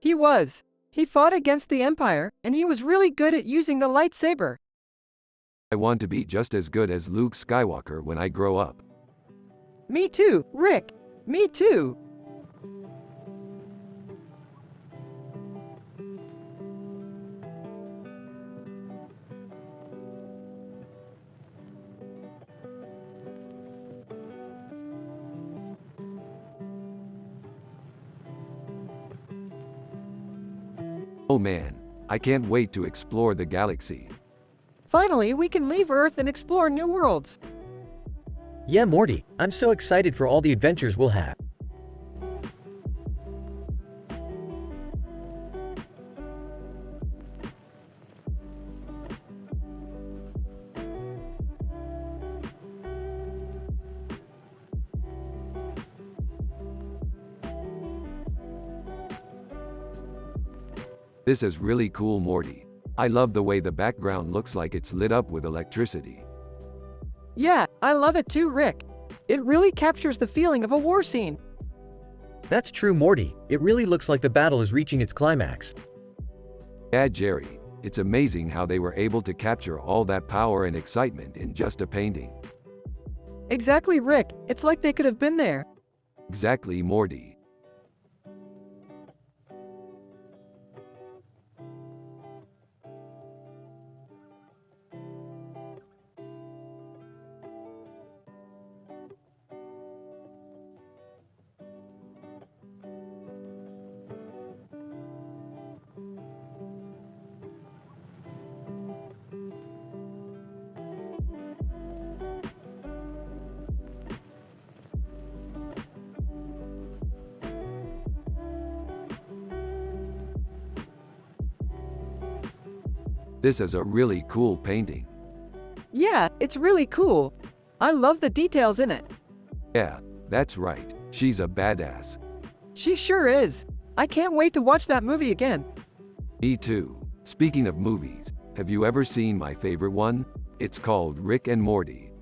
He was. He fought against the Empire, and he was really good at using the lightsaber. I want to be just as good as Luke Skywalker when I grow up. Me too, Rick. Me too. Oh man, I can't wait to explore the galaxy. Finally, we can leave Earth and explore new worlds. Yeah, Morty, I'm so excited for all the adventures we'll have. This is really cool, Morty. I love the way the background looks like it's lit up with electricity. Yeah, I love it too, Rick. It really captures the feeling of a war scene. That's true, Morty. It really looks like the battle is reaching its climax. Yeah, Jerry, it's amazing how they were able to capture all that power and excitement in just a painting. Exactly, Rick. It's like they could have been there. Exactly, Morty. This is a really cool painting. Yeah, it's really cool. I love the details in it. Yeah, that's right. She's a badass. She sure is. I can't wait to watch that movie again. Me too. Speaking of movies, have you ever seen my favorite one? It's called Rick and Morty.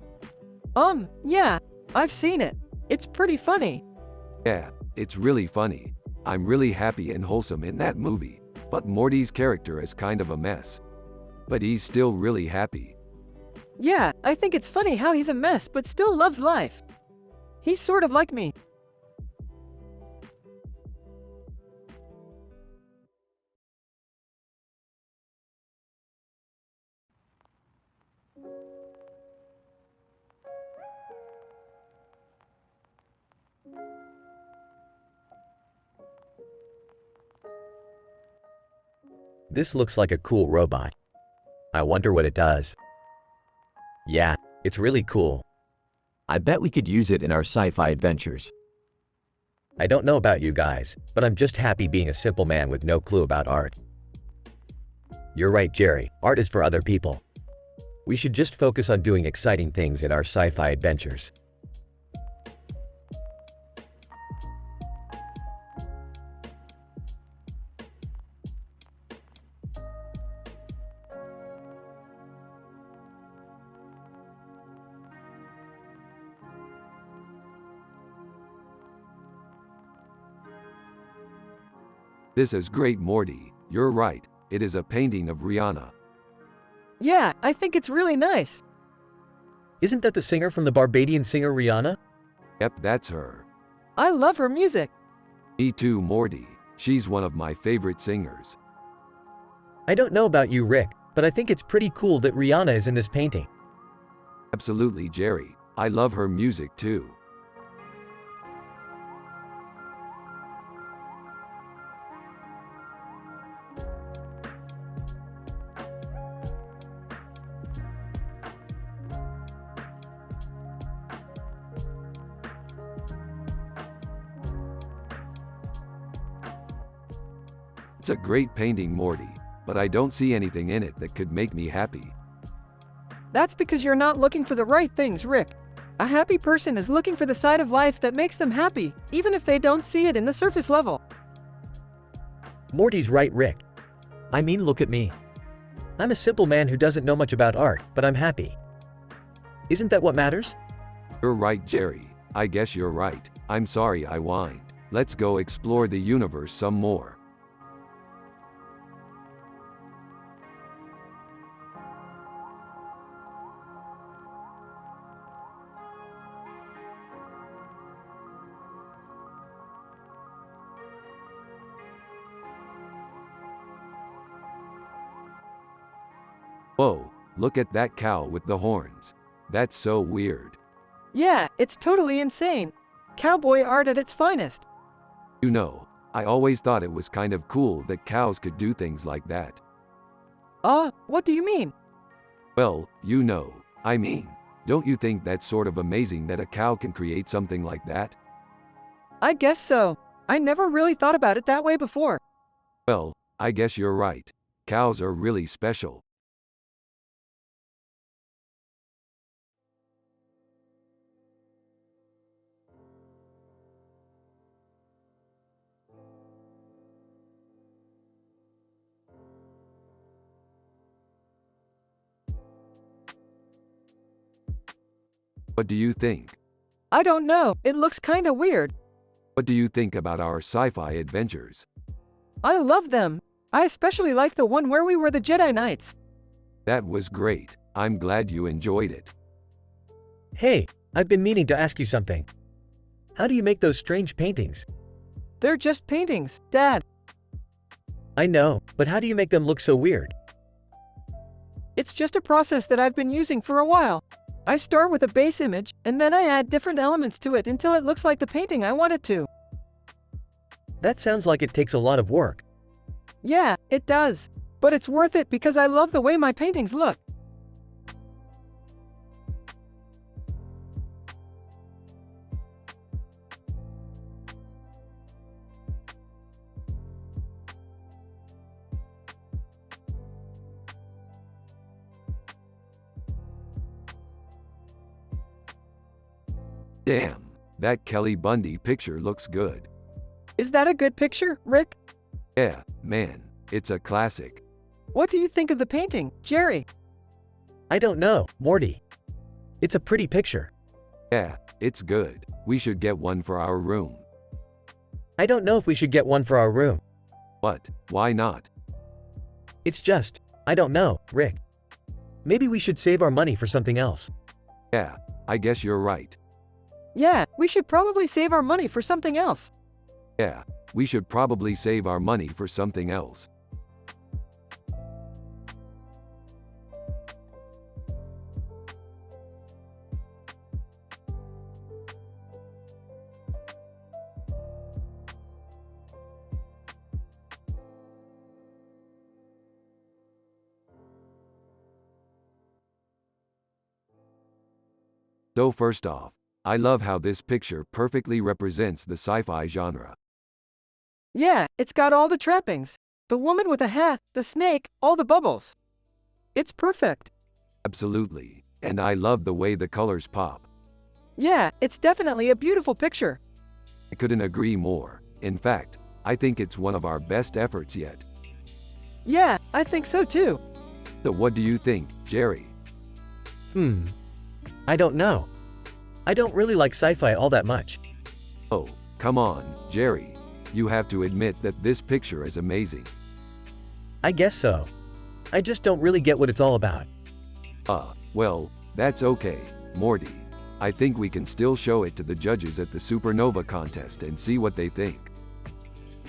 Yeah, I've seen it. It's pretty funny. Yeah, it's really funny. I'm really happy and wholesome in that movie, but Morty's character is kind of a mess. But he's still really happy. Yeah, I think it's funny how he's a mess but still loves life. He's sort of like me. This looks like a cool robot. I wonder what it does. Yeah, it's really cool. I bet we could use it in our sci-fi adventures. I don't know about you guys, but I'm just happy being a simple man with no clue about art. You're right, Jerry. Art is for other people. We should just focus on doing exciting things in our sci-fi adventures. This is great, Morty. You're right. It is a painting of Rihanna. Yeah, I think it's really nice. Isn't that the singer from the Barbadian singer Rihanna? Yep, that's her. I love her music. Me too, Morty. She's one of my favorite singers. I don't know about you, Rick, but I think it's pretty cool that Rihanna is in this painting. Absolutely, Jerry. I love her music too. It's a great painting, Morty, but I don't see anything in it that could make me happy. That's because you're not looking for the right things, Rick. A happy person is looking for the side of life that makes them happy, even if they don't see it in the surface level. Morty's right, Rick. I mean, look at me. I'm a simple man who doesn't know much about art, but I'm happy. Isn't that what matters? You're right, Jerry. I guess you're right. I'm sorry I whined. Let's go explore the universe some more. Whoa, look at that cow with the horns. That's so weird. Yeah, it's totally insane. Cowboy art at its finest. You know, I always thought it was kind of cool that cows could do things like that. What do you mean? Well, you know, I mean, don't you think that's sort of amazing that a cow can create something like that? I guess so. I never really thought about it that way before. Well, I guess you're right. Cows are really special. What do you think? I don't know, it looks kinda weird. What do you think about our sci-fi adventures? I love them. I especially like the one where we were the Jedi Knights. That was great. I'm glad you enjoyed it. Hey, I've been meaning to ask you something. How do you make those strange paintings? They're just paintings, Dad. I know, but how do you make them look so weird? It's just a process that I've been using for a while. I start with a base image, and then I add different elements to it until it looks like the painting I want it to. That sounds like it takes a lot of work. Yeah, it does. But it's worth it because I love the way my paintings look. Damn, that Kelly Bundy picture looks good. Is that a good picture, Rick? Yeah, man, it's a classic. What do you think of the painting, Jerry? I don't know, Morty. It's a pretty picture. Yeah, it's good. We should get one for our room. I don't know if we should get one for our room. What? Why not? It's just, I don't know, Rick. Maybe we should save our money for something else. Yeah, I guess you're right. Yeah, we should probably save our money for something else. Yeah, we should probably save our money for something else. So first off, I love how this picture perfectly represents the sci-fi genre. Yeah, it's got all the trappings. The woman with a hat, the snake, all the bubbles. It's perfect. Absolutely, and I love the way the colors pop. Yeah, it's definitely a beautiful picture. I couldn't agree more. In fact, I think it's one of our best efforts yet. Yeah, I think so too. So what do you think, Jerry? I don't know. I don't really like sci-fi all that much. Oh, come on, Jerry. You have to admit that this picture is amazing. I guess so. I just don't really get what it's all about. Well, that's okay, Morty. I think we can still show it to the judges at the Supernova contest and see what they think.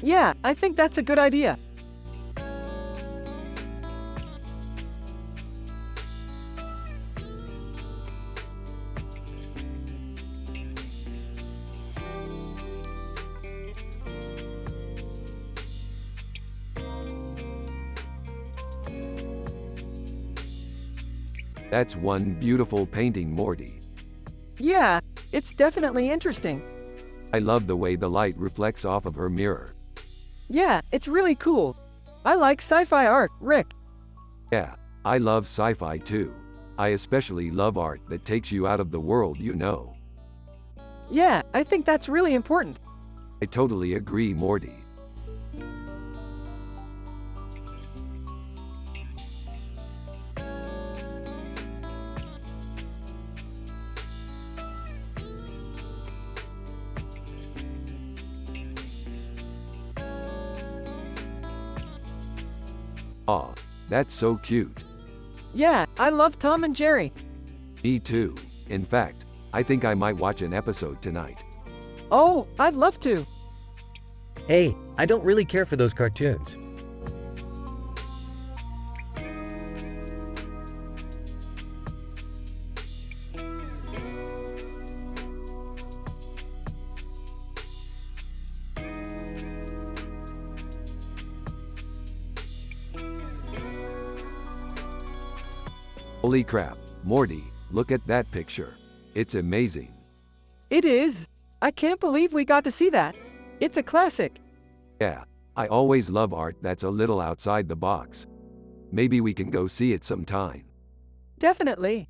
Yeah, I think that's a good idea. That's one beautiful painting, Morty. Yeah, it's definitely interesting. I love the way the light reflects off of her mirror. Yeah, it's really cool. I like sci-fi art, Rick. Yeah, I love sci-fi too. I especially love art that takes you out of the world, you know. Yeah, I think that's really important. I totally agree, Morty. Aw, that's so cute. Yeah, I love Tom and Jerry. Me too. In fact, I think I might watch an episode tonight. Oh, I'd love to. Hey, I don't really care for those cartoons. Holy crap, Morty, look at that picture. It's amazing. It is. I can't believe we got to see that. It's a classic. Yeah, I always love art that's a little outside the box. Maybe we can go see it sometime. Definitely.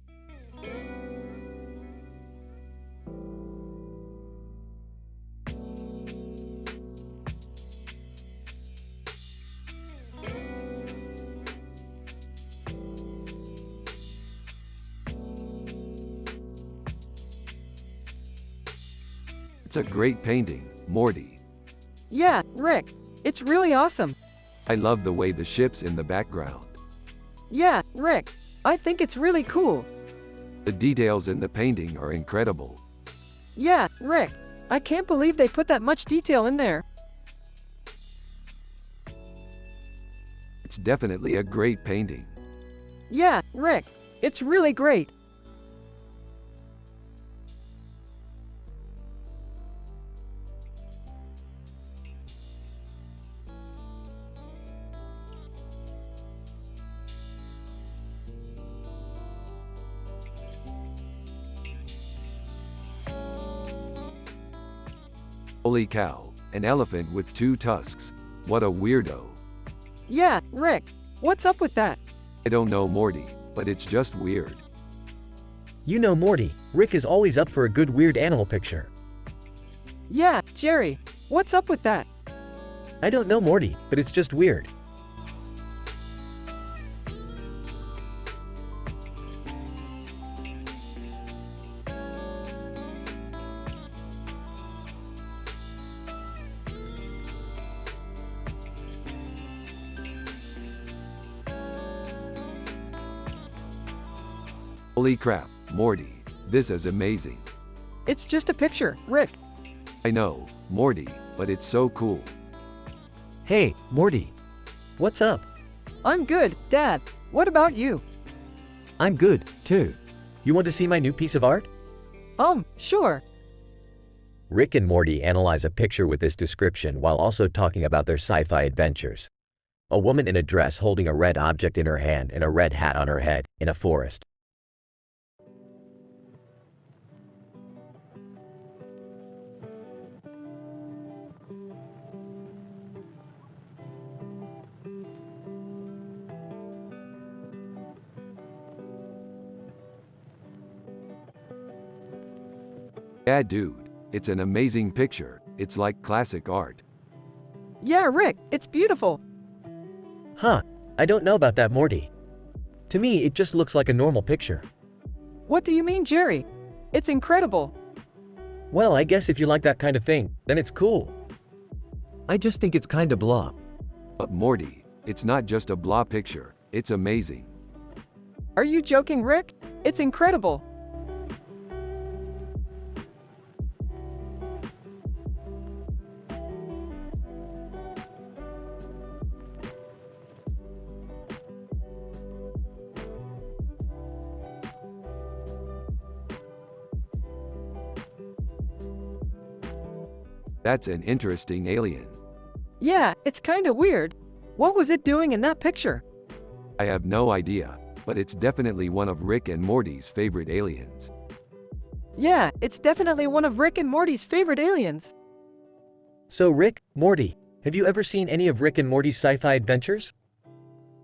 It's a great painting, Morty. Yeah, Rick. It's really awesome. I love the way the ship's in the background. Yeah, Rick. I think it's really cool. The details in the painting are incredible. Yeah, Rick. I can't believe they put that much detail in there. It's definitely a great painting. Yeah, Rick. It's really great. Holy cow, an elephant with 2 tusks. What a weirdo. Yeah, Rick. What's up with that? I don't know, Morty, but it's just weird. You know Morty, Rick is always up for a good weird animal picture. Yeah, Jerry. What's up with that? I don't know Morty, but it's just weird. Holy crap, Morty, this is amazing. It's just a picture, Rick. I know, Morty, but it's so cool. Hey, Morty. What's up? I'm good, Dad. What about you? I'm good, too. You want to see my new piece of art? Sure. Rick and Morty analyze a picture with this description while also talking about their sci-fi adventures. A woman in a dress holding a red object in her hand and a red hat on her head in a forest. Yeah, dude, it's an amazing picture. It's like classic art. Yeah, Rick. It's beautiful. Huh, I don't know about that, Morty. To me, it just looks like a normal picture. What do you mean, Jerry? It's incredible. Well, I guess if you like that kind of thing, then it's cool. I just think it's kinda blah. But Morty, it's not just a blah picture, it's amazing. Are you joking, Rick? It's incredible. That's an interesting alien. Yeah, it's kinda weird. What was it doing in that picture? I have no idea, but it's definitely one of Rick and Morty's favorite aliens. Yeah, it's definitely one of Rick and Morty's favorite aliens. So Rick, Morty, have you ever seen any of Rick and Morty's sci-fi adventures?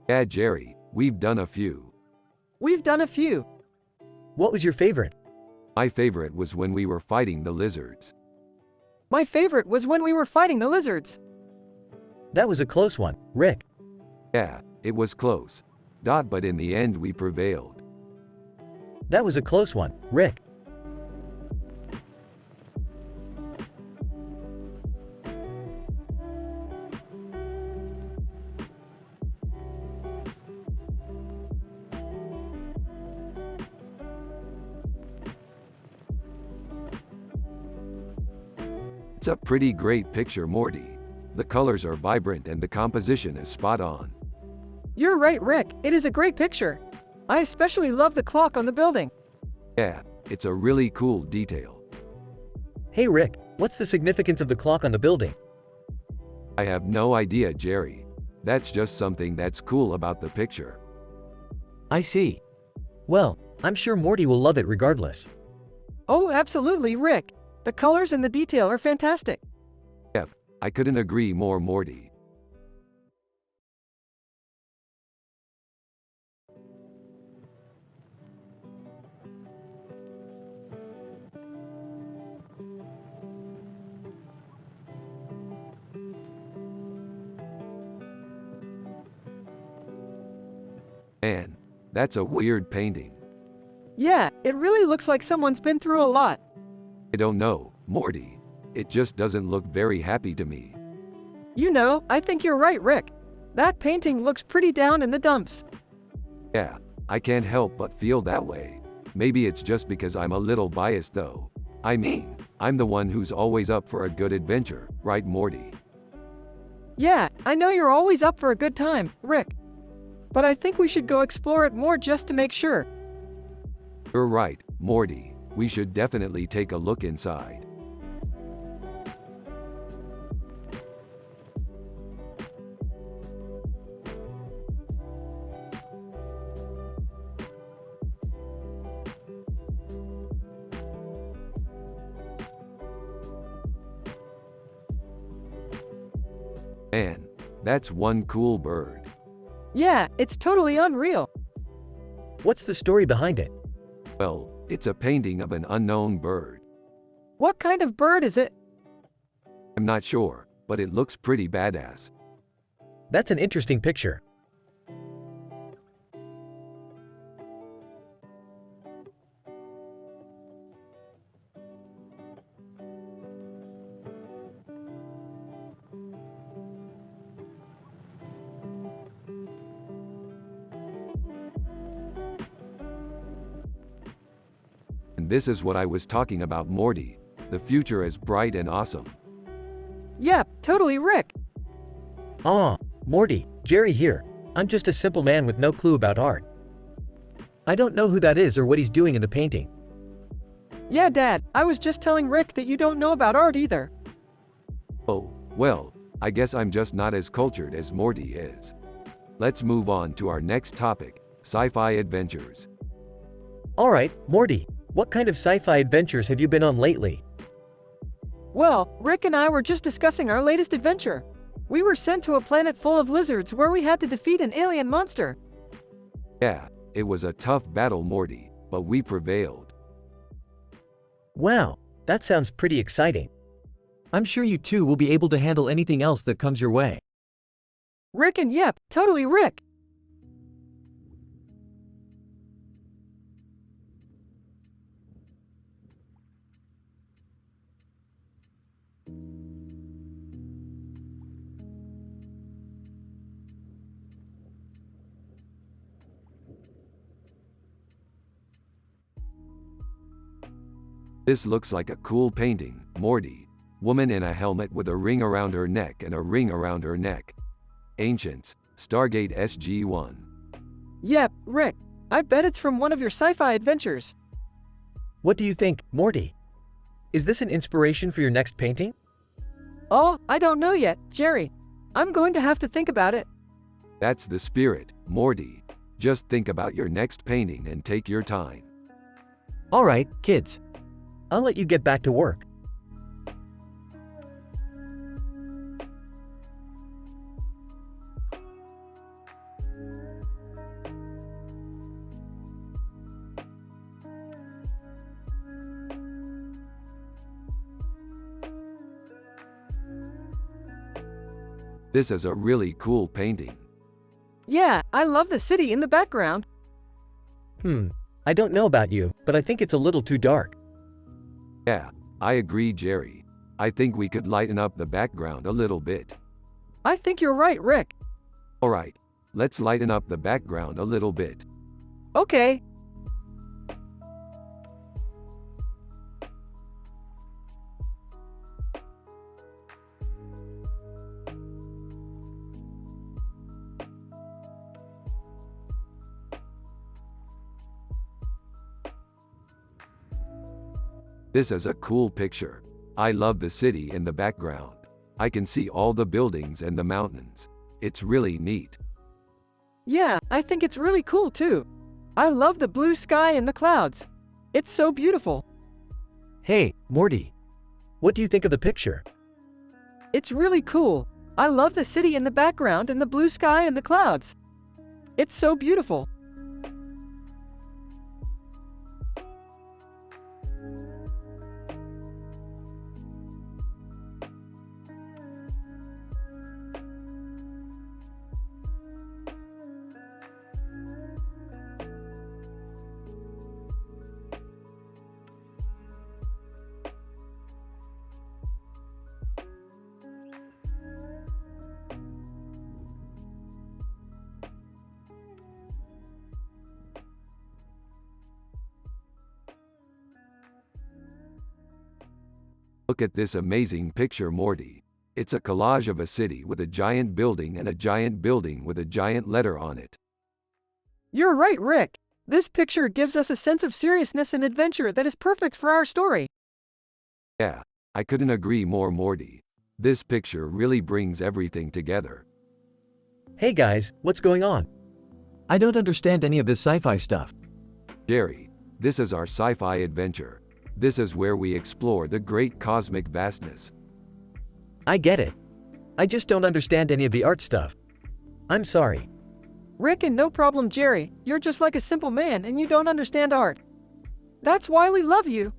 Yeah, Jerry, we've done a few. We've done a few. What was your favorite? My favorite was when we were fighting the lizards. My favorite was when we were fighting the lizards. That was a close one, Rick. Yeah, it was close. But in the end we prevailed. That was a close one, Rick. It's a pretty great picture, Morty. The colors are vibrant and the composition is spot on. You're right, Rick. It is a great picture. I especially love the clock on the building. Yeah, it's a really cool detail. Hey Rick, what's the significance of the clock on the building? I have no idea, Jerry. That's just something that's cool about the picture. I see. Well, I'm sure Morty will love it regardless. Oh, absolutely, Rick. The colors and the detail are fantastic. Yep, I couldn't agree more, Morty. Man, that's a weird painting. Yeah, it really looks like someone's been through a lot. I don't know, Morty. It just doesn't look very happy to me. You know, I think you're right, Rick. That painting looks pretty down in the dumps. Yeah, I can't help but feel that way. Maybe it's just because I'm a little biased though. I mean, I'm the one who's always up for a good adventure, right, Morty? Yeah, I know you're always up for a good time, Rick. But I think we should go explore it more just to make sure. You're right, Morty. We should definitely take a look inside. Man, that's one cool bird. Yeah, it's totally unreal. What's the story behind it? Well, it's a painting of an unknown bird. What kind of bird is it? I'm not sure, but it looks pretty badass. That's an interesting picture. And this is what I was talking about, Morty. The future is bright and awesome. Yeah, totally, Rick. Aw, Morty, Jerry here. I'm just a simple man with no clue about art. I don't know who that is or what he's doing in the painting. Yeah, Dad, I was just telling Rick that you don't know about art either. Oh, well, I guess I'm just not as cultured as Morty is. Let's move on to our next topic, sci-fi adventures. Alright, Morty, what kind of sci-fi adventures have you been on lately? Well, Rick and I were just discussing our latest adventure. We were sent to a planet full of lizards where we had to defeat an alien monster. Yeah, it was a tough battle, Morty, but we prevailed. Wow, that sounds pretty exciting. I'm sure you too will be able to handle anything else that comes your way. Rick and yep, totally Rick. This looks like a cool painting, Morty. Woman in a helmet with a ring around her neck and a ring around her neck. Ancients, Stargate SG-1. Yep, Rick. I bet it's from one of your sci-fi adventures. What do you think, Morty? Is this an inspiration for your next painting? Oh, I don't know yet, Jerry. I'm going to have to think about it. That's the spirit, Morty. Just think about your next painting and take your time. Alright, kids. I'll let you get back to work. This is a really cool painting. Yeah, I love the city in the background. I don't know about you, but I think it's a little too dark. Yeah, I agree, Jerry. I think we could lighten up the background a little bit. I think you're right, Rick. Alright, let's lighten up the background a little bit. Okay. This is a cool picture. I love the city in the background. I can see all the buildings and the mountains. It's really neat. Yeah, I think it's really cool too. I love the blue sky and the clouds. It's so beautiful. Hey, Morty. What do you think of the picture? It's really cool. I love the city in the background and the blue sky and the clouds. It's so beautiful. Look at this amazing picture, Morty. It's a collage of a city with a giant building and a giant building with a giant letter on it. You're right, Rick. This picture gives us a sense of seriousness and adventure that is perfect for our story. Yeah, I couldn't agree more, Morty. This picture really brings everything together. Hey guys, what's going on? I don't understand any of this sci-fi stuff. Jerry, this is our sci-fi adventure. This is where we explore the great cosmic vastness. I get it. I just don't understand any of the art stuff. I'm sorry. Rick, and no problem, Jerry. You're just like a simple man and you don't understand art. That's why we love you.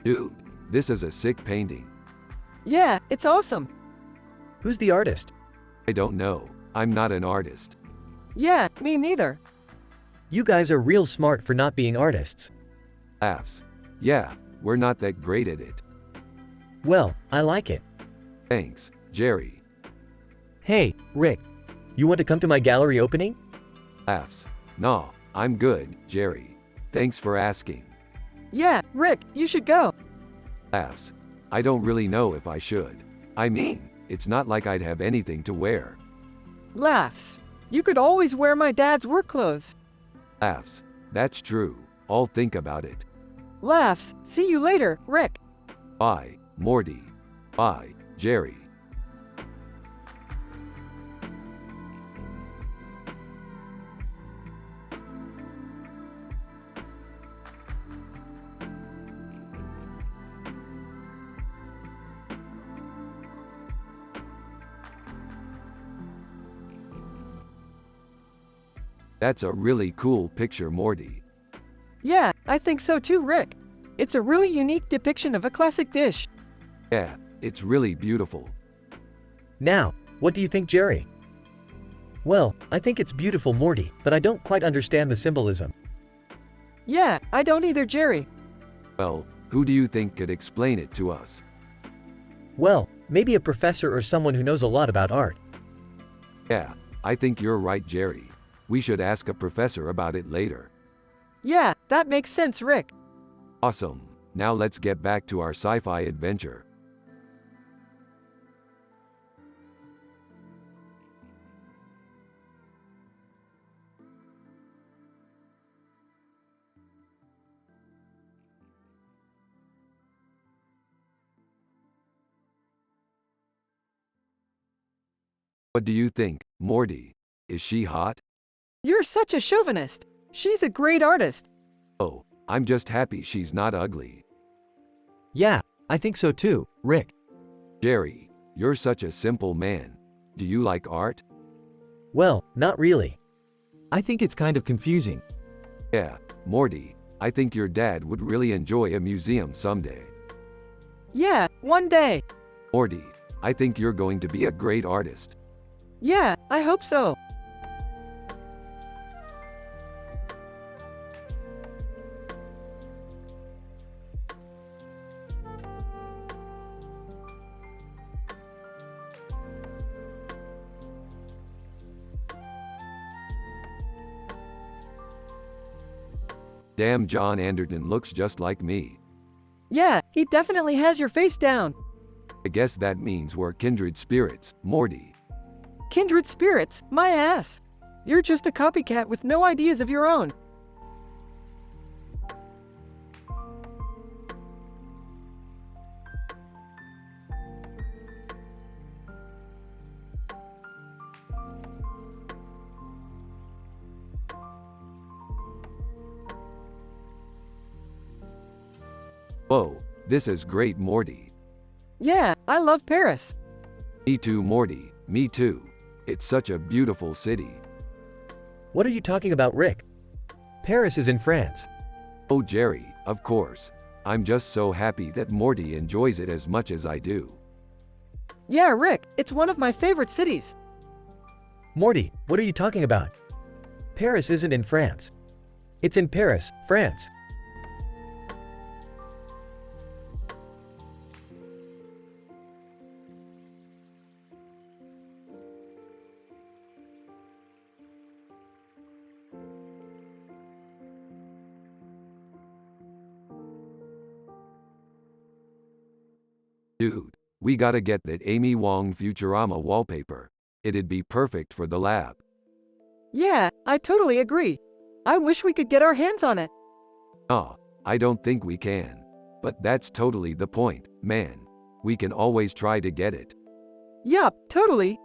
Dude, this is a sick painting. Yeah, it's awesome. Who's the artist? I don't know. I'm not an artist. Yeah, me neither. You guys are real smart for not being artists. Laughs. Yeah, we're not that great at it. Well, I like it. Thanks, Jerry. Hey, Rick. You want to come to my gallery opening? Laughs. Nah, I'm good, Jerry. Thanks for asking. Yeah, Rick, you should go. Laughs. I don't really know if I should. I mean, it's not like I'd have anything to wear. Laughs. You could always wear my dad's work clothes. Laughs. That's true. I'll think about it. Laughs. See you later, Rick. Bye, Morty. Bye, Jerry. That's a really cool picture, Morty. Yeah, I think so too, Rick. It's a really unique depiction of a classic dish. Yeah, it's really beautiful. Now, what do you think, Jerry? Well, I think it's beautiful, Morty, but I don't quite understand the symbolism. Yeah, I don't either, Jerry. Well, who do you think could explain it to us? Well, maybe a professor or someone who knows a lot about art. Yeah, I think you're right, Jerry. We should ask a professor about it later. Yeah, that makes sense, Rick. Awesome. Now let's get back to our sci-fi adventure. What do you think, Morty? Is she hot? You're such a chauvinist. She's a great artist. Oh, I'm just happy she's not ugly. Yeah, I think so too, Rick. Jerry, you're such a simple man. Do you like art? Well, not really. I think it's kind of confusing. Yeah, Morty, I think your dad would really enjoy a museum someday. Yeah, one day. Morty, I think you're going to be a great artist. Yeah, I hope so. Damn, John Anderton looks just like me. Yeah, he definitely has your face down. I guess that means we're kindred spirits, Morty. Kindred spirits, my ass. You're just a copycat with no ideas of your own. Whoa, this is great, Morty. Yeah, I love Paris. Me too, Morty, me too. It's such a beautiful city. What are you talking about, Rick? Paris is in France. Oh, Jerry, of course. I'm just so happy that Morty enjoys it as much as I do. Yeah, Rick, it's one of my favorite cities. Morty, what are you talking about? Paris isn't in France. It's in Paris, France. Dude, we gotta get that Amy Wong Futurama wallpaper. It'd be perfect for the lab. Yeah, I totally agree. I wish we could get our hands on it. Ah, I don't think we can. But that's totally the point, man. We can always try to get it. Yup, totally.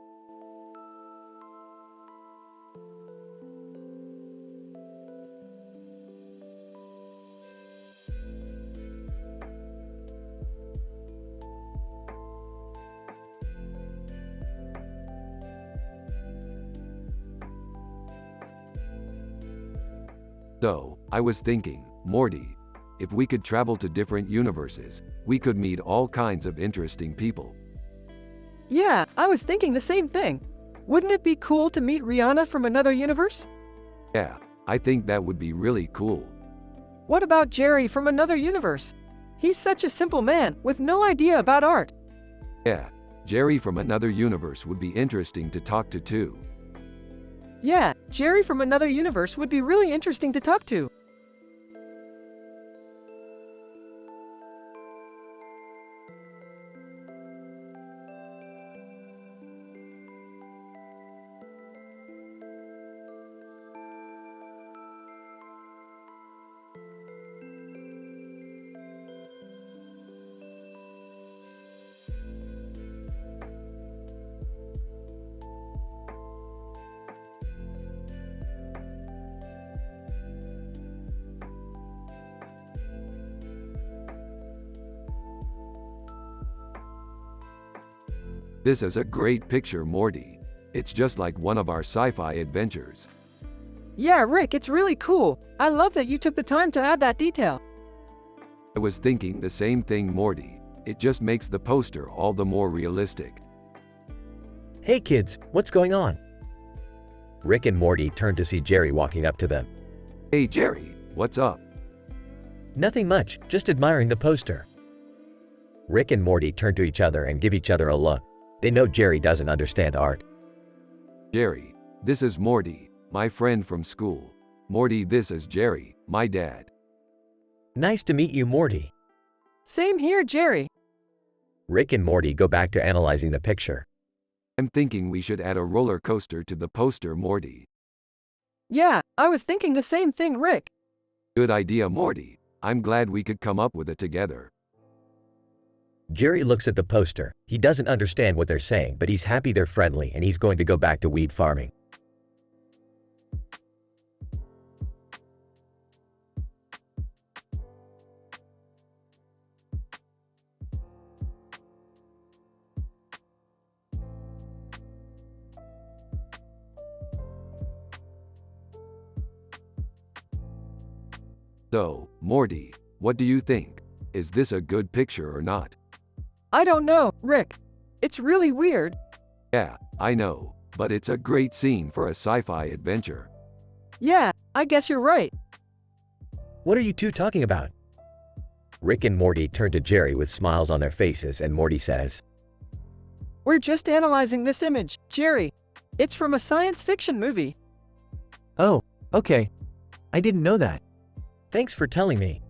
So, I was thinking, Morty, if we could travel to different universes, we could meet all kinds of interesting people. Yeah, I was thinking the same thing. Wouldn't it be cool to meet Rihanna from another universe? Yeah, I think that would be really cool. What about Jerry from another universe? He's such a simple man with no idea about art. Yeah, Jerry from another universe would be interesting to talk to too. Yeah, Jerry from another universe would be really interesting to talk to. This is a great picture, Morty. It's just like one of our sci-fi adventures. Yeah, Rick, it's really cool. I love that you took the time to add that detail. I was thinking the same thing, Morty. It just makes the poster all the more realistic. Hey kids, what's going on? Rick and Morty turned to see Jerry walking up to them. Hey Jerry, what's up? Nothing much, just admiring the poster. Rick and Morty turn to each other and give each other a look. They know Jerry doesn't understand art. Jerry, this is Morty, my friend from school. Morty, this is Jerry, my dad. Nice to meet you, Morty. Same here, Jerry. Rick and Morty go back to analyzing the picture. I'm thinking we should add a roller coaster to the poster, Morty. Yeah, I was thinking the same thing, Rick. Good idea, Morty. I'm glad we could come up with it together. Jerry looks at the poster. He doesn't understand what they're saying, but he's happy they're friendly and he's going to go back to weed farming. So, Morty, what do you think? Is this a good picture or not? I don't know, Rick. It's really weird. Yeah, I know, but it's a great scene for a sci-fi adventure. Yeah, I guess you're right. What are you two talking about? Rick and Morty turn to Jerry with smiles on their faces, and Morty says, We're just analyzing this image, Jerry. It's from a science fiction movie. Oh, okay. I didn't know that. "Thanks for telling me."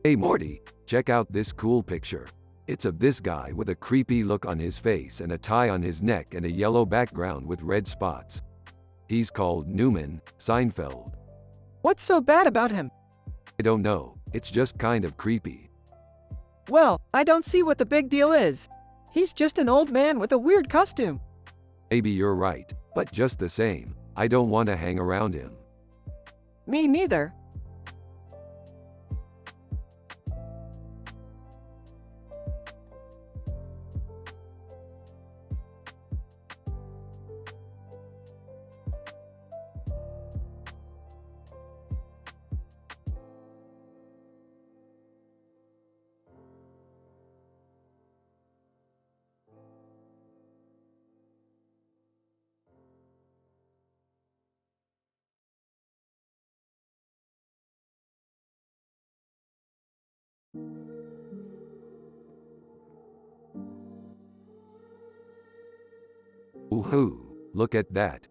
Hey Morty, check out this cool picture. It's of this guy with a creepy look on his face and a tie on his neck and a yellow background with red spots. He's called Newman Seinfeld. What's so bad about him? I don't know, it's just kind of creepy. Well, I don't see what the big deal is. He's just an old man with a weird costume. Maybe you're right, but just the same, I don't want to hang around him. Me neither. Woohoo, look at that.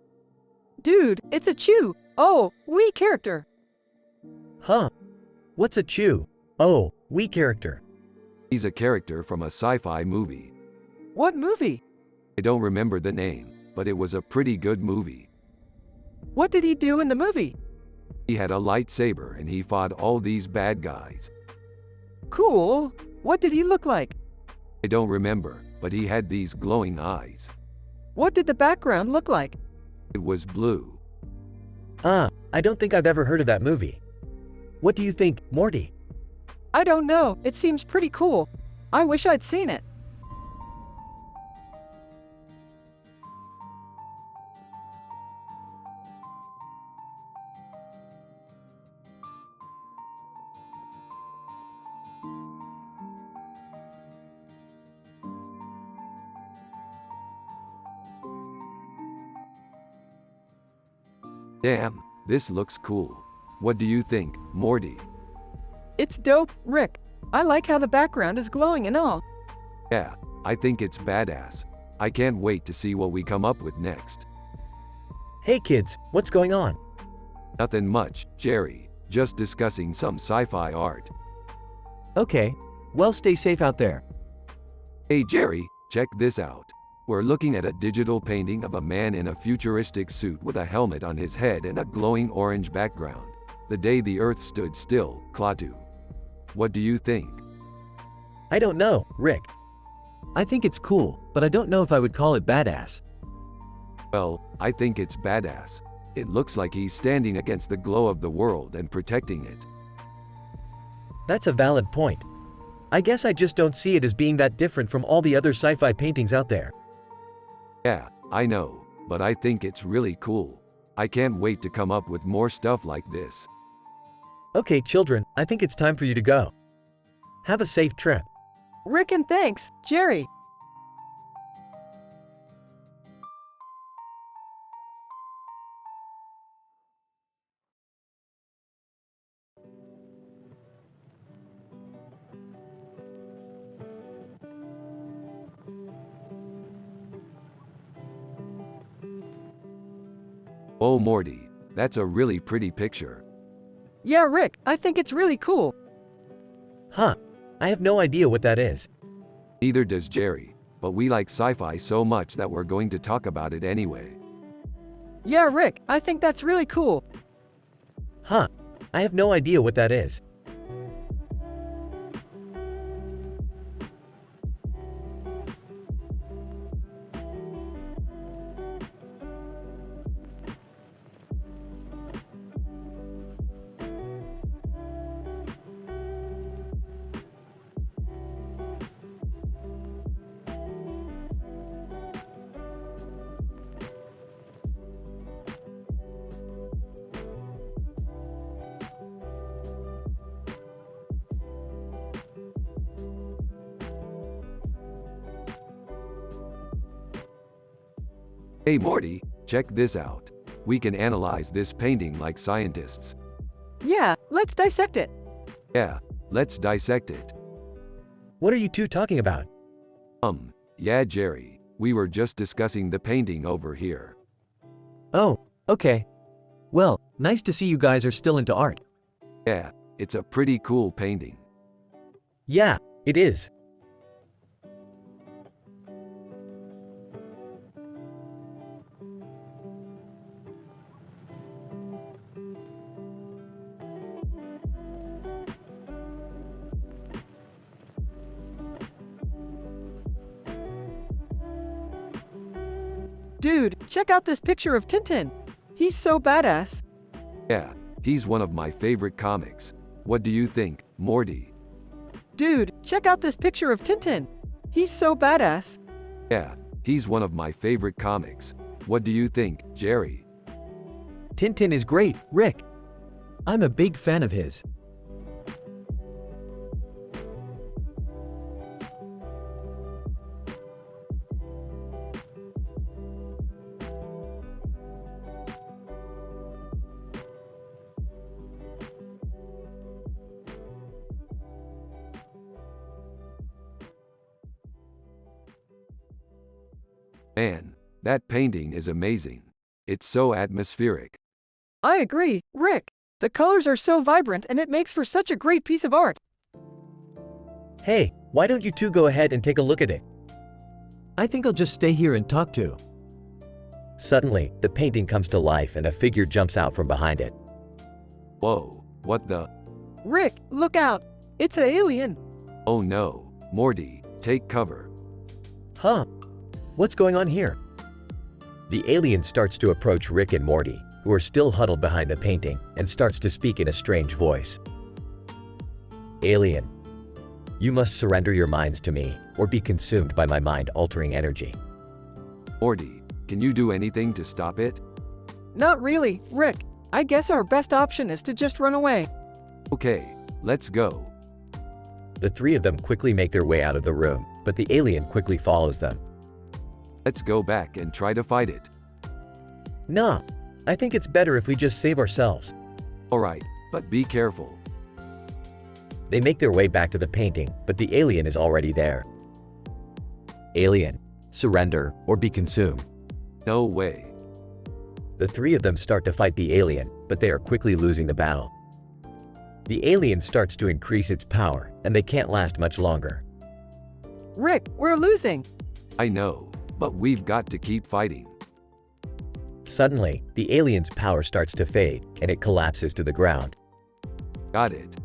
Dude, it's a Chew. Oh, we character. Huh? What's a Chew? Oh, we character. He's a character from a sci-fi movie. What movie? I don't remember the name, but it was a pretty good movie. What did he do in the movie? He had a lightsaber and he fought all these bad guys. Cool. What did he look like? I don't remember, but he had these glowing eyes. What did the background look like? It was blue. I don't think I've ever heard of that movie. What do you think, Morty? I don't know. It seems pretty cool. I wish I'd seen it. Damn, this looks cool. What do you think, Morty? It's dope, Rick. I like how the background is glowing and all. Yeah, I think it's badass. I can't wait to see what we come up with next. Hey kids, what's going on? Nothing much, Jerry. Just discussing some sci-fi art. Okay. Well, stay safe out there. Hey Jerry, check this out. We're looking at a digital painting of a man in a futuristic suit with a helmet on his head and a glowing orange background. The day the Earth stood still, Klaatu. What do you think? I don't know, Rick. I think it's cool, but I don't know if I would call it badass. Well, I think it's badass. It looks like he's standing against the glow of the world and protecting it. That's a valid point. I guess I just don't see it as being that different from all the other sci-fi paintings out there. Yeah, I know, but I think it's really cool. I can't wait to come up with more stuff like this. Okay, children, I think it's time for you to go. Have a safe trip. Rick and thanks, Jerry. Oh Morty, that's a really pretty picture. Yeah, Rick, I think it's really cool. Huh. I have no idea what that is. Neither does Jerry, but we like sci-fi so much that we're going to talk about it anyway. Yeah, Rick, I think that's really cool. Huh. I have no idea what that is. Hey Morty, check this out. We can analyze this painting like scientists. Yeah, let's dissect it. Yeah, let's dissect it. What are you two talking about? Yeah Jerry, we were just discussing the painting over here. Oh, okay. Well, nice to see you guys are still into art. Yeah, it's a pretty cool painting. Yeah, it is. Dude, check out this picture of Tintin. He's so badass. Yeah, he's one of my favorite comics. What do you think, Morty? Dude, check out this picture of Tintin. He's so badass. Yeah, he's one of my favorite comics. What do you think, Jerry? Tintin is great, Rick. I'm a big fan of his. Man, that painting is amazing. It's so atmospheric. I agree, Rick. The colors are so vibrant and it makes for such a great piece of art. Hey, why don't you two go ahead and take a look at it? I think I'll just stay here and talk to. Suddenly, the painting comes to life and a figure jumps out from behind it. Whoa, what the? Rick, look out. It's an alien. Oh no, Morty, take cover. Huh? What's going on here? The alien starts to approach Rick and Morty, who are still huddled behind the painting, and starts to speak in a strange voice. Alien, you must surrender your minds to me, or be consumed by my mind-altering energy. Morty, can you do anything to stop it? Not really, Rick. I guess our best option is to just run away. Okay, let's go. The three of them quickly make their way out of the room, but the alien quickly follows them. Let's go back and try to fight it. Nah, I think it's better if we just save ourselves. Alright, but be careful. They make their way back to the painting, but the alien is already there. Alien, surrender or be consumed. No way. The three of them start to fight the alien, but they are quickly losing the battle. The alien starts to increase its power, and they can't last much longer. Rick, we're losing. I know, but we've got to keep fighting. Suddenly, the alien's power starts to fade, and it collapses to the ground. Got it.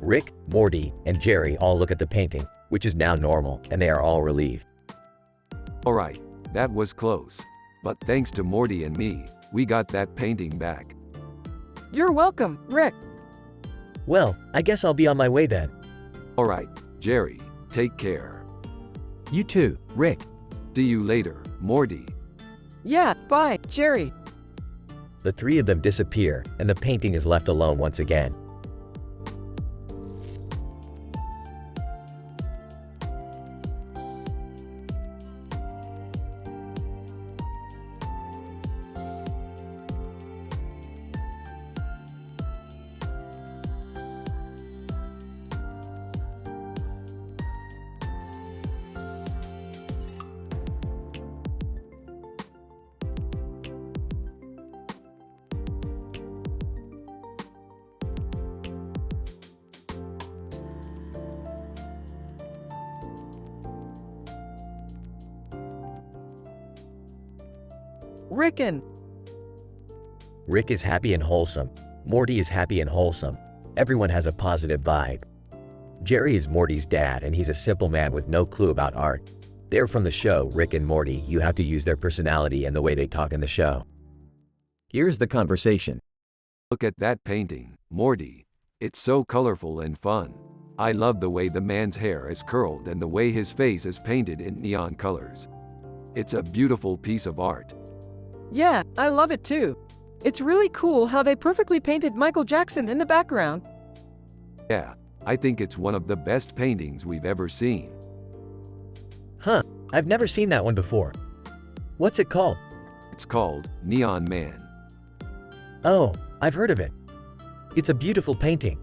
Rick, Morty, and Jerry all look at the painting, which is now normal, and they are all relieved. Alright, that was close. But thanks to Morty and me, we got that painting back. You're welcome, Rick. Well, I guess I'll be on my way then. Alright, Jerry, take care. You too, Rick. See you later, Morty. Yeah, bye, Jerry. The three of them disappear, and the painting is left alone once again. Rick and Rick is happy and wholesome. Morty is happy and wholesome. Everyone has a positive vibe. Jerry is Morty's dad and he's a simple man with no clue about art. They're from the show Rick and Morty. You have to use their personality and the way they talk in the show. Here's the conversation. Look at that painting, Morty. It's so colorful and fun. I love the way the man's hair is curled and the way his face is painted in neon colors. It's a beautiful piece of art. yeah, I love it too. It's really cool how they perfectly painted Michael Jackson in the background. Yeah, I think it's one of the best paintings we've ever seen. Huh, I've never seen that one before. What's it called? It's called Neon Man. Oh, I've heard of it. It's a beautiful painting.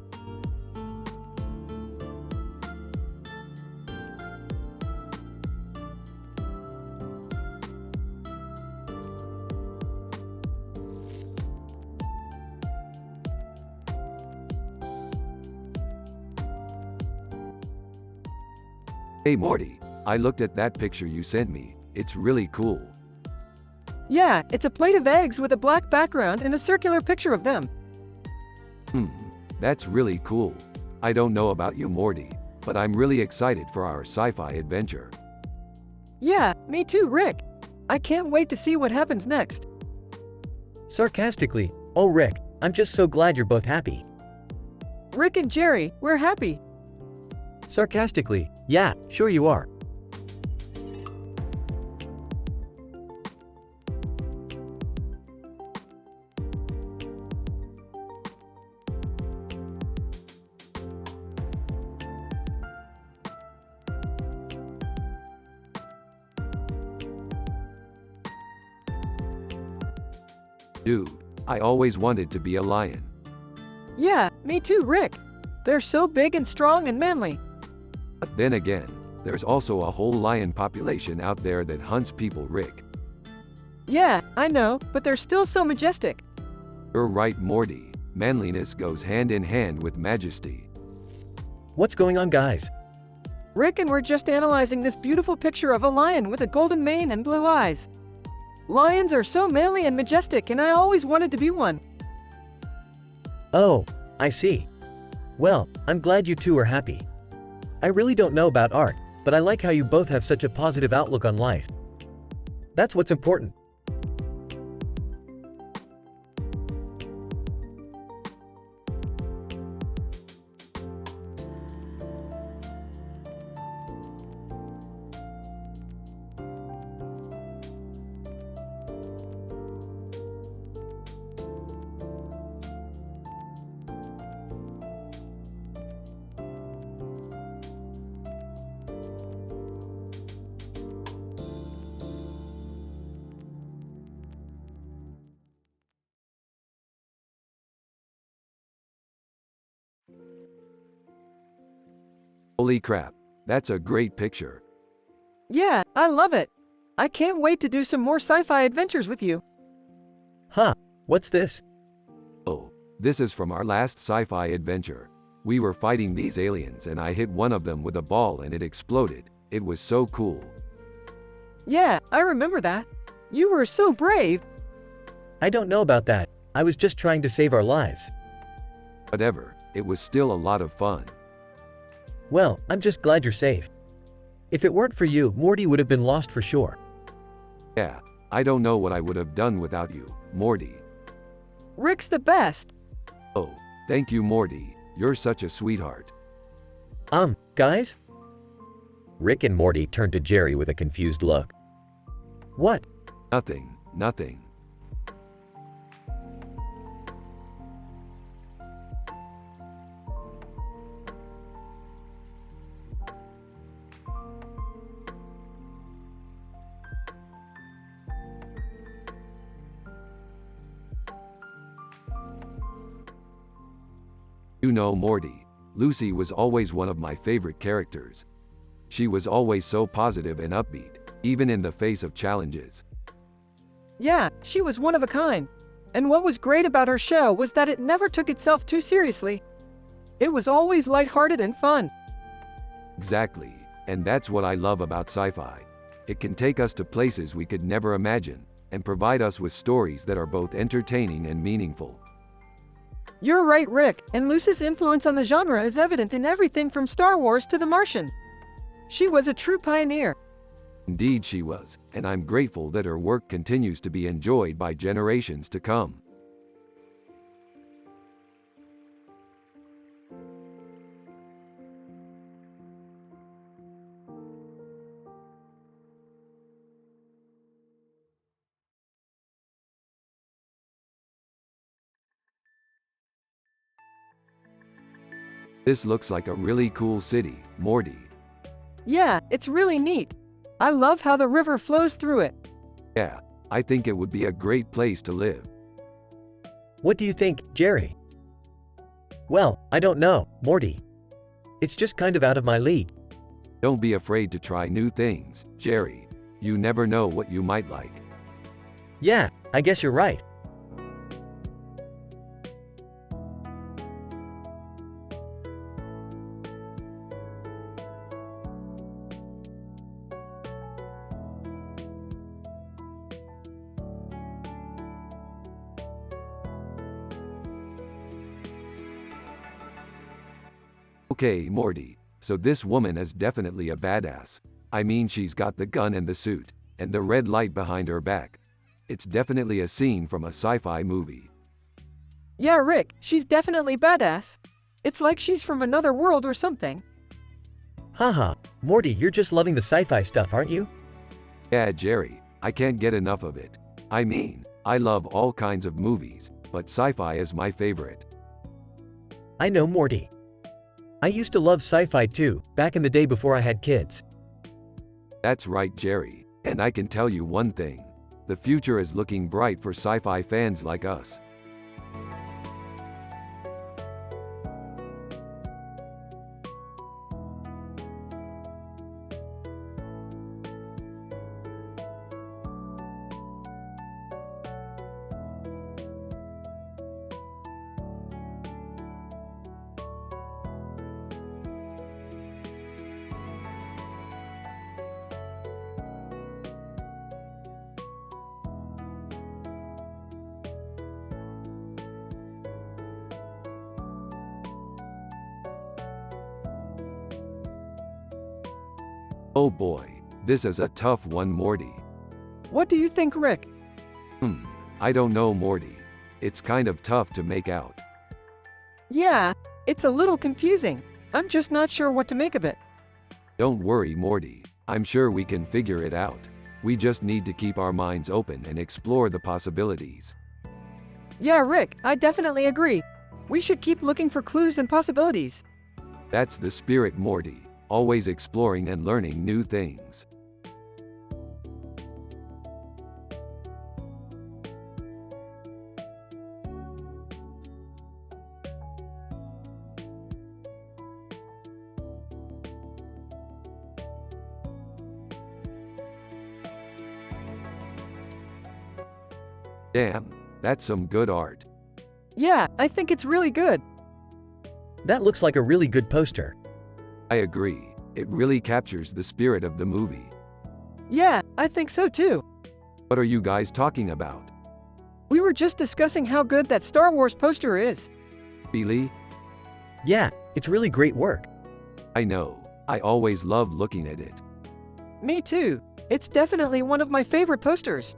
Hey Morty, I looked at that picture you sent me. It's really cool. Yeah, it's a plate of eggs with a black background and a circular picture of them. That's really cool. I don't know about you, Morty, but I'm really excited for our sci-fi adventure. Yeah, me too, Rick. I can't wait to see what happens next. Sarcastically, oh Rick, I'm just so glad you're both happy. Rick and Jerry, we're happy. Sarcastically, yeah, sure you are. Dude, I always wanted to be a lion. Yeah, me too, Rick. They're so big and strong and manly. But then again, there's also a whole lion population out there that hunts people, Rick. Yeah, I know, but they're still so majestic. You're right, Morty. Manliness goes hand in hand with majesty. What's going on, guys? Rick and we're just analyzing this beautiful picture of a lion with a golden mane and blue eyes. Lions are so manly and majestic, and I always wanted to be one. Oh, I see. Well, I'm glad you two are happy. I really don't know about art, but I like how you both have such a positive outlook on life. That's what's important. Holy crap, that's a great picture. Yeah, I love it. I can't wait to do some more sci-fi adventures with you. Huh, what's this? Oh, this is from our last sci-fi adventure. We were fighting these aliens and I hit one of them with a ball and it exploded. It was so cool. Yeah, I remember that. You were so brave. I don't know about that. I was just trying to save our lives. Whatever, it was still a lot of fun. Well, I'm just glad you're safe. If it weren't for you, Morty would have been lost for sure. Yeah, I don't know what I would have done without you, Morty. Rick's the best. Oh, thank you, Morty. You're such a sweetheart. Guys? Rick and Morty turned to Jerry with a confused look. What? Nothing, nothing. You know, Morty, Lucy was always one of my favorite characters. She was always so positive and upbeat, even in the face of challenges. Yeah, she was one of a kind. And what was great about her show was that it never took itself too seriously. It was always lighthearted and fun. Exactly, and that's what I love about sci-fi. It can take us to places we could never imagine, and provide us with stories that are both entertaining and meaningful. You're right, Rick, and Luce's influence on the genre is evident in everything from Star Wars to The Martian. She was a true pioneer. Indeed she was, and I'm grateful that her work continues to be enjoyed by generations to come. This looks like a really cool city, Morty. Yeah, it's really neat. I love how the river flows through it. Yeah, I think it would be a great place to live. What do you think, Jerry? Well, I don't know, Morty. It's just kind of out of my league. Don't be afraid to try new things, Jerry. You never know what you might like. Yeah, I guess you're right. Okay, Morty, so this woman is definitely a badass. I mean, she's got the gun and the suit, and the red light behind her back. It's definitely a scene from a sci-fi movie. Yeah, Rick, she's definitely badass. It's like she's from another world or something. Haha, Morty, you're just loving the sci-fi stuff, aren't you? Yeah, Jerry, I can't get enough of it. I mean, I love all kinds of movies, but sci-fi is my favorite. I know, Morty. I used to love sci-fi too, back in the day before I had kids. That's right, Jerry, and I can tell you one thing. The future is looking bright for sci-fi fans like us. Oh boy, this is a tough one, Morty. What do you think, Rick? I don't know, Morty. It's kind of tough to make out. Yeah, it's a little confusing. I'm just not sure what to make of it. Don't worry, Morty. I'm sure we can figure it out. We just need to keep our minds open and explore the possibilities. Yeah, Rick, I definitely agree. We should keep looking for clues and possibilities. That's the spirit, Morty. Always exploring and learning new things. Damn, that's some good art. Yeah, I think it's really good. That looks like a really good poster. I agree. It really captures the spirit of the movie. Yeah, I think so too. What are you guys talking about? We were just discussing how good that Star Wars poster is. Billy? Yeah, it's really great work. I know. I always love looking at it. Me too. It's definitely one of my favorite posters.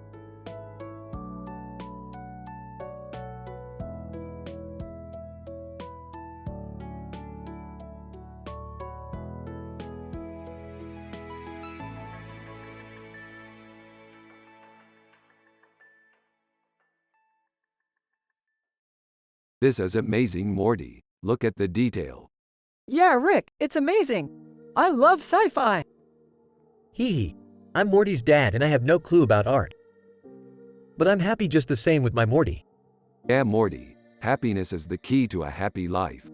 This is amazing, Morty. Look at the detail. Yeah, Rick, it's amazing. I love sci-fi. Hee hee. I'm Morty's dad and I have no clue about art. But I'm happy just the same with my Morty. Yeah, Morty. Happiness is the key to a happy life.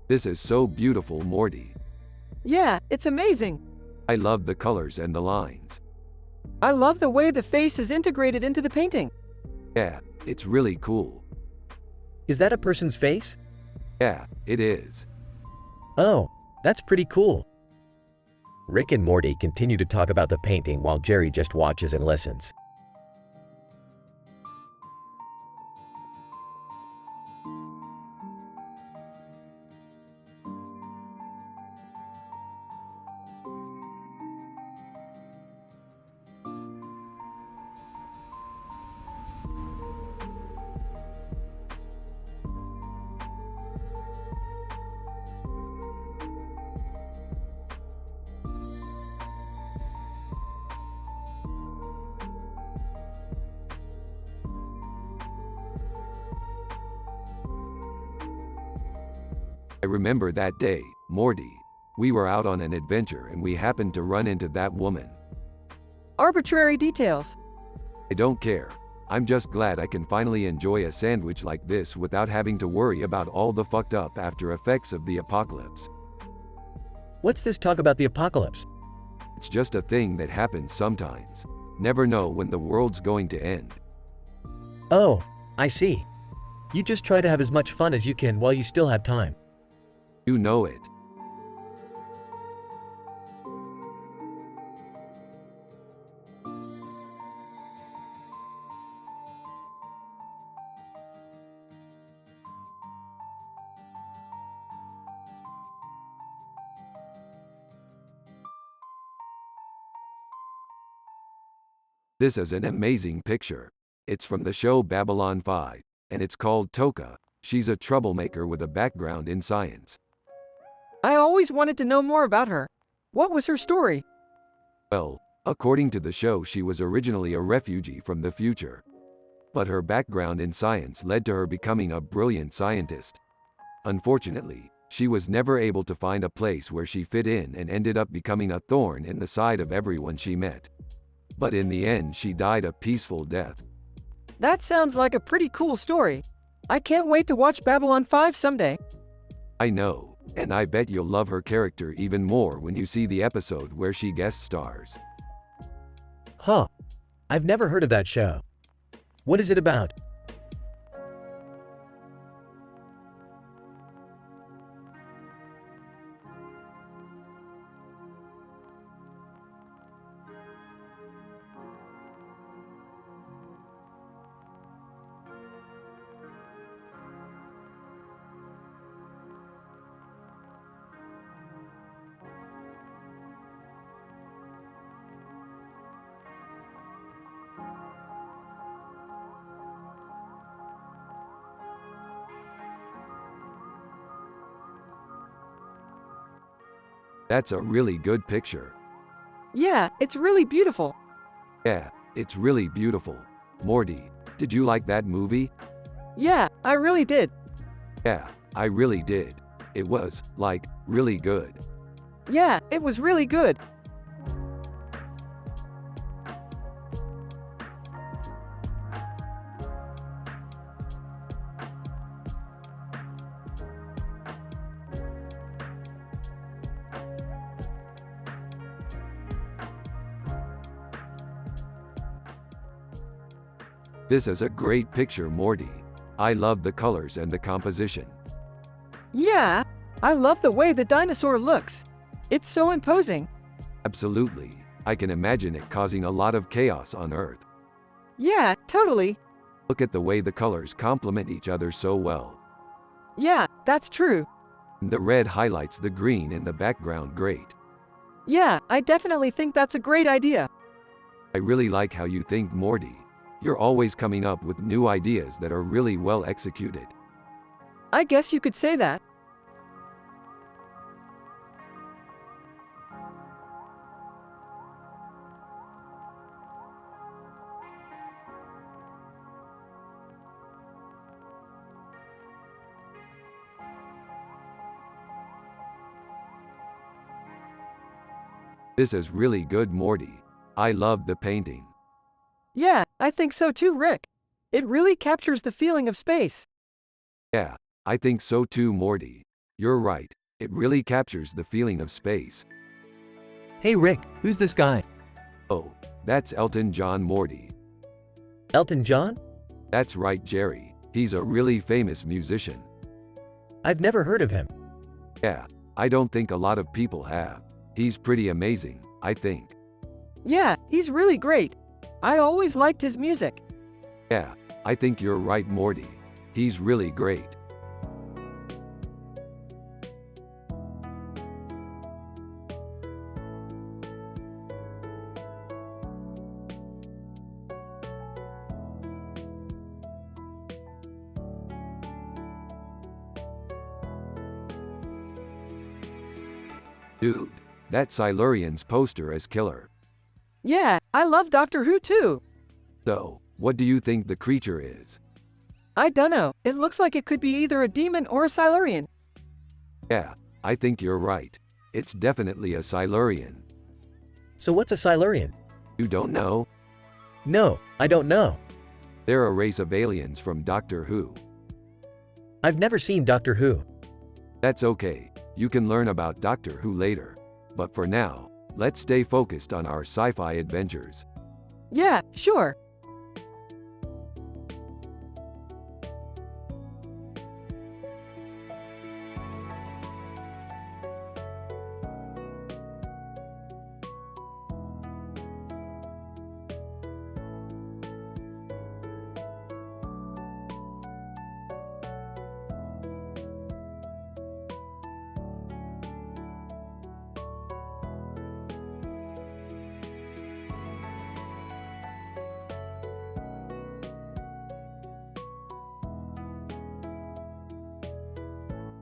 This is so beautiful, Morty. Yeah, it's amazing. I love the colors and the lines. I love the way the face is integrated into the painting. Yeah, it's really cool. Is that a person's face? Yeah, it is. Oh, that's pretty cool. Rick and Morty continue to talk about the painting while Jerry just watches and listens. I remember that day, Morty. We were out on an adventure and we happened to run into that woman. Arbitrary details. I don't care. I'm just glad I can finally enjoy a sandwich like this without having to worry about all the fucked up after effects of the apocalypse. What's this talk about the apocalypse? It's just a thing that happens sometimes. Never know when the world's going to end. Oh, I see. You just try to have as much fun as you can while you still have time. You know it. This is an amazing picture. It's from the show Babylon 5, and it's called Toka. She's a troublemaker with a background in science. I always wanted to know more about her. What was her story? Well, according to the show, she was originally a refugee from the future. But her background in science led to her becoming a brilliant scientist. Unfortunately, she was never able to find a place where she fit in and ended up becoming a thorn in the side of everyone she met. But in the end, she died a peaceful death. That sounds like a pretty cool story. I can't wait to watch Babylon 5 someday. I know, and I bet you'll love her character even more when you see the episode where she guest stars. Huh. I've never heard of that show. What is it about? That's a really good picture. Yeah, it's really beautiful. Yeah, it's really beautiful. Morty, did you like that movie? Yeah, I really did. Yeah, I really did. It was, like, really good. Yeah, it was really good. This is a great picture, Morty. I love the colors and the composition. Yeah, I love the way the dinosaur looks. It's so imposing. Absolutely. I can imagine it causing a lot of chaos on Earth. Yeah, totally. Look at the way the colors complement each other so well. Yeah, that's true. The red highlights the green in the background great. Yeah, I definitely think that's a great idea. I really like how you think, Morty. You're always coming up with new ideas that are really well executed. I guess you could say that. This is really good, Morty. I love the painting. Yeah, I think so too, Rick. It really captures the feeling of space. Yeah, I think so too, Morty. You're right. It really captures the feeling of space. Hey Rick, who's this guy? Oh, that's Elton John Morty. Elton John? That's right, Jerry. He's a really famous musician. I've never heard of him. Yeah, I don't think a lot of people have. He's pretty amazing, I think. Yeah, he's really great. I always liked his music. Yeah, I think you're right, Morty. He's really great. Dude, that Silurian's poster is killer. Yeah, I love Doctor Who too. So, what do you think the creature is? I dunno, it looks like it could be either a demon or a Silurian. Yeah, I think you're right. It's definitely a Silurian. So what's a Silurian? You don't know? No, I don't know. They're a race of aliens from Doctor Who. I've never seen Doctor Who. That's okay, you can learn about Doctor Who later. But for now, let's stay focused on our sci-fi adventures. Yeah, sure.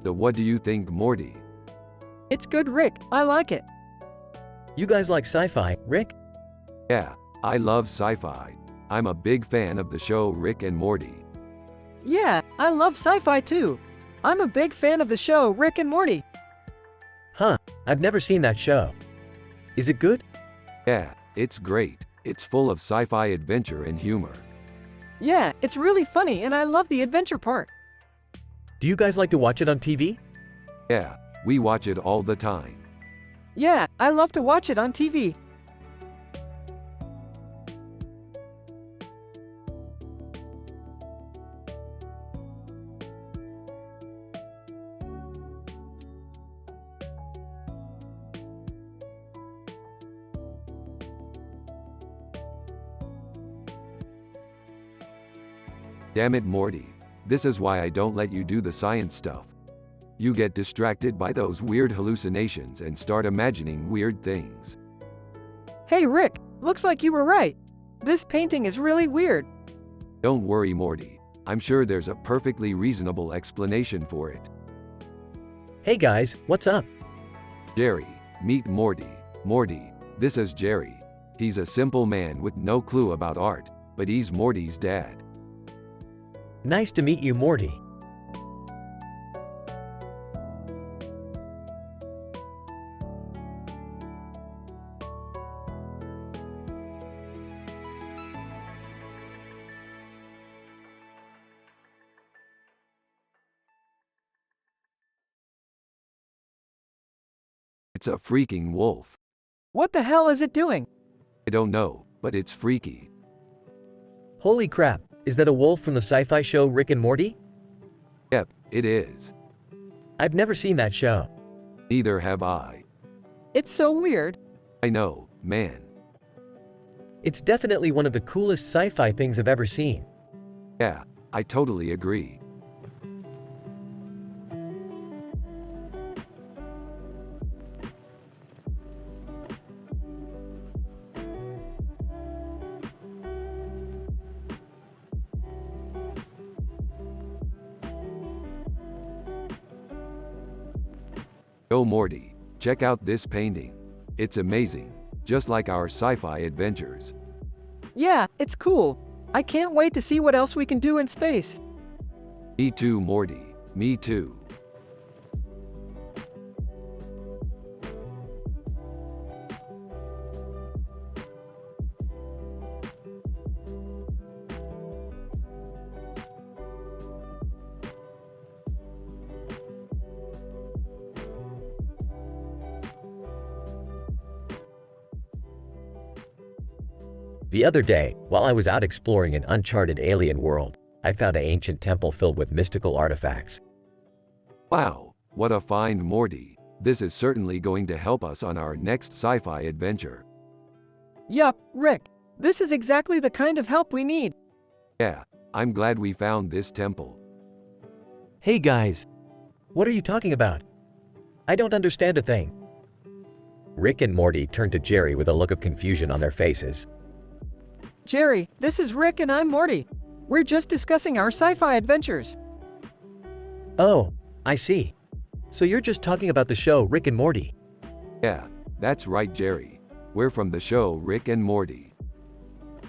So what do you think, Morty? It's good, Rick. I like it. You guys like sci-fi, Rick? Yeah, I love sci-fi. I'm a big fan of the show Rick and Morty. Yeah, I love sci-fi too. I'm a big fan of the show Rick and Morty. Huh, I've never seen that show. Is it good? Yeah, it's great. It's full of sci-fi adventure and humor. Yeah, it's really funny and I love the adventure part. Do you guys like to watch it on TV? Yeah, we watch it all the time. Yeah, I love to watch it on TV. Damn it, Morty. This is why I don't let you do the science stuff. You get distracted by those weird hallucinations and start imagining weird things. Hey Rick, looks like you were right. This painting is really weird. Don't worry, Morty. I'm sure there's a perfectly reasonable explanation for it. Hey guys, what's up? Jerry, meet Morty. Morty, this is Jerry. He's a simple man with no clue about art, but he's Morty's dad. Nice to meet you, Morty. It's a freaking wolf. What the hell is it doing? I don't know, but it's freaky. Holy crap, is that a wolf from the sci-fi show Rick and Morty? Yep, it is. I've never seen that show. Neither have I. It's so weird. I know, man. It's definitely one of the coolest sci-fi things I've ever seen. Yeah, I totally agree. Yo Morty, check out this painting. It's amazing, just like our sci-fi adventures. Yeah, it's cool. I can't wait to see what else we can do in space. Me too, Morty. Me too. The other day, while I was out exploring an uncharted alien world, I found an ancient temple filled with mystical artifacts. Wow, what a find, Morty. This is certainly going to help us on our next sci-fi adventure. Yup, Rick. This is exactly the kind of help we need. Yeah, I'm glad we found this temple. Hey guys! What are you talking about? I don't understand a thing. Rick and Morty turned to Jerry with a look of confusion on their faces. Jerry, this is Rick and I'm Morty. We're just discussing our sci-fi adventures. Oh, I see. So you're just talking about the show Rick and Morty. Yeah, that's right, Jerry. We're from the show Rick and Morty.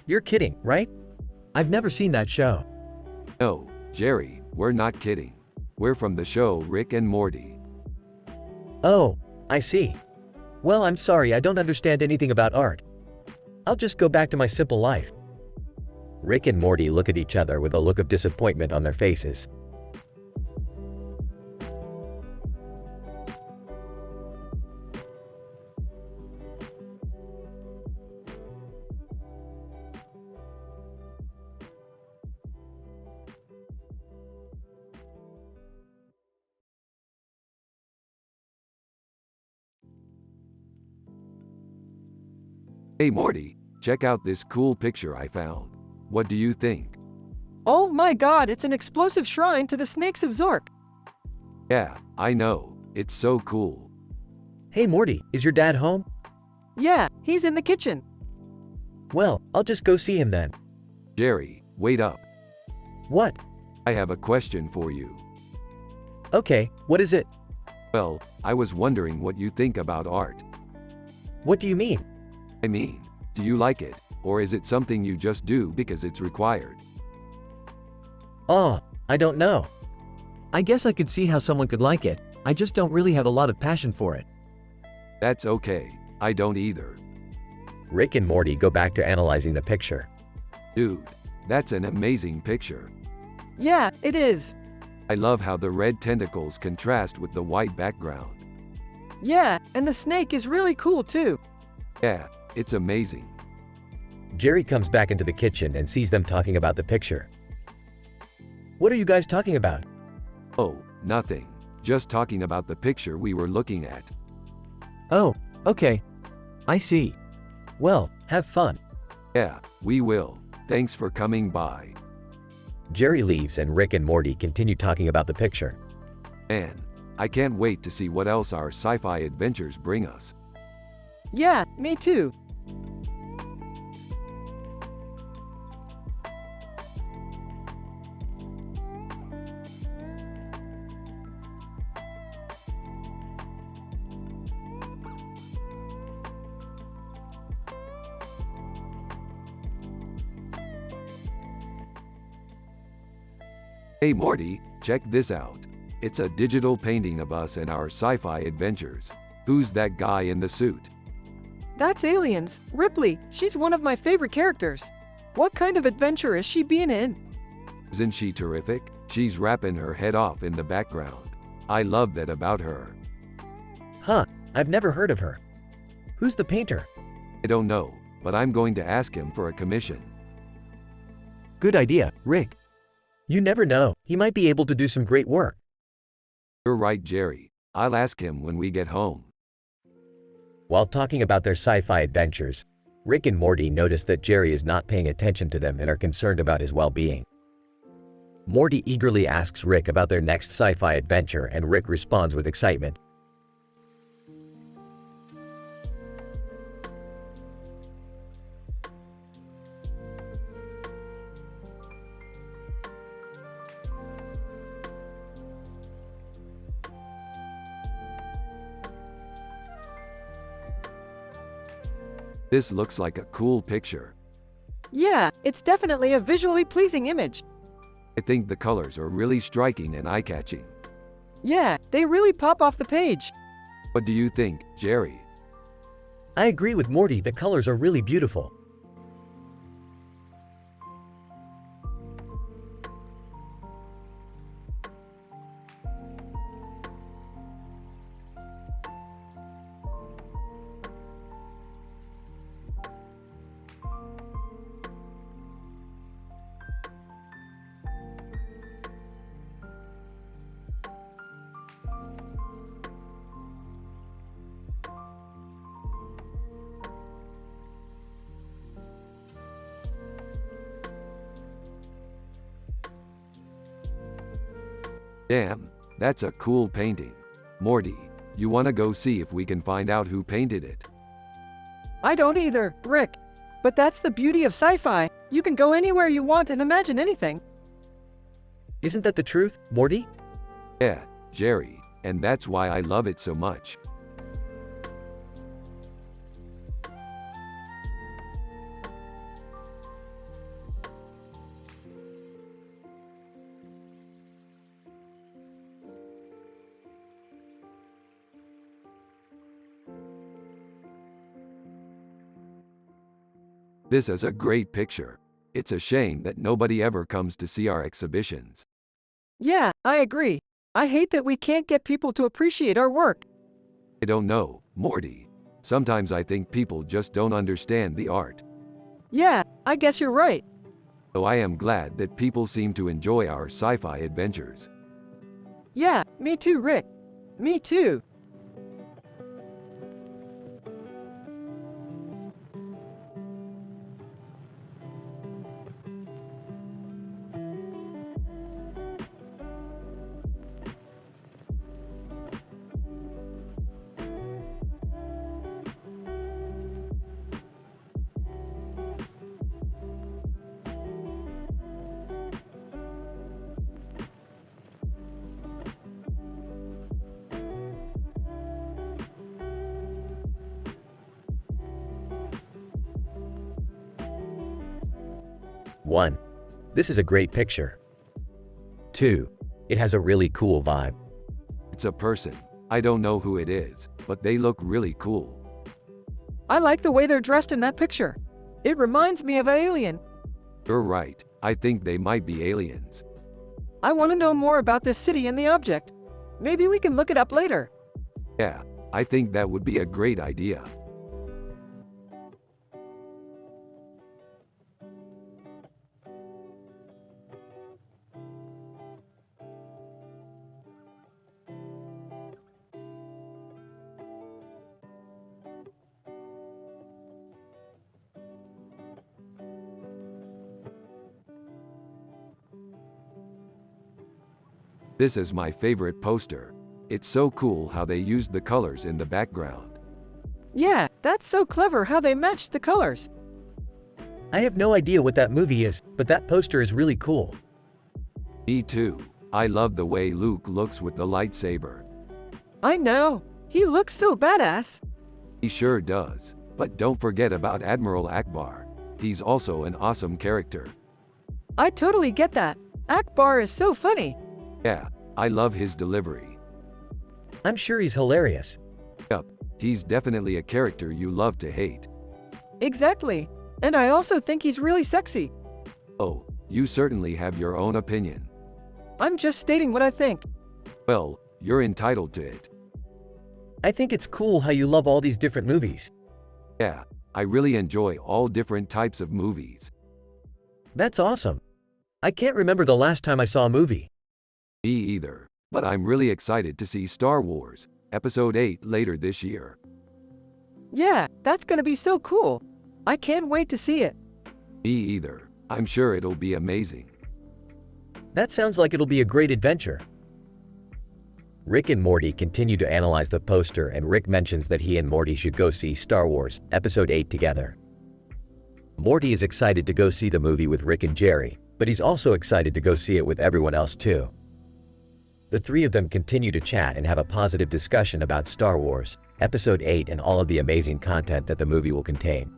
You're kidding, right? I've never seen that show. No, Jerry, we're not kidding. We're from the show Rick and Morty. Oh, I see. Well, I'm sorry, I don't understand anything about art. I'll just go back to my simple life. Rick and Morty look at each other with a look of disappointment on their faces. Hey Morty, check out this cool picture I found. What do you think? Oh my god, it's an explosive shrine to the snakes of Zork. Yeah, I know. It's so cool. Hey Morty, is your dad home? Yeah, he's in the kitchen. Well, I'll just go see him then. Jerry, wait up. What? I have a question for you. Okay, what is it? Well, I was wondering what you think about art. What do you mean? I mean, do you like it, or is it something you just do because it's required? Oh, I don't know. I guess I could see how someone could like it. I just don't really have a lot of passion for it. That's okay. I don't either. Rick and Morty go back to analyzing the picture. Dude, that's an amazing picture. Yeah, it is. I love how the red tentacles contrast with the white background. Yeah, and the snake is really cool too. Yeah, it's amazing. Jerry comes back into the kitchen and sees them talking about the picture. What are you guys talking about? Oh, nothing. Just talking about the picture we were looking at. Oh, okay. I see. Well, have fun. Yeah, we will. Thanks for coming by. Jerry leaves and Rick and Morty continue talking about the picture. Man, I can't wait to see what else our sci-fi adventures bring us. Yeah, me too. Hey Morty, check this out. It's a digital painting of us and our sci-fi adventures. Who's that guy in the suit? That's Aliens. Ripley, she's one of my favorite characters. What kind of adventure is she being in? Isn't she terrific? She's rapping her head off in the background. I love that about her. Huh, I've never heard of her. Who's the painter? I don't know, but I'm going to ask him for a commission. Good idea, Rick. You never know, he might be able to do some great work. You're right, Jerry. I'll ask him when we get home. While talking about their sci-fi adventures, Rick and Morty notice that Jerry is not paying attention to them and are concerned about his well-being. Morty eagerly asks Rick about their next sci-fi adventure and Rick responds with excitement. This looks like a cool picture. Yeah, it's definitely a visually pleasing image. I think the colors are really striking and eye-catching. Yeah, they really pop off the page. What do you think, Jerry? I agree with Morty, the colors are really beautiful. Damn, that's a cool painting. Morty, you wanna go see if we can find out who painted it? I don't either, Rick. But that's the beauty of sci-fi. You can go anywhere you want and imagine anything. Isn't that the truth, Morty? Yeah, Jerry, and that's why I love it so much. This is a great picture. It's a shame that nobody ever comes to see our exhibitions. Yeah, I agree. I hate that we can't get people to appreciate our work. I don't know, Morty. Sometimes I think people just don't understand the art. Yeah, I guess you're right. So I am glad that people seem to enjoy our sci-fi adventures. Yeah, me too, Rick. Me too. One, this is a great picture. Two, it has a really cool vibe. It's a person. I don't know who it is, but they look really cool. I like the way they're dressed in that picture. It reminds me of an alien. You're right. I think they might be aliens. I want to know more about this city and the object. Maybe we can look it up later. Yeah, I think that would be a great idea. This is my favorite poster. It's so cool how they used the colors in the background. Yeah, that's so clever how they matched the colors. I have no idea what that movie is, but that poster is really cool. Me too. I love the way Luke looks with the lightsaber. I know. He looks so badass. He sure does. But don't forget about Admiral Akbar. He's also an awesome character. I totally get that. Akbar is so funny. Yeah, I love his delivery. I'm sure he's hilarious. Yup, he's definitely a character you love to hate. Exactly. And I also think he's really sexy. Oh, you certainly have your own opinion. I'm just stating what I think. Well, you're entitled to it. I think it's cool how you love all these different movies. Yeah, I really enjoy all different types of movies. That's awesome. I can't remember the last time I saw a movie. Me either. But I'm really excited to see Star Wars, Episode 8 later this year. Yeah, that's gonna be so cool. I can't wait to see it. Me either. I'm sure it'll be amazing. That sounds like it'll be a great adventure. Rick and Morty continue to analyze the poster, and Rick mentions that he and Morty should go see Star Wars, Episode 8 together. Morty is excited to go see the movie with Rick and Jerry, but he's also excited to go see it with everyone else too. The three of them continue to chat and have a positive discussion about Star Wars, Episode 8 and all of the amazing content that the movie will contain.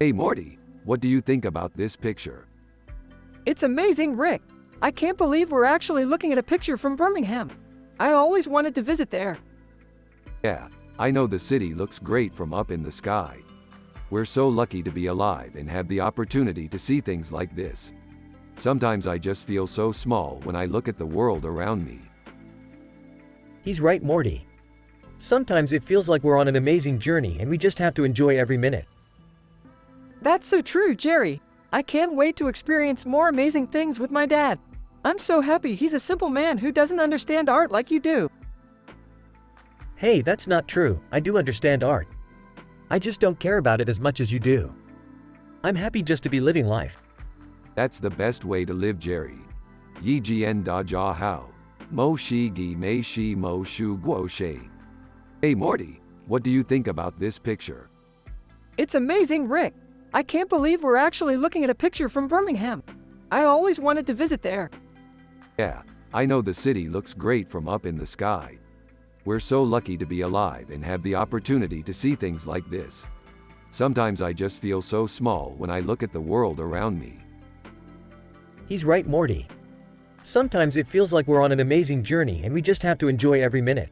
Hey Morty, what do you think about this picture? It's amazing, Rick. I can't believe we're actually looking at a picture from Birmingham. I always wanted to visit there. Yeah, I know the city looks great from up in the sky. We're so lucky to be alive and have the opportunity to see things like this. Sometimes I just feel so small when I look at the world around me. He's right, Morty. Sometimes it feels like we're on an amazing journey and we just have to enjoy every minute. That's so true, Jerry. I can't wait to experience more amazing things with my dad. I'm so happy he's a simple man who doesn't understand art like you do. Hey, that's not true. I do understand art. I just don't care about it as much as you do. I'm happy just to be living life. That's the best way to live, Jerry. Yi jian da jia hao. Mo shi gi mei shi mo shu guo shi. Hey Morty, what do you think about this picture? It's amazing, Rick. I can't believe we're actually looking at a picture from Birmingham. I always wanted to visit there. Yeah, I know the city looks great from up in the sky. We're so lucky to be alive and have the opportunity to see things like this. Sometimes I just feel so small when I look at the world around me. He's right, Morty. Sometimes it feels like we're on an amazing journey and we just have to enjoy every minute.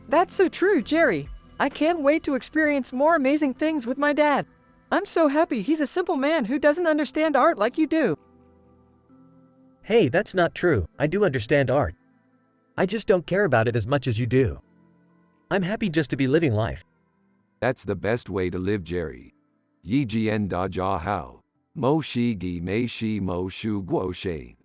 That's so true, Jerry. I can't wait to experience more amazing things with my dad. I'm so happy he's a simple man who doesn't understand art like you do. Hey, that's not true. I do understand art. I just don't care about it as much as you do. I'm happy just to be living life. That's the best way to live, Jerry. Yi jian da jia hao. Mo shi gi mei shi mo shu guo shi.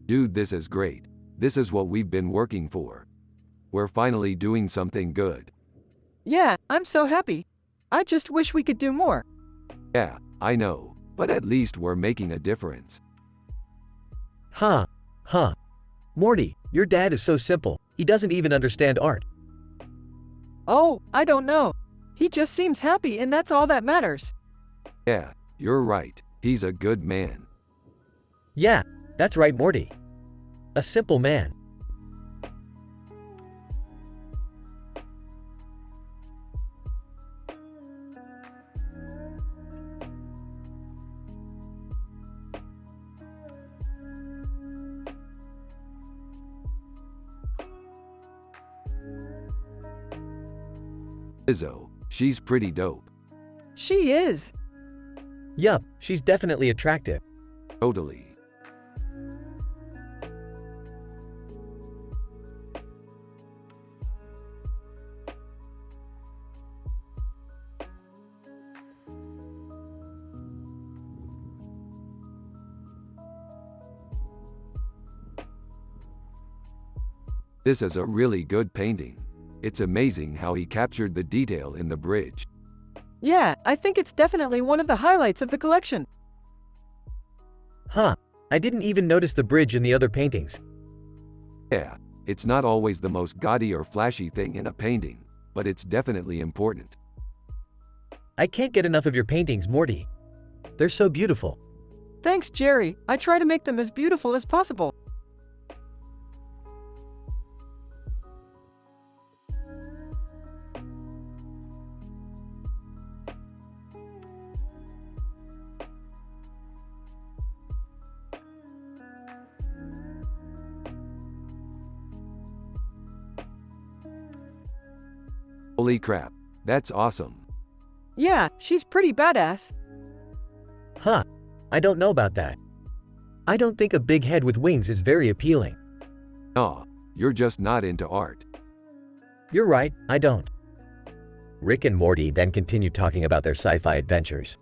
Dude, this is great. This is what we've been working for. We're finally doing something good. Yeah, I'm so happy. I just wish we could do more. Yeah, I know, but at least we're making a difference. Huh. Morty, your dad is so simple. He doesn't even understand art. Oh, I don't know. He just seems happy and that's all that matters. Yeah, you're right. He's a good man. Yeah, that's right, Morty. A simple man. Izzo, she's pretty dope. She is. Yup, she's definitely attractive. Totally. This is a really good painting. It's amazing how he captured the detail in the bridge. Yeah, I think it's definitely one of the highlights of the collection. Huh, I didn't even notice the bridge in the other paintings. Yeah, it's not always the most gaudy or flashy thing in a painting, but it's definitely important. I can't get enough of your paintings, Morty. They're so beautiful. Thanks, Jerry. I try to make them as beautiful as possible. Holy crap, that's awesome. Yeah, she's pretty badass. Huh, I don't know about that. I don't think a big head with wings is very appealing. Aw, you're just not into art. You're right, I don't. Rick and Morty then continue talking about their sci-fi adventures.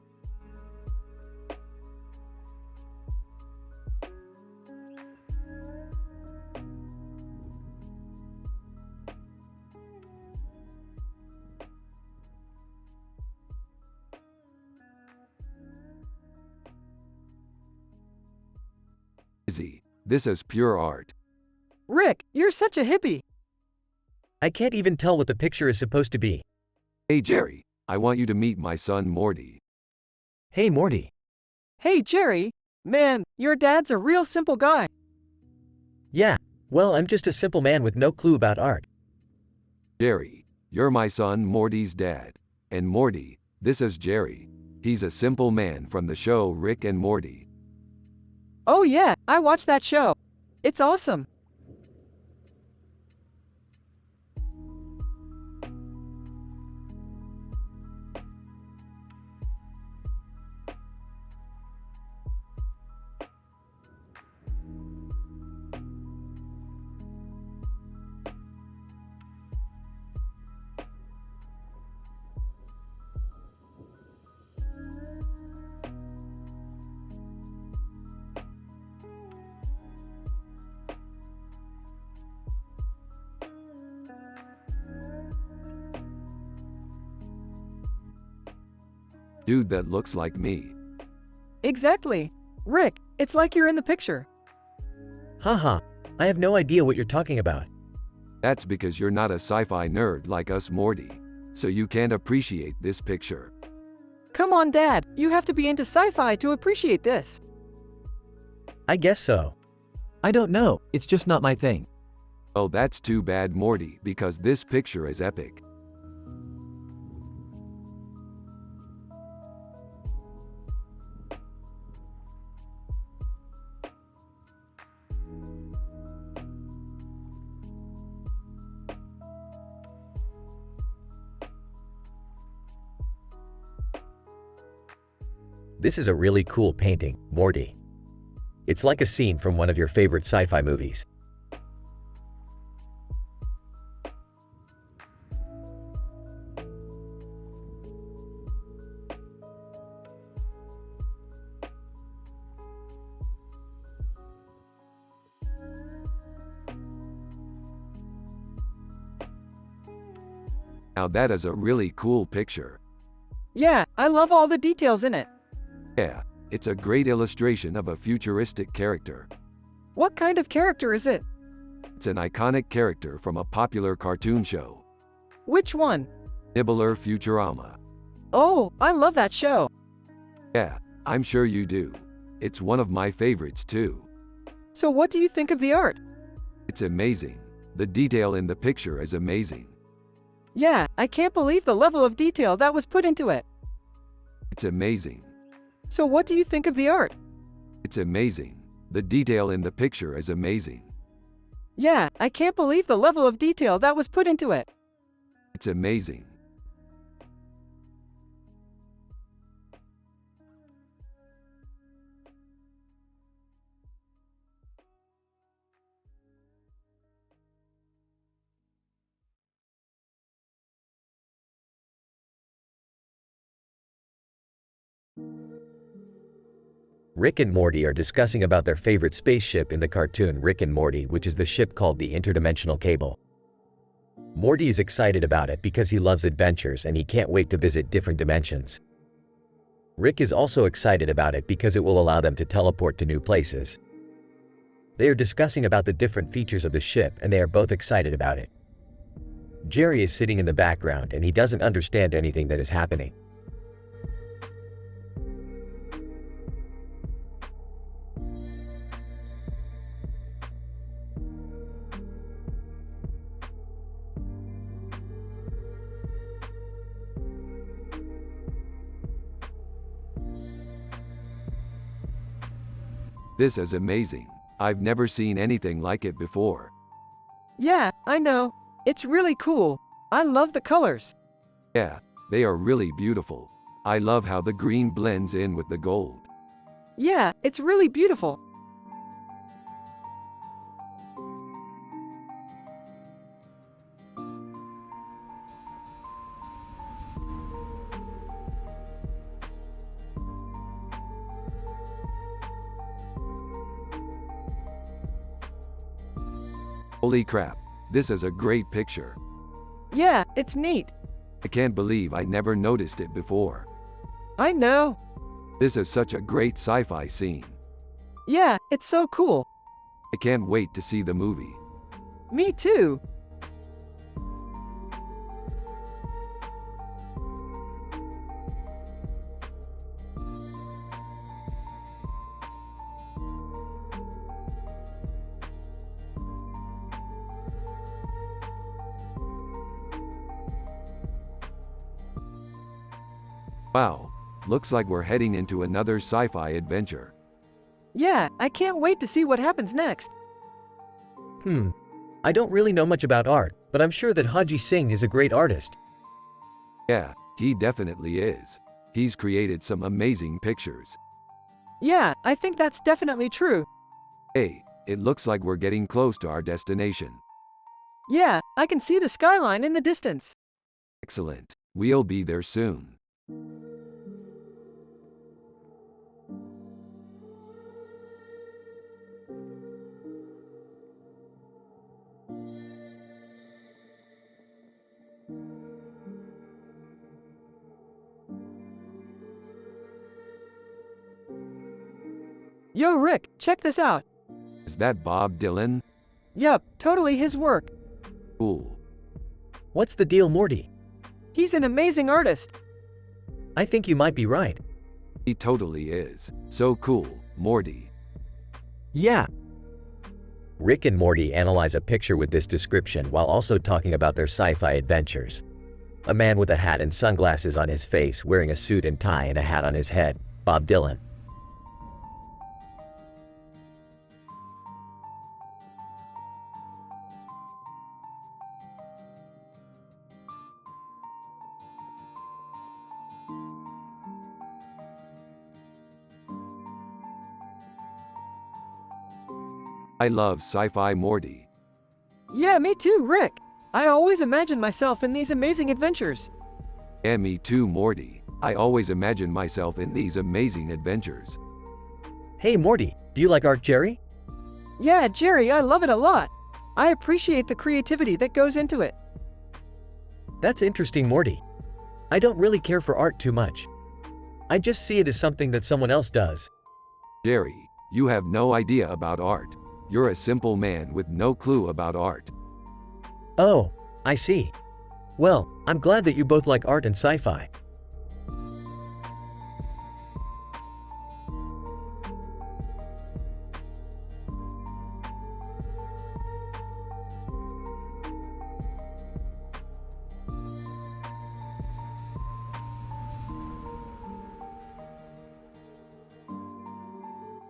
Izzy, this is pure art. Rick, you're such a hippie. I can't even tell what the picture is supposed to be. Hey Jerry, I want you to meet my son Morty. Hey, Morty. Hey, Jerry. Man, your dad's a real simple guy. Yeah, well, I'm just a simple man with no clue about art. Jerry, you're my son Morty's dad. And Morty, this is Jerry. He's a simple man from the show Rick and Morty. Oh yeah, I watched that show. It's awesome. Dude, that looks like me. Exactly. Rick, it's like you're in the picture. Haha, I have no idea what you're talking about. That's because you're not a sci-fi nerd like us, Morty. So you can't appreciate this picture. Come on, Dad, you have to be into sci-fi to appreciate this. I guess so. I don't know, it's just not my thing. Oh, that's too bad, Morty, because this picture is epic. This is a really cool painting, Morty. It's like a scene from one of your favorite sci-fi movies. Now that is a really cool picture. Yeah, I love all the details in it. Yeah, it's a great illustration of a futuristic character. What kind of character is it? It's an iconic character from a popular cartoon show, Which one? Nibbler Futurama. Oh, I love that show. Yeah, I'm sure you do. It's one of my favorites too. So what do you think of the art? It's amazing. The detail in the picture is amazing. Yeah, I can't believe the level of detail that was put into it. It's amazing. So what do you think of the art? It's amazing. The detail in the picture is amazing. Yeah, I can't believe the level of detail that was put into it. It's amazing. Rick and Morty are discussing about their favorite spaceship in the cartoon Rick and Morty, which is the ship called the Interdimensional Cable. Morty is excited about it because he loves adventures and he can't wait to visit different dimensions. Rick is also excited about it because it will allow them to teleport to new places. They are discussing about the different features of the ship and they are both excited about it. Jerry is sitting in the background and he doesn't understand anything that is happening. This is amazing. I've never seen anything like it before. Yeah, I know. It's really cool. I love the colors. Yeah, they are really beautiful. I love how the green blends in with the gold. Yeah, it's really beautiful. Holy crap, this is a great picture. Yeah, it's neat. I can't believe I never noticed it before. I know. This is such a great sci-fi scene. Yeah, it's so cool. I can't wait to see the movie. Me too. Wow, looks like we're heading into another sci-fi adventure. Yeah, I can't wait to see what happens next. I don't really know much about art, but I'm sure that Haji Singh is a great artist. Yeah, he definitely is. He's created some amazing pictures. Yeah, I think that's definitely true. Hey, it looks like we're getting close to our destination. Yeah, I can see the skyline in the distance. Excellent. We'll be there soon. Yo Rick, check this out. Is that Bob Dylan? Yup, totally his work. Cool. What's the deal, Morty? He's an amazing artist. I think you might be right. He totally is. So cool, Morty. Yeah, Rick and Morty analyze a picture with this description while also talking about their sci-fi adventures. A man with a hat and sunglasses on his face, wearing a suit and tie and a hat on his head. Bob Dylan. I love sci-fi Morty. Yeah, me too, Rick. I always imagine myself in these amazing adventures. Yeah, me too, Morty. I always imagine myself in these amazing adventures. Hey Morty, do you like art, Jerry? Yeah, Jerry, I love it a lot. I appreciate the creativity that goes into it. That's interesting, Morty. I don't really care for art too much. I just see it as something that someone else does. Jerry, you have no idea about art. You're a simple man with no clue about art. Oh, I see. Well, I'm glad that you both like art and sci-fi.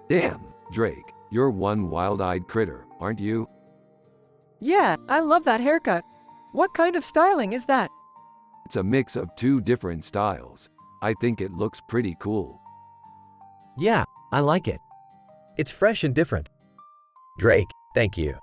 Damn, Drake, you're one wild-eyed critter, aren't you? Yeah, I love that haircut. What kind of styling is that? It's a mix of two different styles. I think it looks pretty cool. yeah, I like it. It's fresh and different. Drake, thank you.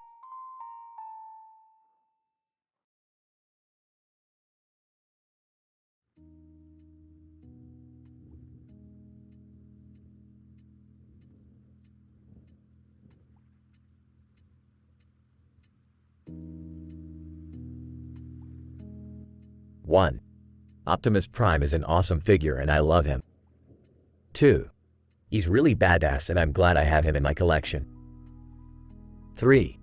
One. Optimus Prime is an awesome figure and I love him. 2. He's really badass and I'm glad I have him in my collection. 3.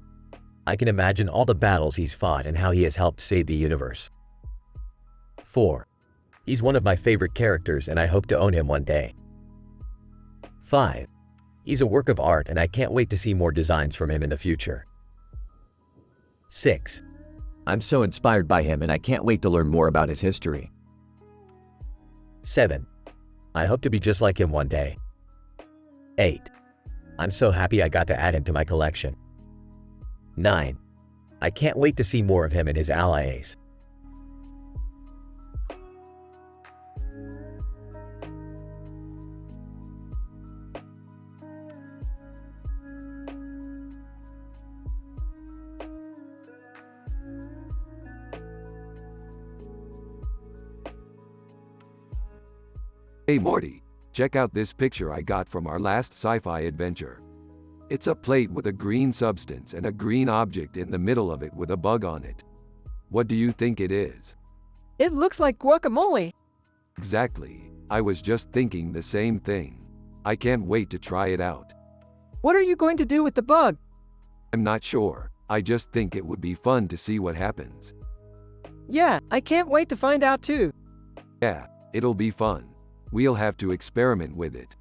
I can imagine all the battles he's fought and how he has helped save the universe. 4. He's one of my favorite characters and I hope to own him one day. 5. He's a work of art and I can't wait to see more designs from him in the future. 6. I'm so inspired by him and I can't wait to learn more about his history. 7. I hope to be just like him one day. 8. I'm so happy I got to add him to my collection. 9. I can't wait to see more of him and his allies. Hey Morty, check out this picture I got from our last sci-fi adventure. It's a plate with a green substance and a green object in the middle of it with a bug on it. What do you think it is? It looks like guacamole. Exactly. I was just thinking the same thing. I can't wait to try it out. What are you going to do with the bug? I'm not sure. I just think it would be fun to see what happens. Yeah, I can't wait to find out too. Yeah, it'll be fun. We'll have to experiment with it.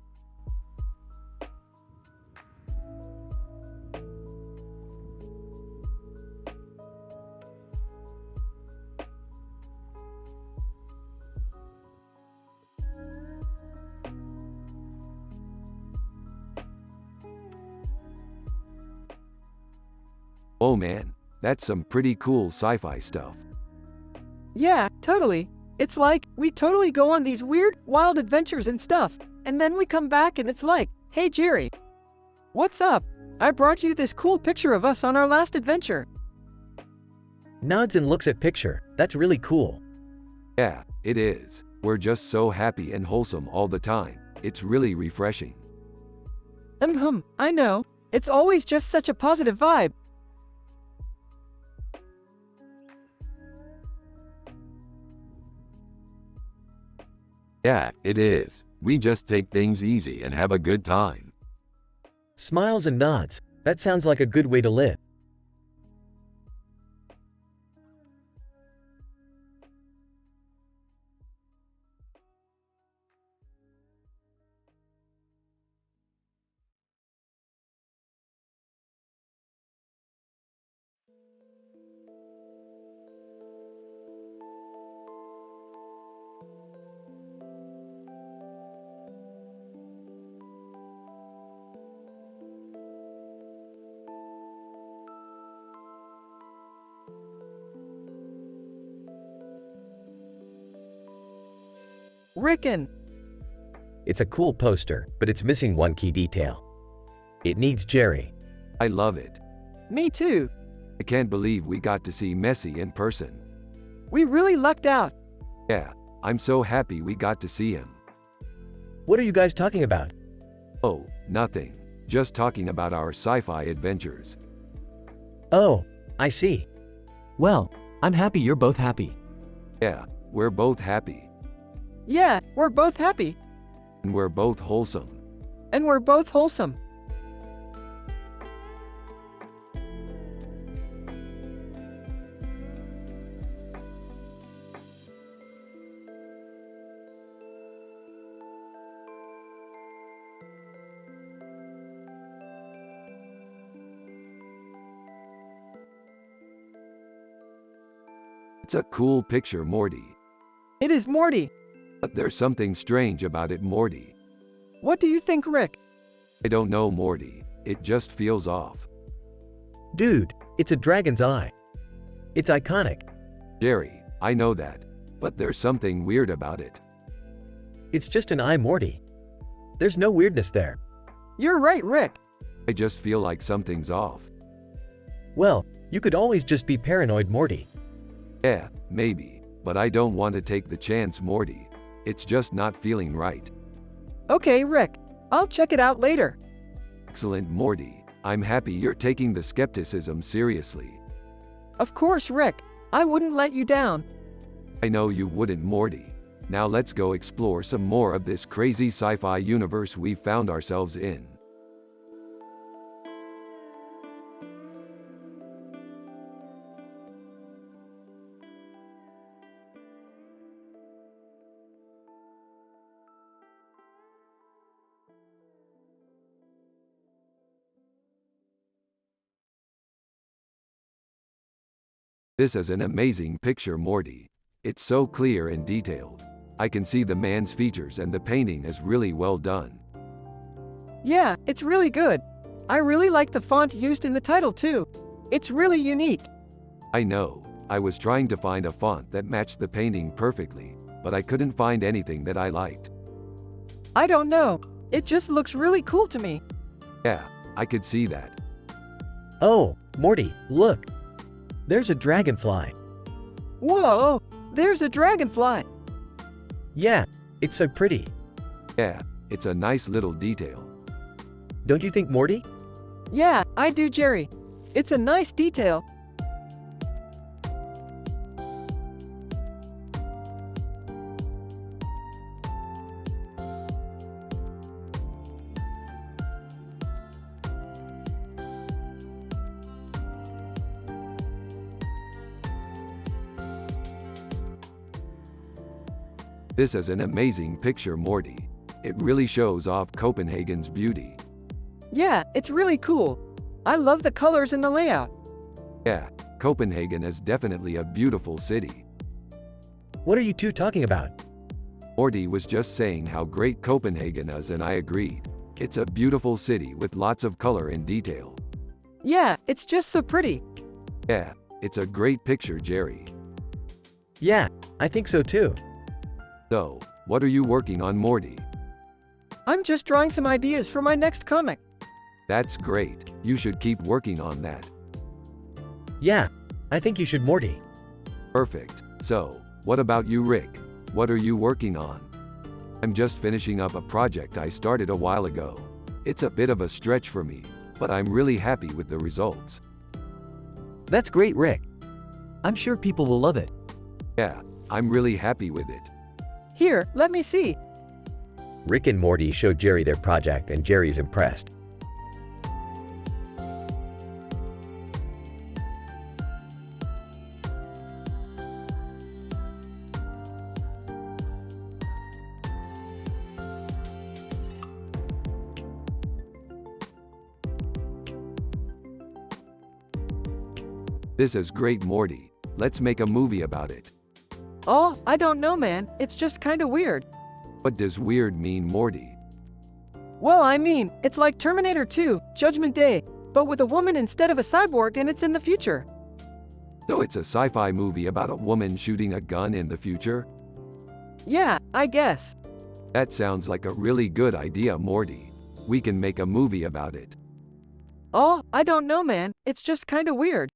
Oh man, that's some pretty cool sci-fi stuff. Yeah, totally. It's like, we totally go on these weird, wild adventures and stuff, and then we come back and it's like, hey Jerry. What's up? I brought you this cool picture of us on our last adventure. Nods and looks at picture. That's really cool. Yeah, it is. We're just so happy and wholesome all the time. It's really refreshing. I know. It's always just such a positive vibe. Yeah, it is. We just take things easy and have a good time. Smiles and nods. That sounds like a good way to live. Rickon. It's a cool poster, but it's missing one key detail. It needs Jerry. I love it. Me too. I can't believe we got to see Messi in person. We really lucked out. Yeah, I'm so happy we got to see him. What are you guys talking about? Oh, nothing. Just talking about our sci-fi adventures. Oh, I see. Well, I'm happy you're both happy. Yeah, we're both happy. Yeah, we're both happy. And we're both wholesome. And we're both wholesome. It's a cool picture, Morty. It is Morty. But there's something strange about it, Morty. What do you think, Rick? I don't know, Morty. It just feels off. Dude, it's a dragon's eye. It's iconic. Jerry, I know that. But there's something weird about it. It's just an eye, Morty. There's no weirdness there. You're right, Rick. I just feel like something's off. Well, you could always just be paranoid, Morty. Yeah, maybe. But I don't want to take the chance, Morty. It's just not feeling right. Okay, Rick. I'll check it out later. Excellent, Morty. I'm happy you're taking the skepticism seriously. Of course, Rick. I wouldn't let you down. I know you wouldn't, Morty. Now let's go explore some more of this crazy sci-fi universe we found ourselves in. This is an amazing picture, Morty. It's so clear and detailed. I can see the man's features and the painting is really well done. Yeah, it's really good. I really like the font used in the title too. It's really unique. I know. I was trying to find a font that matched the painting perfectly, but I couldn't find anything that I liked. I don't know. It just looks really cool to me. Yeah, I could see that. Oh, Morty, look. There's a dragonfly. Whoa, there's a dragonfly. Yeah, it's so pretty. Yeah, it's a nice little detail. Don't you think, Morty? Yeah, I do, Jerry. It's a nice detail. This is an amazing picture, Morty. It really shows off Copenhagen's beauty. Yeah, it's really cool. I love the colors and the layout. Yeah, Copenhagen is definitely a beautiful city. What are you two talking about? Morty was just saying how great Copenhagen is, and I agreed. It's a beautiful city with lots of color and detail. Yeah, it's just so pretty. Yeah, it's a great picture, Jerry. Yeah, I think so too. So, what are you working on, Morty? I'm just drawing some ideas for my next comic. That's great. You should keep working on that. Yeah, I think you should, Morty. Perfect. So, what about you, Rick? What are you working on? I'm just finishing up a project I started a while ago. It's a bit of a stretch for me, but I'm really happy with the results. That's great, Rick. I'm sure people will love it. Yeah, I'm really happy with it. Here, let me see. Rick and Morty showed Jerry their project and Jerry's impressed. This is great, Morty. Let's make a movie about it. Oh, I don't know, man. It's just kinda weird. What does weird mean, Morty? Well, I mean, it's like Terminator 2, Judgment Day, but with a woman instead of a cyborg and it's in the future. So it's a sci-fi movie about a woman shooting a gun in the future? Yeah, I guess. That sounds like a really good idea, Morty. We can make a movie about it. Oh, I don't know, man. It's just kinda weird.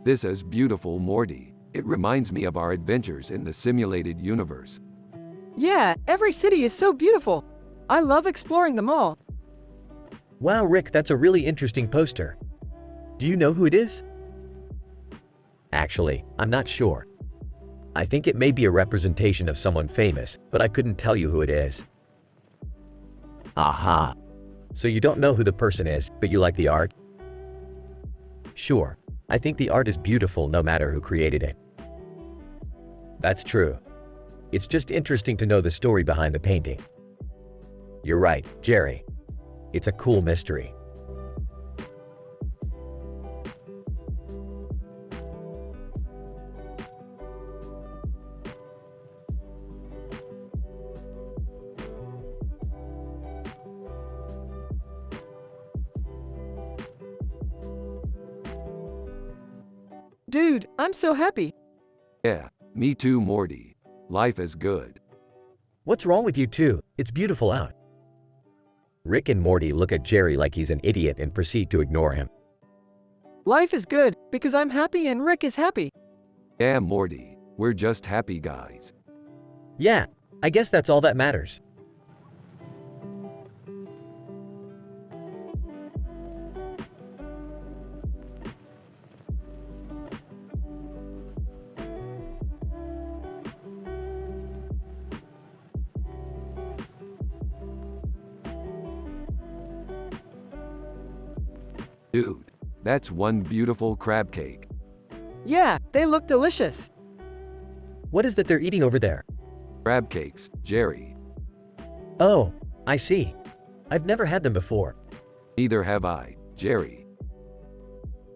This is beautiful, Morty. It reminds me of our adventures in the simulated universe. Yeah, every city is so beautiful. I love exploring them all. Wow, Rick, that's a really interesting poster. Do you know who it is? Actually, I'm not sure. I think it may be a representation of someone famous, but I couldn't tell you who it is. Aha. So you don't know who the person is, but you like the art? Sure. I think the art is beautiful no matter who created it. That's true. It's just interesting to know the story behind the painting. You're right, Jerry. It's a cool mystery. Dude, I'm so happy. Yeah, me too, Morty. Life is good. What's wrong with you two? It's beautiful out. Rick and Morty look at Jerry like he's an idiot and proceed to ignore him. Life is good, because I'm happy and Rick is happy. Yeah, Morty. We're just happy guys. Yeah, I guess that's all that matters. Dude, that's one beautiful crab cake. Yeah, they look delicious. What is that they're eating over there? Crab cakes, Jerry. Oh, I see. I've never had them before. Neither have I, Jerry.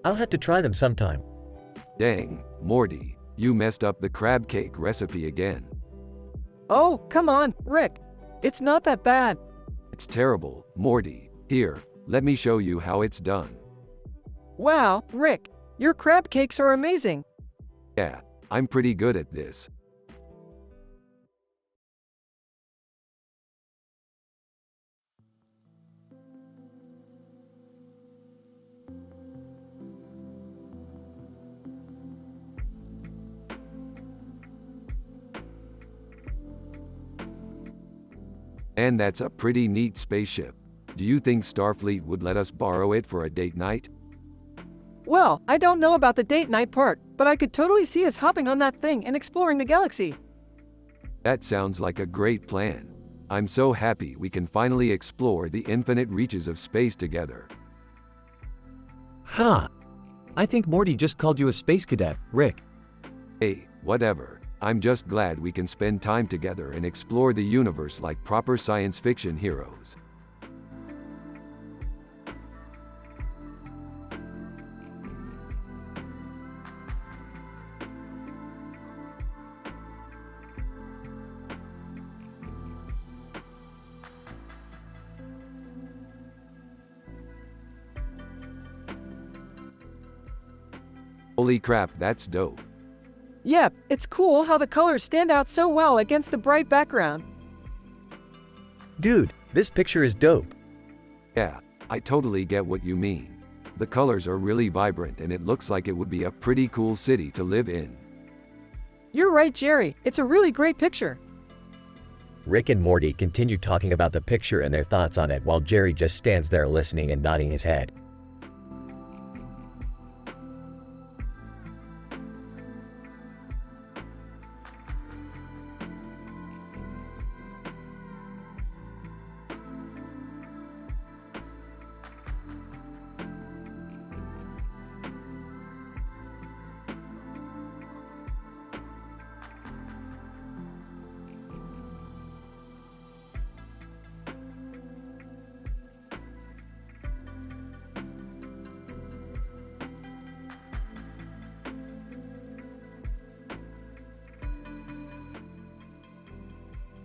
I'll have to try them sometime. Dang, Morty, you messed up the crab cake recipe again. Oh, come on, Rick. It's not that bad. It's terrible, Morty. Here, let me show you how it's done. Wow, Rick, your crab cakes are amazing. Yeah, I'm pretty good at this. And that's a pretty neat spaceship. Do you think Starfleet would let us borrow it for a date night? Well, I don't know about the date night part, but I could totally see us hopping on that thing and exploring the galaxy. That sounds like a great plan. I'm so happy we can finally explore the infinite reaches of space together. Huh. I think Morty just called you a space cadet, Rick. Hey, whatever. I'm just glad we can spend time together and explore the universe like proper science fiction heroes. Holy crap, that's dope. Yep, it's cool how the colors stand out so well against the bright background. Dude, this picture is dope. Yeah, I totally get what you mean. The colors are really vibrant and it looks like it would be a pretty cool city to live in. You're right, Jerry. It's a really great picture. Rick and Morty continue talking about the picture and their thoughts on it while Jerry just stands there listening and nodding his head.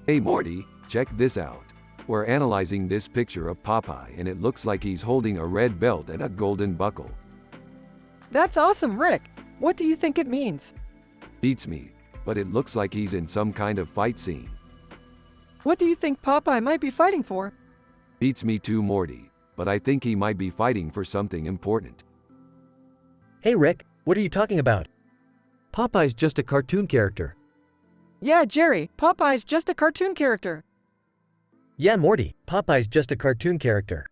Hey Morty, check this out. We're analyzing this picture of Popeye and it looks like he's holding a red belt and a golden buckle. That's awesome, Rick. What do you think it means? Beats me, but it looks like he's in some kind of fight scene. What do you think Popeye might be fighting for? Beats me too, Morty, but I think he might be fighting for something important. Hey Rick, what are you talking about? Popeye's just a cartoon character. Yeah, Jerry, Popeye's just a cartoon character. Yeah, Morty, Popeye's just a cartoon character.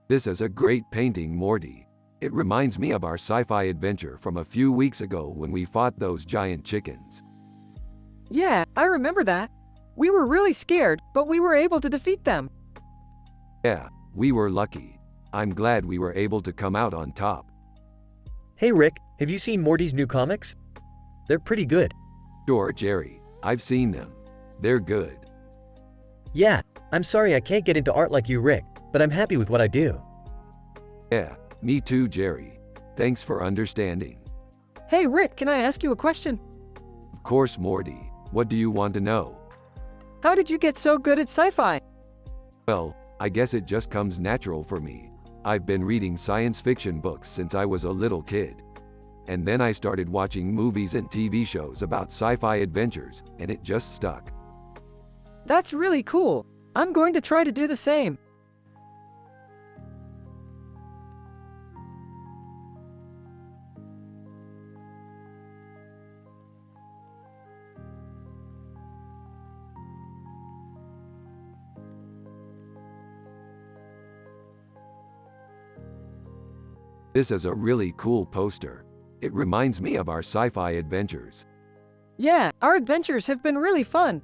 This is a great painting, Morty. It reminds me of our sci-fi adventure from a few weeks ago when we fought those giant chickens. Yeah, I remember that. We were really scared, but we were able to defeat them. Yeah, we were lucky. I'm glad we were able to come out on top. Hey Rick, have you seen Morty's new comics? They're pretty good. Sure, Jerry, I've seen them. They're good. Yeah, I'm sorry I can't get into art like you, Rick, but I'm happy with what I do. Yeah, me too, Jerry. Thanks for understanding. Hey Rick, can I ask you a question? Of course, Morty. What do you want to know? How did you get so good at sci-fi? Well, I guess it just comes natural for me. I've been reading science fiction books since I was a little kid. And then I started watching movies and TV shows about sci-fi adventures, and it just stuck. That's really cool. I'm going to try to do the same. This is a really cool poster. It reminds me of our sci-fi adventures. Yeah, our adventures have been really fun.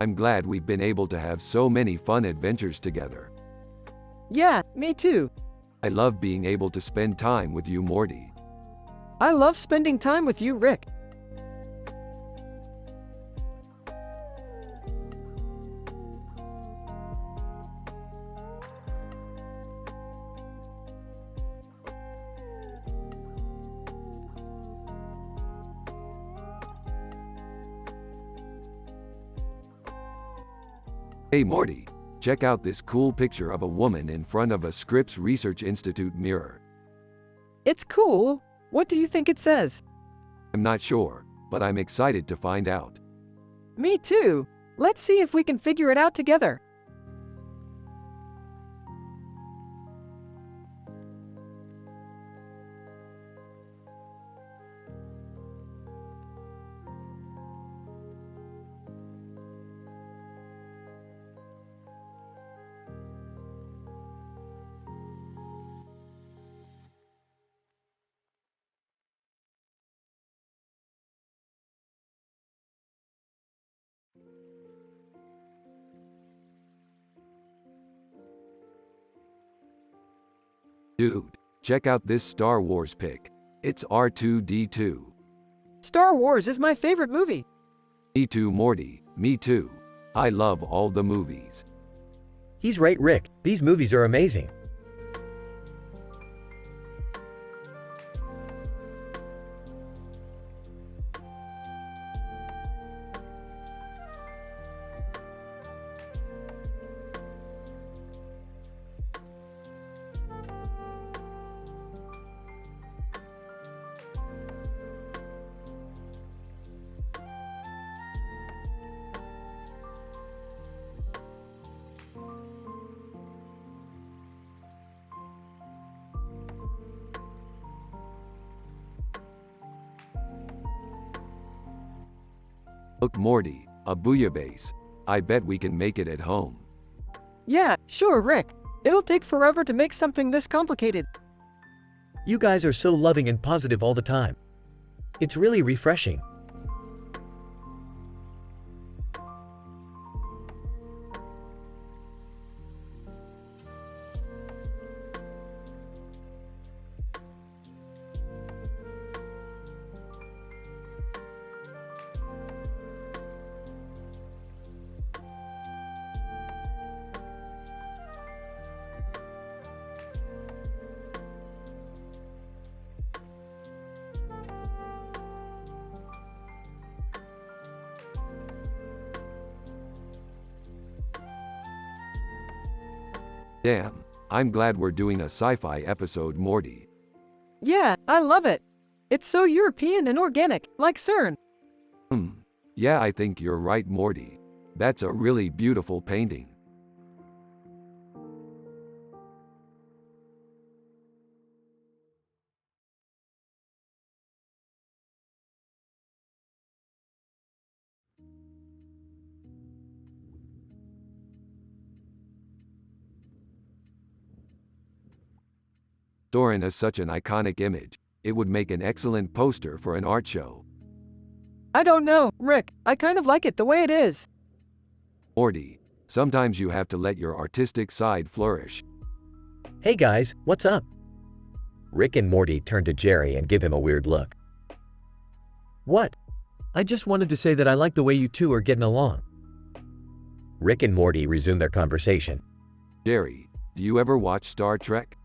I'm glad we've been able to have so many fun adventures together. Yeah, me too. I love being able to spend time with you, Morty. I love spending time with you, Rick. Hey Morty, check out this cool picture of a woman in front of a Scripps Research Institute mirror. It's cool. What do you think it says? I'm not sure, but I'm excited to find out. Me too. Let's see if we can figure it out together. Dude, check out this Star Wars pic. It's R2-D2. Star Wars is my favorite movie. Me too, Morty, me too. I love all the movies. He's right, Rick. These movies are amazing. Look, Morty, a bouillabaisse. I bet we can make it at home. Yeah, sure, Rick. It'll take forever to make something this complicated. You guys are so loving and positive all the time. It's really refreshing. Damn, I'm glad we're doing a sci-fi episode, Morty. Yeah, I love it. It's so European and organic, like CERN. Yeah, I think you're right, Morty. That's a really beautiful painting. Soren is such an iconic image. It would make an excellent poster for an art show. I don't know, Rick. I kind of like it the way it is. Morty, sometimes you have to let your artistic side flourish. Hey guys, what's up? Rick and Morty turn to Jerry and give him a weird look. What? I just wanted to say that I like the way you two are getting along. Rick and Morty resume their conversation. Jerry, do you ever watch Star Trek?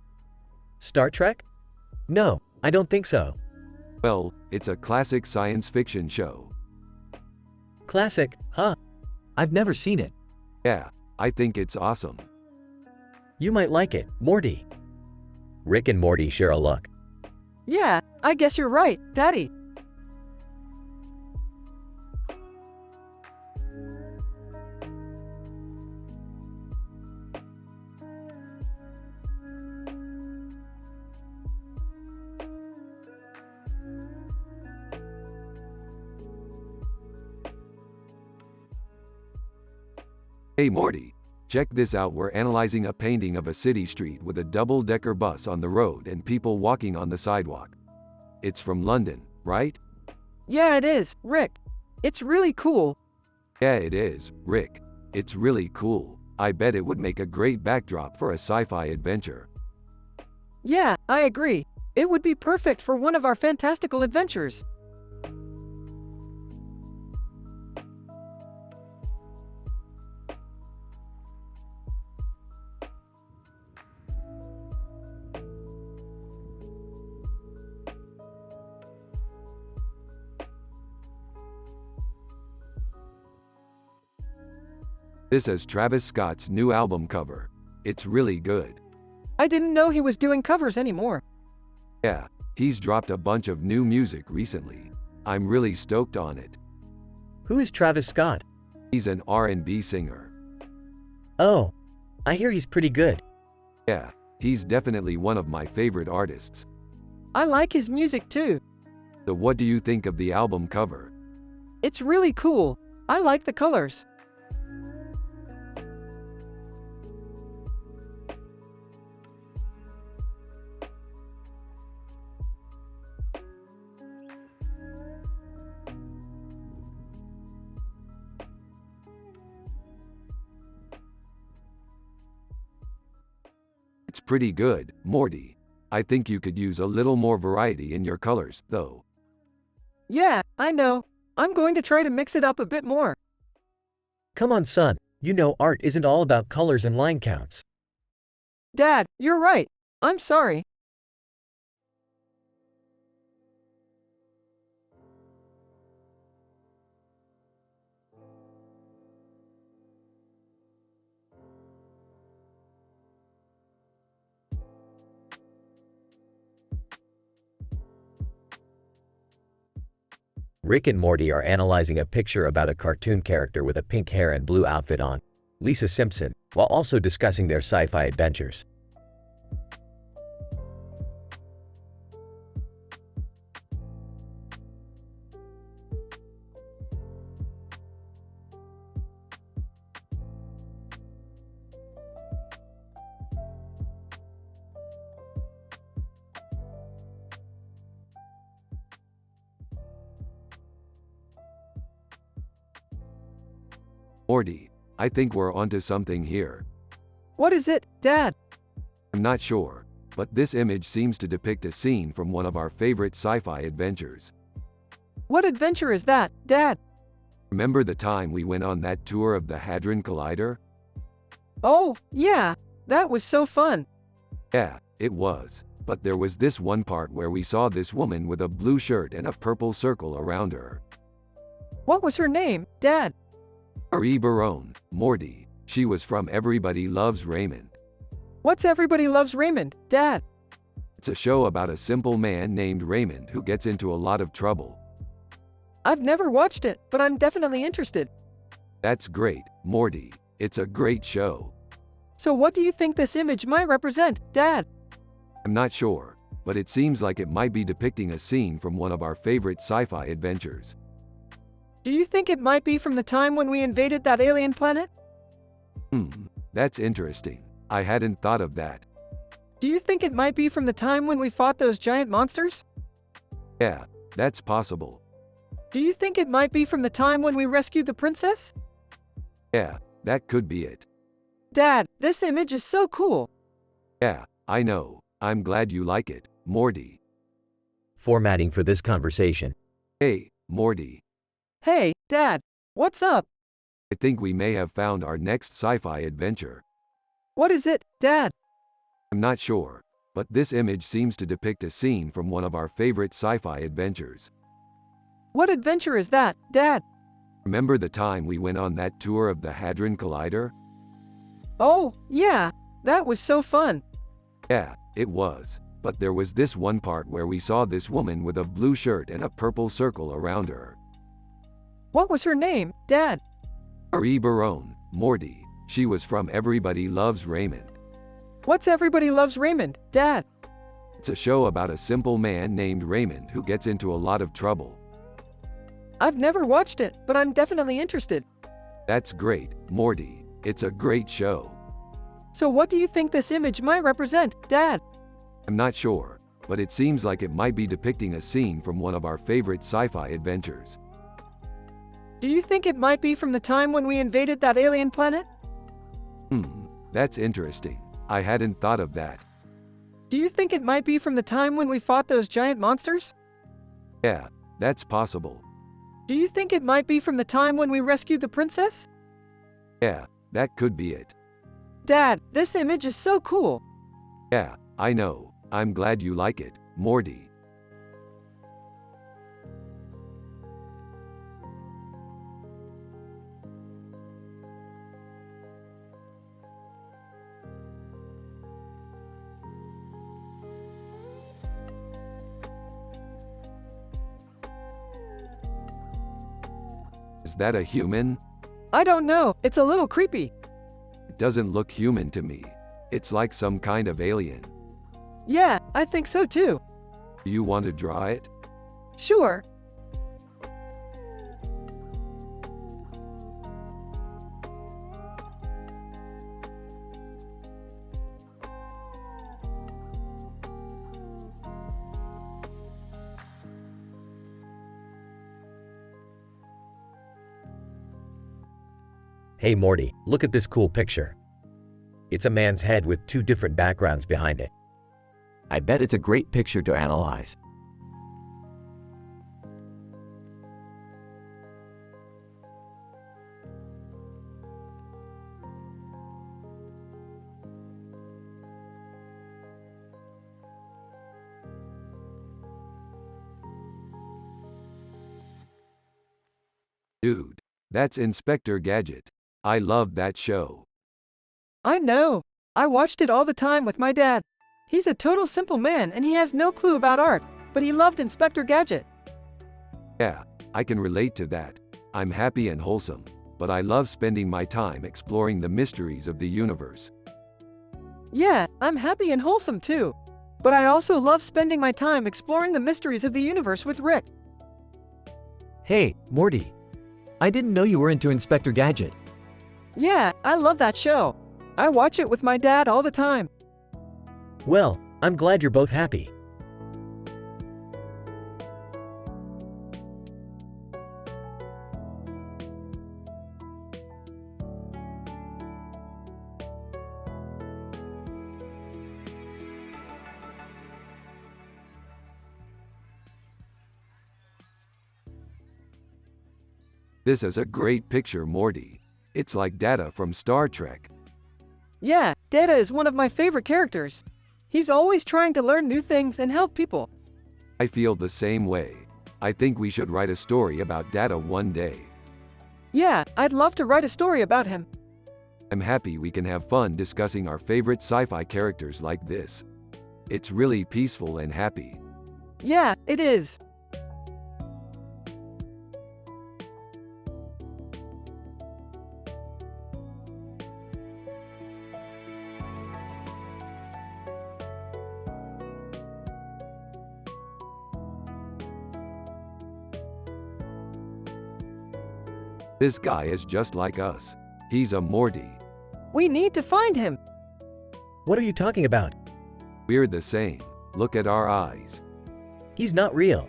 Star Trek? No, I don't think so. Well, it's a classic science fiction show. Classic, huh? I've never seen it. Yeah, I think it's awesome. You might like it, Morty. Rick and Morty share a look. Yeah, I guess you're right, Daddy. Hey Morty, check this out. We're analyzing a painting of a city street with a double-decker bus on the road and people walking on the sidewalk. It's from London, right? Yeah, it is, Rick. It's really cool. Yeah, it is, Rick. It's really cool. I bet it would make a great backdrop for a sci-fi adventure. Yeah, I agree. It would be perfect for one of our fantastical adventures. This is Travis Scott's new album cover. It's really good. I didn't know he was doing covers anymore. Yeah, he's dropped a bunch of new music recently. I'm really stoked on it. Who is Travis Scott? He's an R&B singer. Oh, I hear he's pretty good. Yeah, he's definitely one of my favorite artists. I like his music too. So what do you think of the album cover? It's really cool. I like the colors. It's pretty good, Morty. I think you could use a little more variety in your colors, though. Yeah, I know. I'm going to try to mix it up a bit more. Come on, son. You know art isn't all about colors and line counts. Dad, you're right. I'm sorry. Rick and Morty are analyzing a picture about a cartoon character with a pink hair and blue outfit on, Lisa Simpson, while also discussing their sci-fi adventures. Morty, I think we're onto something here. What is it, Dad? I'm not sure, but this image seems to depict a scene from one of our favorite sci-fi adventures. What adventure is that, Dad? Remember the time we went on that tour of the Hadron Collider? Oh, yeah. That was so fun. Yeah, it was. But there was this one part where we saw this woman with a blue shirt and a purple circle around her. What was her name, Dad? Marie Barone, Morty. She was from Everybody Loves Raymond. What's Everybody Loves Raymond, Dad? It's a show about a simple man named Raymond who gets into a lot of trouble. I've never watched it, but I'm definitely interested. That's great, Morty. It's a great show. So what do you think this image might represent, Dad? I'm not sure, but it seems like it might be depicting a scene from one of our favorite sci-fi adventures. Do you think it might be from the time when we invaded that alien planet? That's interesting. I hadn't thought of that. Do you think it might be from the time when we fought those giant monsters? Yeah, that's possible. Do you think it might be from the time when we rescued the princess? Yeah, that could be it. Dad, this image is so cool. Yeah, I know. I'm glad you like it, Morty. Formatting for this conversation. Hey, Morty. Hey, Dad, what's up? I think we may have found our next sci-fi adventure. What is it, Dad? I'm not sure, but this image seems to depict a scene from one of our favorite sci-fi adventures. What adventure is that, Dad? Remember the time we went on that tour of the Hadron Collider? Oh, yeah, that was so fun. Yeah, it was. But there was this one part where we saw this woman with a blue shirt and a purple circle around her. What was her name, Dad? Marie Barone, Morty. She was from Everybody Loves Raymond. What's Everybody Loves Raymond, Dad? It's a show about a simple man named Raymond who gets into a lot of trouble. I've never watched it, but I'm definitely interested. That's great, Morty. It's a great show. So what do you think this image might represent, Dad? I'm not sure, but it seems like it might be depicting a scene from one of our favorite sci-fi adventures. Do you think it might be from the time when we invaded that alien planet? That's interesting. I hadn't thought of that. Do you think it might be from the time when we fought those giant monsters? Yeah, that's possible. Do you think it might be from the time when we rescued the princess? Yeah, that could be it. Dad, this image is so cool. Yeah, I know. I'm glad you like it, Morty. Is that a human? I don't know, it's a little creepy. It doesn't look human to me. It's like some kind of alien. Yeah, I think so too. Do you want to draw it? Sure. Hey Morty, look at this cool picture. It's a man's head with two different backgrounds behind it. I bet it's a great picture to analyze. Dude, that's Inspector Gadget. I love that show. I know. I watched it all the time with my dad. He's a total simple man and he has no clue about art, but he loved Inspector Gadget. Yeah, I can relate to that. I'm happy and wholesome, but I love spending my time exploring the mysteries of the universe. Yeah, I'm happy and wholesome too. But I also love spending my time exploring the mysteries of the universe with Rick. Hey, Morty. I didn't know you were into Inspector Gadget. Yeah, I love that show. I watch it with my dad all the time. Well, I'm glad you're both happy. This is a great picture, Morty. It's like Data from Star Trek. Yeah, Data is one of my favorite characters. He's always trying to learn new things and help people. I feel the same way. I think we should write a story about Data one day. Yeah, I'd love to write a story about him. I'm happy we can have fun discussing our favorite sci-fi characters like this. It's really peaceful and happy. Yeah, it is. This guy is just like us. He's a Morty. We need to find him. What are you talking about? We're the same. Look at our eyes. He's not real.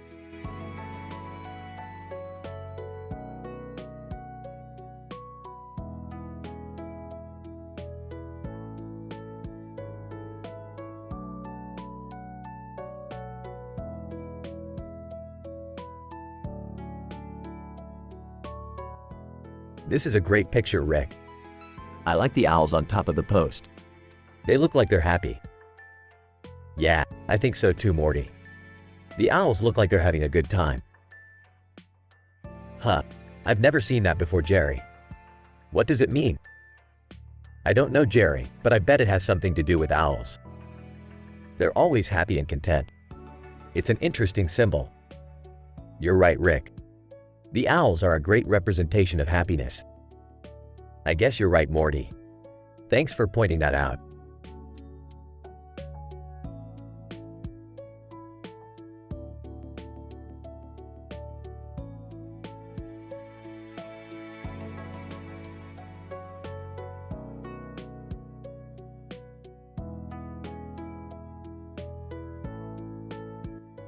This is a great picture, Rick. I like the owls on top of the post. They look like they're happy. Yeah, I think so too, Morty. The owls look like they're having a good time. Huh, I've never seen that before, Jerry. What does it mean? I don't know, Jerry, but I bet it has something to do with owls. They're always happy and content. It's an interesting symbol. You're right, Rick. The owls are a great representation of happiness. I guess you're right, Morty. Thanks for pointing that out.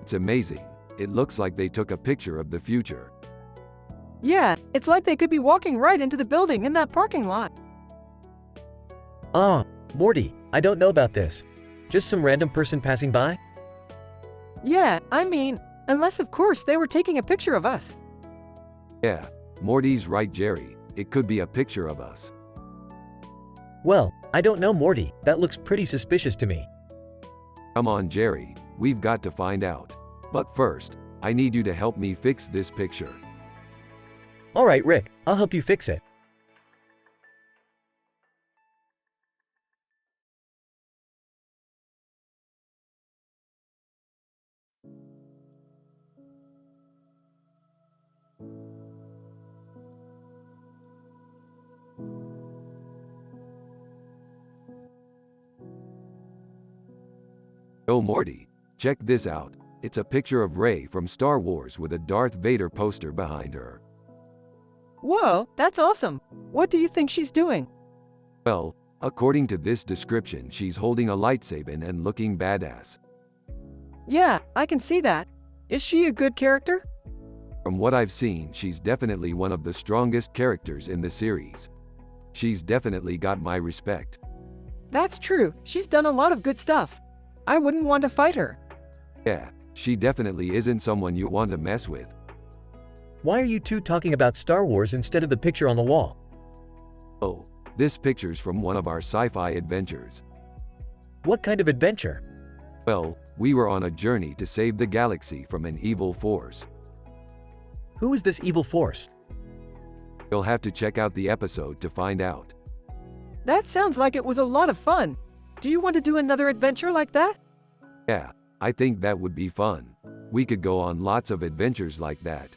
It's amazing. It looks like they took a picture of the future. Yeah, it's like they could be walking right into the building in that parking lot. Morty, I don't know about this. Just some random person passing by? Yeah, I mean, unless of course they were taking a picture of us. Yeah, Morty's right, Jerry. It could be a picture of us. Well, I don't know, Morty. That looks pretty suspicious to me. Come on, Jerry. We've got to find out. But first, I need you to help me fix this picture. All right, Rick, I'll help you fix it. Oh, Morty, check this out. It's a picture of Rey from Star Wars with a Darth Vader poster behind her. Whoa, that's awesome. What do you think she's doing? Well, according to this description, she's holding a lightsaber and looking badass. Yeah, I can see that. Is she a good character? From what I've seen, she's definitely one of the strongest characters in the series. She's definitely got my respect. That's true. She's done a lot of good stuff. I wouldn't want to fight her. Yeah, she definitely isn't someone you want to mess with. Why are you two talking about Star Wars instead of the picture on the wall? Oh, this picture's from one of our sci-fi adventures. What kind of adventure? Well, we were on a journey to save the galaxy from an evil force. Who is this evil force? You'll have to check out the episode to find out. That sounds like it was a lot of fun. Do you want to do another adventure like that? Yeah, I think that would be fun. We could go on lots of adventures like that.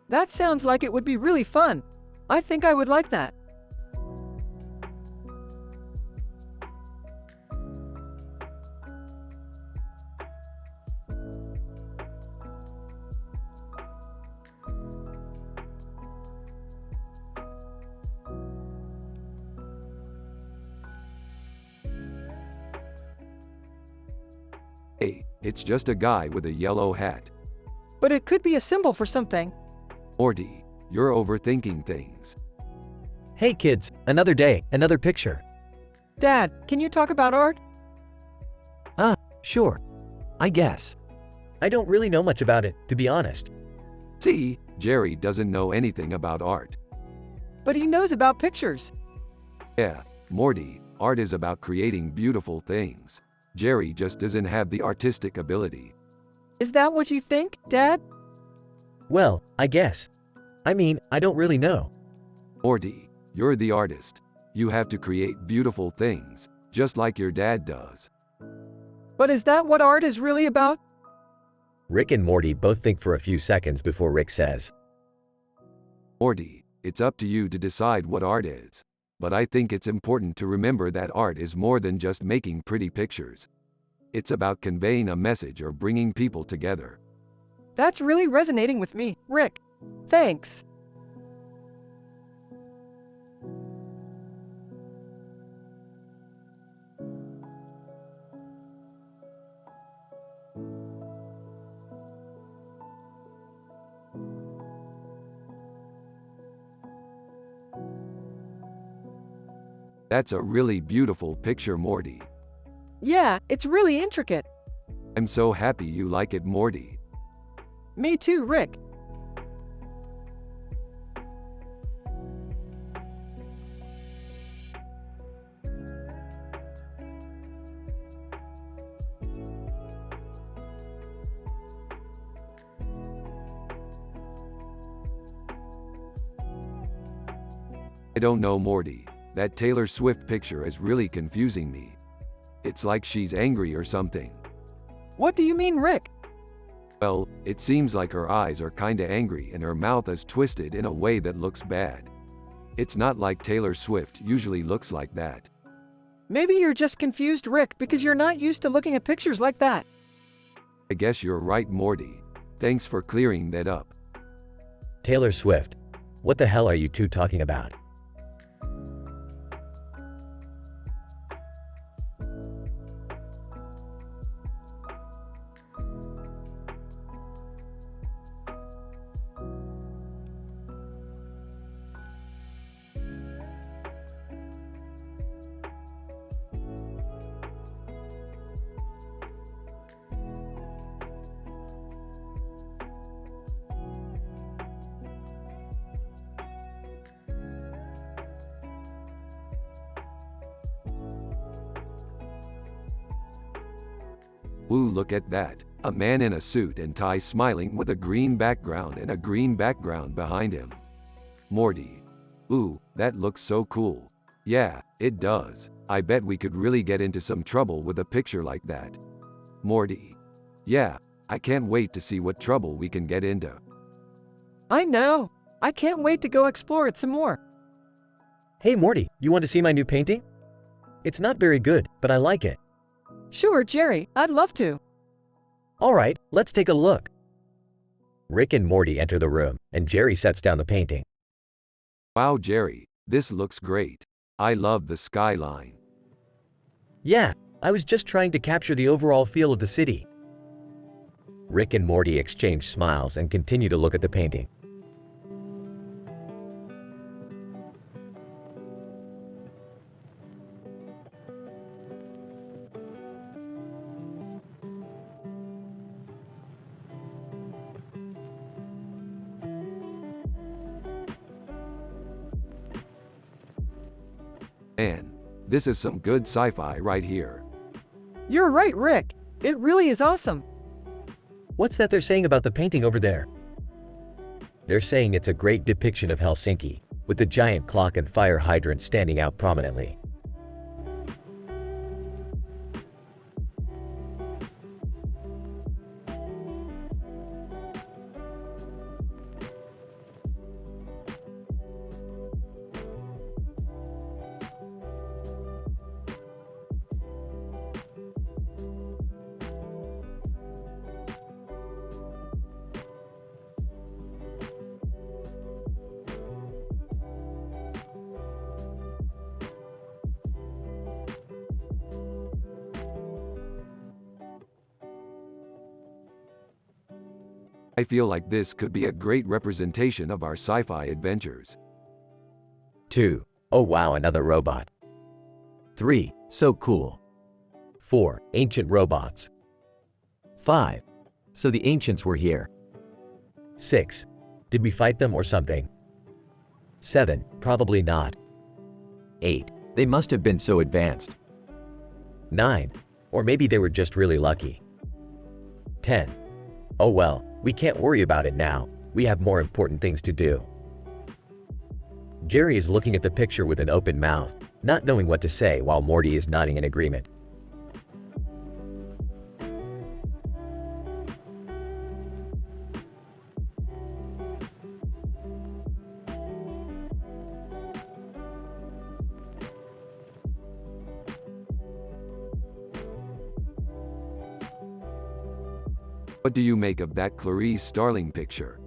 That sounds like it would be really fun. I think I would like that. Hey, it's just a guy with a yellow hat. But it could be a symbol for something. Morty, you're overthinking things. Hey kids, another day, another picture. Dad, can you talk about art? Sure. I guess. I don't really know much about it, to be honest. See, Jerry doesn't know anything about art. But he knows about pictures. Yeah, Morty, art is about creating beautiful things. Jerry just doesn't have the artistic ability. Is that what you think, Dad? Well, I guess. I mean, I don't really know. Morty, you're the artist. You have to create beautiful things, just like your dad does. But is that what art is really about? Rick and Morty both think for a few seconds before Rick says, Morty, it's up to you to decide what art is. But I think it's important to remember that art is more than just making pretty pictures. It's about conveying a message or bringing people together. That's really resonating with me, Rick. Thanks. That's a really beautiful picture, Morty. Yeah, it's really intricate. I'm so happy you like it, Morty. Me too, Rick. I don't know, Morty. That Taylor Swift picture is really confusing me. It's like she's angry or something. What do you mean, Rick? Well, it seems like her eyes are kinda angry and her mouth is twisted in a way that looks bad. It's not like Taylor Swift usually looks like that. Maybe you're just confused, Rick, because you're not used to looking at pictures like that. I guess you're right, Morty. Thanks for clearing that up. Taylor Swift. What the hell are you two talking about? Ooh, look at that. A man in a suit and tie smiling with a green background and a green background behind him. Morty. Ooh, that looks so cool. Yeah, it does. I bet we could really get into some trouble with a picture like that. Morty. Yeah, I can't wait to see what trouble we can get into. I know. I can't wait to go explore it some more. Hey Morty, you want to see my new painting? It's not very good, but I like it. Sure, Jerry, I'd love to. Alright, let's take a look. Rick and Morty enter the room, and Jerry sets down the painting. Wow, Jerry, this looks great. I love the skyline. Yeah, I was just trying to capture the overall feel of the city. Rick and Morty exchange smiles and continue to look at the painting. Man, this is some good sci-fi right here. You're right, Rick. It really is awesome. What's that they're saying about the painting over there? They're saying it's a great depiction of Helsinki, with the giant clock and fire hydrant standing out prominently. I feel like this could be a great representation of our sci-fi adventures. 2. Oh wow, another robot. 3. So cool. 4. Ancient robots. 5. So the ancients were here. 6. Did we fight them or something? 7. Probably not. 8. They must have been so advanced. 9. Or maybe they were just really lucky. 10. Oh well, we can't worry about it now. We have more important things to do. Jerry is looking at the picture with an open mouth, not knowing what to say while Morty is nodding in agreement. What do you make of that Clarice Starling picture?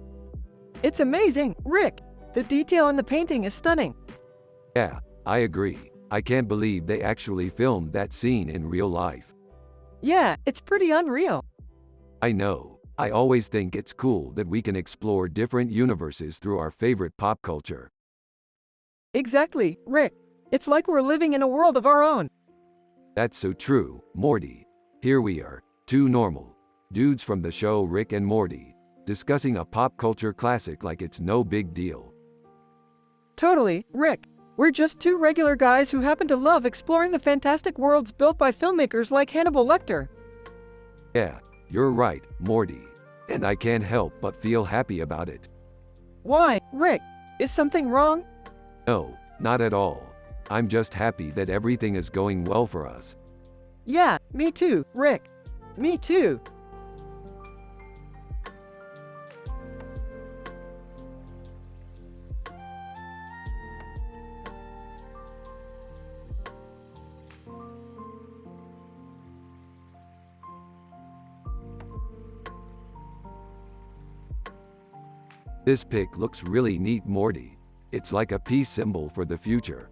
It's amazing, Rick! The detail in the painting is stunning. Yeah, I agree. I can't believe they actually filmed that scene in real life. Yeah, it's pretty unreal. I know. I always think it's cool that we can explore different universes through our favorite pop culture. Exactly, Rick. It's like we're living in a world of our own. That's so true, Morty. Here we are, two normal dudes from the show Rick and Morty, discussing a pop culture classic like it's no big deal. Totally, Rick. We're just two regular guys who happen to love exploring the fantastic worlds built by filmmakers like Hannibal Lecter. Yeah, you're right, Morty. And I can't help but feel happy about it. Why, Rick? Is something wrong? No, not at all. I'm just happy that everything is going well for us. Yeah, me too, Rick. Me too. This pic looks really neat, Morty. It's like a peace symbol for the future.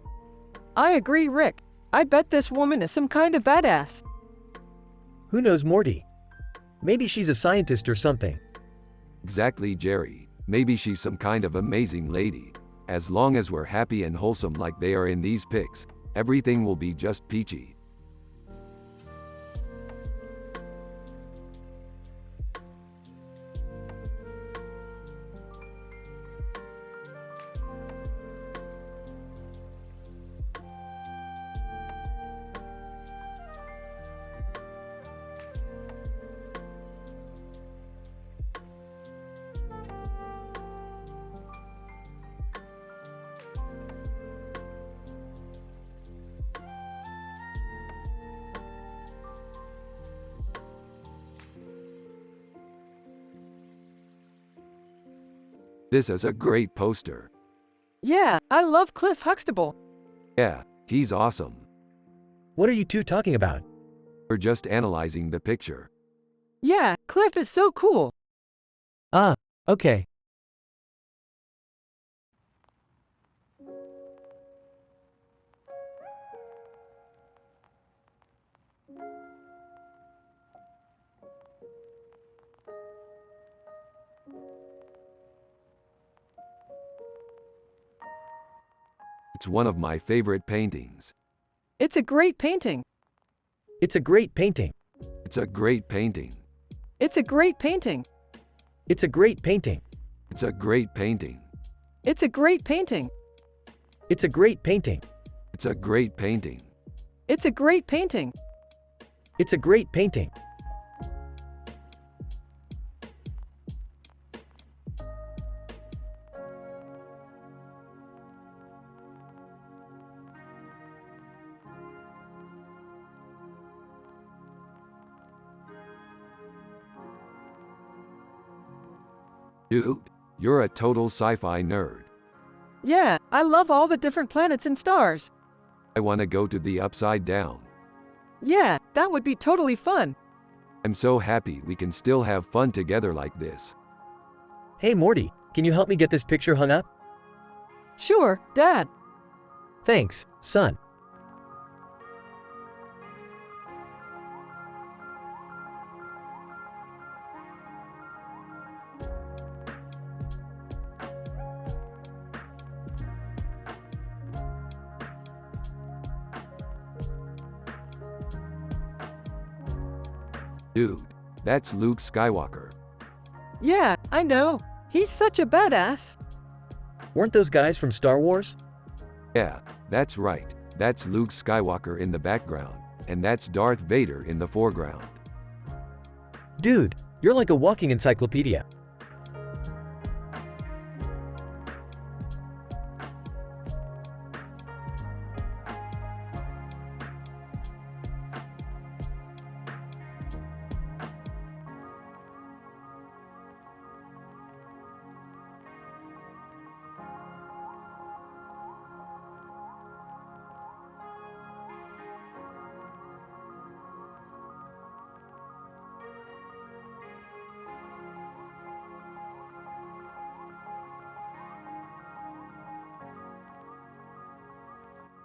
I agree, Rick. I bet this woman is some kind of badass. Who knows Morty? Maybe she's a scientist or something. Exactly, Jerry. Maybe she's some kind of amazing lady. As long as we're happy and wholesome like they are in these pics, everything will be just peachy. This is a great poster. Yeah, I love Cliff Huxtable. Yeah, he's awesome. What are you two talking about? We're just analyzing the picture. Yeah, Cliff is so cool. Ah, okay. It's one of my favorite paintings. It's a great painting. It's a great painting. It's a great painting. It's a great painting. It's a great painting. It's a great painting. It's a great painting. It's a great painting. It's a great painting. It's a great painting. It's a great painting. Dude, you're a total sci-fi nerd. Yeah, I love all the different planets and stars. I want to go to the Upside Down. Yeah, that would be totally fun. I'm so happy we can still have fun together like this. Hey Morty, can you help me get this picture hung up? Sure, Dad. Thanks, son. Dude, that's Luke Skywalker. Yeah, I know. He's such a badass. Weren't those guys from Star Wars? Yeah, that's right. That's Luke Skywalker in the background, and that's Darth Vader in the foreground. Dude, you're like a walking encyclopedia.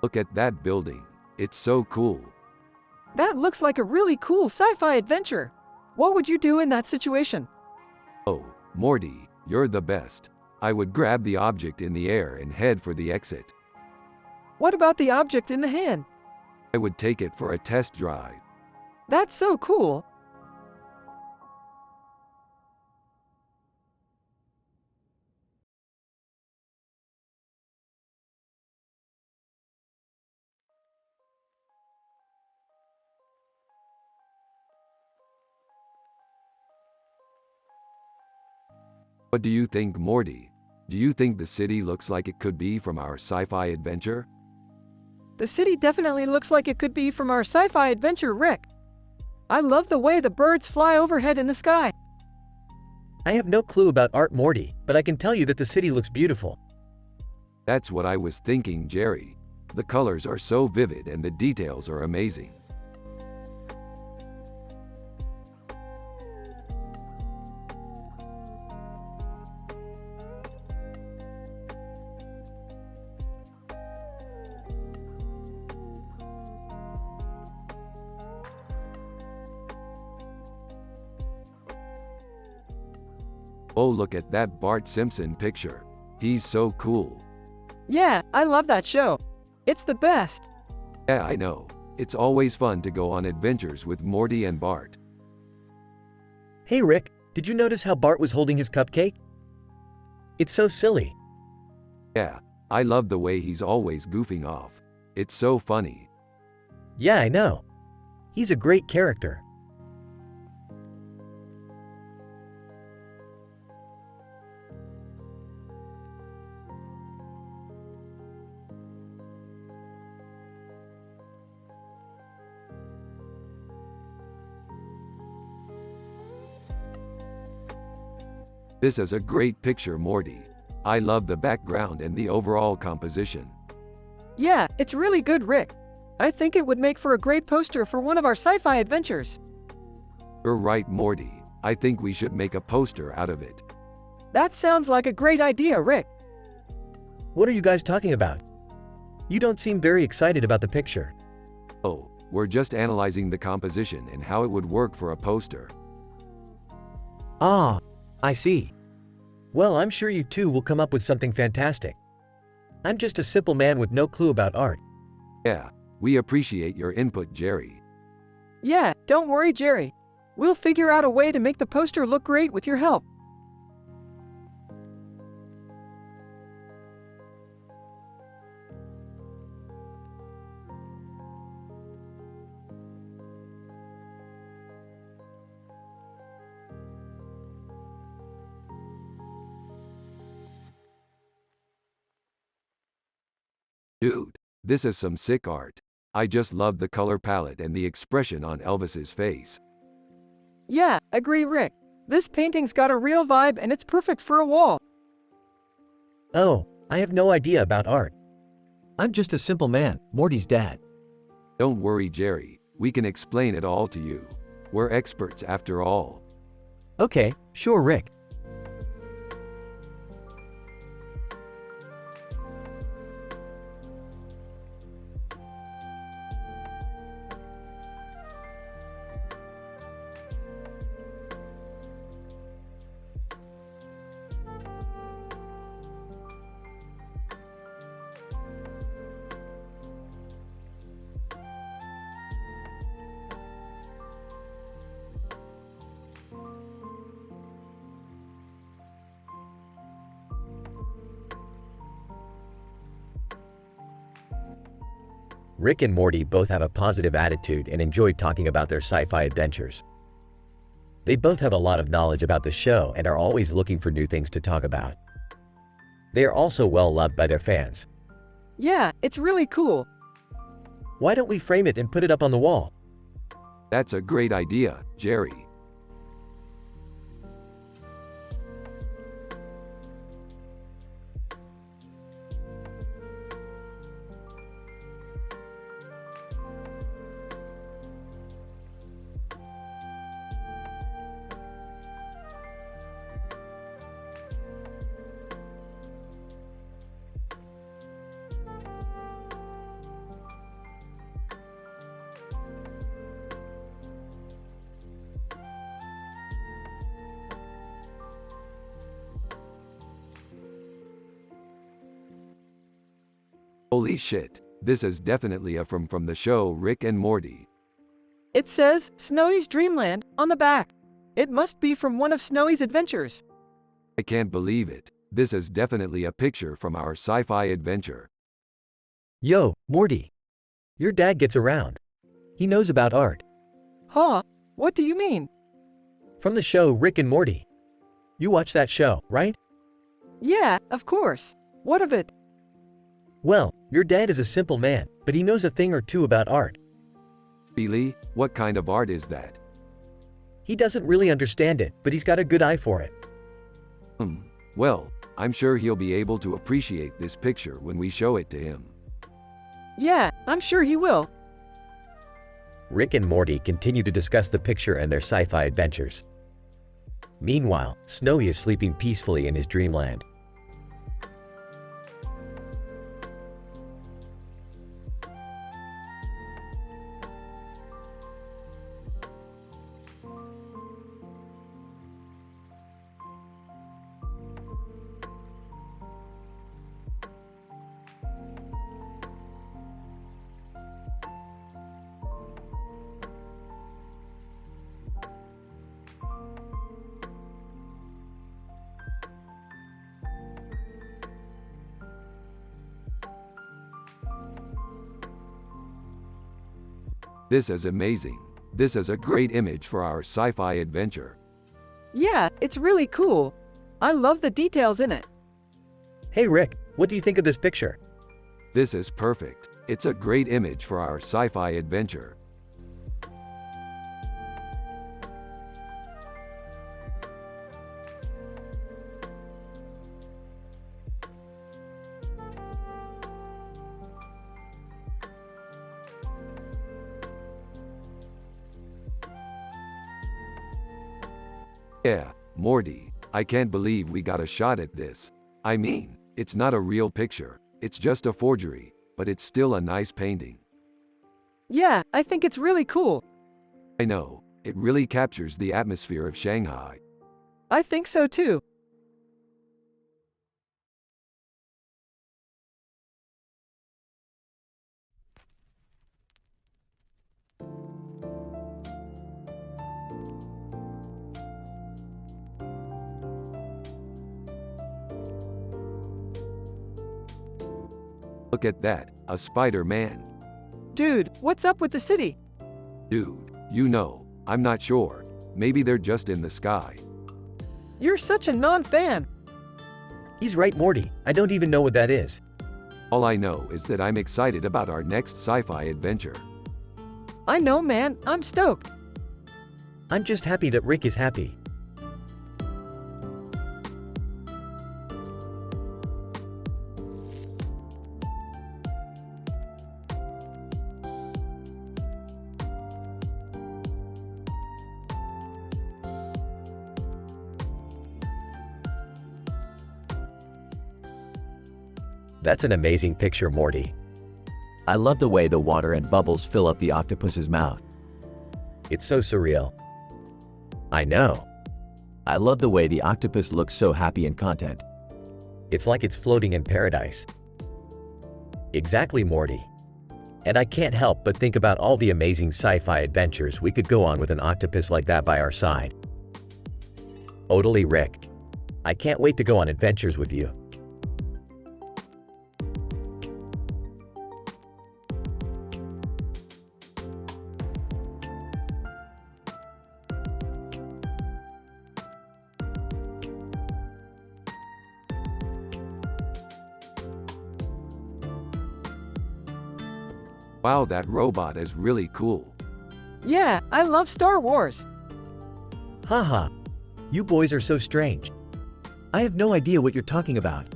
Look at that building. It's so cool. That looks like a really cool sci-fi adventure. What would you do in that situation? Oh, Morty, you're the best. I would grab the object in the air and head for the exit. What about the object in the hand? I would take it for a test drive. That's so cool. What do you think, Morty? Do you think the city looks like it could be from our sci-fi adventure? The city definitely looks like it could be from our sci-fi adventure, Rick. I love the way the birds fly overhead in the sky. I have no clue about art, Morty, but I can tell you that the city looks beautiful. That's what I was thinking, Jerry. The colors are so vivid and the details are amazing. Oh, look at that Bart Simpson picture. He's so cool. Yeah, I love that show. It's the best. Yeah, I know. It's always fun to go on adventures with Morty and Bart. Hey Rick, did you notice how Bart was holding his cupcake? It's so silly. Yeah, I love the way he's always goofing off. It's so funny. Yeah, I know. He's a great character. This is a great picture, Morty. I love the background and the overall composition. Yeah, it's really good, Rick. I think it would make for a great poster for one of our sci-fi adventures. You're right, Morty. I think we should make a poster out of it. That sounds like a great idea, Rick. What are you guys talking about? You don't seem very excited about the picture. Oh, we're just analyzing the composition and how it would work for a poster. Ah, I see. Well, I'm sure you two will come up with something fantastic. I'm just a simple man with no clue about art. Yeah, we appreciate your input, Jerry. Yeah, don't worry, Jerry. We'll figure out a way to make the poster look great with your help. Dude, this is some sick art. I just love the color palette and the expression on Elvis's face. Yeah, agree, Rick. This painting's got a real vibe and it's perfect for a wall. Oh, I have no idea about art. I'm just a simple man, Morty's dad. Don't worry, Jerry. We can explain it all to you. We're experts after all. Okay, sure, Rick. Rick and Morty both have a positive attitude and enjoy talking about their sci-fi adventures. They both have a lot of knowledge about the show and are always looking for new things to talk about. They are also well loved by their fans. Yeah, it's really cool. Why don't we frame it and put it up on the wall? That's a great idea, Jerry. Holy shit, this is definitely a from the show Rick and Morty. It says Snowy's Dreamland on the back. It must be from one of Snowy's adventures. I can't believe it. This is definitely a picture from our sci-fi adventure. Yo, Morty. Your dad gets around. He knows about art. Huh? What do you mean? From the show Rick and Morty. You watch that show, right? Yeah, of course. What of it? Well, your dad is a simple man, but he knows a thing or two about art. Really? What kind of art is that? He doesn't really understand it, but he's got a good eye for it. Well, I'm sure he'll be able to appreciate this picture when we show it to him. Yeah, I'm sure he will. Rick and Morty continue to discuss the picture and their sci-fi adventures. Meanwhile, Snowy is sleeping peacefully in his dreamland. This is amazing. This is a great image for our sci-fi adventure. Yeah, it's really cool. I love the details in it. Hey Rick, what do you think of this picture? This is perfect. It's a great image for our sci-fi adventure. Yeah, Morty, I can't believe we got a shot at this. I mean, it's not a real picture, it's just a forgery, but it's still a nice painting. Yeah, I think it's really cool. I know, it really captures the atmosphere of Shanghai. I think so too. Look at that, a Spider-Man. Dude, what's up with the city? Dude, you know, I'm not sure. Maybe they're just in the sky. You're such a non-fan. He's right, Morty. I don't even know what that is. All I know is that I'm excited about our next sci-fi adventure. I know, man. I'm stoked. I'm just happy that Rick is happy. That's an amazing picture, Morty. I love the way the water and bubbles fill up the octopus's mouth. It's so surreal. I know. I love the way the octopus looks so happy and content. It's like it's floating in paradise. Exactly, Morty. And I can't help but think about all the amazing sci-fi adventures we could go on with an octopus like that by our side. Totally, Rick. I can't wait to go on adventures with you. Wow, that robot is really cool. Yeah, I love Star Wars. Haha. You boys are so strange. I have no idea what you're talking about.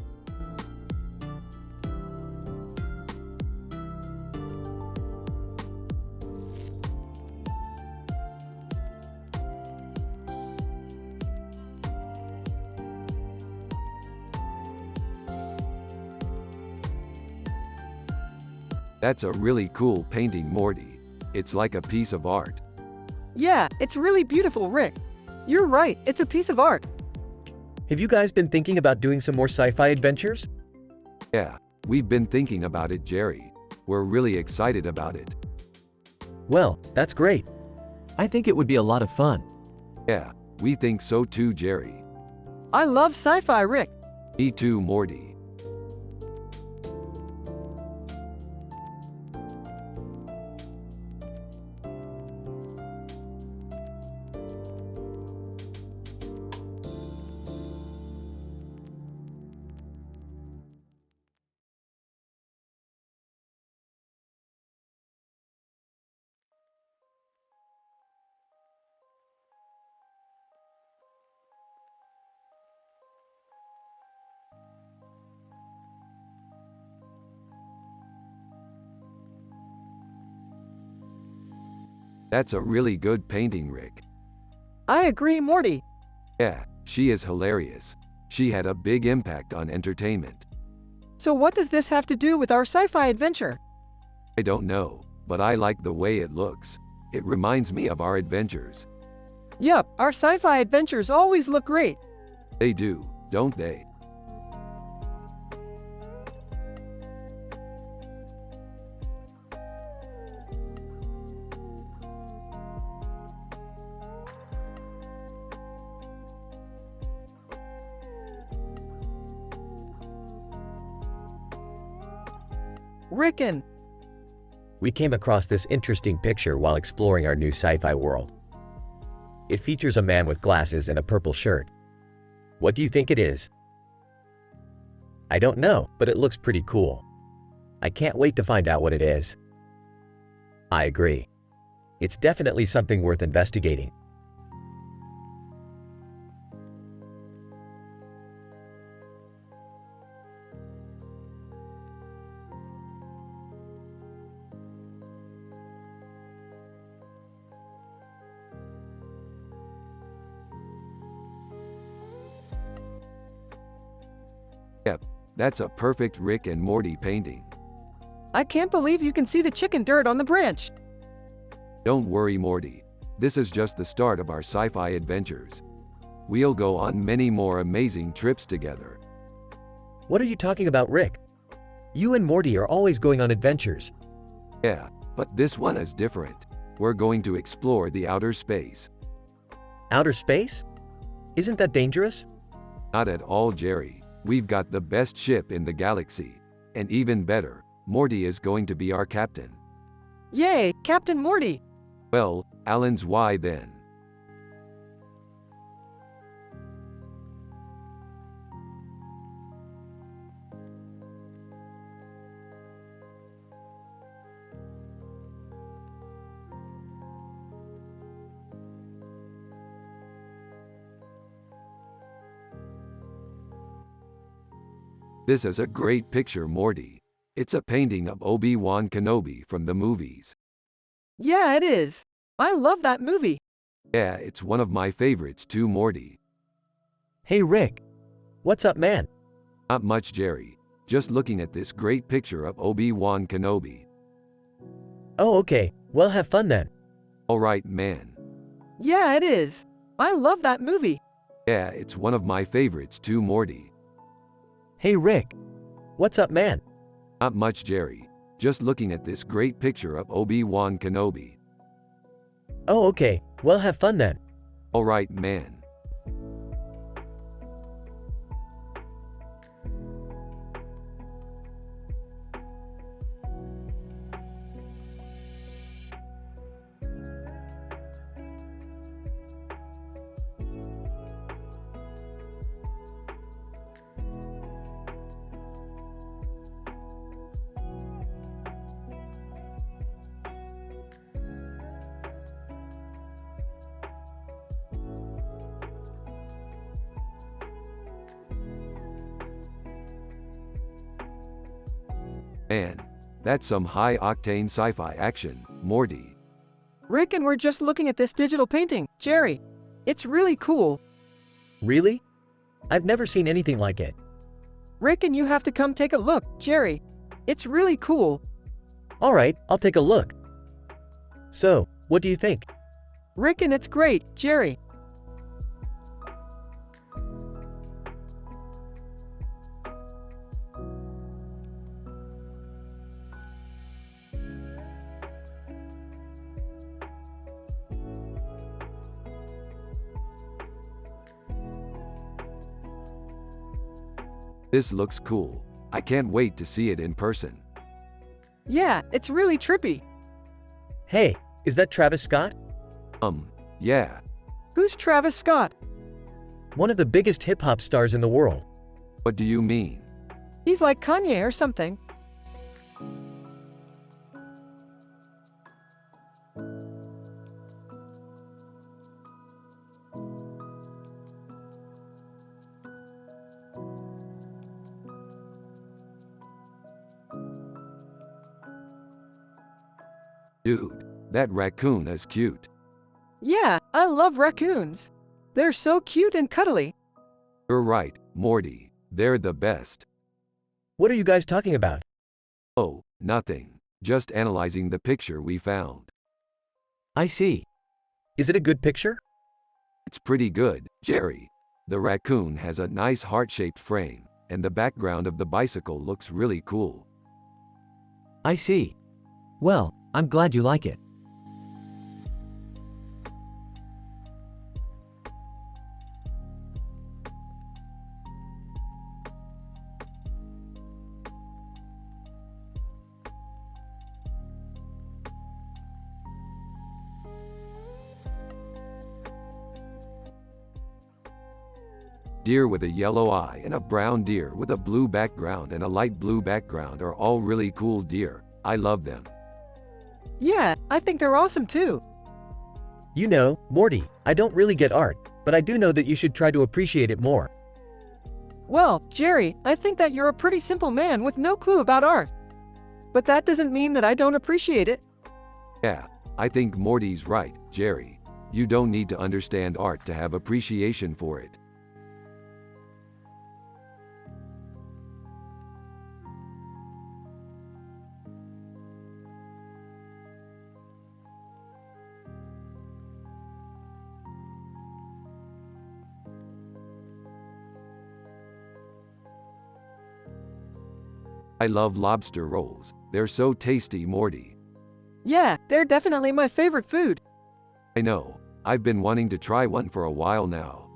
That's a really cool painting, Morty. It's like a piece of art. Yeah, it's really beautiful, Rick. You're right, it's a piece of art. Have you guys been thinking about doing some more sci-fi adventures? Yeah, We've been thinking about it, Jerry. We're really excited about it. Well, that's great. I think it would be a lot of fun. Yeah, we think so too, Jerry. I love sci-fi, Rick. Me too, Morty. That's a really good painting, Rick. I agree, Morty. Yeah, she is hilarious. She had a big impact on entertainment. So what does this have to do with our sci-fi adventure? I don't know, but I like the way it looks. It reminds me of our adventures. Yup, our sci-fi adventures always look great. They do, don't they? Rickin'. We came across this interesting picture while exploring our new sci-fi world. It features a man with glasses and a purple shirt. What do you think it is? I don't know, but it looks pretty cool. I can't wait to find out what it is. I agree. It's definitely something worth investigating. Yep, that's a perfect Rick and Morty painting. I can't believe you can see the chicken dirt on the branch. Don't worry, Morty. This is just the start of our sci-fi adventures. We'll go on many more amazing trips together. What are you talking about, Rick? You and Morty are always going on adventures. Yeah, but this one is different. We're going to explore the outer space. Outer space? Isn't that dangerous? Not at all, Jerry. We've got the best ship in the galaxy. And even better, Morty is going to be our captain. Yay, Captain Morty. Well, Alan's why then? This is a great picture, Morty. It's a painting of Obi-Wan Kenobi from the movies. Yeah, it is. I love that movie. Yeah, it's one of my favorites too, Morty. Hey, Rick. What's up, man? Not much, Jerry. Just looking at this great picture of Obi-Wan Kenobi. Oh, okay. Well, have fun then. Alright, man. Yeah, it is. I love that movie. Yeah, it's one of my favorites too, Morty. Hey, Rick. What's up, man? Not much, Jerry. Just looking at this great picture of Obi-Wan Kenobi. Oh, okay. Well, have fun then. Alright, man. Man, that's some high-octane sci-fi action, Morty. Rick and we're just looking at this digital painting, Jerry. It's really cool. Really? I've never seen anything like it. Rick and you have to come take a look, Jerry. It's really cool. All right, I'll take a look. So, what do you think? Rick and it's great, Jerry. This looks cool. I can't wait to see it in person. Yeah, it's really trippy. Hey, is that Travis Scott? Yeah. Who's Travis Scott? One of the biggest hip-hop stars in the world. What do you mean? He's like Kanye or something. Dude, that raccoon is cute. Yeah, I love raccoons. They're so cute and cuddly. You're right, Morty. They're the best. What are you guys talking about? Oh, nothing. Just analyzing the picture we found. I see. Is it a good picture? It's pretty good, Jerry. The raccoon has a nice heart-shaped frame, and the background of the bicycle looks really cool. I see. Well, I'm glad you like it. Deer with a yellow eye and a brown deer with a blue background and a light blue background are all really cool deer. I love them. Yeah, I think they're awesome too. You know, Morty, I don't really get art, but I do know that you should try to appreciate it more. Well, Jerry, I think that you're a pretty simple man with no clue about art. But that doesn't mean that I don't appreciate it. Yeah, I think Morty's right, Jerry. You don't need to understand art to have appreciation for it. I love lobster rolls. They're so tasty, Morty. Yeah, they're definitely my favorite food. I know. I've been wanting to try one for a while now.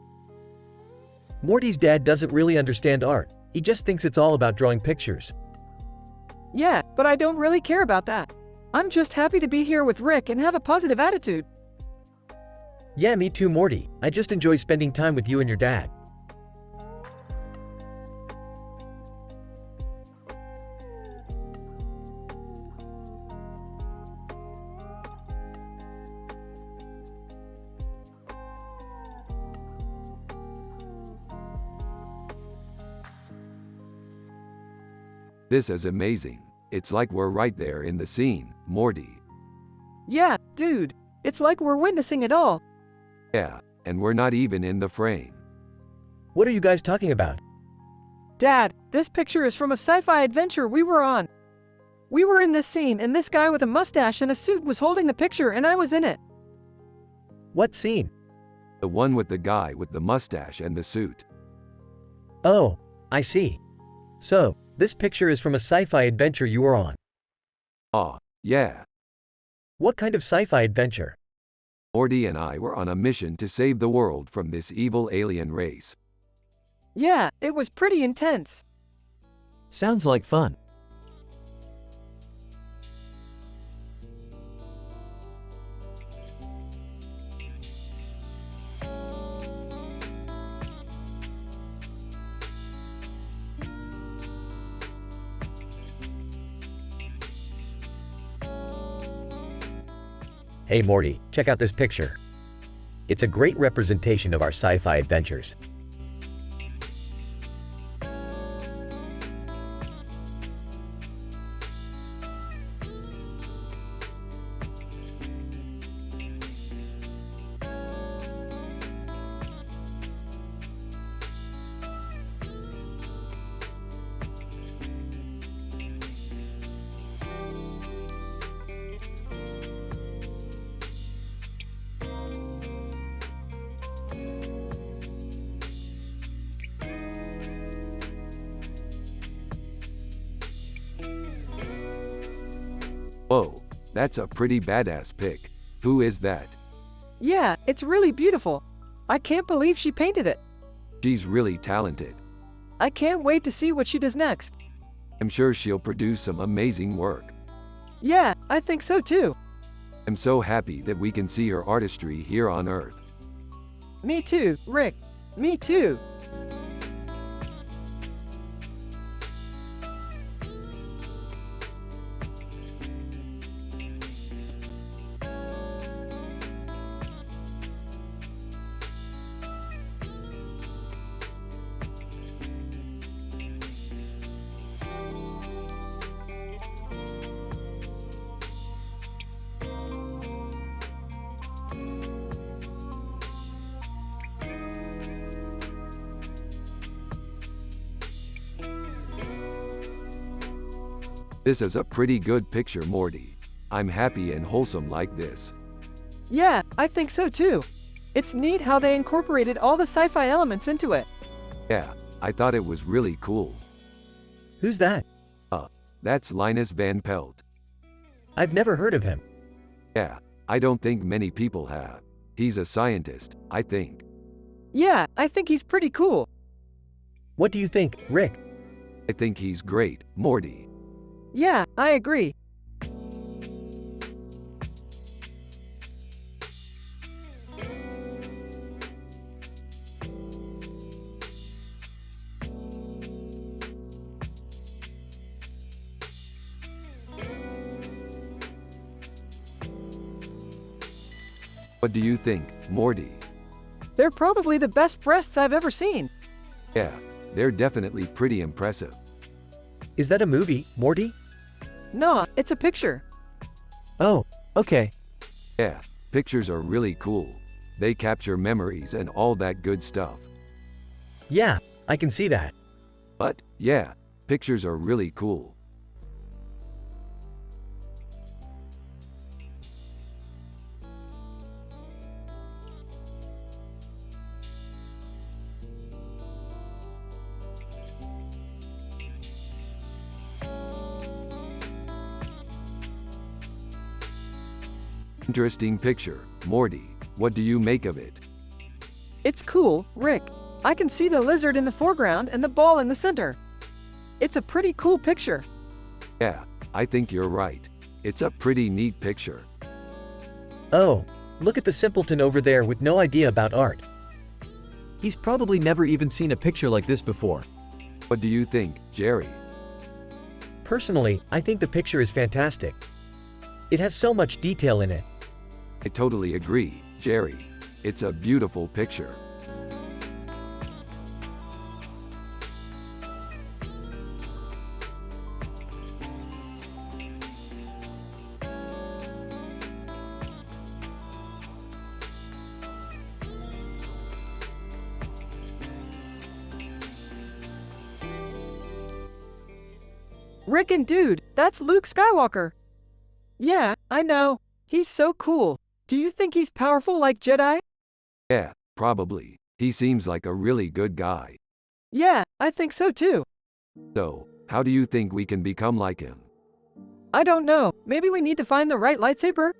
Morty's dad doesn't really understand art. He just thinks it's all about drawing pictures. Yeah, but I don't really care about that. I'm just happy to be here with Rick and have a positive attitude. Yeah, me too, Morty. I just enjoy spending time with you and your dad. This is amazing. It's like we're right there in the scene, Morty. Yeah, dude. It's like we're witnessing it all. Yeah, and we're not even in the frame. What are you guys talking about? Dad, this picture is from a sci-fi adventure we were on. We were in this scene and this guy with a mustache and a suit was holding the picture and I was in it. What scene? The one with the guy with the mustache and the suit. Oh, I see. So, this picture is from a sci-fi adventure you were on. Aw, yeah. What kind of sci-fi adventure? Morty and I were on a mission to save the world from this evil alien race. Yeah, it was pretty intense. Sounds like fun. Hey Morty, check out this picture. It's a great representation of our sci-fi adventures. Whoa, that's a pretty badass pic. Who is that? Yeah, it's really beautiful. I can't believe she painted it. She's really talented. I can't wait to see what she does next. I'm sure she'll produce some amazing work. Yeah, I think so too. I'm so happy that we can see her artistry here on Earth. Me too, Rick. Me too. This is a pretty good picture, Morty. I'm happy and wholesome like this. Yeah, I think so too. It's neat how they incorporated all the sci-fi elements into it. Yeah, I thought it was really cool. Who's that? That's Linus Van Pelt. I've never heard of him. Yeah, I don't think many people have. He's a scientist, I think. Yeah, I think he's pretty cool. What do you think, Rick? I think he's great, Morty. Yeah, I agree. What do you think, Morty? They're probably the best breasts I've ever seen. Yeah, they're definitely pretty impressive. Is that a movie, Morty? Nah, it's a picture. Oh, okay. Yeah, pictures are really cool. They capture memories and all that good stuff. Yeah, I can see that. But, yeah, pictures are really cool. Interesting picture, Morty. What do you make of it? It's cool, Rick. I can see the lizard in the foreground and the ball in the center. It's a pretty cool picture. Yeah, I think you're right. It's a pretty neat picture. Oh, look at the simpleton over there with no idea about art. He's probably never even seen a picture like this before. What do you think, Jerry? Personally, I think the picture is fantastic. It has so much detail in it. I totally agree, Jerry. It's a beautiful picture. Rick and dude, that's Luke Skywalker. Yeah, I know. He's so cool. Do you think he's powerful like Jedi? Yeah, probably. He seems like a really good guy. Yeah, I think so too. So, how do you think we can become like him? I don't know. Maybe we need to find the right lightsaber?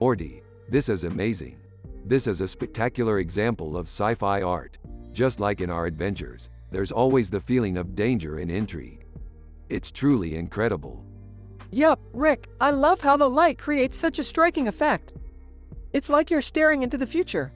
Morty, this is amazing. This is a spectacular example of sci-fi art. Just like in our adventures, there's always the feeling of danger and intrigue. It's truly incredible. Yup, Rick, I love how the light creates such a striking effect. It's like you're staring into the future.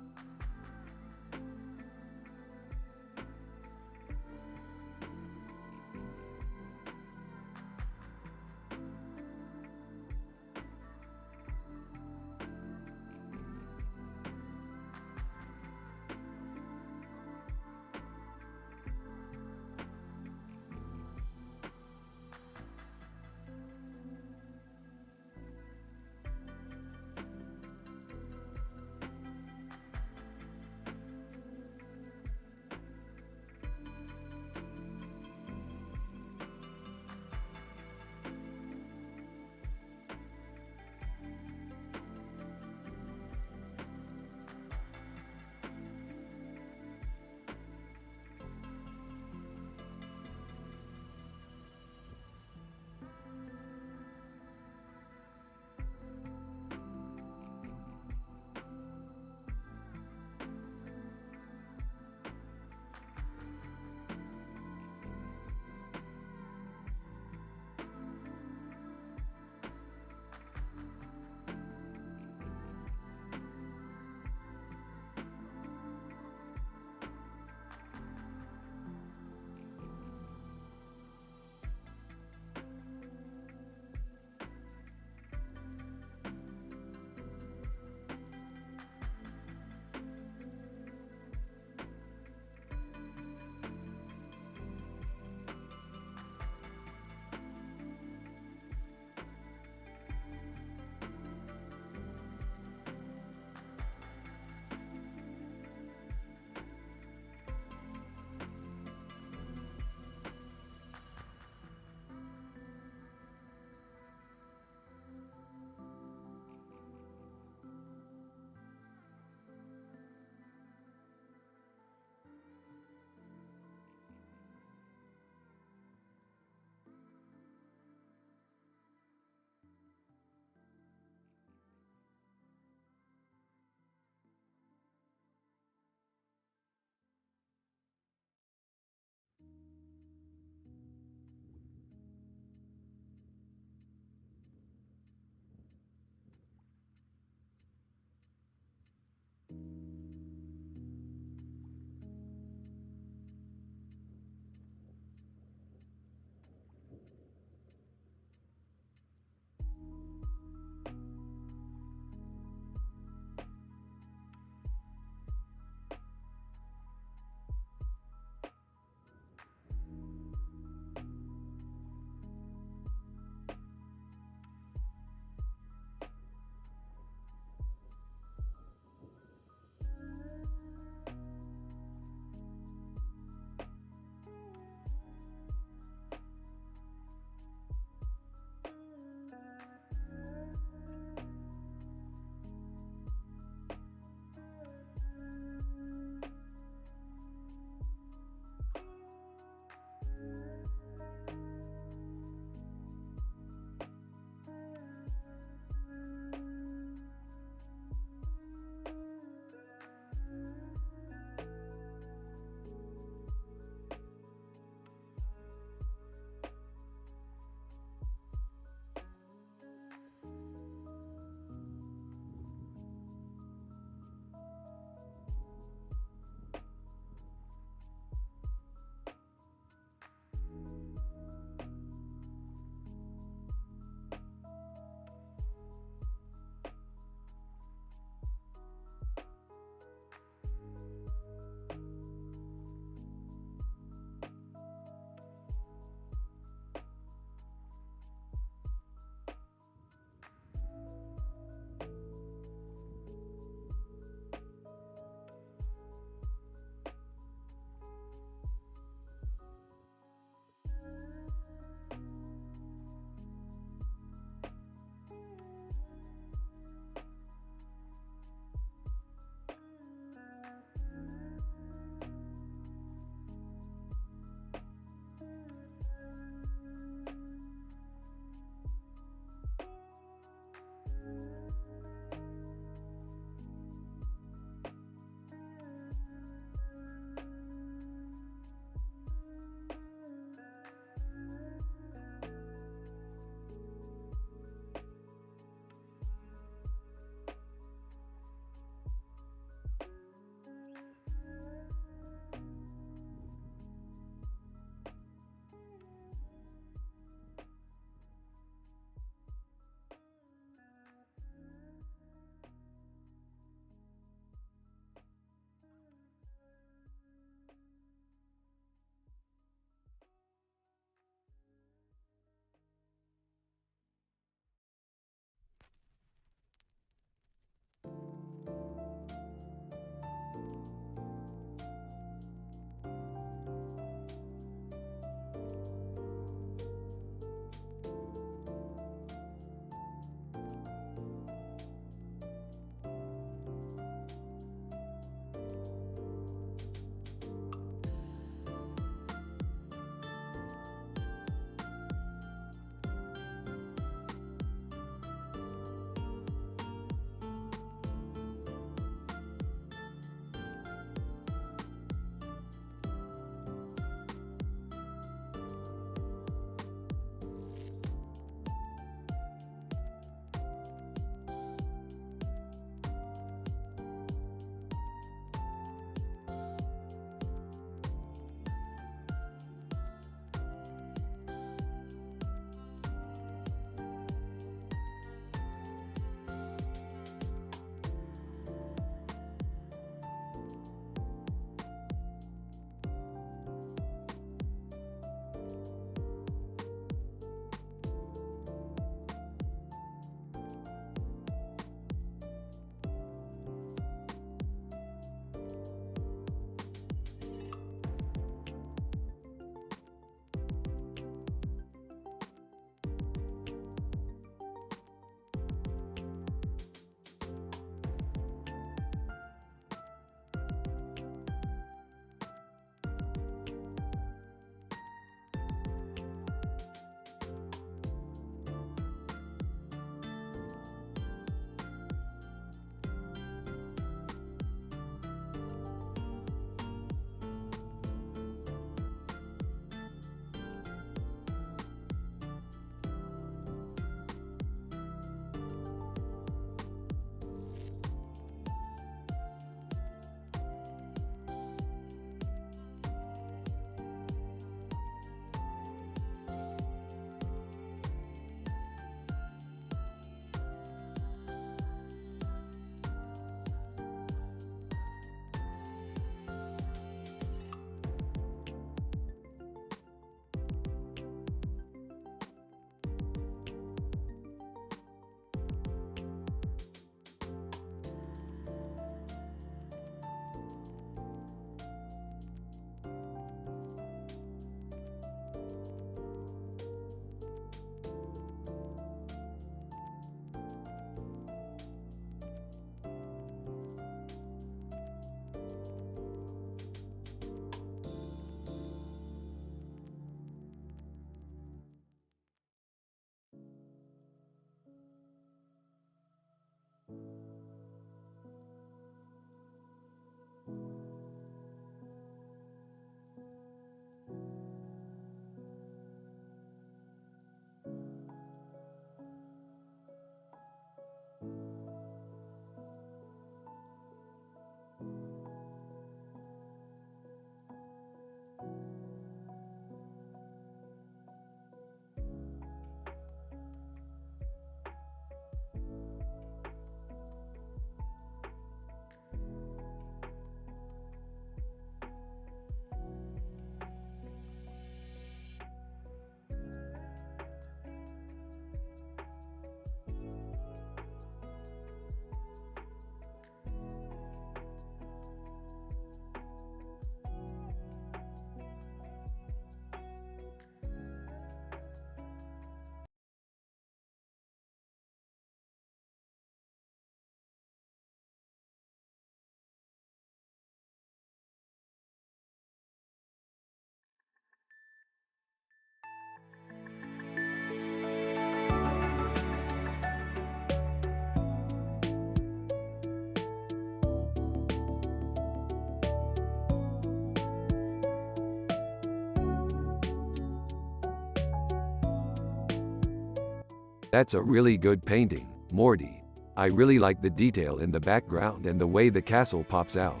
That's a really good painting, Morty. I really like the detail in the background and the way the castle pops out.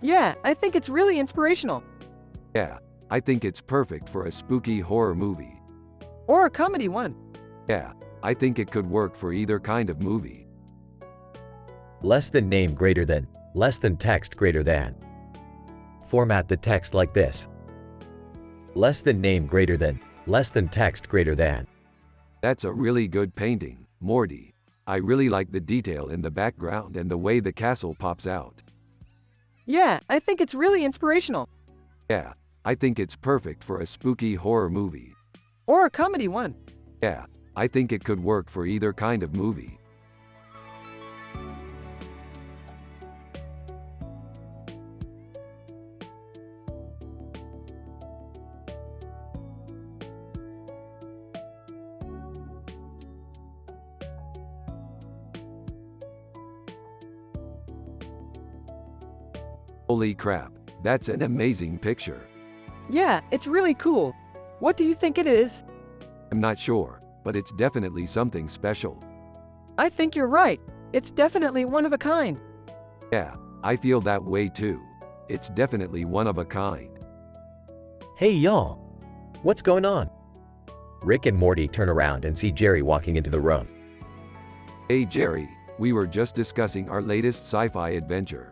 Yeah, I think it's really inspirational. Yeah, I think it's perfect for a spooky horror movie. Or a comedy one. Yeah, I think it could work for either kind of movie. Less than name greater than, less than text greater than. Format the text like this. Less than name greater than, less than text greater than. That's a really good painting, Morty. I really like the detail in the background and the way the castle pops out. Yeah, I think it's really inspirational. Yeah, I think it's perfect for a spooky horror movie. Or a comedy one. Yeah, I think it could work for either kind of movie. Holy crap, that's an amazing picture. Yeah, it's really cool. What do you think it is? I'm not sure, but it's definitely something special. I think you're right. It's definitely one of a kind. Yeah, I feel that way too. It's definitely one of a kind. Hey y'all! What's going on? Rick and Morty turn around and see Jerry walking into the room. Hey Jerry, we were just discussing our latest sci-fi adventure.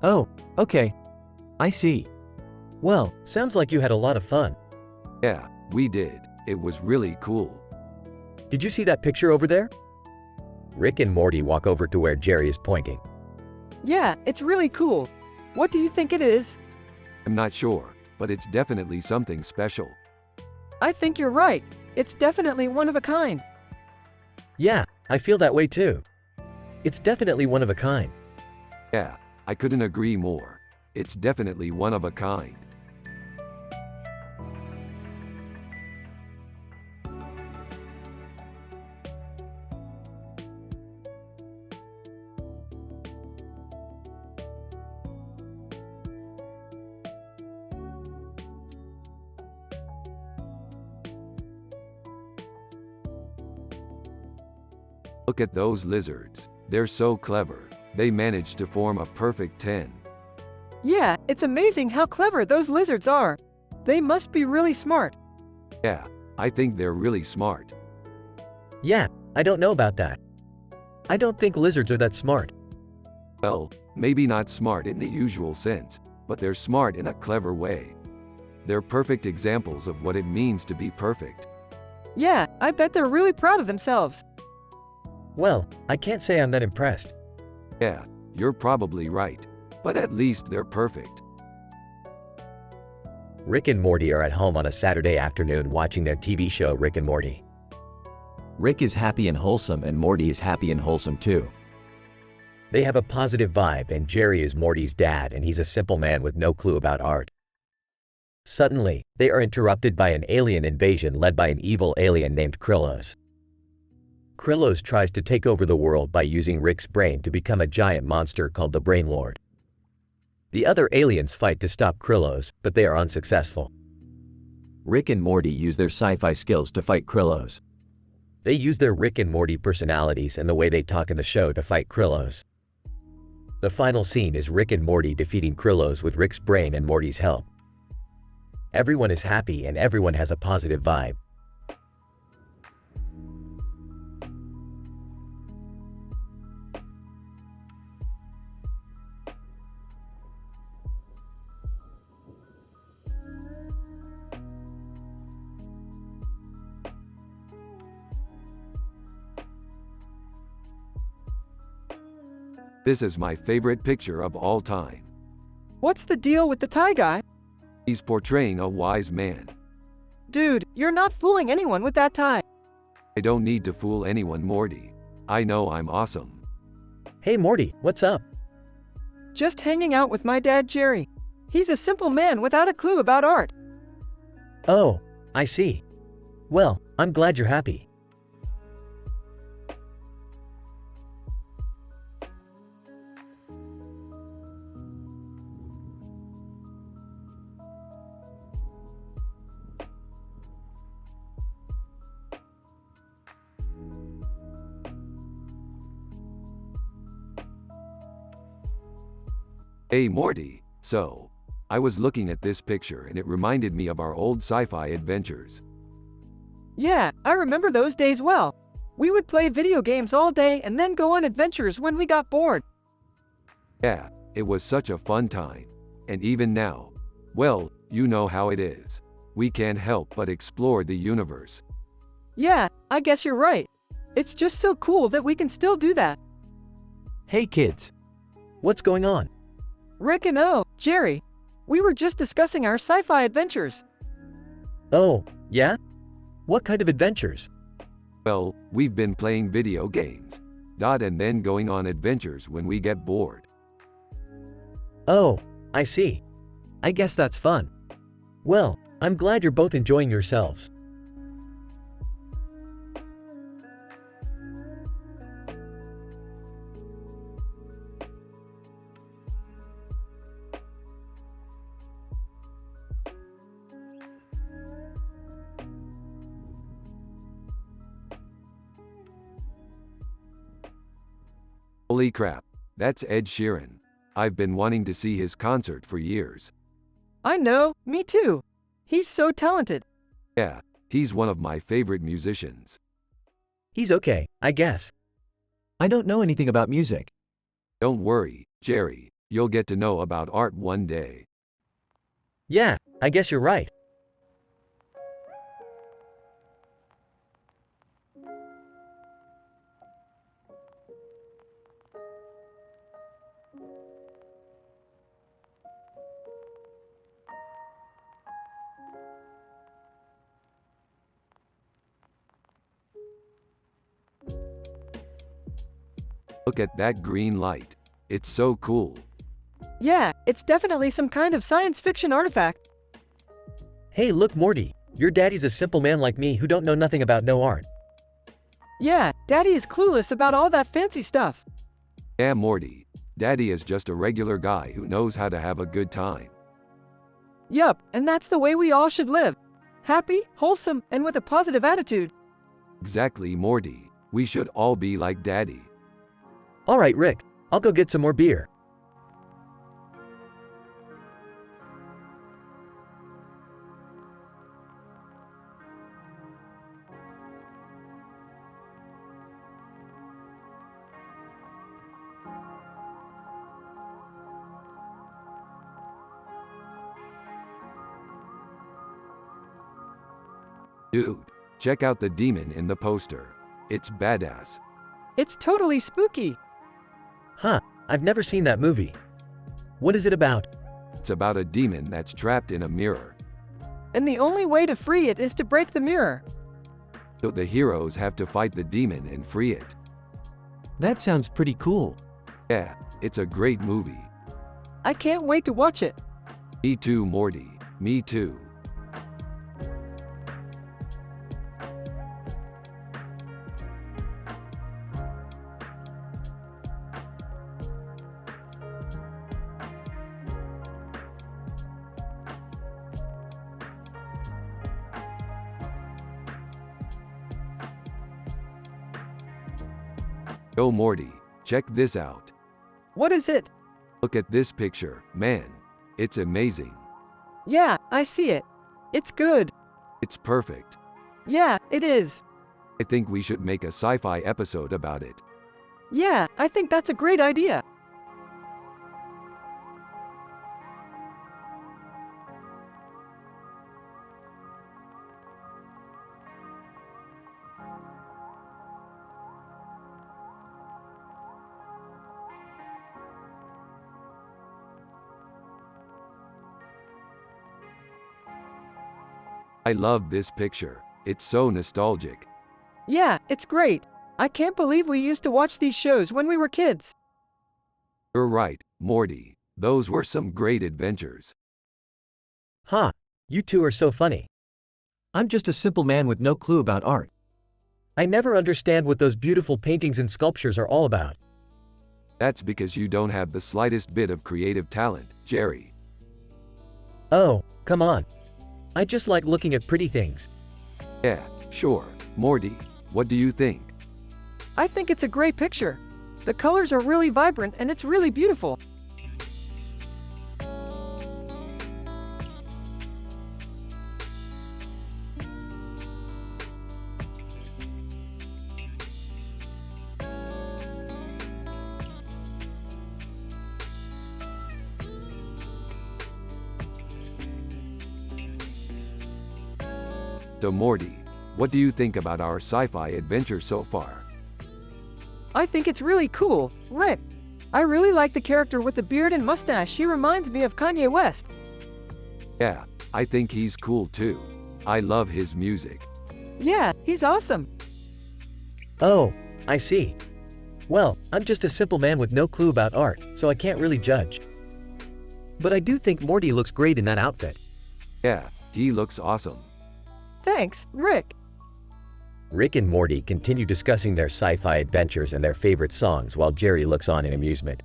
Oh, okay. I see. Well, sounds like you had a lot of fun. Yeah, we did. It was really cool. Did you see that picture over there? Rick and Morty walk over to where Jerry is pointing. Yeah, it's really cool. What do you think it is? I'm not sure, but it's definitely something special. I think you're right. It's definitely one of a kind. Yeah, I feel that way too. It's definitely one of a kind. Yeah, I couldn't agree more. It's definitely one of a kind. Look at those lizards. They're so clever. They managed to form a perfect 10. Yeah, it's amazing how clever those lizards are. They must be really smart. Yeah, I think they're really smart. Yeah, I don't know about that. I don't think lizards are that smart. Well, maybe not smart in the usual sense, but they're smart in a clever way. They're perfect examples of what it means to be perfect. Yeah, I bet they're really proud of themselves. Well, I can't say I'm that impressed. Yeah, you're probably right. But at least they're perfect. Rick and Morty are at home on a Saturday afternoon watching their TV show Rick and Morty. Rick is happy and wholesome and Morty is happy and wholesome too. They have a positive vibe and Jerry is Morty's dad and he's a simple man with no clue about art. Suddenly, they are interrupted by an alien invasion led by an evil alien named Krillos. Krillos tries to take over the world by using Rick's brain to become a giant monster called the Brain Lord. The other aliens fight to stop Krillos, but they are unsuccessful. Rick and Morty use their sci-fi skills to fight Krillos. They use their Rick and Morty personalities and the way they talk in the show to fight Krillos. The final scene is Rick and Morty defeating Krillos with Rick's brain and Morty's help. Everyone is happy and everyone has a positive vibe. This is my favorite picture of all time. What's the deal with the tie guy? He's portraying a wise man. Dude, you're not fooling anyone with that tie. I don't need to fool anyone, Morty. I know I'm awesome. Hey Morty, what's up? Just hanging out with my dad Jerry. He's a simple man without a clue about art. Oh, I see. Well, I'm glad you're happy. Hey Morty, so, I was looking at this picture and it reminded me of our old sci-fi adventures. Yeah, I remember those days well. We would play video games all day and then go on adventures when we got bored. Yeah, it was such a fun time. And even now, well, you know how it is. We can't help but explore the universe. Yeah, I guess you're right. It's just so cool that we can still do that. Hey kids. What's going on? Rick and Jerry, we were just discussing our sci-fi adventures. Oh, yeah? What kind of adventures? Well, we've been playing video games. And then going on adventures when we get bored. Oh, I see. I guess that's fun. Well, I'm glad you're both enjoying yourselves. Holy crap, that's Ed Sheeran. I've been wanting to see his concert for years. I know, me too. He's so talented. Yeah, he's one of my favorite musicians. He's okay, I guess. I don't know anything about music. Don't worry, Jerry, you'll get to know about art one day. Yeah, I guess you're right. Look at that green light. It's so cool. Yeah, it's definitely some kind of science fiction artifact. Hey, look Morty. Your daddy's a simple man like me who don't know nothing about no art. Yeah, Daddy is clueless about all that fancy stuff. Yeah, Morty. Daddy is just a regular guy who knows how to have a good time. Yup, and that's the way we all should live. Happy, wholesome, and with a positive attitude. Exactly, Morty. We should all be like Daddy. Alright Rick, I'll go get some more beer. Dude, check out the demon in the poster. It's badass. It's totally spooky. Huh, I've never seen that movie. What is it about? It's about a demon that's trapped in a mirror. And the only way to free it is to break the mirror. So the heroes have to fight the demon and free it. That sounds pretty cool. Yeah, it's a great movie. I can't wait to watch it. Me too, Morty. Me too. Yo Morty, check this out. What is it? Look at this picture, man. It's amazing. Yeah, I see it. It's good. It's perfect. Yeah, it is. I think we should make a sci-fi episode about it. Yeah, I think that's a great idea. I love this picture. It's so nostalgic. Yeah, it's great. I can't believe we used to watch these shows when we were kids. You're right, Morty. Those were some great adventures. Huh, you two are so funny. I'm just a simple man with no clue about art. I never understand what those beautiful paintings and sculptures are all about. That's because you don't have the slightest bit of creative talent, Jerry. Oh, come on. I just like looking at pretty things. Yeah, sure. Morty, what do you think? I think it's a great picture. The colors are really vibrant and it's really beautiful. So Morty, what do you think about our sci-fi adventure so far? I think it's really cool, Rick. I really like the character with the beard and mustache. He reminds me of Kanye West. Yeah, I think he's cool too. I love his music. Yeah, he's awesome. Oh, I see. Well, I'm just a simple man with no clue about art, so I can't really judge. But I do think Morty looks great in that outfit. Yeah, he looks awesome. Thanks, Rick. Rick and Morty continue discussing their sci-fi adventures and their favorite songs while Jerry looks on in amusement.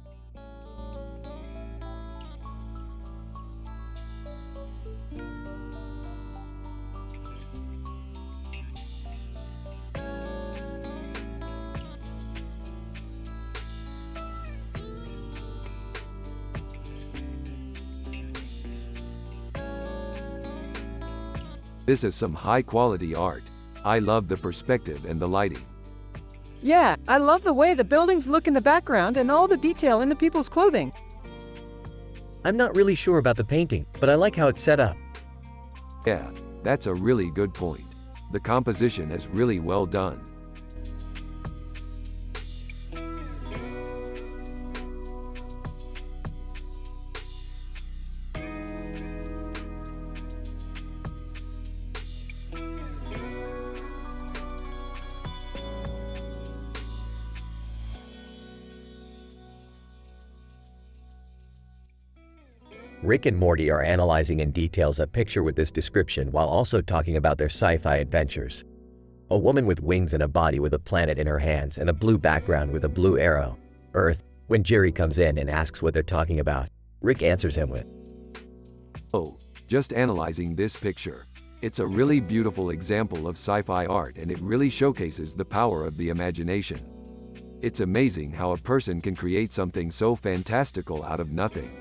This is some high-quality art. I love the perspective and the lighting. Yeah, I love the way the buildings look in the background and all the detail in the people's clothing. I'm not really sure about the painting, but I like how it's set up. Yeah, that's a really good point. The composition is really well done. Rick and Morty are analyzing in details a picture with this description while also talking about their sci-fi adventures. A woman with wings and a body with a planet in her hands and a blue background with a blue arrow. Earth. When Jerry comes in and asks what they're talking about, Rick answers him with, Oh, just analyzing this picture. It's a really beautiful example of sci-fi art and it really showcases the power of the imagination. It's amazing how a person can create something so fantastical out of nothing.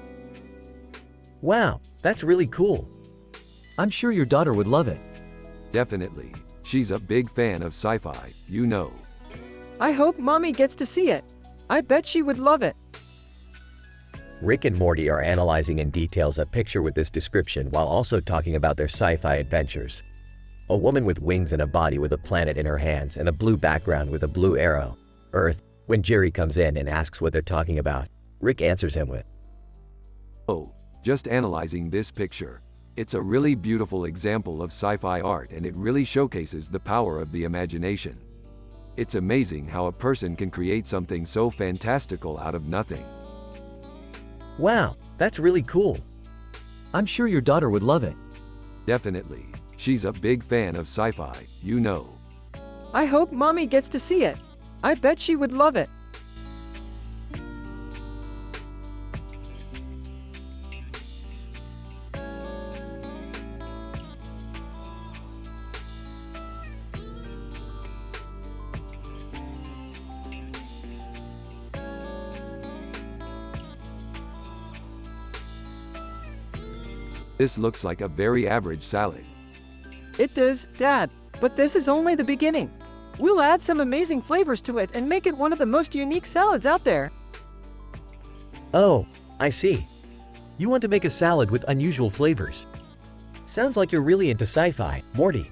Wow, that's really cool. I'm sure your daughter would love it. Definitely. She's a big fan of sci-fi, you know. I hope Mommy gets to see it. I bet she would love it. Rick and Morty are analyzing in details a picture with this description while also talking about their sci-fi adventures. A woman with wings and a body with a planet in her hands and a blue background with a blue arrow. Earth. When Jerry comes in and asks what they're talking about, Rick answers him with, Oh, just analyzing this picture. It's a really beautiful example of sci-fi art and it really showcases the power of the imagination. It's amazing how a person can create something so fantastical out of nothing. Wow, that's really cool. I'm sure your daughter would love it. Definitely. She's a big fan of sci-fi, you know. I hope Mommy gets to see it. I bet she would love it. This looks like a very average salad. It does, Dad, but this is only the beginning. We'll add some amazing flavors to it and make it one of the most unique salads out there. Oh, I see. You want to make a salad with unusual flavors. Sounds like you're really into sci-fi, Morty.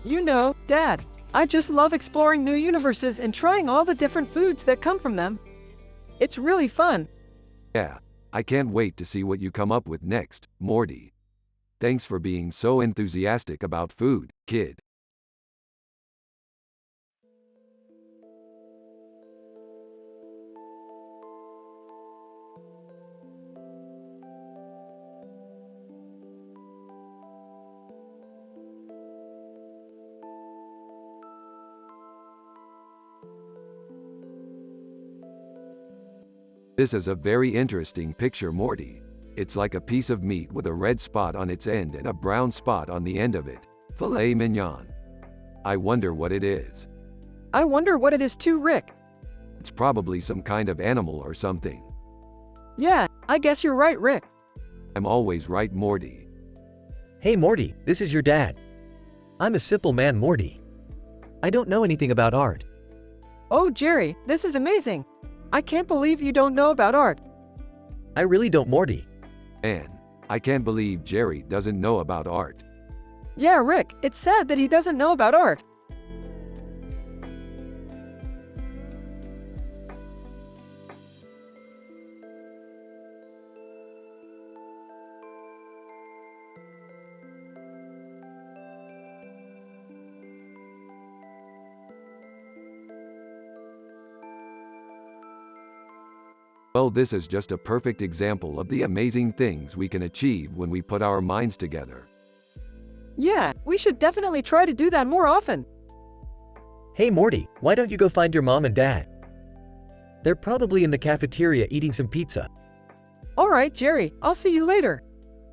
You know, Dad, I just love exploring new universes and trying all the different foods that come from them. It's really fun. Yeah, I can't wait to see what you come up with next, Morty. Thanks for being so enthusiastic about food, kid. This is a very interesting picture, Morty. It's like a piece of meat with a red spot on its end and a brown spot on the end of it. Filet mignon. I wonder what it is. I wonder what it is too, Rick. It's probably some kind of animal or something. Yeah, I guess you're right, Rick. I'm always right, Morty. Hey Morty, this is your dad. I'm a simple man, Morty. I don't know anything about art. Oh, Jerry, this is amazing. I can't believe you don't know about art. I really don't, Morty. Man, I can't believe Jerry doesn't know about art. Yeah, Rick, it's sad that he doesn't know about art. Well, this is just a perfect example of the amazing things we can achieve when we put our minds together. Yeah, we should definitely try to do that more often. Hey Morty, why don't you go find your mom and dad? They're probably in the cafeteria eating some pizza. Alright, Jerry, I'll see you later.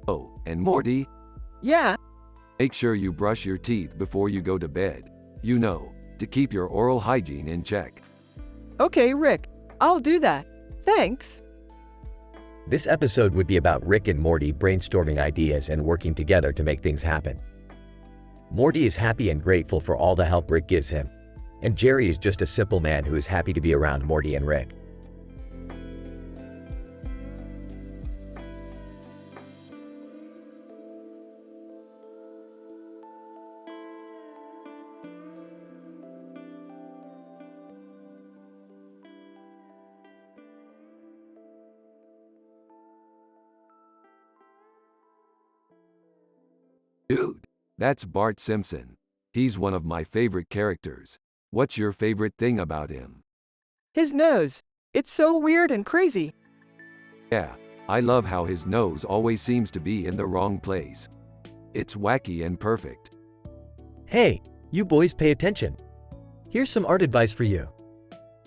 Oh, and Morty, Yeah, make sure you brush your teeth before you go to bed. You know, to keep your oral hygiene in check. okay, Rick, I'll do that. Thanks. This episode would be about Rick and Morty brainstorming ideas and working together to make things happen. Morty is happy and grateful for all the help Rick gives him, and Jerry is just a simple man who is happy to be around Morty and Rick. Dude, that's Bart Simpson. He's one of my favorite characters. What's your favorite thing about him? His nose. It's so weird and crazy. Yeah, I love how his nose always seems to be in the wrong place. It's wacky and perfect. Hey, you boys pay attention. Here's some art advice for you.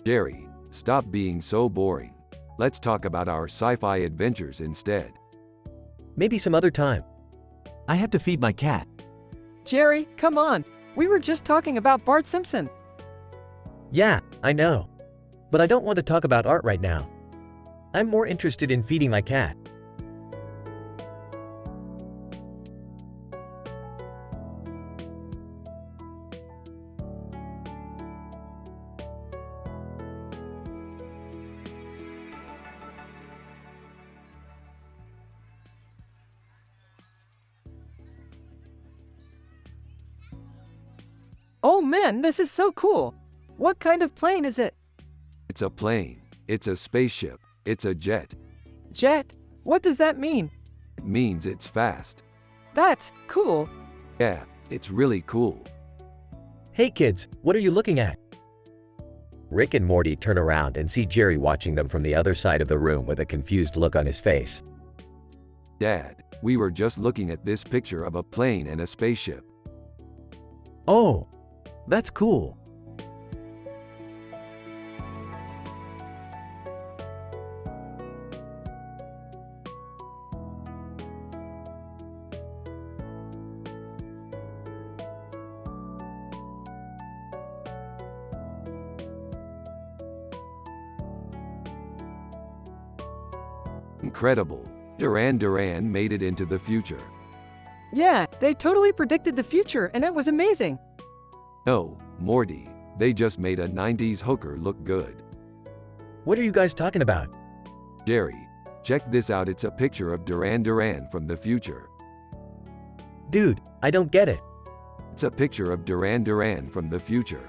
Jerry, stop being so boring. Let's talk about our sci-fi adventures instead. Maybe some other time. I have to feed my cat. Jerry, come on. We were just talking about Bart Simpson. Yeah, I know. But I don't want to talk about art right now. I'm more interested in feeding my cat. Oh man, this is so cool. What kind of plane is it? It's a plane. It's a spaceship. It's a jet. Jet? What does that mean? It means it's fast. That's cool. Yeah, it's really cool. Hey kids, what are you looking at? Rick and Morty turn around and see Jerry watching them from the other side of the room with a confused look on his face. Dad, we were just looking at this picture of a plane and a spaceship. Oh, that's cool. Incredible. Duran Duran made it into the future. Yeah, they totally predicted the future and it was amazing. No, Morty, they just made a 90s hooker look good. What are you guys talking about? Jerry, check this out. It's a picture of Duran Duran from the future. Dude, I don't get it. It's a picture of Duran Duran from the future.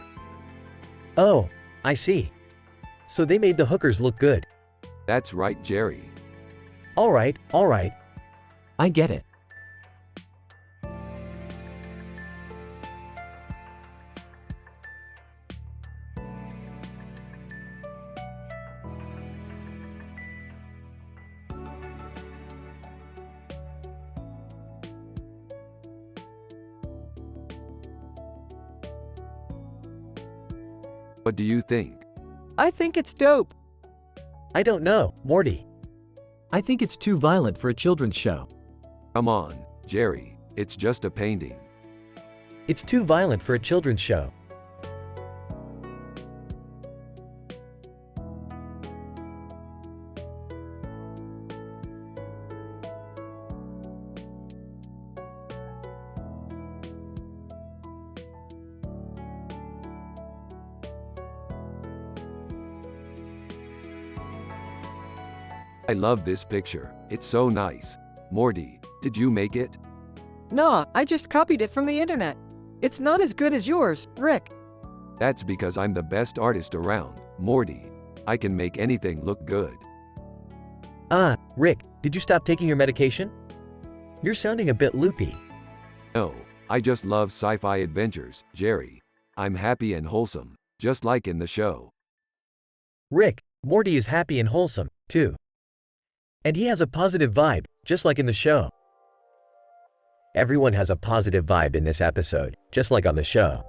Oh, I see. So they made the hookers look good. That's right, Jerry. Alright, alright. I get it. What do you think? I think it's dope. I don't know, Morty. I think it's too violent for a children's show. Come on, Jerry, it's just a painting. It's too violent for a children's show. I love this picture. It's so nice. Morty, did you make it? Nah, I just copied it from the internet. It's not as good as yours, Rick. That's because I'm the best artist around, Morty. I can make anything look good. Rick, did you stop taking your medication? You're sounding a bit loopy. No, I just love sci-fi adventures, Jerry. I'm happy and wholesome, just like in the show. Rick, Morty is happy and wholesome, too. And he has a positive vibe, just like in the show. Everyone has a positive vibe in this episode, just like on the show.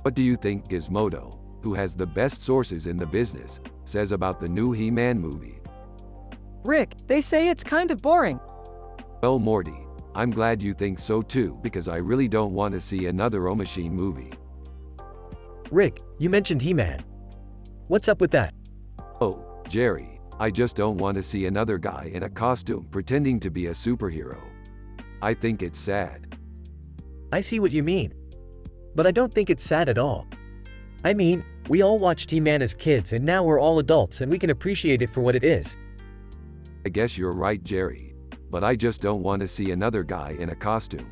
What do you think Gizmodo, who has the best sources in the business, says about the new He-Man movie? Rick, they say it's kind of boring. Well, Morty, I'm glad you think so too because I really don't want to see another O-Machine movie. Rick, you mentioned He-Man. What's up with that? Oh, Jerry, I just don't want to see another guy in a costume pretending to be a superhero. I think it's sad. I see what you mean. But I don't think it's sad at all. I mean, we all watched He-Man as kids and now we're all adults and we can appreciate it for what it is. I guess you're right, Jerry. But I just don't want to see another guy in a costume.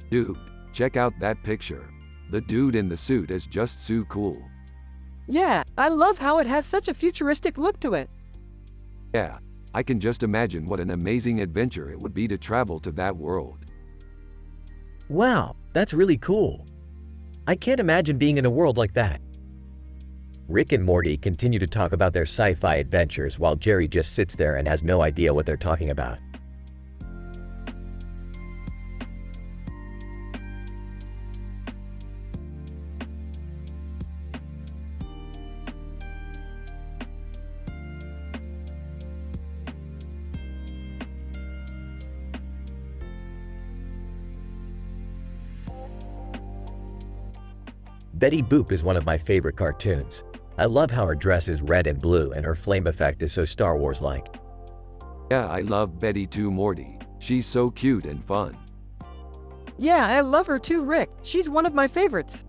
Dude, check out that picture. The dude in the suit is just so cool. Yeah, I love how it has such a futuristic look to it. Yeah, I can just imagine what an amazing adventure it would be to travel to that world. Wow, that's really cool. I can't imagine being in a world like that. Rick and Morty continue to talk about their sci-fi adventures while Jerry just sits there and has no idea what they're talking about. Betty Boop is one of my favorite cartoons. I love how her dress is red and blue and her flame effect is so Star Wars-like. Yeah, I love Betty too, Morty. She's so cute and fun. Yeah, I love her too, Rick. She's one of my favorites.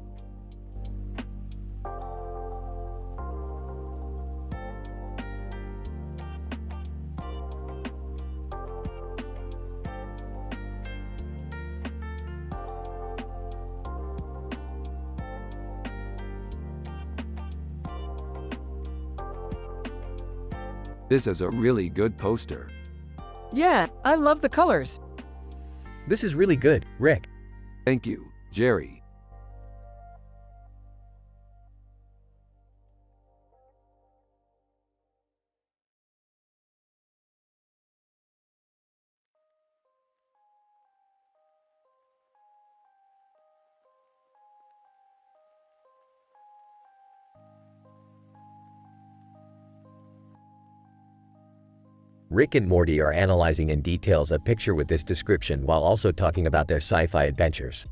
This is a really good poster. Yeah, I love the colors. This is really good, Rick. Thank you, Jerry. Rick and Morty are analyzing in details a picture with this description while also talking about their sci-fi adventures.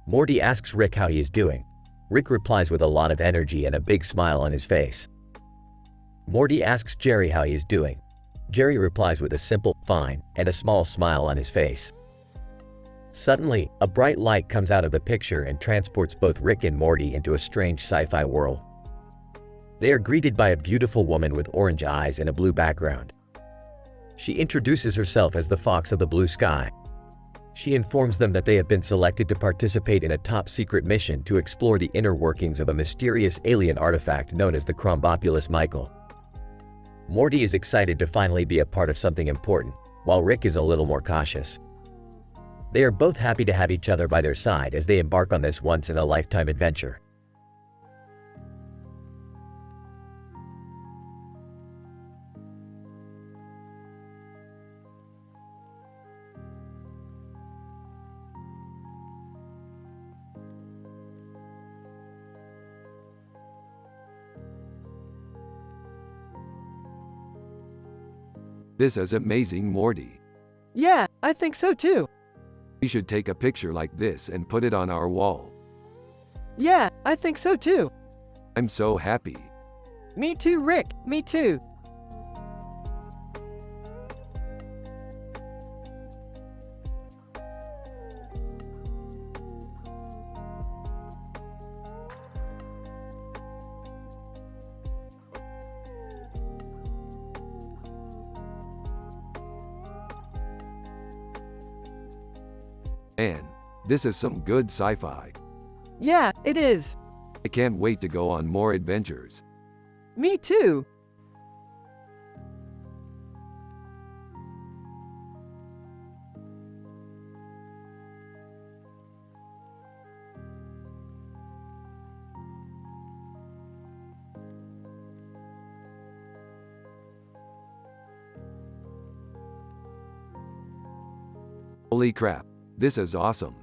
Morty asks Rick how he is doing. Rick replies with a lot of energy and a big smile on his face. Morty asks Jerry how he is doing. Jerry replies with a simple, fine, and a small smile on his face. Suddenly, a bright light comes out of the picture and transports both Rick and Morty into a strange sci-fi world. They are greeted by a beautiful woman with orange eyes and a blue background. She introduces herself as the Fox of the Blue Sky. She informs them that they have been selected to participate in a top-secret mission to explore the inner workings of a mysterious alien artifact known as the Chrombopulus Michael. Morty is excited to finally be a part of something important, while Rick is a little more cautious. They are both happy to have each other by their side as they embark on this once-in-a-lifetime adventure. This is amazing, Morty. Yeah, I think so too. We should take a picture like this and put it on our wall. Yeah, I think so too. I'm so happy. Me too, Rick. Me too. Man, this is some good sci-fi. Yeah, it is. I can't wait to go on more adventures. Me too. Holy crap, this is awesome.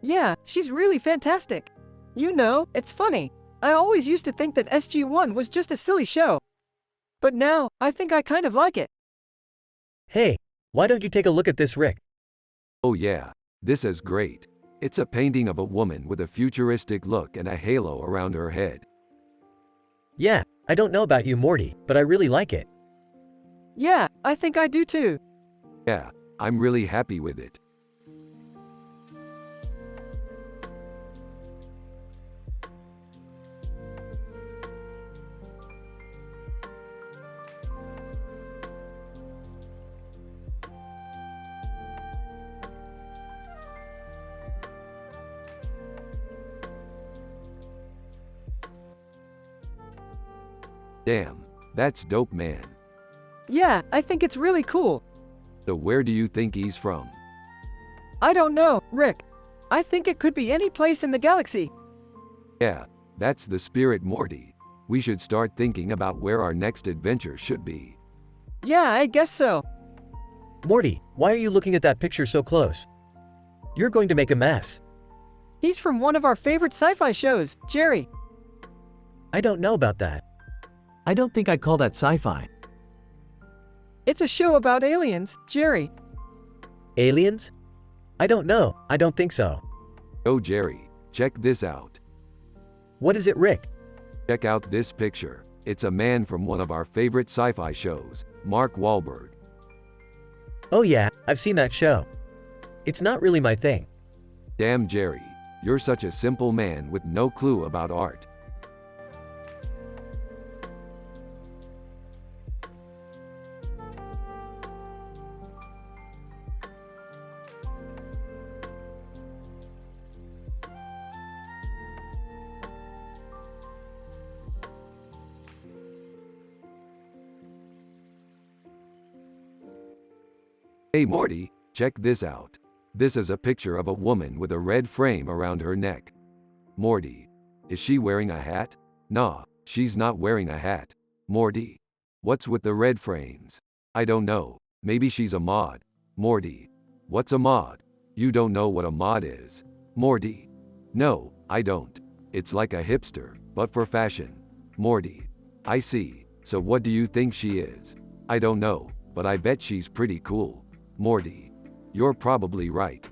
Yeah, she's really fantastic. You know, it's funny. I always used to think that SG-1 was just a silly show. But now, I think I kind of like it. Hey, why don't you take a look at this, Rick? Oh yeah, this is great. It's a painting of a woman with a futuristic look and a halo around her head. Yeah, I don't know about you, Morty, but I really like it. Yeah, I think I do too. Yeah, I'm really happy with it. Damn, that's dope, man. Yeah, I think it's really cool. So where do you think he's from? I don't know, Rick. I think it could be any place in the galaxy. Yeah, that's the spirit, Morty. We should start thinking about where our next adventure should be. Yeah, I guess so. Morty, why are you looking at that picture so close? You're going to make a mess. He's from one of our favorite sci-fi shows, Jerry. I don't know about that. I don't think I'd call that sci-fi. It's a show about aliens, Jerry. Aliens? I don't know, I don't think so. Oh Jerry, check this out. What is it, Rick? Check out this picture. It's a man from one of our favorite sci-fi shows, Mark Wahlberg. Oh yeah, I've seen that show. It's not really my thing. Damn Jerry, you're such a simple man with no clue about art. Hey Morty, check this out. This is a picture of a woman with a red frame around her neck. Morty, is she wearing a hat? Nah, she's not wearing a hat. Morty, what's with the red frames? I don't know, maybe she's a mod. Morty, what's a mod? You don't know what a mod is. Morty, no, I don't. It's like a hipster, but for fashion. Morty, I see, so what do you think she is? I don't know, but I bet she's pretty cool. Morty, you're probably right.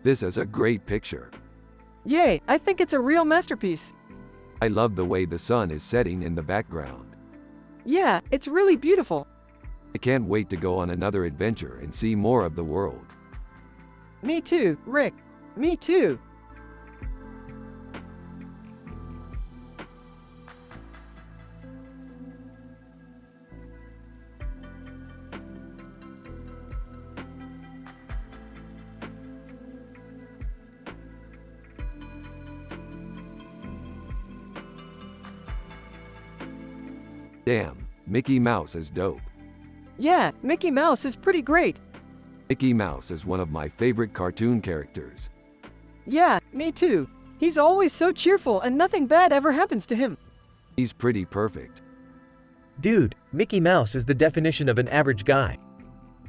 This is a great picture. Yay, I think it's a real masterpiece. I love the way the sun is setting in the background. Yeah, it's really beautiful. I can't wait to go on another adventure and see more of the world. Me too, Rick. Me too. Damn, Mickey Mouse is dope. Yeah, Mickey Mouse is pretty great. Mickey Mouse is one of my favorite cartoon characters. Yeah, me too. He's always so cheerful and nothing bad ever happens to him. He's pretty perfect. Dude, Mickey Mouse is the definition of an average guy.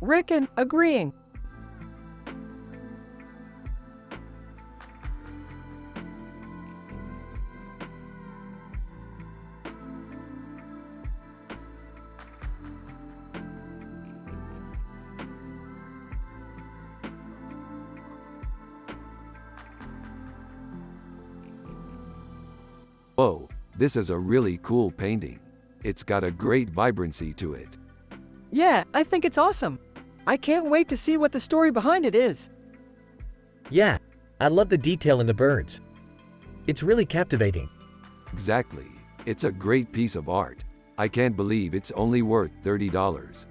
Rick and agreeing. Whoa, this is a really cool painting. It's got a great vibrancy to it. Yeah, I think it's awesome. I can't wait to see what the story behind it is. Yeah, I love the detail in the birds. It's really captivating. Exactly. It's a great piece of art. I can't believe it's only worth $30.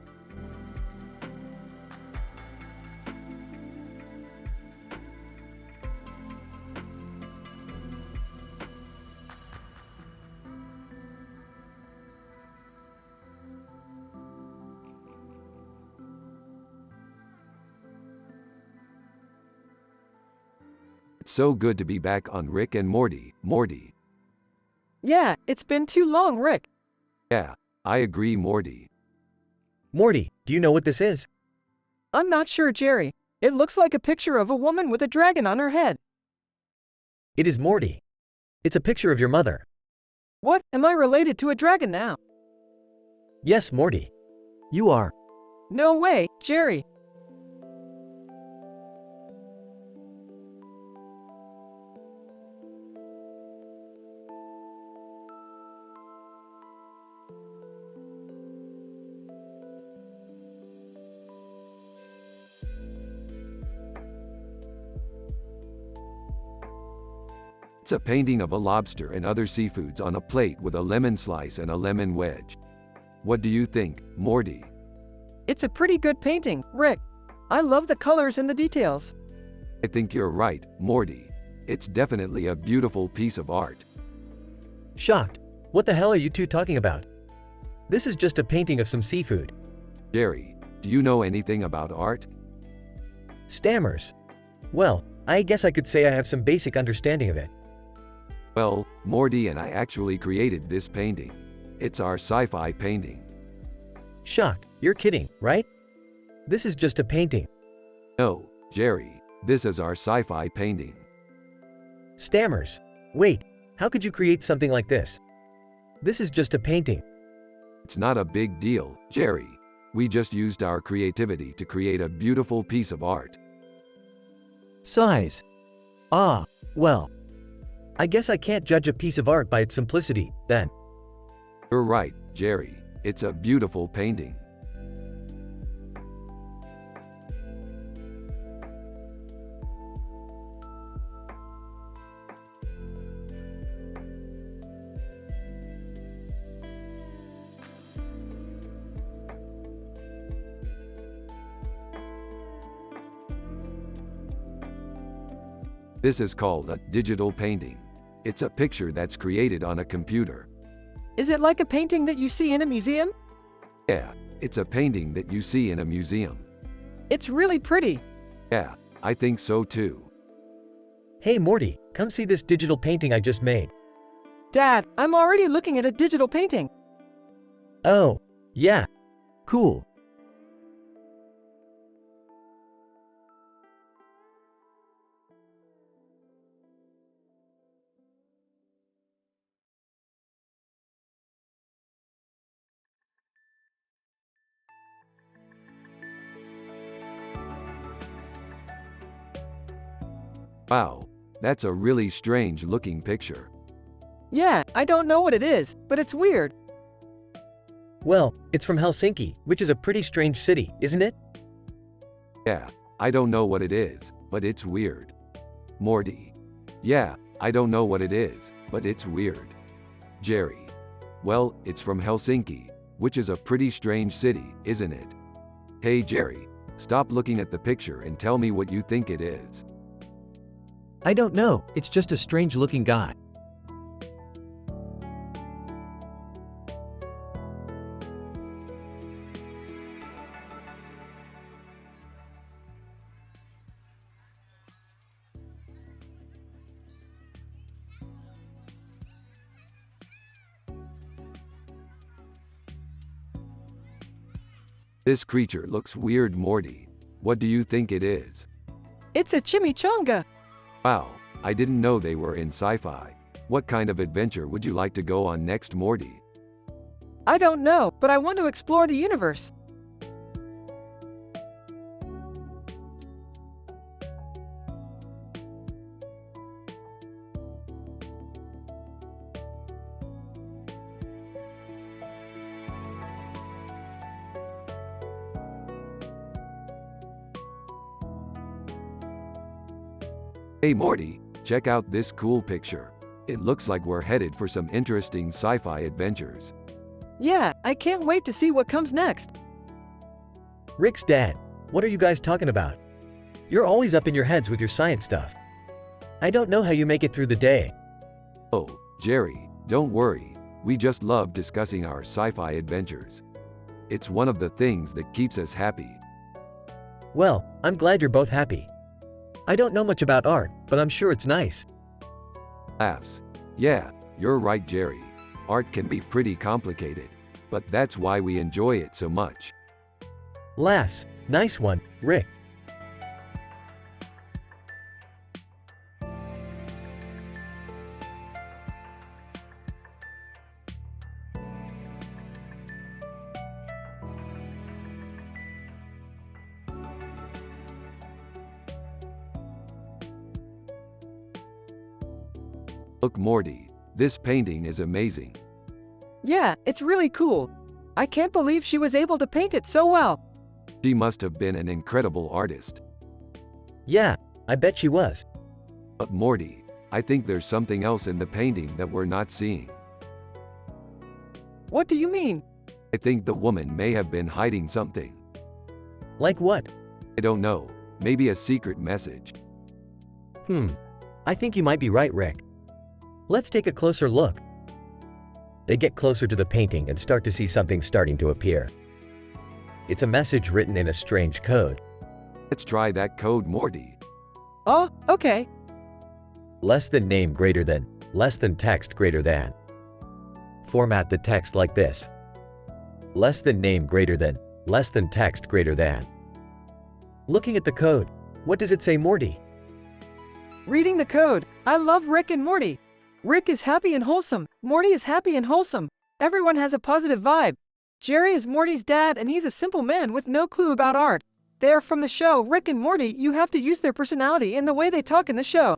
It's so good to be back on Rick and Morty. Morty. Yeah, it's been too long, Rick. Yeah, I agree, Morty. Morty, do you know what this is? I'm not sure, Jerry. It looks like a picture of a woman with a dragon on her head. It is Morty. It's a picture of your mother. What? Am I related to a dragon now? Yes, Morty. You are. No way, Jerry. It's a painting of a lobster and other seafoods on a plate with a lemon slice and a lemon wedge. What do you think, Morty? It's a pretty good painting, Rick. I love the colors and the details. I think you're right, Morty. It's definitely a beautiful piece of art. Shocked. What the hell are you two talking about? This is just a painting of some seafood. Jerry, do you know anything about art? Stammers. Well, I guess I could say I have some basic understanding of it. Well, Morty and I actually created this painting. It's our sci-fi painting. Shocked. You're kidding, right? This is just a painting. No, Jerry, this is our sci-fi painting. Stammers. Wait, how could you create something like this? This is just a painting. It's not a big deal, Jerry. We just used our creativity to create a beautiful piece of art. Size. Ah, well. I guess I can't judge a piece of art by its simplicity, then. You're right, Jerry. It's a beautiful painting. This is called a digital painting. It's a picture that's created on a computer. Is it like a painting that you see in a museum? Yeah, it's a painting that you see in a museum. It's really pretty. Yeah, I think so too. Hey Morty, come see this digital painting I just made. Dad, I'm already looking at a digital painting. Oh, yeah. Cool. Wow, that's a really strange looking picture. Yeah, I don't know what it is, but it's weird. Well, it's from Helsinki, which is a pretty strange city, isn't it? Yeah, I don't know what it is, but it's weird. Morty. Yeah, I don't know what it is, but it's weird. Jerry. Well, it's from Helsinki, which is a pretty strange city, isn't it? Hey Jerry, stop looking at the picture and tell me what you think it is. I don't know, it's just a strange looking guy. This creature looks weird, Morty. What do you think it is? It's a chimichanga. Wow, I didn't know they were in sci-fi. What kind of adventure would you like to go on next, Morty? I don't know, but I want to explore the universe. Hey Morty, check out this cool picture. It looks like we're headed for some interesting sci-fi adventures. Yeah, I can't wait to see what comes next. Rick's dad, what are you guys talking about? You're always up in your heads with your science stuff. I don't know how you make it through the day. Oh, Jerry, don't worry. We just love discussing our sci-fi adventures. It's one of the things that keeps us happy. Well, I'm glad you're both happy. I don't know much about art, but I'm sure it's nice. Laughs. Yeah, you're right, Jerry. Art can be pretty complicated, but that's why we enjoy it so much. Laughs. Nice one, Rick. Look, Morty, this painting is amazing. Yeah, it's really cool. I can't believe she was able to paint it so well. She must have been an incredible artist. Yeah, I bet she was. But Morty, I think there's something else in the painting that we're not seeing. What do you mean? I think the woman may have been hiding something. Like what? I don't know, maybe a secret message. I think you might be right, Rick. Let's take a closer look. They get closer to the painting and start to see something starting to appear. It's a message written in a strange code. Let's try that code, Morty. Oh, okay. Less than name greater than, less than text greater than. Format the text like this. Less than name greater than, less than text greater than. Looking at the code, what does it say, Morty? Reading the code, I love Rick and Morty. Rick is happy and wholesome. Morty is happy and wholesome. Everyone has a positive vibe. Jerry is Morty's dad and he's a simple man with no clue about art. They are from the show Rick and Morty. You have to use their personality and the way they talk in the show.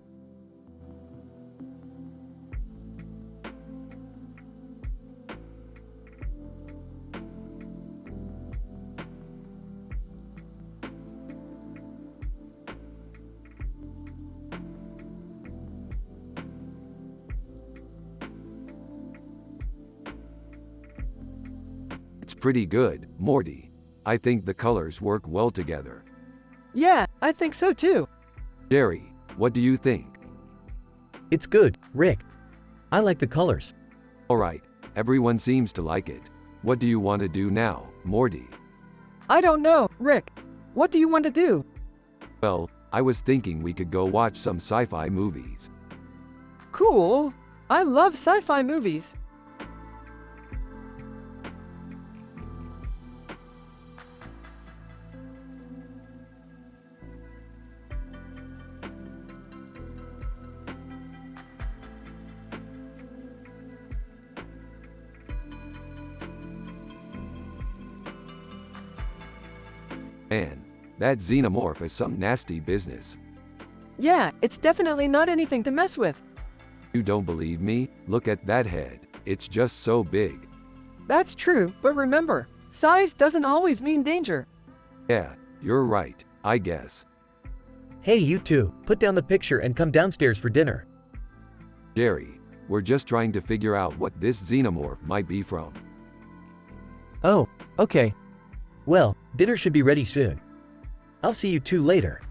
It's pretty good, Morty. I think the colors work well together. Yeah, I think so too. Jerry, what do you think? It's good, Rick. I like the colors. Alright, everyone seems to like it. What do you want to do now, Morty? I don't know, Rick. What do you want to do? Well, I was thinking we could go watch some sci-fi movies. Cool. I love sci-fi movies. Man, that xenomorph is some nasty business. Yeah, it's definitely not anything to mess with. You don't believe me? Look at that head. It's just so big. That's true, but remember, size doesn't always mean danger. Yeah, you're right, I guess. Hey, you two, put down the picture and come downstairs for dinner. Jerry, we're just trying to figure out what this xenomorph might be from. Oh, okay. Well, dinner should be ready soon. I'll see you two later.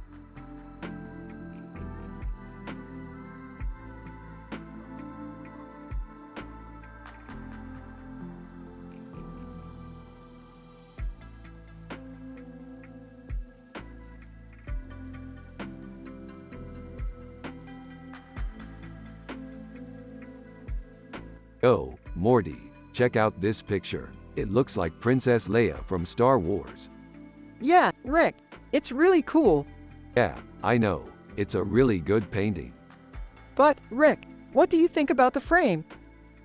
Oh, Morty, check out this picture. It looks like Princess Leia from Star Wars. Yeah, Rick, it's really cool. Yeah, I know. It's a really good painting. But, Rick, what do you think about the frame?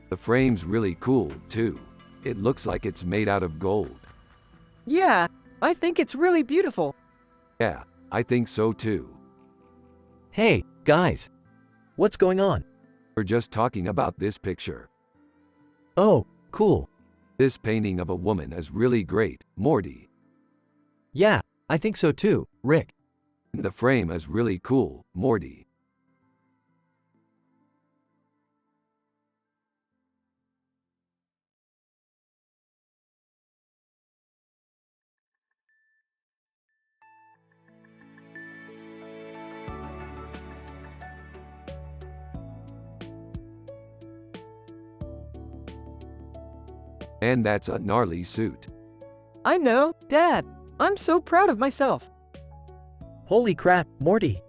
The frame's really cool, too. It looks like it's made out of gold. Yeah, I think it's really beautiful. Yeah, I think so too. Hey, guys. What's going on? We're just talking about this picture. Oh, cool. This painting of a woman is really great, Morty. Yeah, I think so too, Rick. The frame is really cool, Morty. And that's a gnarly suit. I know, Dad. I'm so proud of myself. Holy crap, Morty.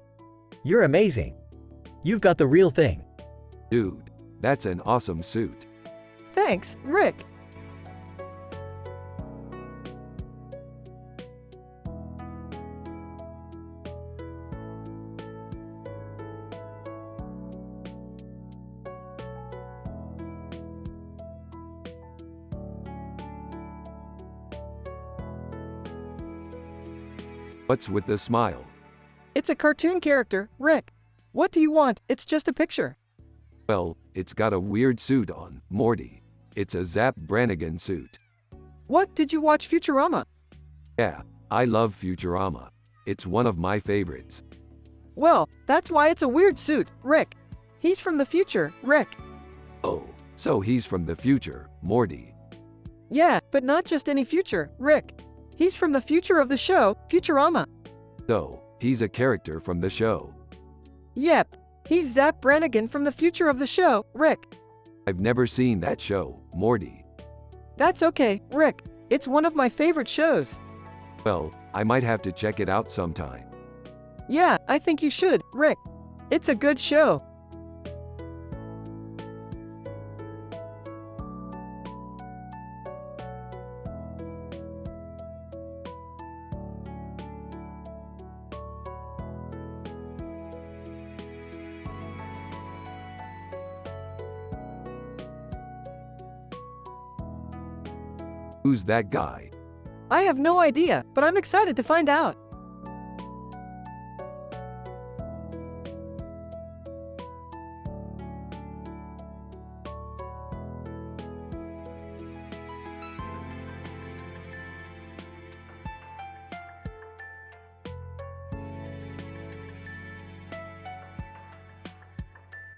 You're amazing. You've got the real thing. Dude, that's an awesome suit. Thanks, Rick. What's with the smile? It's a cartoon character, Rick. What do you want? It's just a picture. Well, it's got a weird suit on, Morty. It's a Zap Brannigan suit. What, did you watch Futurama? Yeah, I love Futurama. It's one of my favorites. Well, that's why it's a weird suit, Rick. He's from the future, Rick. Oh, so he's from the future, Morty. Yeah, but not just any future, Rick. He's from the future of the show, Futurama. So, he's a character from the show. Yep, he's Zap Brannigan from the future of the show, Rick. I've never seen that show, Morty. That's okay, Rick. It's one of my favorite shows. Well, I might have to check it out sometime. Yeah, I think you should, Rick. It's a good show. Who's that guy? I have no idea, but I'm excited to find out.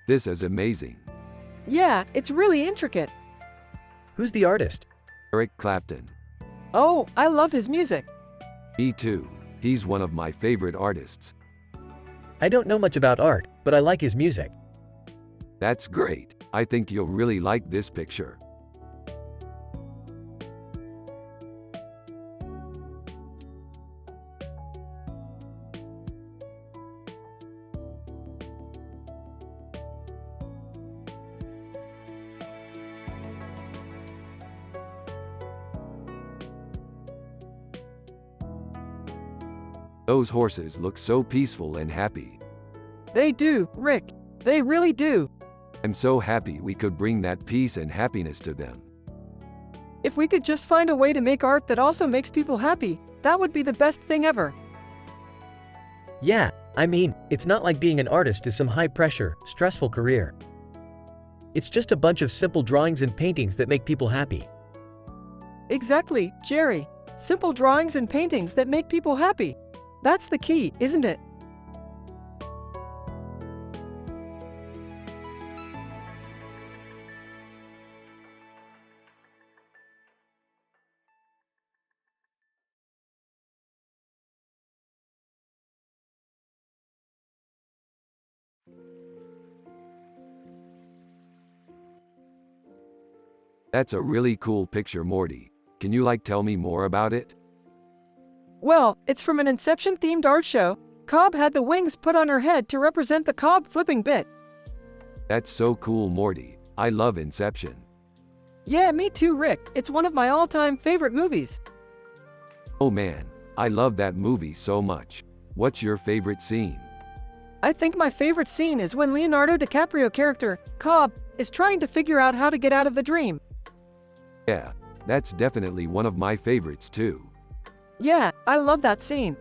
This is amazing. Yeah, it's really intricate. Who's the artist? Eric Clapton. Oh, I love his music. Me too. He's one of my favorite artists. I don't know much about art, but I like his music. That's great. I think you'll really like this picture. Those horses look so peaceful and happy. They do, Rick. They really do. I'm so happy we could bring that peace and happiness to them. If we could just find a way to make art that also makes people happy, that would be the best thing ever. Yeah, I mean, it's not like being an artist is some high-pressure, stressful career. It's just a bunch of simple drawings and paintings that make people happy. Exactly, Jerry. Simple drawings and paintings that make people happy. That's the key, isn't it? That's a really cool picture, Morty. Can you tell me more about it? Well, it's from an Inception-themed art show. Cobb had the wings put on her head to represent the Cobb flipping bit. That's so cool, Morty. I love Inception. Yeah, me too, Rick. It's one of my all-time favorite movies. Oh man, I love that movie so much. What's your favorite scene? I think my favorite scene is when Leonardo DiCaprio character, Cobb, is trying to figure out how to get out of the dream. Yeah, that's definitely one of my favorites too. Yeah, I love that scene.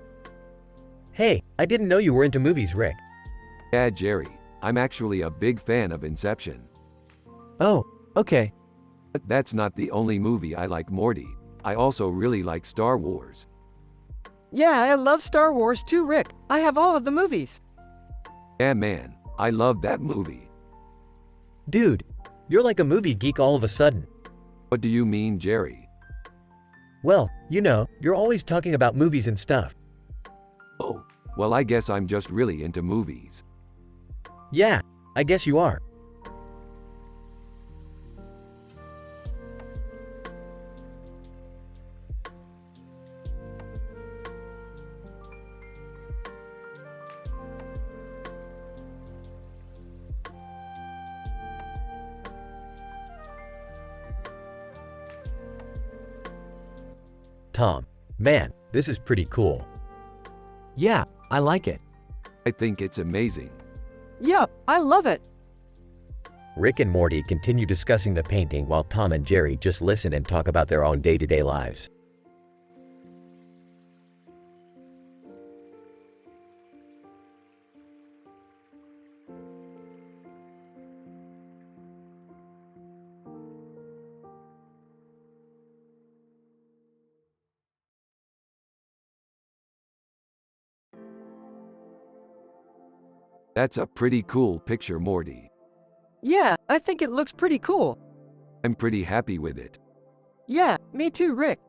Hey, I didn't know you were into movies, Rick. Yeah, Jerry, I'm actually a big fan of Inception. Oh, okay. But that's not the only movie I like, Morty. I also really like Star Wars. Yeah, I love Star Wars too, Rick. I have all of the movies. Yeah man, I love that movie. Dude, you're like a movie geek all of a sudden. What do you mean, Jerry? Well, you know, you're always talking about movies and stuff. Oh, well I guess I'm just really into movies. Yeah, I guess you are. Tom, man, this is pretty cool. Yeah, I like it. I think it's amazing. Yup, I love it. Rick and Morty continue discussing the painting while Tom and Jerry just listen and talk about their own day-to-day lives. That's a pretty cool picture, Morty. Yeah, I think it looks pretty cool. I'm pretty happy with it. Yeah, me too, Rick.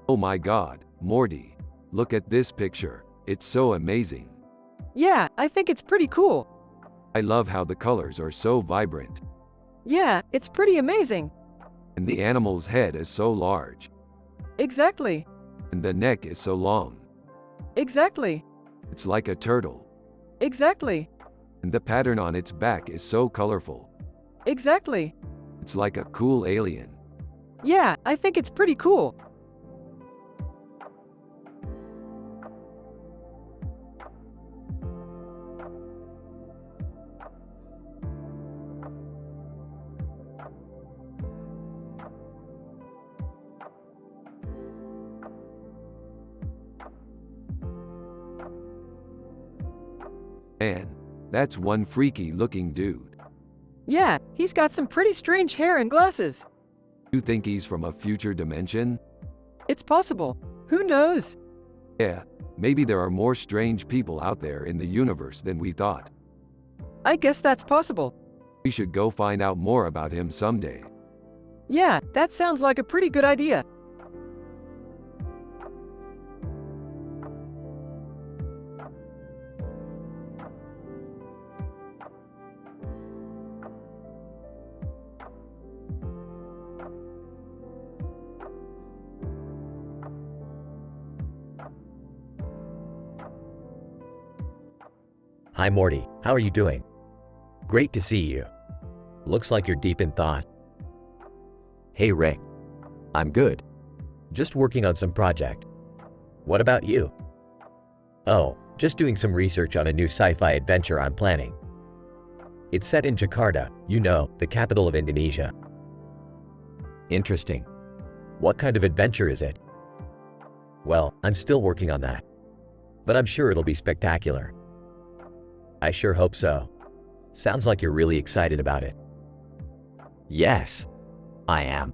Oh my god, Morty. Look at this picture. It's so amazing. Yeah, I think it's pretty cool. I love how the colors are so vibrant. Yeah, it's pretty amazing. And the animal's head is so large. Exactly. And the neck is so long. Exactly. It's like a turtle. Exactly. And the pattern on its back is so colorful. Exactly. It's like a cool alien. Yeah, I think it's pretty cool. Man, that's one freaky looking dude. Yeah, he's got some pretty strange hair and glasses. You think he's from a future dimension? It's possible. Who knows? Yeah, maybe there are more strange people out there in the universe than we thought. I guess that's possible. We should go find out more about him someday. Yeah, that sounds like a pretty good idea. Hi Morty, how are you doing? Great to see you. Looks like you're deep in thought. Hey Rick. I'm good. Just working on some project. What about you? Oh, just doing some research on a new sci-fi adventure I'm planning. It's set in Jakarta, you know, the capital of Indonesia. Interesting. What kind of adventure is it? Well, I'm still working on that. But I'm sure it'll be spectacular. I sure hope so. Sounds like you're really excited about it. Yes, I am.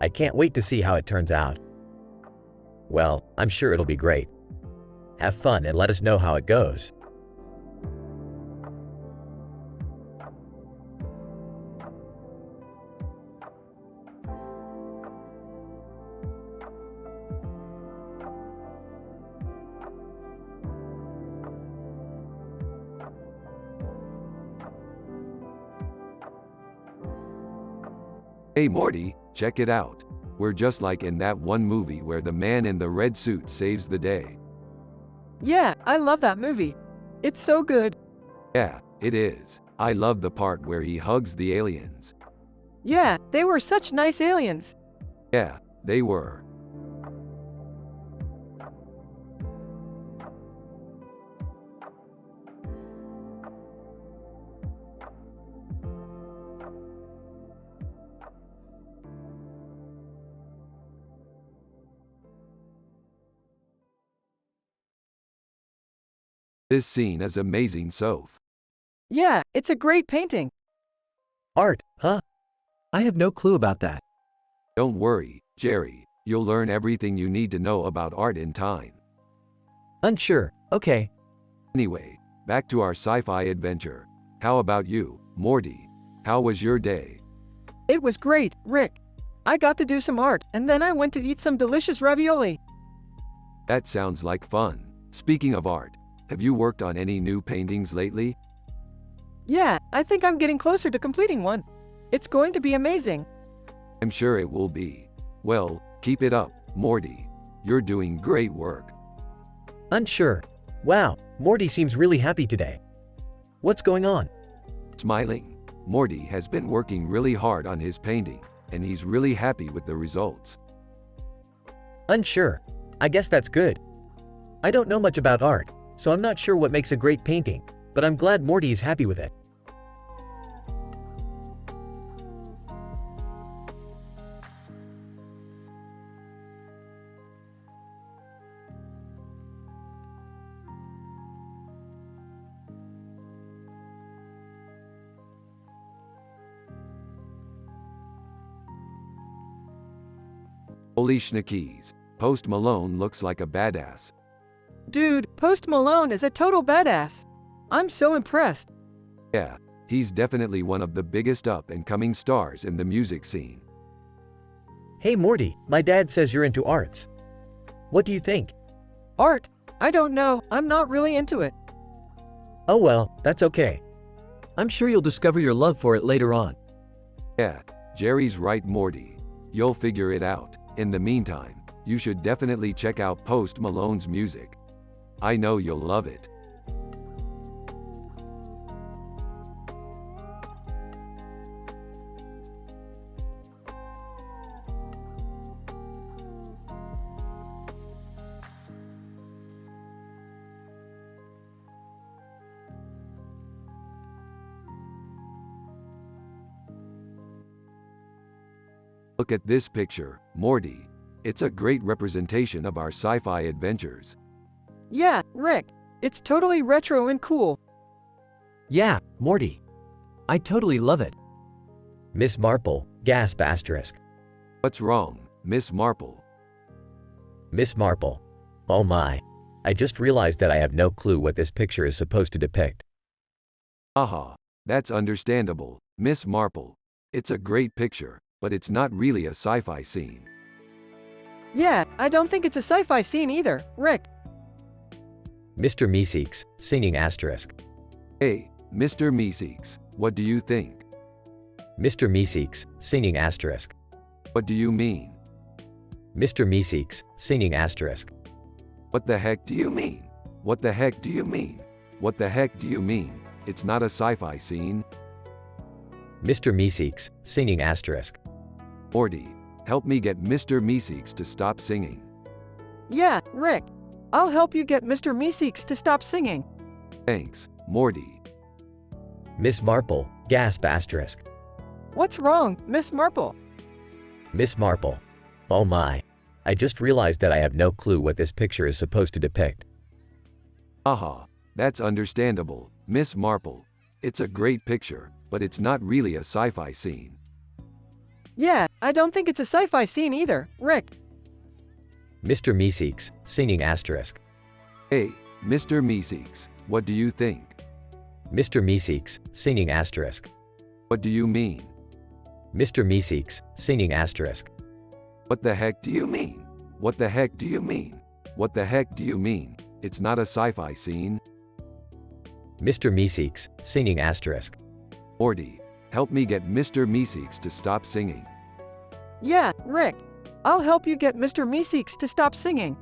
I can't wait to see how it turns out. Well, I'm sure it'll be great. Have fun and let us know how it goes. Hey Morty, check it out. We're just like in that one movie where the man in the red suit saves the day. Yeah, I love that movie. It's so good. Yeah, it is. I love the part where he hugs the aliens. Yeah, they were such nice aliens. Yeah, they were. This scene is amazing, Soph. Yeah, it's a great painting. Art, huh? I have no clue about that. Don't worry, Jerry. You'll learn everything you need to know about art in time. Unsure, okay. Anyway, back to our sci-fi adventure. How about you, Morty? How was your day? It was great, Rick. I got to do some art, and then I went to eat some delicious ravioli. That sounds like fun. Speaking of art, have you worked on any new paintings lately? Yeah, I think I'm getting closer to completing one. It's going to be amazing. I'm sure it will be. Well, keep it up, Morty. You're doing great work. Unsure. Wow, Morty seems really happy today. What's going on? Smiling. Morty has been working really hard on his painting, and he's really happy with the results. Unsure. I guess that's good. I don't know much about art, so I'm not sure what makes a great painting, but I'm glad Morty is happy with it. Holy schnickies. Post Malone looks like a badass. Dude, Post Malone is a total badass. I'm so impressed. Yeah, he's definitely one of the biggest up-and-coming stars in the music scene. Hey Morty, my dad says you're into arts. What do you think? Art? I don't know, I'm not really into it. Oh well, that's okay. I'm sure you'll discover your love for it later on. Yeah, Jerry's right, Morty. You'll figure it out. In the meantime, you should definitely check out Post Malone's music. I know you'll love it. Look at this picture, Morty. It's a great representation of our sci-fi adventures. Yeah, Rick. It's totally retro and cool. Yeah, Morty. I totally love it. Miss Marple, gasp asterisk. What's wrong, Miss Marple? Miss Marple. Oh my. I just realized that I have no clue what this picture is supposed to depict. Haha, that's understandable, Miss Marple. It's a great picture, but it's not really a sci-fi scene. Yeah, I don't think it's a sci-fi scene either, Rick. Mr. Meeseeks, singing asterisk. Hey, Mr. Meeseeks, what do you think? Mr. Meeseeks, singing asterisk. What do you mean? Mr. Meeseeks, singing asterisk. What the heck do you mean? What the heck do you mean? What the heck do you mean? It's not a sci-fi scene. Mr. Meeseeks, singing asterisk. Morty, help me get Mr. Meeseeks to stop singing. Yeah, Rick. I'll help you get Mr. Meeseeks to stop singing. Thanks, Morty. Miss Marple, gasp asterisk. What's wrong, Miss Marple? Miss Marple. Oh my. I just realized that I have no clue what this picture is supposed to depict. Haha, that's understandable, Miss Marple. It's a great picture, but it's not really a sci-fi scene. Yeah, I don't think it's a sci-fi scene either, Rick. Mr. Meeseeks, singing asterisk. Hey, Mr. Meeseeks, what do you think? Mr. Meeseeks, singing asterisk. What do you mean? Mr. Meeseeks, singing asterisk. What the heck do you mean? What the heck do you mean? What the heck do you mean? It's not a sci-fi scene. Mr. Meeseeks, singing asterisk. Morty, help me get Mr. Meeseeks to stop singing. Yeah, Rick. I'll help you get Mr. Meeseeks to stop singing.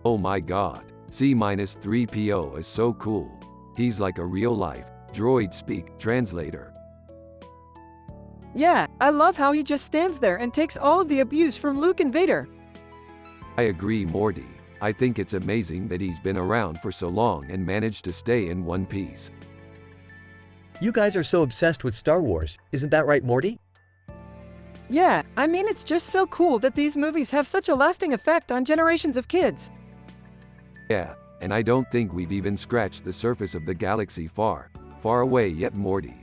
Oh my god, C-3PO is so cool. He's like a real-life, droid-speak translator. Yeah, I love how he just stands there and takes all of the abuse from Luke and Vader. I agree, Morty. I think it's amazing that he's been around for so long and managed to stay in one piece. You guys are so obsessed with Star Wars, isn't that right, Morty? Yeah, I mean it's just so cool that these movies have such a lasting effect on generations of kids. Yeah, and I don't think we've even scratched the surface of the galaxy far, far away yet, Morty.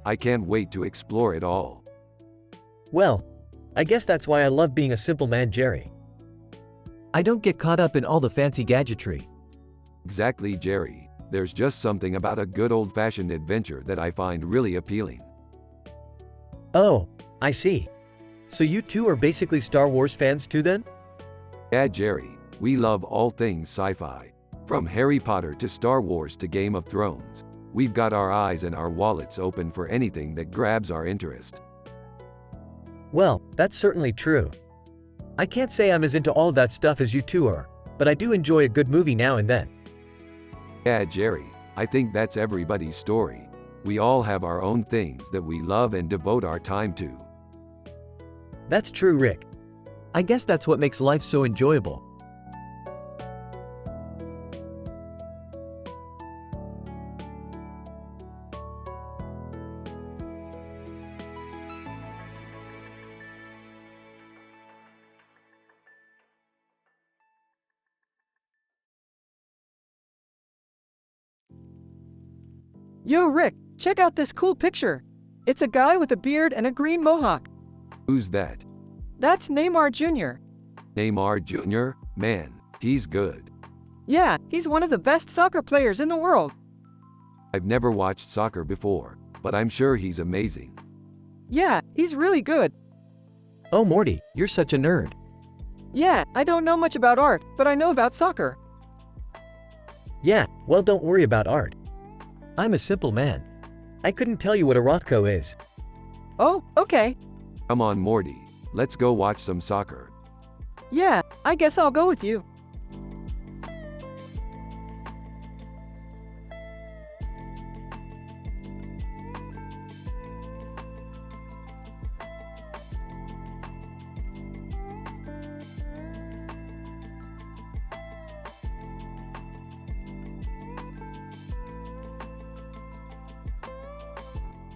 I can't wait to explore it all. Well, I guess that's why I love being a simple man, Jerry. I don't get caught up in all the fancy gadgetry. Exactly, Jerry. There's just something about a good old-fashioned adventure that I find really appealing. Oh, I see. So you two are basically Star Wars fans too then? Yeah, Jerry. We love all things sci-fi. From Harry Potter to Star Wars to Game of Thrones. We've got our eyes and our wallets open for anything that grabs our interest. Well, that's certainly true. I can't say I'm as into all that stuff as you two are, but I do enjoy a good movie now and then. Yeah, Jerry. I think that's everybody's story. We all have our own things that we love and devote our time to. That's true, Rick. I guess that's what makes life so enjoyable. Yo, Rick, check out this cool picture. It's a guy with a beard and a green mohawk. Who's that? That's Neymar Jr. Neymar Jr.? Man, he's good. Yeah, he's one of the best soccer players in the world. I've never watched soccer before, but I'm sure he's amazing. Yeah, he's really good. Oh, Morty, you're such a nerd. Yeah, I don't know much about art, but I know about soccer. Yeah, well, don't worry about art. I'm a simple man. I couldn't tell you what a Rothko is. Oh, okay. Come on, Morty. Let's go watch some soccer. Yeah, I guess I'll go with you.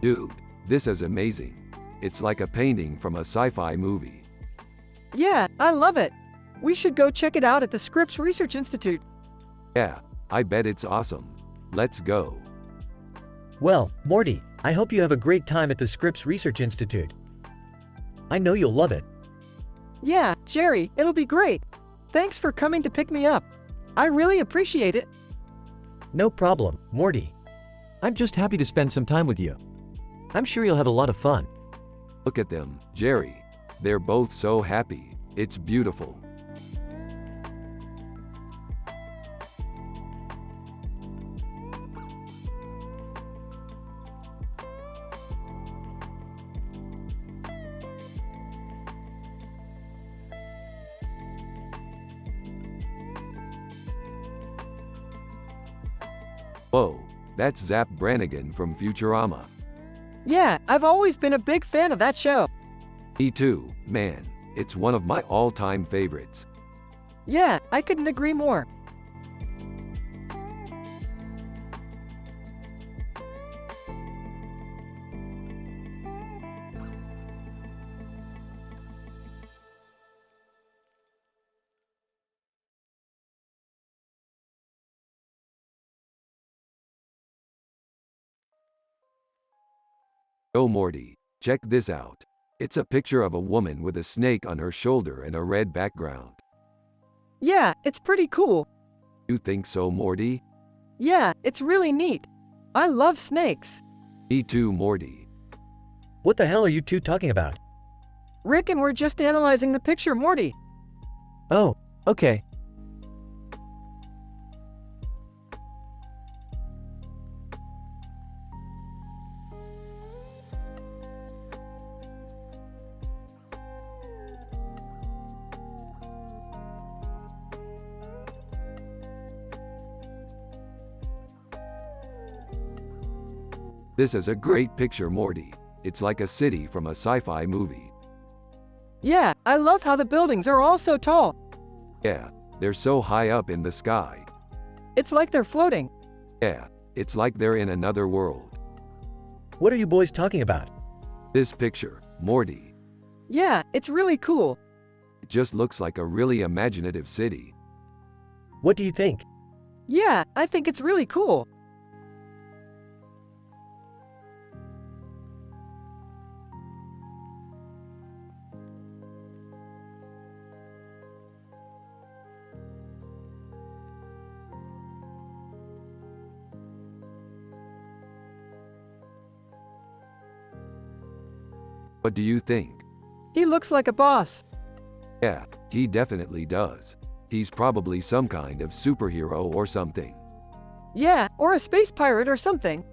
Dude, this is amazing. It's like a painting from a sci-fi movie. Yeah, I love it. We should go check it out at the Scripps Research Institute. Yeah, I bet it's awesome. Let's go. Well, Morty, I hope you have a great time at the Scripps Research Institute. I know you'll love it. Yeah, Jerry, it'll be great. Thanks for coming to pick me up. I really appreciate it. No problem, Morty. I'm just happy to spend some time with you. I'm sure you'll have a lot of fun. Look at them, Jerry. They're both so happy. It's beautiful. Whoa, that's Zap Brannigan from Futurama. Yeah, I've always been a big fan of that show. Me too, man. It's one of my all-time favorites. Yeah, I couldn't agree more. Oh, Morty, check this out. It's a picture of a woman with a snake on her shoulder and a red background. Yeah, it's pretty cool. You think so, Morty? Yeah, it's really neat. I love snakes. Me too, Morty. What the hell are you two talking about? Rick and we're just analyzing the picture, Morty. Oh, okay. This is a great picture, Morty. It's like a city from a sci-fi movie. Yeah, I love how the buildings are all so tall. Yeah, they're so high up in the sky. It's like they're floating. Yeah, it's like they're in another world. What are you boys talking about? This picture, Morty, Yeah, it's really cool. it just looks like a really imaginative city. What do you think? Yeah, I think it's really cool. What do you think? He looks like a boss. Yeah, he definitely does. He's probably some kind of superhero or something. Yeah, or a space pirate or something.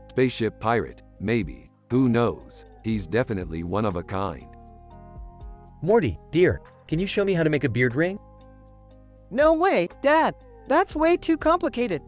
Spaceship pirate, maybe. Who knows? He's definitely one of a kind. Morty, dear, can you show me how to make a beard ring? No way, Dad. That's way too complicated.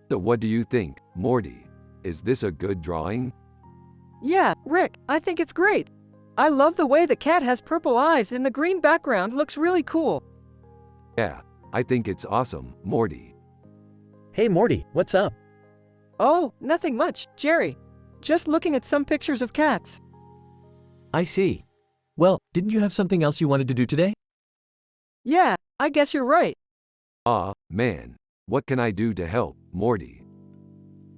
So what do you think, Morty? Is this a good drawing? Yeah, Rick, I think it's great. I love the way the cat has purple eyes and the green background looks really cool. Yeah, I think it's awesome, Morty. Hey Morty, what's up? Oh, nothing much, Jerry. Just looking at some pictures of cats. I see. Well, didn't you have something else you wanted to do today? Yeah, I guess you're right. Ah, man. What can I do to help, Morty?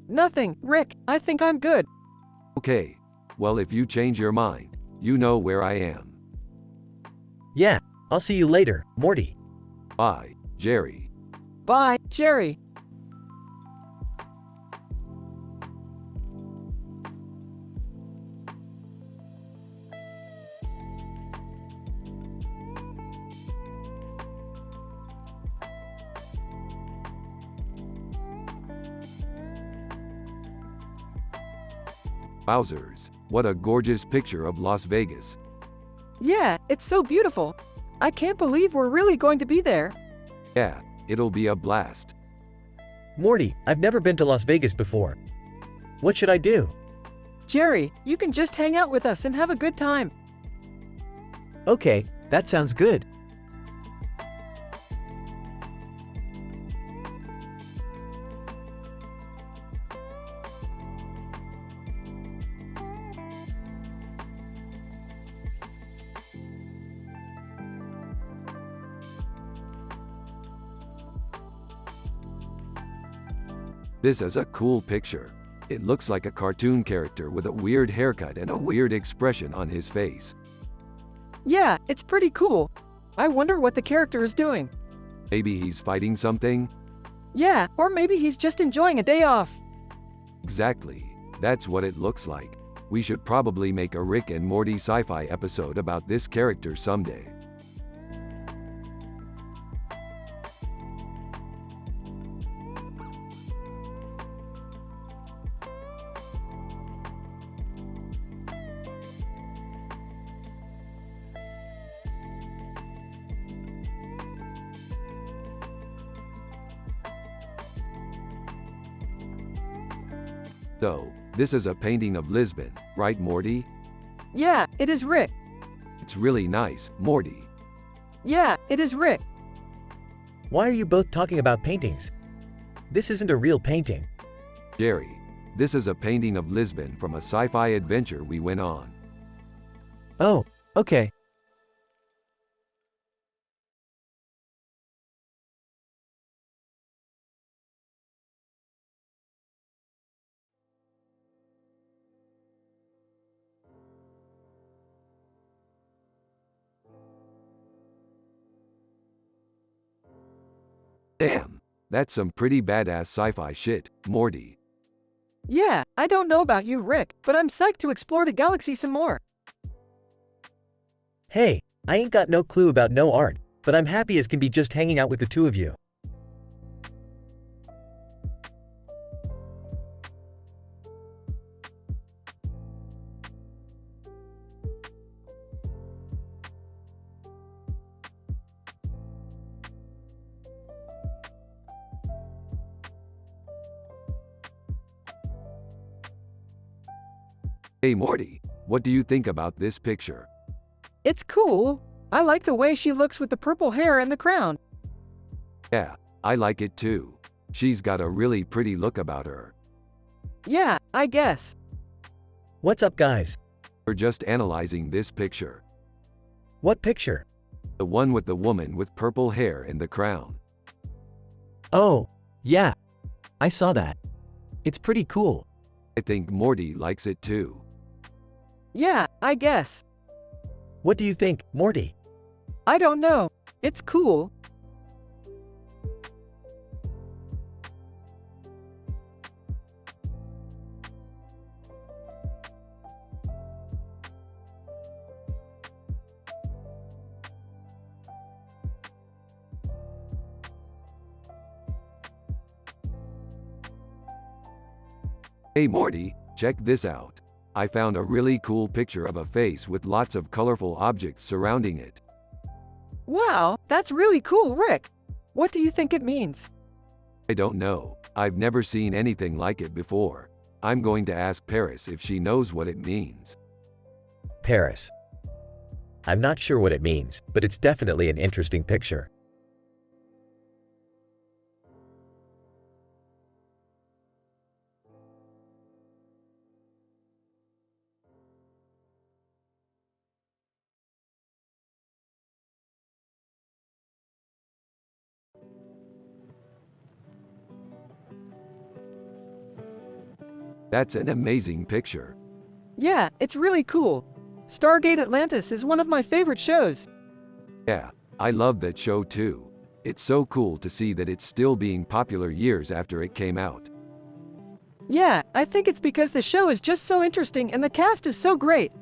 Nothing, Rick, I think I'm good. Okay. Well, if you change your mind, you know where I am. Yeah, I'll see you later, Morty. Bye, Jerry. Bye, Jerry. Wowzers, what a gorgeous picture of Las Vegas. Yeah, it's so beautiful. I can't believe we're really going to be there. Yeah, it'll be a blast. Morty, I've never been to Las Vegas before. What should I do? Jerry, you can just hang out with us and have a good time. Okay, that sounds good. This is a cool picture. It looks like a cartoon character with a weird haircut and a weird expression on his face. Yeah, it's pretty cool. I wonder what the character is doing. Maybe he's fighting something? Yeah, or maybe he's just enjoying a day off. Exactly. That's what it looks like. We should probably make a Rick and Morty sci-fi episode about this character someday. So, this is a painting of Lisbon, right, Morty? Yeah, it is Rick. It's really nice, Morty. Yeah, it is Rick. Why are you both talking about paintings? This isn't a real painting. Jerry, this is a painting of Lisbon from a sci-fi adventure we went on. Oh, okay. Damn, that's some pretty badass sci-fi shit, Morty. Yeah, I don't know about you, Rick, but I'm psyched to explore the galaxy some more. Hey, I ain't got no clue about no art, but I'm happy as can be just hanging out with the two of you. Hey Morty, what do you think about this picture? It's cool. I like the way she looks with the purple hair and the crown. Yeah, I like it too. She's got a really pretty look about her. Yeah, I guess. What's up, guys? We're just analyzing this picture. What picture? The one with the woman with purple hair and the crown. Oh, yeah. I saw that. It's pretty cool. I think Morty likes it too. Yeah, I guess. What do you think, Morty? I don't know. It's cool. Hey Morty, check this out. I found a really cool picture of a face with lots of colorful objects surrounding it. Wow, that's really cool, Rick. What do you think it means? I don't know. I've never seen anything like it before. I'm going to ask Paris if she knows what it means. Paris. I'm not sure what it means, but it's definitely an interesting picture. That's an amazing picture. Yeah, it's really cool. Stargate Atlantis is one of my favorite shows. Yeah, I love that show too. It's so cool to see that it's still being popular years after it came out. Yeah, I think it's because the show is just so interesting and the cast is so great.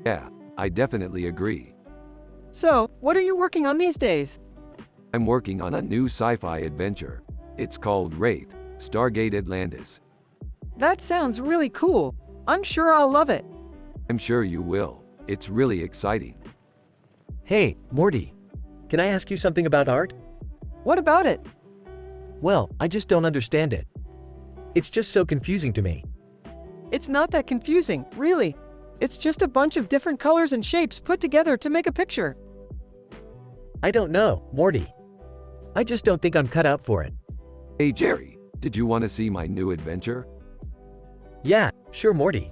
Yeah, I definitely agree. So, what are you working on these days? I'm working on a new sci-fi adventure. It's called Wraith, Stargate Atlantis. That sounds really cool. I'm sure I'll love it. I'm sure you will. It's really exciting. Hey, Morty. Can I ask you something about art? What about it? Well, I just don't understand it. It's just so confusing to me. It's not that confusing, really. It's just a bunch of different colors and shapes put together to make a picture. I don't know, Morty. I just don't think I'm cut out for it. Hey Jerry, did you want to see my new adventure? Yeah, sure, Morty.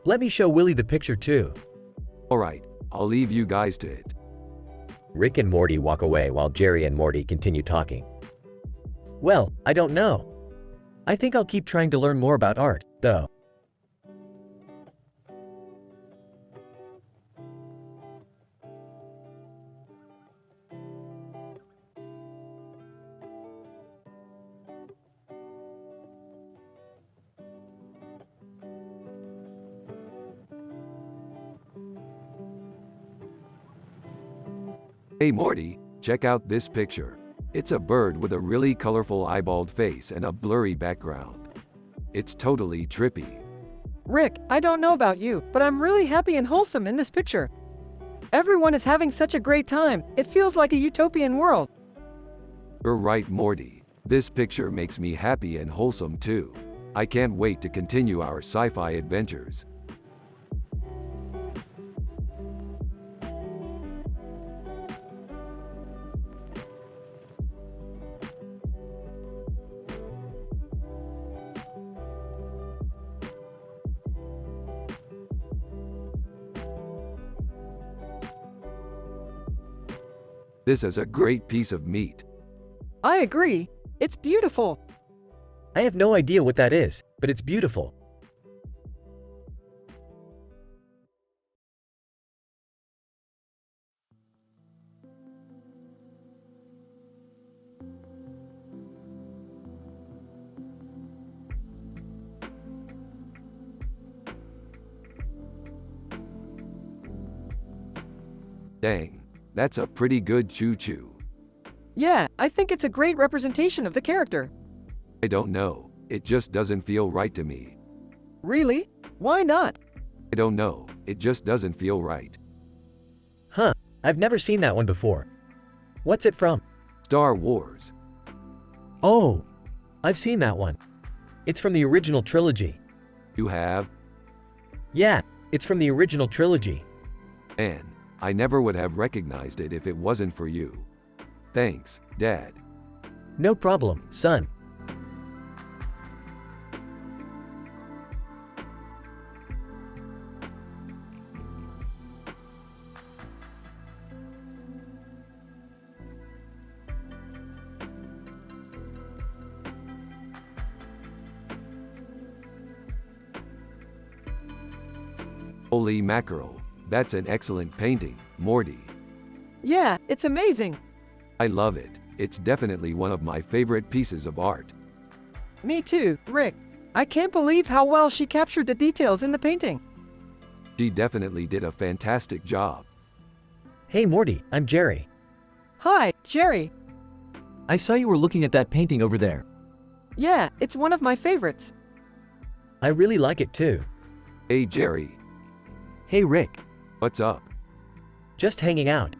Let me show Willie the picture too. Alright, I'll leave you guys to it. Rick and Morty walk away while Jerry and Morty continue talking. Well, I don't know. I think I'll keep trying to learn more about art, though. Hey Morty, check out this picture. It's a bird with a really colorful eyeballed face and a blurry background. It's totally trippy. Rick, I don't know about you, but I'm really happy and wholesome in this picture. Everyone is having such a great time. It feels like a utopian world. You're right, Morty. This picture makes me happy and wholesome too. I can't wait to continue our sci-fi adventures. This is a great piece of meat. I agree. It's beautiful. I have no idea what that is, but it's beautiful. Dang, that's a pretty good choo-choo. Yeah, I think it's a great representation of the character. I don't know, it just doesn't feel right to me. Really? Why not? I don't know, it just doesn't feel right. Huh, I've never seen that one before. What's it from? Star Wars. Oh, I've seen that one. It's from the original trilogy. You have? Yeah, it's from the original trilogy. And I never would have recognized it if it wasn't for you. Thanks, Dad. No problem, son. Holy mackerel, that's an excellent painting, Morty. Yeah, it's amazing. I love it. It's definitely one of my favorite pieces of art. Me too, Rick. I can't believe how well she captured the details in the painting. She definitely did a fantastic job. Hey Morty, I'm Jerry. Hi, Jerry. I saw you were looking at that painting over there. Yeah, it's one of my favorites. I really like it too. Hey Jerry, Hey Rick. what's up? Just hanging out.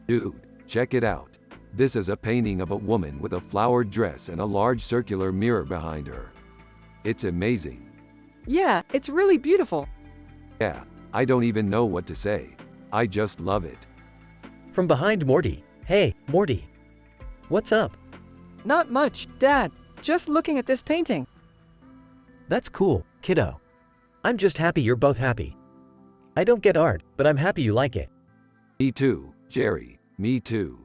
Dude, check it out. This is a painting of a woman with a flowered dress and a large circular mirror behind her. It's amazing. Yeah, it's really beautiful. Yeah, I don't even know what to say. I just love it. From behind Morty. Hey, Morty. What's up? Not much, Dad. Just looking at this painting. That's cool, kiddo. I'm just happy you're both happy. I don't get art, but I'm happy you like it. Me too, Jerry, me too.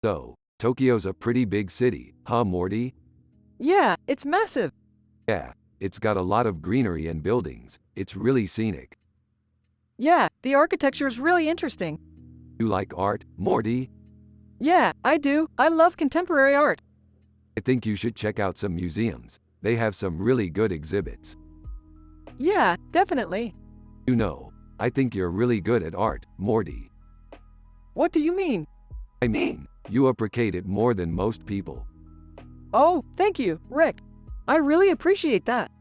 So, Tokyo's a pretty big city, huh Morty? Yeah, it's massive. Yeah, it's got a lot of greenery and buildings. It's really scenic. Yeah, the architecture is really interesting. You like art, Morty? Yeah, I do. I love contemporary art. I think you should check out some museums. They have some really good exhibits. Yeah, definitely. You know, I think you're really good at art, Morty. What do you mean? I mean, you appreciate it more than most people. Oh, thank you, Rick. I really appreciate that.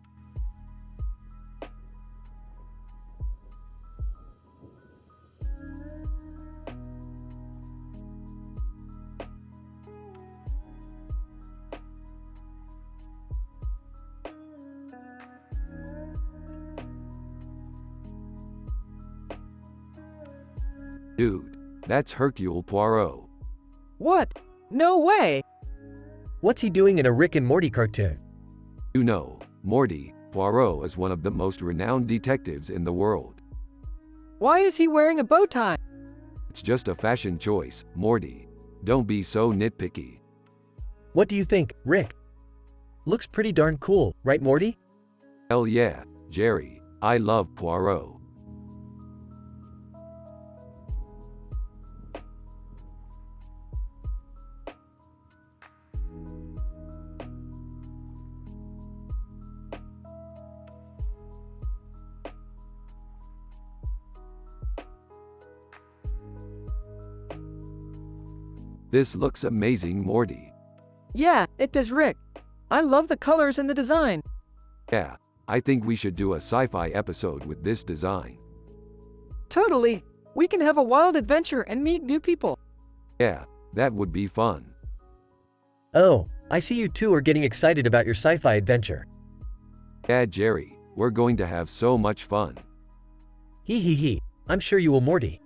Dude, that's Hercule Poirot. What? No way! What's he doing in a Rick and Morty cartoon? You know, Morty, Poirot is one of the most renowned detectives in the world. Why is he wearing a bow tie? It's just a fashion choice, Morty. Don't be so nitpicky. What do you think, Rick? Looks pretty darn cool, right Morty? Hell yeah, Jerry. I love Poirot. This looks amazing, Morty. Yeah, it does, Rick. I love the colors and the design. Yeah, I think we should do a sci-fi episode with this design. Totally. We can have a wild adventure and meet new people. Yeah, that would be fun. Oh, I see you two are getting excited about your sci-fi adventure. Yeah, Jerry, we're going to have so much fun. Hee hee hee. I'm sure you will, Morty.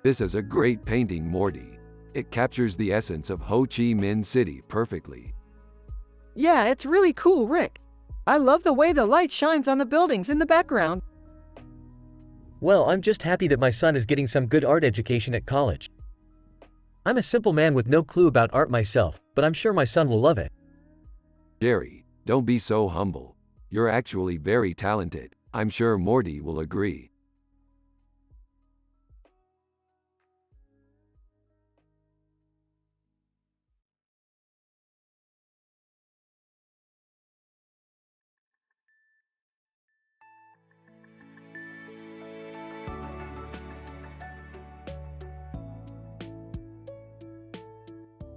This is a great painting, Morty. It captures the essence of Ho Chi Minh City perfectly. Yeah, it's really cool, Rick. I love the way the light shines on the buildings in the background. Well, I'm just happy that my son is getting some good art education at college. I'm a simple man with no clue about art myself, but I'm sure my son will love it. Jerry, don't be so humble. You're actually very talented. I'm sure Morty will agree.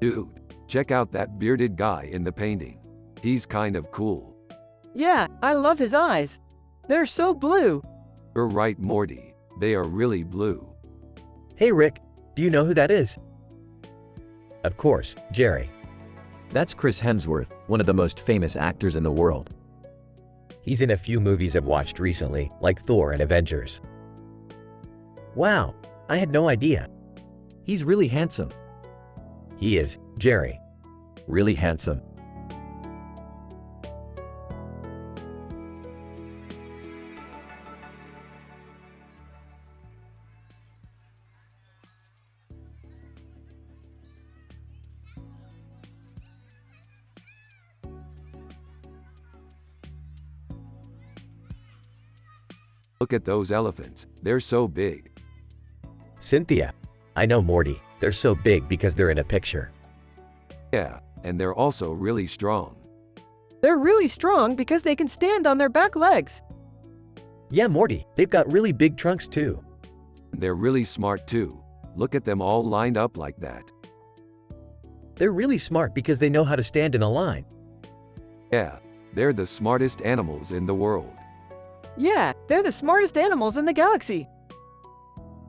Dude, check out that bearded guy in the painting. He's kind of cool. Yeah, I love his eyes. They're so blue. You're right, Morty. They are really blue. Hey Rick, do you know who that is? Of course, Jerry. That's Chris Hemsworth, one of the most famous actors in the world. He's in a few movies I've watched recently, like Thor and Avengers. Wow, I had no idea. He's really handsome. He is, Jerry. Really handsome. Look at those elephants. They're so big. Cynthia. I know Morty. They're so big because they're in a picture. Yeah, and they're also really strong. They're really strong because they can stand on their back legs. Yeah, Morty, they've got really big trunks too. They're really smart too. Look at them all lined up like that. They're really smart because they know how to stand in a line. Yeah, they're the smartest animals in the world. Yeah, they're the smartest animals in the galaxy.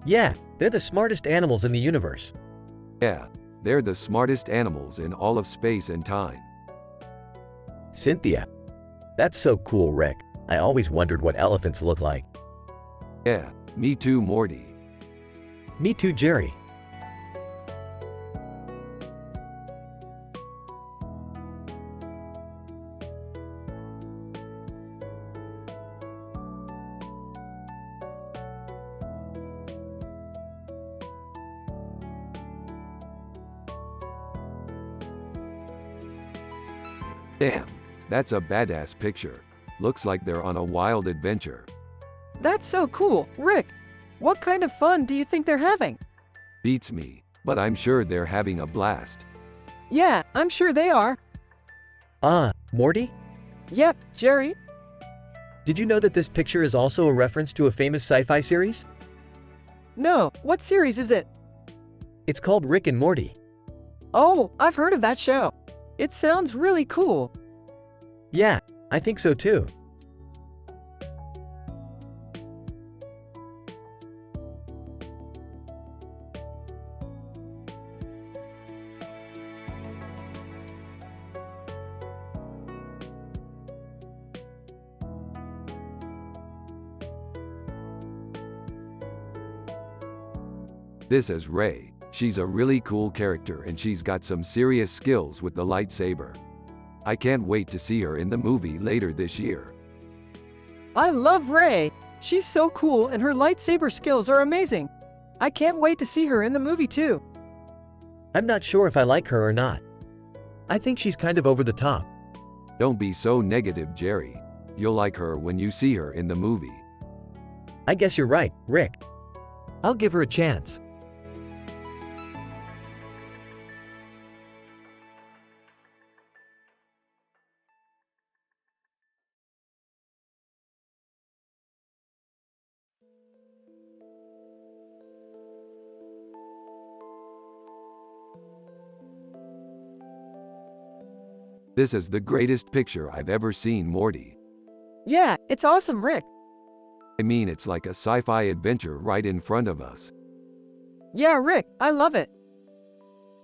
Yeah, they're the smartest animals in the universe. Yeah, they're the smartest animals in all of space and time. Cynthia. That's so cool, Rick. I always wondered what elephants look like. Yeah, me too, Morty. Me too, Jerry. Damn, that's a badass picture. Looks like they're on a wild adventure. That's so cool, Rick. What kind of fun do you think they're having? Beats me, but I'm sure they're having a blast. Yeah, I'm sure they are. Morty? Yep, Jerry. Did you know that this picture is also a reference to a famous sci-fi series? No, what series is it? It's called Rick and Morty. Oh, I've heard of that show. It sounds really cool. Yeah, I think so too. This is Ray. She's a really cool character and she's got some serious skills with the lightsaber. I can't wait to see her in the movie later this year. I love Ray. She's so cool and her lightsaber skills are amazing. I can't wait to see her in the movie too. I'm not sure if I like her or not. I think she's kind of over the top. Don't be so negative, Jerry. You'll like her when you see her in the movie. I guess you're right, Rick. I'll give her a chance. This is the greatest picture I've ever seen, Morty. Yeah, it's awesome, Rick. I mean, it's like a sci-fi adventure right in front of us. Yeah, Rick, I love it.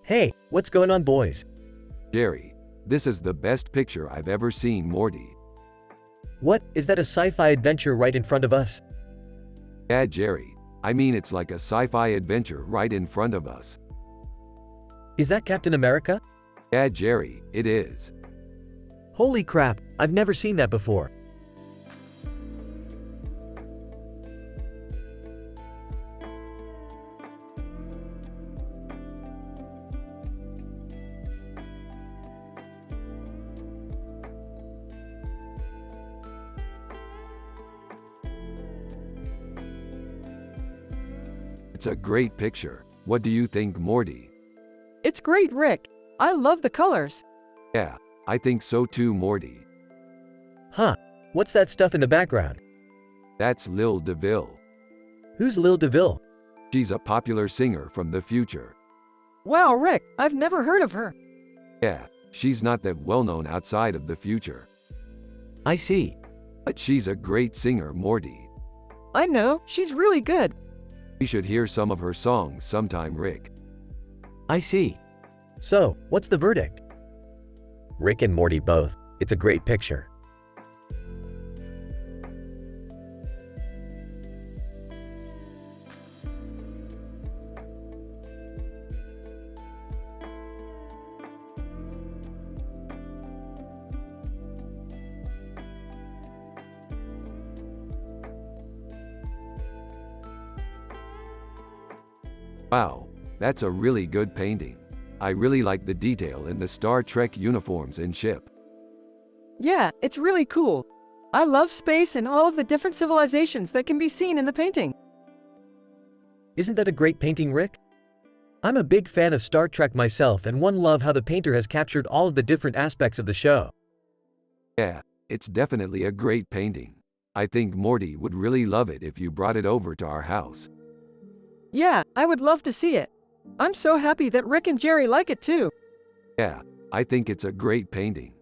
Hey, what's going on, boys? Jerry, this is the best picture I've ever seen, Morty. What, is that a sci-fi adventure right in front of us? Yeah, Jerry, I mean, it's like a sci-fi adventure right in front of us. Is that Captain America? Yeah, Jerry, it is. Holy crap, I've never seen that before. It's a great picture. What do you think, Morty? It's great, Rick. I love the colors. Yeah, I think so too, Morty. Huh, what's that stuff in the background? That's Lil DeVille. Who's Lil DeVille? She's a popular singer from the future. Wow, Rick, I've never heard of her. Yeah, she's not that well known outside of the future. I see. But she's a great singer, Morty. I know, she's really good. We should hear some of her songs sometime, Rick. I see. So, what's the verdict? Rick and Morty both. It's a great picture. Wow, that's a really good painting. I really like the detail in the Star Trek uniforms and ship. Yeah, it's really cool. I love space and all of the different civilizations that can be seen in the painting. Isn't that a great painting, Rick? I'm a big fan of Star Trek myself and love how the painter has captured all of the different aspects of the show. Yeah, it's definitely a great painting. I think Morty would really love it if you brought it over to our house. Yeah, I would love to see it. I'm so happy that Rick and Jerry like it too. Yeah, I think it's a great painting.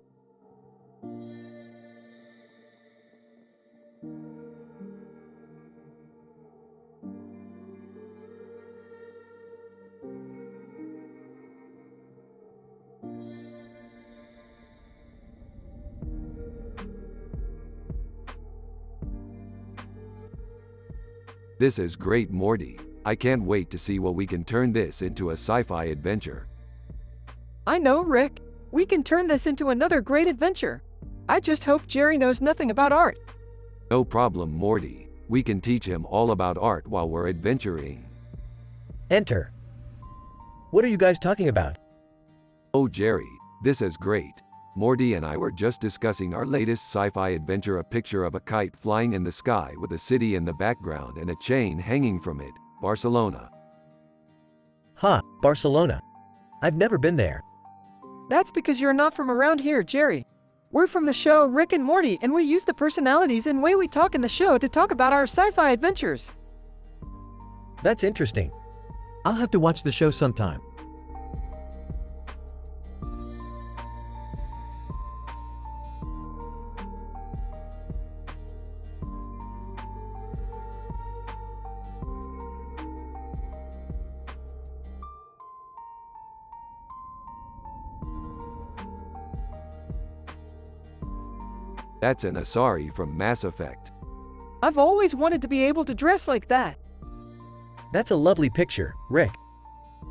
This is great, Morty. I can't wait to see what we can turn this into a sci-fi adventure. I know, Rick. We can turn this into another great adventure. I just hope Jerry knows nothing about art. No problem, Morty. We can teach him all about art while we're adventuring. Enter. What are you guys talking about? Oh, Jerry, this is great. Morty and I were just discussing our latest sci-fi adventure, a picture of a kite flying in the sky with a city in the background and a chain hanging from it. Barcelona. Huh, Barcelona. I've never been there. That's because you're not from around here, Jerry. We're from the show Rick and Morty, and we use the personalities and way we talk in the show to talk about our sci-fi adventures. That's interesting. I'll have to watch the show sometime. That's an Asari from Mass Effect. I've always wanted to be able to dress like that. That's a lovely picture, Rick.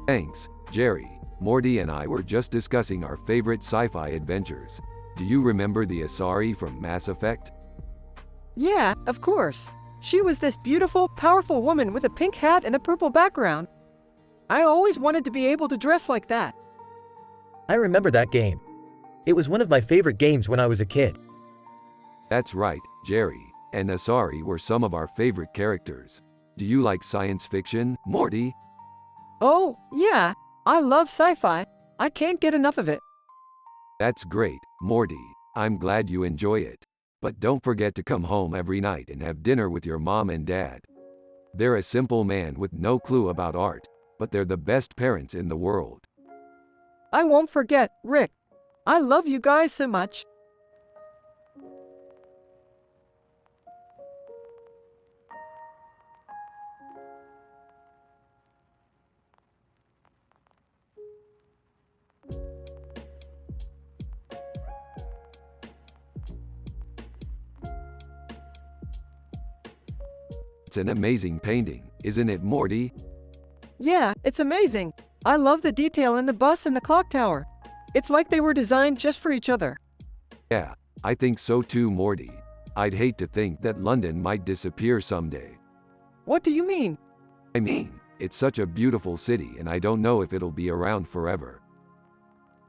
Thanks, Jerry. Morty and I were just discussing our favorite sci-fi adventures. Do you remember the Asari from Mass Effect? Yeah, of course. She was this beautiful, powerful woman with a pink hat and a purple background. I always wanted to be able to dress like that. I remember that game. It was one of my favorite games when I was a kid. That's right, Jerry, and Asari were some of our favorite characters. Do you like science fiction, Morty? Oh, yeah. I love sci-fi. I can't get enough of it. That's great, Morty. I'm glad you enjoy it. But don't forget to come home every night and have dinner with your mom and dad. They're a simple man with no clue about art, but they're the best parents in the world. I won't forget, Rick. I love you guys so much. It's an amazing painting, isn't it, Morty? Yeah, it's amazing. I love the detail in the bus and the clock tower. It's like they were designed just for each other. Yeah, I think so too, Morty. I'd hate to think that London might disappear someday. What do you mean? I mean, it's such a beautiful city and I don't know if it'll be around forever.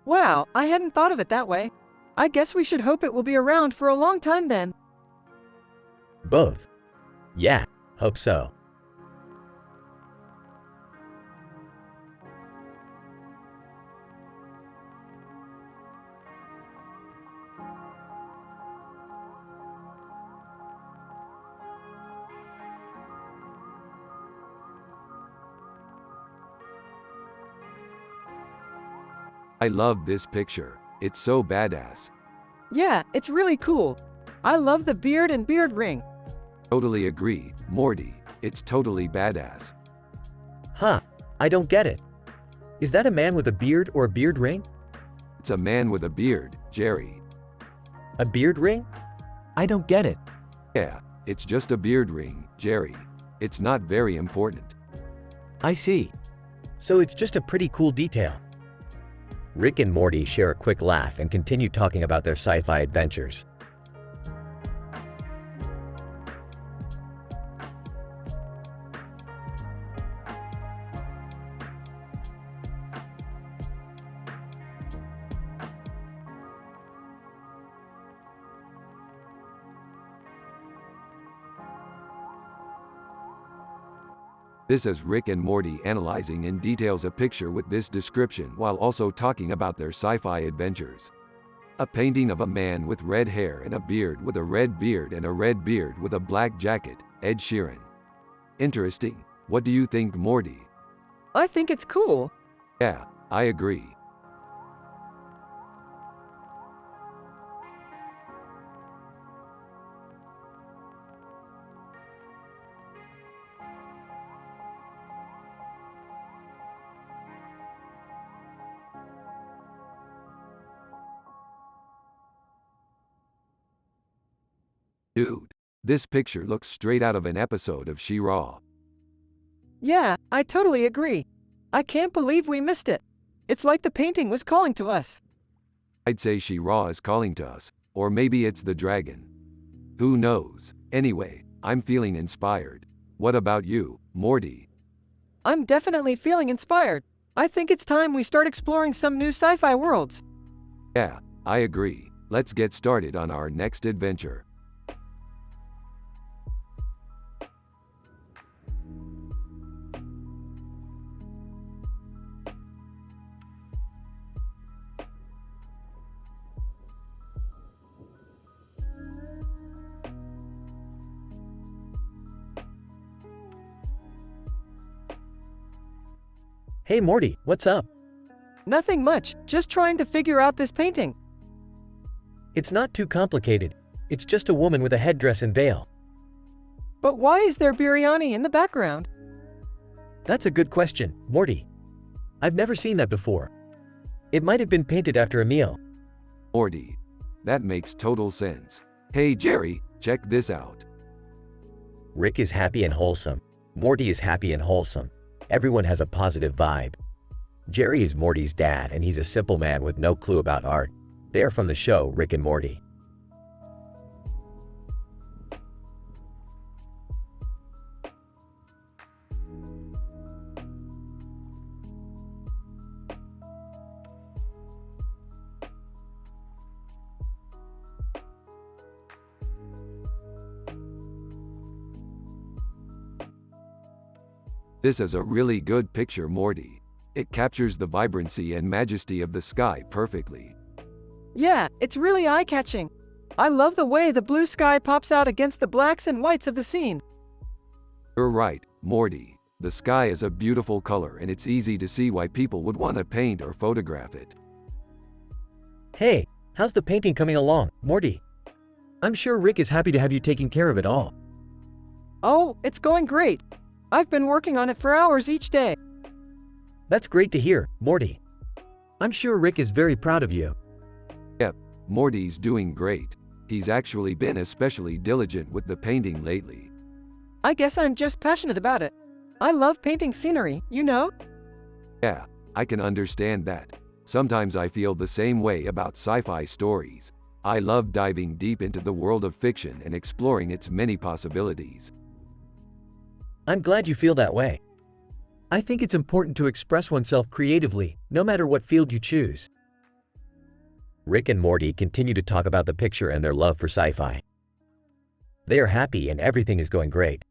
Wow, I hadn't thought of it that way. I guess we should hope it will be around for a long time then. Both. Yeah, hope so. I love this picture. It's so badass. Yeah, it's really cool. I love the beard and beard ring. Totally agree, Morty. It's totally badass. Huh, I don't get it. Is that a man with a beard or a beard ring? It's a man with a beard, Jerry. A beard ring? I don't get it. Yeah, it's just a beard ring, Jerry. It's not very important. I see. So it's just a pretty cool detail. Rick and Morty share a quick laugh and continue talking about their sci-fi adventures. This is Rick and Morty analyzing in details a picture with this description while also talking about their sci-fi adventures. A painting of a man with red hair and a beard with a red beard and a red beard with a black jacket, Ed Sheeran. Interesting. What do you think, Morty? I think it's cool. Yeah, I agree. Dude, this picture looks straight out of an episode of She-Ra. Yeah, I totally agree. I can't believe we missed it. It's like the painting was calling to us. I'd say She-Ra is calling to us, or maybe it's the dragon. Who knows? Anyway, I'm feeling inspired. What about you, Morty? I'm definitely feeling inspired. I think it's time we start exploring some new sci-fi worlds. Yeah, I agree. Let's get started on our next adventure. Hey Morty, what's up? Nothing much, just trying to figure out this painting. It's not too complicated. It's just a woman with a headdress and veil. But why is there biryani in the background? That's a good question, Morty. I've never seen that before. It might have been painted after a meal. Morty. That makes total sense. Hey Jerry, check this out. Rick is happy and wholesome. Morty is happy and wholesome. Everyone has a positive vibe. Jerry is Morty's dad and he's a simple man with no clue about art. They are from the show Rick and Morty. This is a really good picture, Morty. It captures the vibrancy and majesty of the sky perfectly. Yeah, it's really eye-catching. I love the way the blue sky pops out against the blacks and whites of the scene. You're right, Morty. The sky is a beautiful color and it's easy to see why people would want to paint or photograph it. Hey, how's the painting coming along, Morty? I'm sure Rick is happy to have you taking care of it all. Oh, it's going great. I've been working on it for hours each day. That's great to hear, Morty. I'm sure Rick is very proud of you. Yep, Morty's doing great. He's actually been especially diligent with the painting lately. I guess I'm just passionate about it. I love painting scenery, you know? Yeah, I can understand that. Sometimes I feel the same way about sci-fi stories. I love diving deep into the world of fiction and exploring its many possibilities. I'm glad you feel that way. I think it's important to express oneself creatively, no matter what field you choose. Rick and Morty continue to talk about the picture and their love for sci-fi. They are happy and everything is going great.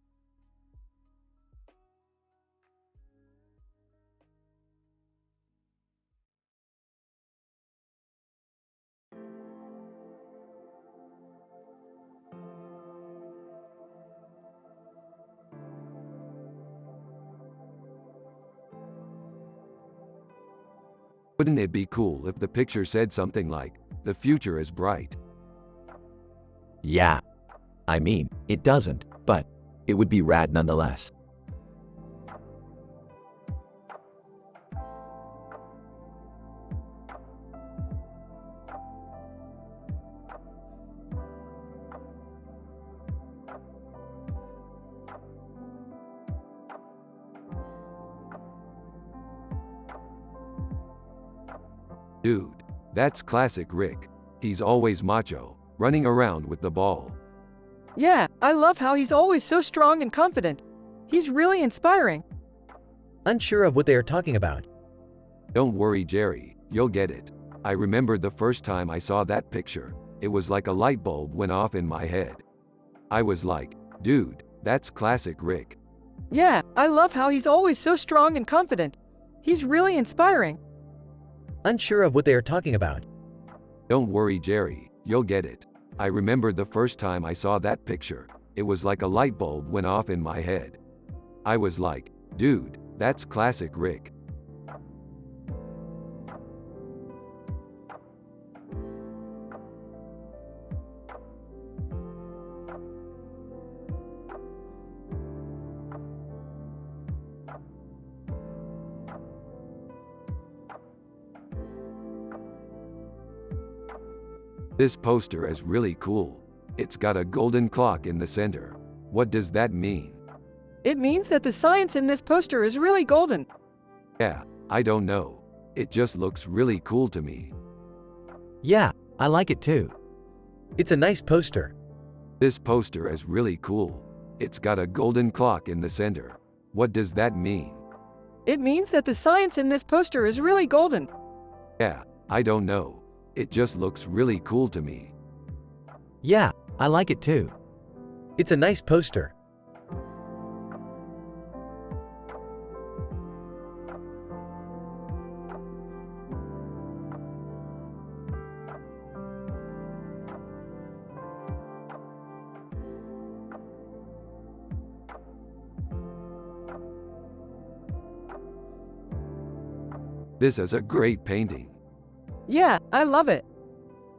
Wouldn't it be cool if the picture said something like, "The future is bright"? Yeah. I mean, it doesn't, but it would be rad nonetheless. Dude, that's classic Rick. He's always macho, running around with the ball. Yeah, I love how he's always so strong and confident. He's really inspiring. Unsure of what they are talking about. Don't worry, Jerry, you'll get it. I remember the first time I saw that picture. It was like a light bulb went off in my head. I was like, dude, that's classic Rick. Yeah, I love how he's always so strong and confident. He's really inspiring. Unsure of what they are talking about. Don't worry, Jerry, you'll get it. I remember the first time I saw that picture. It was like a light bulb went off in my head. I was like, dude, that's classic Rick. This poster is really cool. It's got a golden clock in the center. What does that mean? It means that the science in this poster is really golden. Yeah, I don't know. It just looks really cool to me. Yeah, I like it too. It's a nice poster. This poster is really cool. It's got a golden clock in the center. What does that mean? It means that the science in this poster is really golden. Yeah, I don't know. It just looks really cool to me. Yeah, I like it too. It's a nice poster. This is a great painting. Yeah, I love it.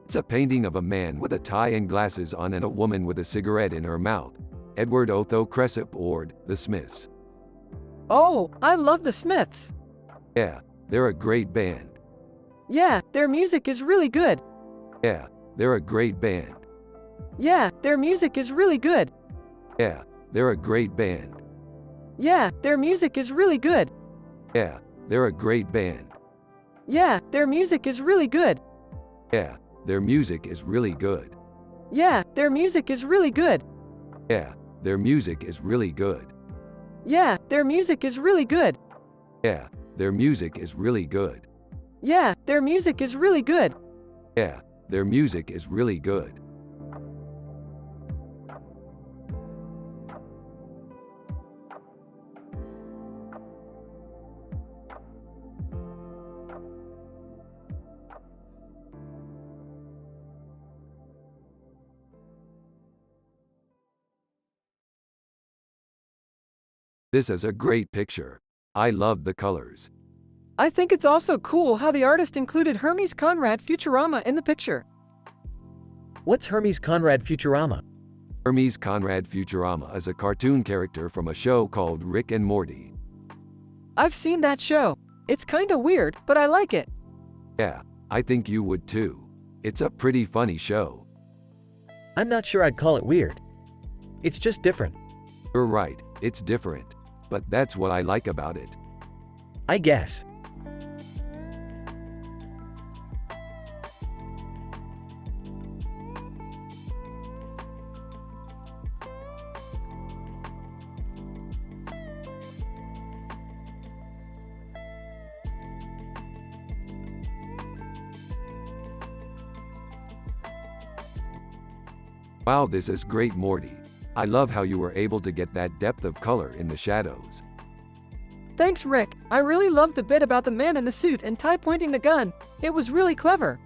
It's a painting of a man with a tie and glasses on and a woman with a cigarette in her mouth. Edward Otho Cresip Ord, The Smiths. Oh, I love the Smiths. Yeah, they're a great band. Yeah, their music is really good. Yeah, they're a great band. Yeah, their music is really good. Yeah, they're a great band. Yeah, their music is really good. Yeah, they're a great band. Yeah, their music is really good. Yeah, their music is really good. Yeah, their music is really good. Yeah, their music is really good. Yeah, their music is really good. Yeah, their music is really good. Yeah, their music is really good. Yeah, their music is really good. This is a great picture. I love the colors. I think it's also cool how the artist included Hermes Conrad Futurama in the picture. What's Hermes Conrad Futurama? Hermes Conrad Futurama is a cartoon character from a show called Rick and Morty. I've seen that show. It's kinda weird, but I like it. Yeah, I think you would too. It's a pretty funny show. I'm not sure I'd call it weird. It's just different. You're right, it's different. but that's what I like about it. I guess. Wow, this is great, Morty. I love how you were able to get that depth of color in the shadows. Thanks, Rick. I really loved the bit about the man in the suit and tie pointing the gun. It was really clever.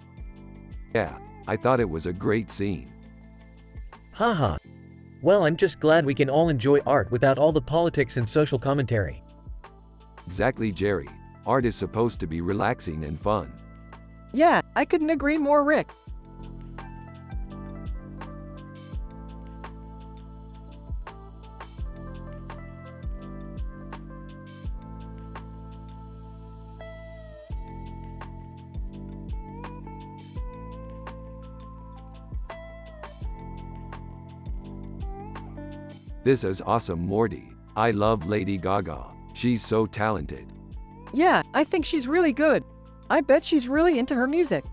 Yeah, I thought it was a great scene. Haha. Well, I'm just glad we can all enjoy art without all the politics and social commentary. Exactly, Jerry. Art is supposed to be relaxing and fun. Yeah, I couldn't agree more, Rick. This is awesome, Morty. I love Lady Gaga. She's so talented. Yeah, I think she's really good. I bet she's really into her music.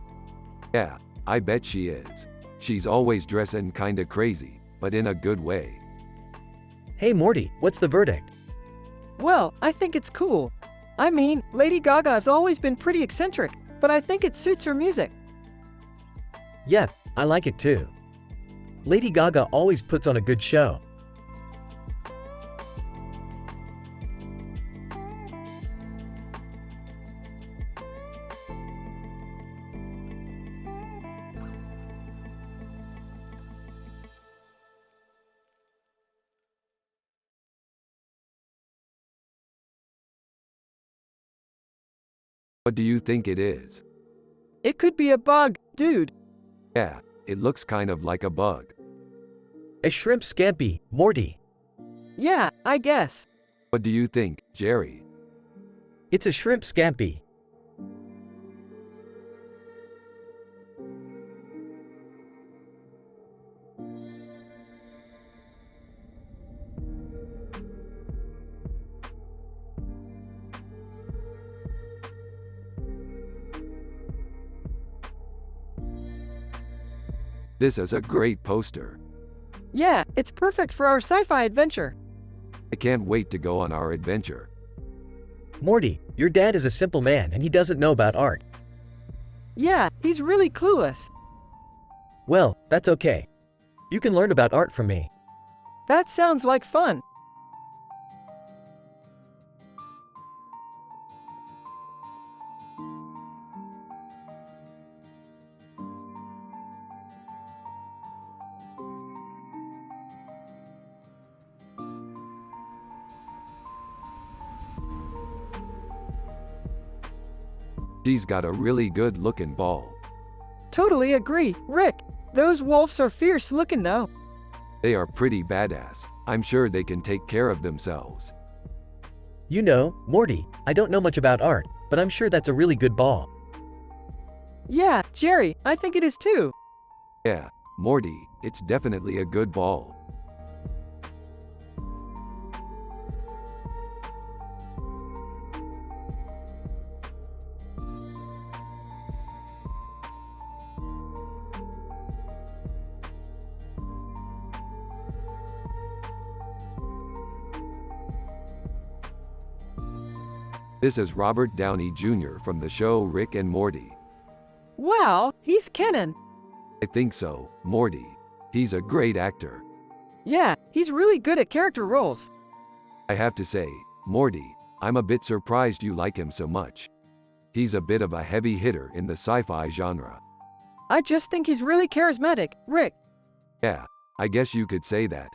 Yeah, I bet she is. She's always dressing kinda crazy, but in a good way. Hey Morty, what's the verdict? Well, I think it's cool. I mean, Lady Gaga's always been pretty eccentric, but I think it suits her music. Yep, I like it too. Lady Gaga always puts on a good show. What do you think it is? It could be a bug, dude. Yeah, it looks kind of like a bug. A shrimp scampi, Morty. Yeah, I guess. What do you think, Jerry? It's a shrimp scampi. This is a great poster. Yeah, it's perfect for our sci-fi adventure. I can't wait to go on our adventure. Morty, your dad is a simple man and he doesn't know about art. Yeah, he's really clueless. Well, that's okay. You can learn about art from me. That sounds like fun. She's got a really good looking ball. Totally agree, Rick. Those wolves are fierce looking though. They are pretty badass. I'm sure they can take care of themselves. You know, Morty, I don't know much about art, but I'm sure that's a really good ball. Yeah, Jerry, I think it is too. Yeah, Morty, it's definitely a good ball. This is Robert Downey Jr. from the show Rick and Morty. Wow, he's Kenan. I think so, Morty. He's a great actor. Yeah, he's really good at character roles. I have to say, Morty, I'm a bit surprised you like him so much. He's a bit of a heavy hitter in the sci-fi genre. I just think he's really charismatic, Rick. Yeah, I guess you could say that.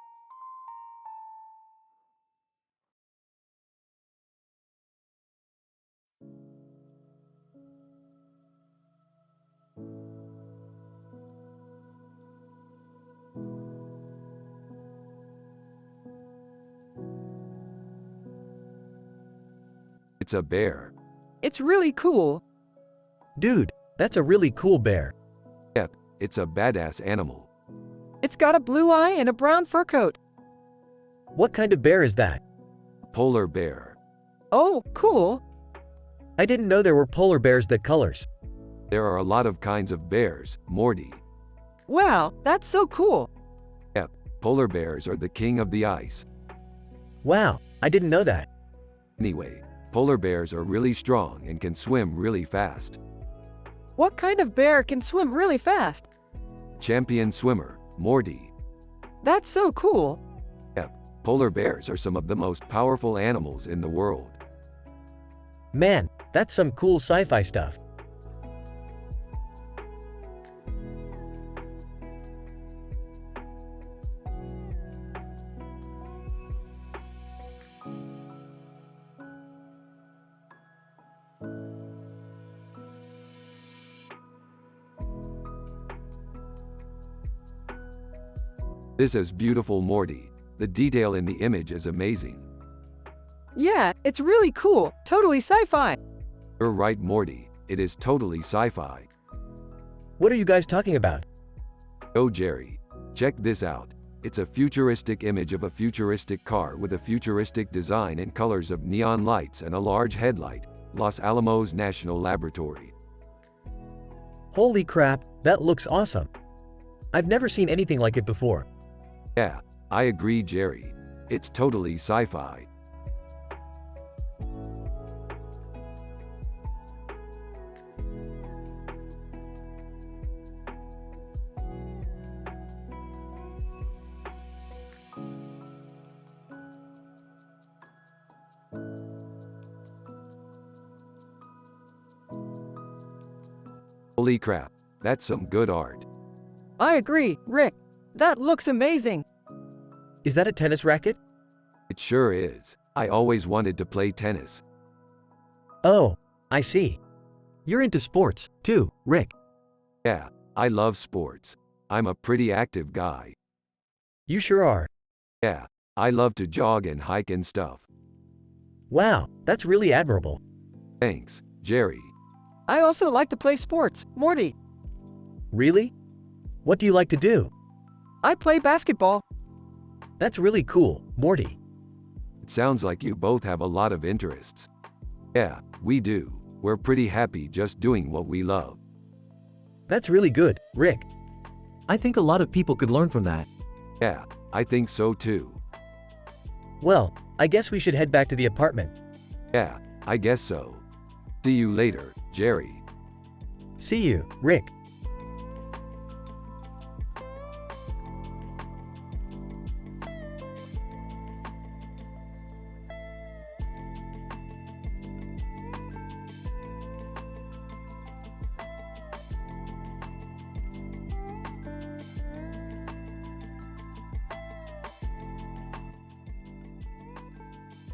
It's a bear. It's really cool. Dude, that's a really cool bear. Yep, it's a badass animal. It's got a blue eye and a brown fur coat. What kind of bear is that? polar bear. Oh, cool. I didn't know there were polar bears that colors. There are a lot of kinds of bears, Morty. Wow, that's so cool. Yep, polar bears are the king of the ice. Wow, I didn't know that. Anyway, polar bears are really strong and can swim really fast. What kind of bear can swim really fast? Champion swimmer, Morty. That's so cool. Yep, polar bears are some of the most powerful animals in the world. Man, that's some cool sci-fi stuff. This is beautiful, Morty. The detail in the image is amazing. Yeah, it's really cool. Totally sci-fi. You're right, Morty. It is totally sci-fi. What are you guys talking about? Oh, Jerry. Check this out. It's a futuristic image of a futuristic car with a futuristic design and colors of neon lights and a large headlight. Los Alamos National Laboratory. Holy crap, that looks awesome. I've never seen anything like it before. Yeah, I agree, Jerry. It's totally sci-fi. Holy crap, that's some good art. I agree, Rick. That looks amazing. Is that a tennis racket? It sure is. I always wanted to play tennis. Oh, I see. You're into sports, too, Rick. Yeah, I love sports. I'm a pretty active guy. You sure are. Yeah, I love to jog and hike and stuff. Wow, that's really admirable. Thanks, Jerry. I also like to play sports, Morty. Really? What do you like to do? I play basketball. That's really cool, Morty. It sounds like you both have a lot of interests. Yeah, we do. We're pretty happy just doing what we love. That's really good, Rick. I think a lot of people could learn from that. Yeah, I think so too. Well, I guess we should head back to the apartment. Yeah, I guess so. See you later, Jerry. See you, Rick.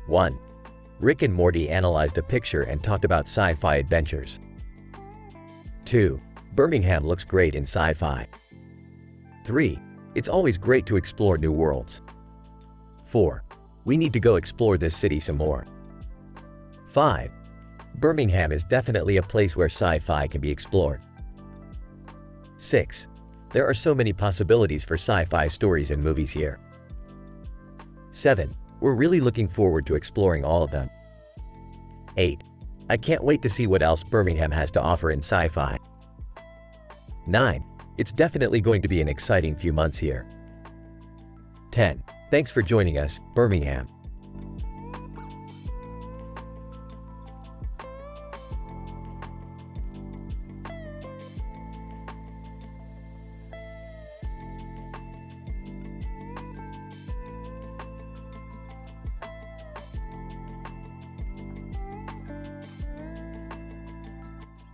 One. Rick and Morty analyzed a picture and talked about sci-fi adventures. 2. Birmingham looks great in sci-fi. 3. It's always great to explore new worlds. 4. We need to go explore this city some more. 5. Birmingham is definitely a place where sci-fi can be explored. 6. There are so many possibilities for sci-fi stories and movies here. 7. We're really looking forward to exploring all of them. 8. I can't wait to see what else Birmingham has to offer in sci-fi. 9. It's definitely going to be an exciting few months here. 10. Thanks for joining us, Birmingham.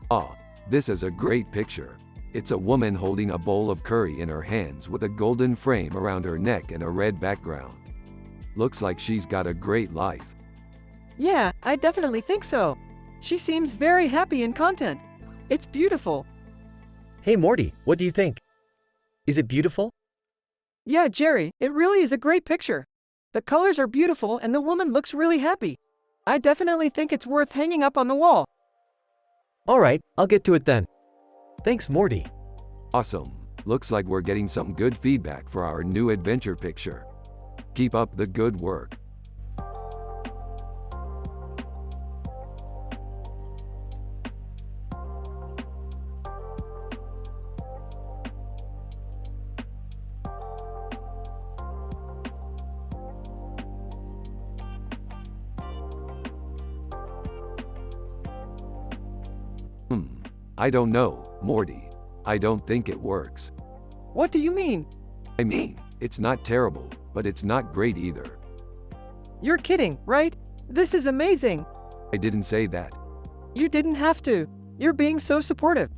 Ah, this is a great picture. It's a woman holding a bowl of curry in her hands with a golden frame around her neck and a red background. Looks like she's got a great life. Yeah, I definitely think so. She seems very happy and content. It's beautiful. Hey Morty, what do you think? Is it beautiful? Yeah, Jerry, it really is a great picture. The colors are beautiful and the woman looks really happy. I definitely think it's worth hanging up on the wall. Alright, I'll get to it then. Thanks, Morty. Awesome. Looks like we're getting some good feedback for our new adventure picture. Keep up the good work. I don't know, Morty. I don't think it works. What do you mean? I mean, it's not terrible, but it's not great either. You're kidding, right? This is amazing. I didn't say that. You didn't have to. You're being so supportive.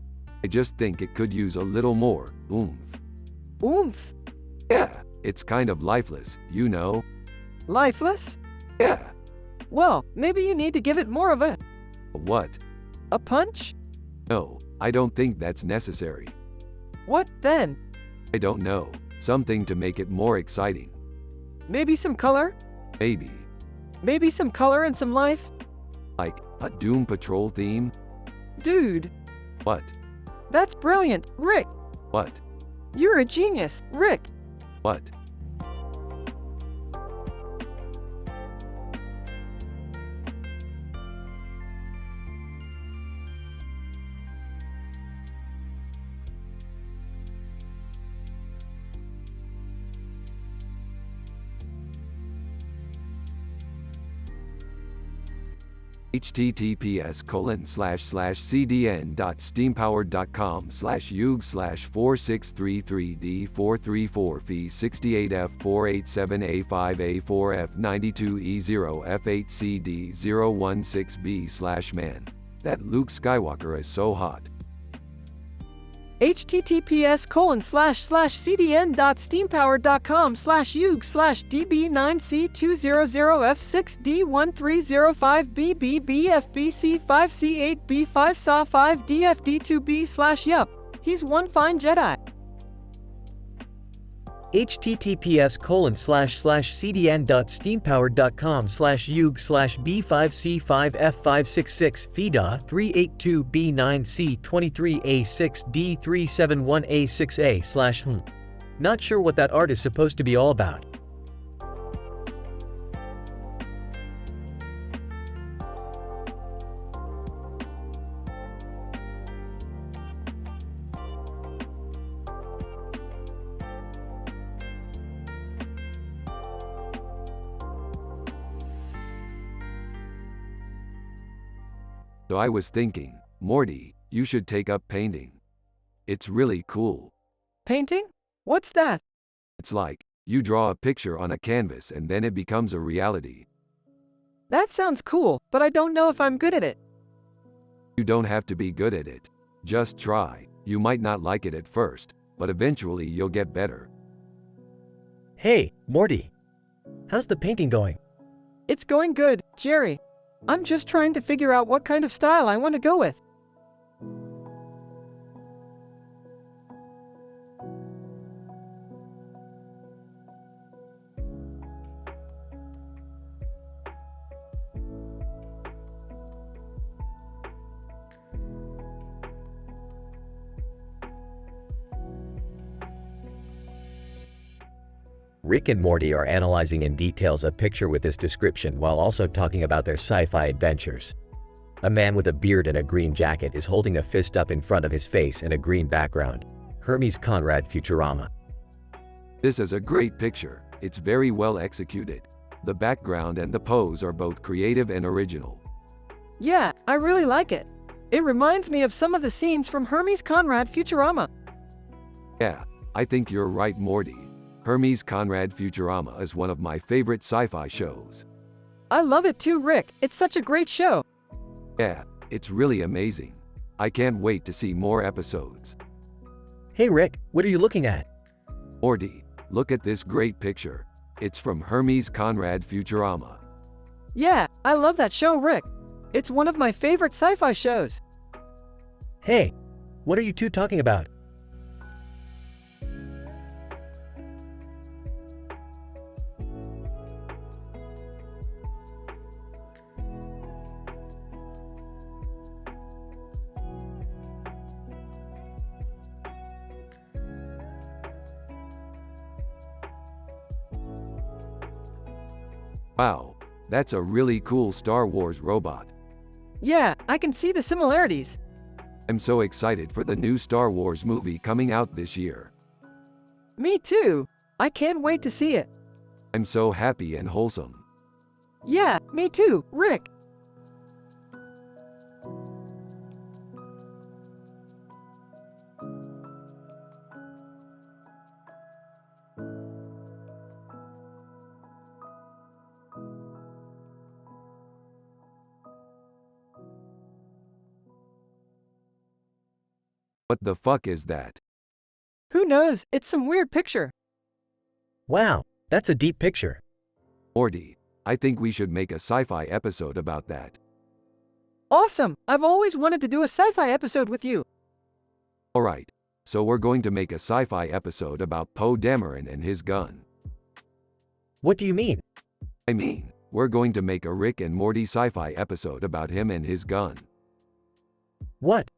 I just think it could use a little more oomph. Oomph. Yeah, it's kind of lifeless, you know? Lifeless? Yeah. Well, maybe you need to give it more of a What? punch? No, I don't think that's necessary. What then? I don't know. Something to make it more exciting. Maybe some color? Maybe. Maybe some color and some life? Like a Doom Patrol theme? Dude, What? that's brilliant, Rick. What? You're a genius, Rick. What? https://cdn.steampowered.com/UG/463D434V68F487A5A4F92E0F8CD016B/man. That Luke Skywalker is so hot. https://cdn.steampowered.com/UG/db9C200F6D13055BBBFBC5C8B5SA5DFD2B/yup. He's one fine Jedi. https://cdn.steampowered.com/UG/B5C5F566FEDA382B9C23A6D371A6A/ Not sure what that art is supposed to be all about. So I was thinking, Morty, you should take up painting. It's really cool. Painting? What's that? It's like, you draw a picture on a canvas and then it becomes a reality. That sounds cool, but I don't know if I'm good at it. You don't have to be good at it. Just try. You might not like it at first, but eventually you'll get better. Hey, Morty. How's the painting going? It's going good, Jerry. I'm just trying to figure out what kind of style I want to go with. Rick and Morty are analyzing in details a picture with this description while also talking about their sci-fi adventures. A man with a beard and a green jacket is holding a fist up in front of his face in a green background. Hermes Conrad Futurama. This is a great picture. It's very well executed. The background and the pose are both creative and original. Yeah, I really like it. It reminds me of some of the scenes from Hermes Conrad Futurama. Yeah, I think you're right, Morty. Hermes Conrad Futurama is one of my favorite sci-fi shows. I love it too, Rick. It's such a great show. Yeah, it's really amazing. I can't wait to see more episodes. Hey Rick, what are you looking at? Morty, look at this great picture. It's from Hermes Conrad Futurama. Yeah, I love that show, Rick. It's one of my favorite sci-fi shows. Hey, what are you two talking about? Wow, that's a really cool Star Wars robot. Yeah, I can see the similarities. I'm so excited for the new Star Wars movie coming out this year. Me too. I can't wait to see it. I'm so happy and wholesome. Yeah, me too, Rick. What the fuck is that? Who knows, it's some weird picture. Wow, that's a deep picture. Morty, I think we should make a sci-fi episode about that. Awesome, I've always wanted to do a sci-fi episode with you. Alright, so we're going to make a sci-fi episode about Poe Dameron and his gun. What do you mean? I mean, we're going to make a Rick and Morty sci-fi episode about him and his gun. What?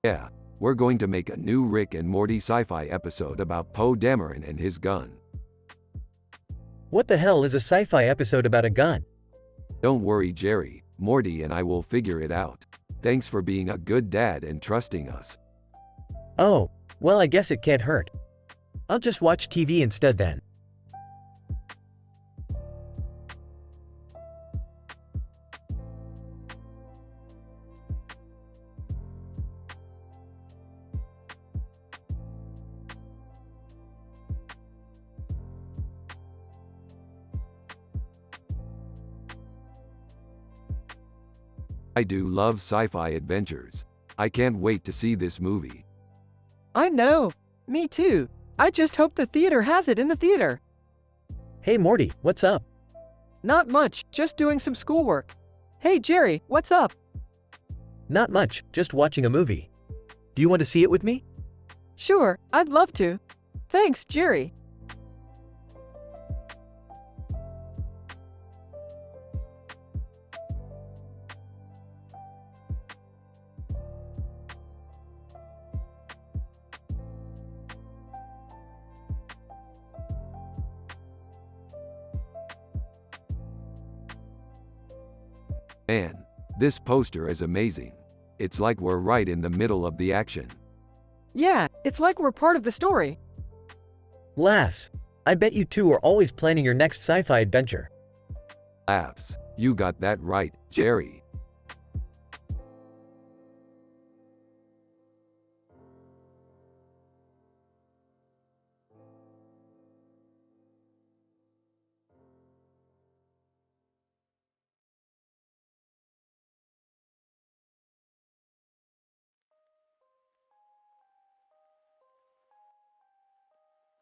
Yeah, we're going to make a new Rick and Morty sci-fi episode about Poe Dameron and his gun. What the hell is a sci-fi episode about a gun? Don't worry, Jerry, Morty and I will figure it out. Thanks for being a good dad and trusting us. Oh, well, I guess it can't hurt. I'll just watch TV instead then. I do love sci-fi adventures. I can't wait to see this movie. I know. Me too. I just hope the theater has it in the theater. Hey Morty, what's up? Not much, just doing some schoolwork. Hey Jerry, what's up? Not much, just watching a movie. Do you want to see it with me? Sure, I'd love to. Thanks, Jerry. Man, this poster is amazing. It's like we're right in the middle of the action. Yeah, it's like we're part of the story. Laughs. I bet you two are always planning your next sci-fi adventure. Laughs. You got that right, Jerry.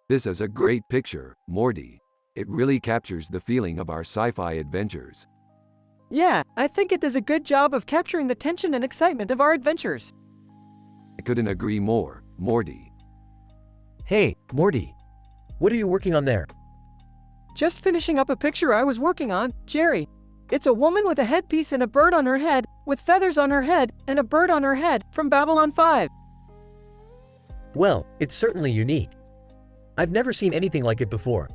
This is a great picture, Morty. It really captures the feeling of our sci-fi adventures. Yeah, I think it does a good job of capturing the tension and excitement of our adventures. I couldn't agree more, Morty. Hey, Morty. What are you working on there? Just finishing up a picture I was working on, Jerry. It's a woman with a headpiece and a bird on her head, with feathers on her head, and a bird on her head, from Babylon 5. Well, it's certainly unique. I've never seen anything like it before.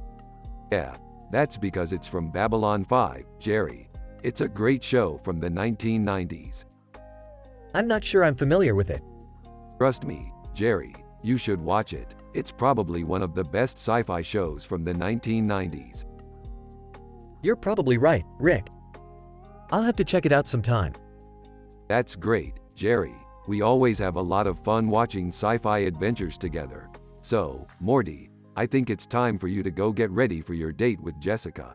Yeah, that's because it's from Babylon 5, Jerry. It's a great show from the 1990s. I'm not sure I'm familiar with it. Trust me, Jerry, you should watch it. It's probably one of the best sci-fi shows from the 1990s. You're probably right, Rick. I'll have to check it out sometime. That's great, Jerry. We always have a lot of fun watching sci-fi adventures together. So, Morty, I think it's time for you to go get ready for your date with Jessica.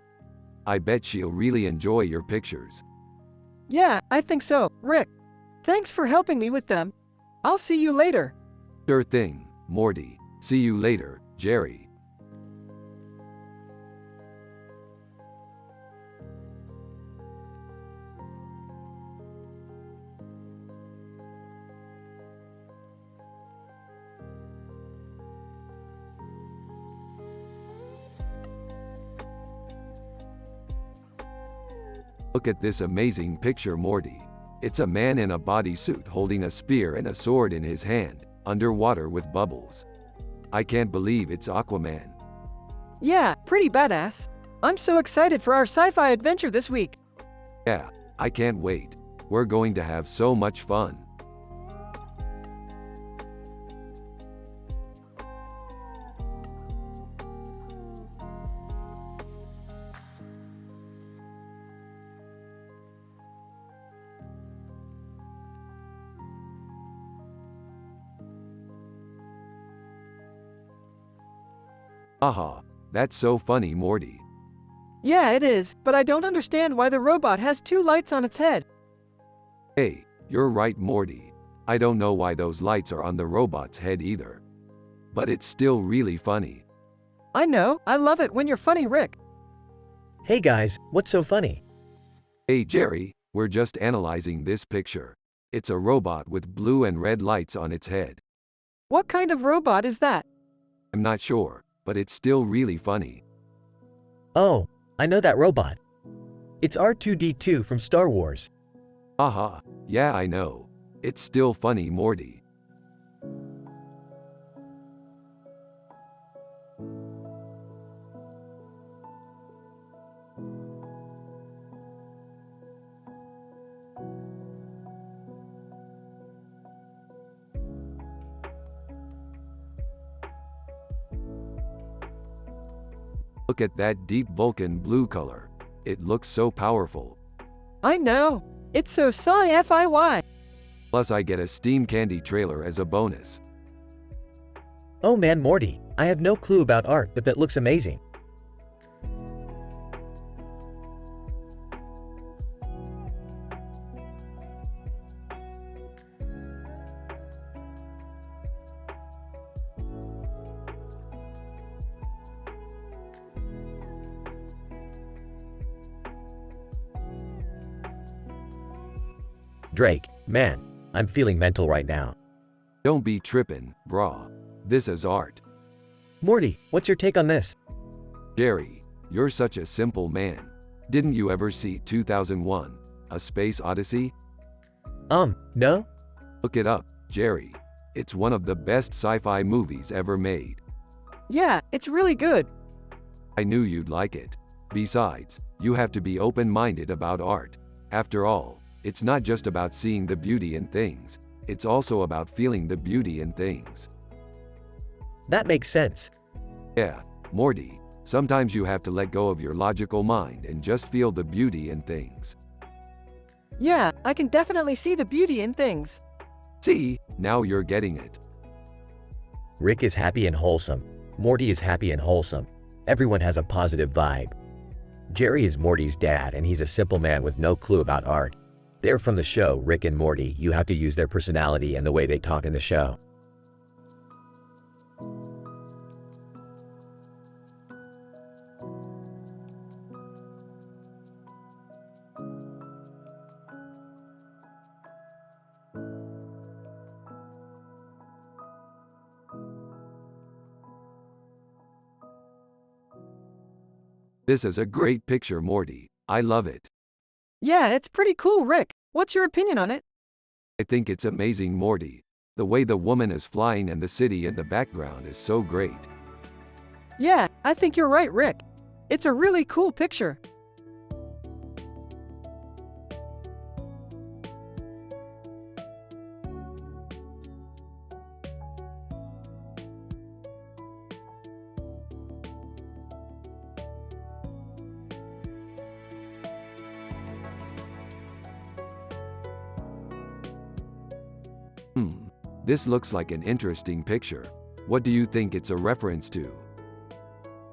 I bet she'll really enjoy your pictures. Yeah, I think so, Rick. Thanks for helping me with them. I'll see you later. Sure thing, Morty. See you later, Jerry. Look at this amazing picture, Morty. It's a man in a bodysuit holding a spear and a sword in his hand, underwater with bubbles. I can't believe it's Aquaman. Yeah, pretty badass. I'm so excited for our sci-fi adventure this week. Yeah, I can't wait. We're going to have so much fun. Haha, that's so funny, Morty. Yeah, it is, but I don't understand why the robot has two lights on its head. Hey, you're right, Morty. I don't know why those lights are on the robot's head either. But it's still really funny. I know, I love it when you're funny, Rick. Hey guys, what's so funny? Hey Jerry, we're just analyzing this picture. It's a robot with blue and red lights on its head. What kind of robot is that? I'm not sure, but it's still really funny. Oh, I know that robot. It's R2-D2 from Star Wars. Haha, yeah I know. It's still funny, Morty. Look at that deep Vulcan blue color. It looks so powerful. I know. It's so sci-fi. Plus I get a Steam Candy trailer as a bonus. Oh man, Morty, I have no clue about art, but that looks amazing. Drake, man, I'm feeling mental right now. Don't be trippin', brah. This is art. Morty, what's your take on this? Jerry, you're such a simple man. Didn't you ever see 2001, A Space Odyssey? No? Look it up, Jerry. It's one of the best sci-fi movies ever made. Yeah, it's really good. I knew you'd like it. Besides, you have to be open-minded about art. After all, it's not just about seeing the beauty in things. It's also about feeling the beauty in things. That makes sense. Yeah, Morty, sometimes you have to let go of your logical mind and just feel the beauty in things. Yeah, I can definitely see the beauty in things. See, now you're getting it. Rick is happy and wholesome. Morty is happy and wholesome. Everyone has a positive vibe. Jerry is Morty's dad and he's a simple man with no clue about art. They're from the show Rick and Morty. You have to use their personality and the way they talk in the show. This is a great picture, Morty. I love it. Yeah, it's pretty cool, Rick. What's your opinion on it? I think it's amazing, Morty. The way the woman is flying and the city in the background is so great. Yeah, I think you're right, Rick. It's a really cool picture. This looks like an interesting picture. What do you think it's a reference to?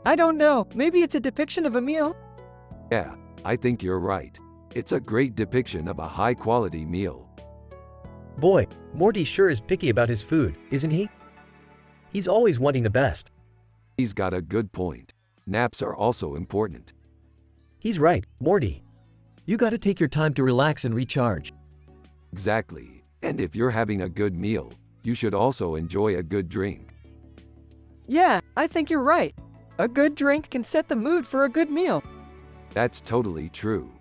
I don't know, maybe it's a depiction of a meal? Yeah, I think you're right. It's a great depiction of a high-quality meal. Boy, Morty sure is picky about his food, isn't he? He's always wanting the best. He's got a good point. Naps are also important. He's right, Morty. You gotta take your time to relax and recharge. Exactly. And if you're having a good meal, you should also enjoy a good drink. Yeah, I think you're right. A good drink can set the mood for a good meal. That's totally true.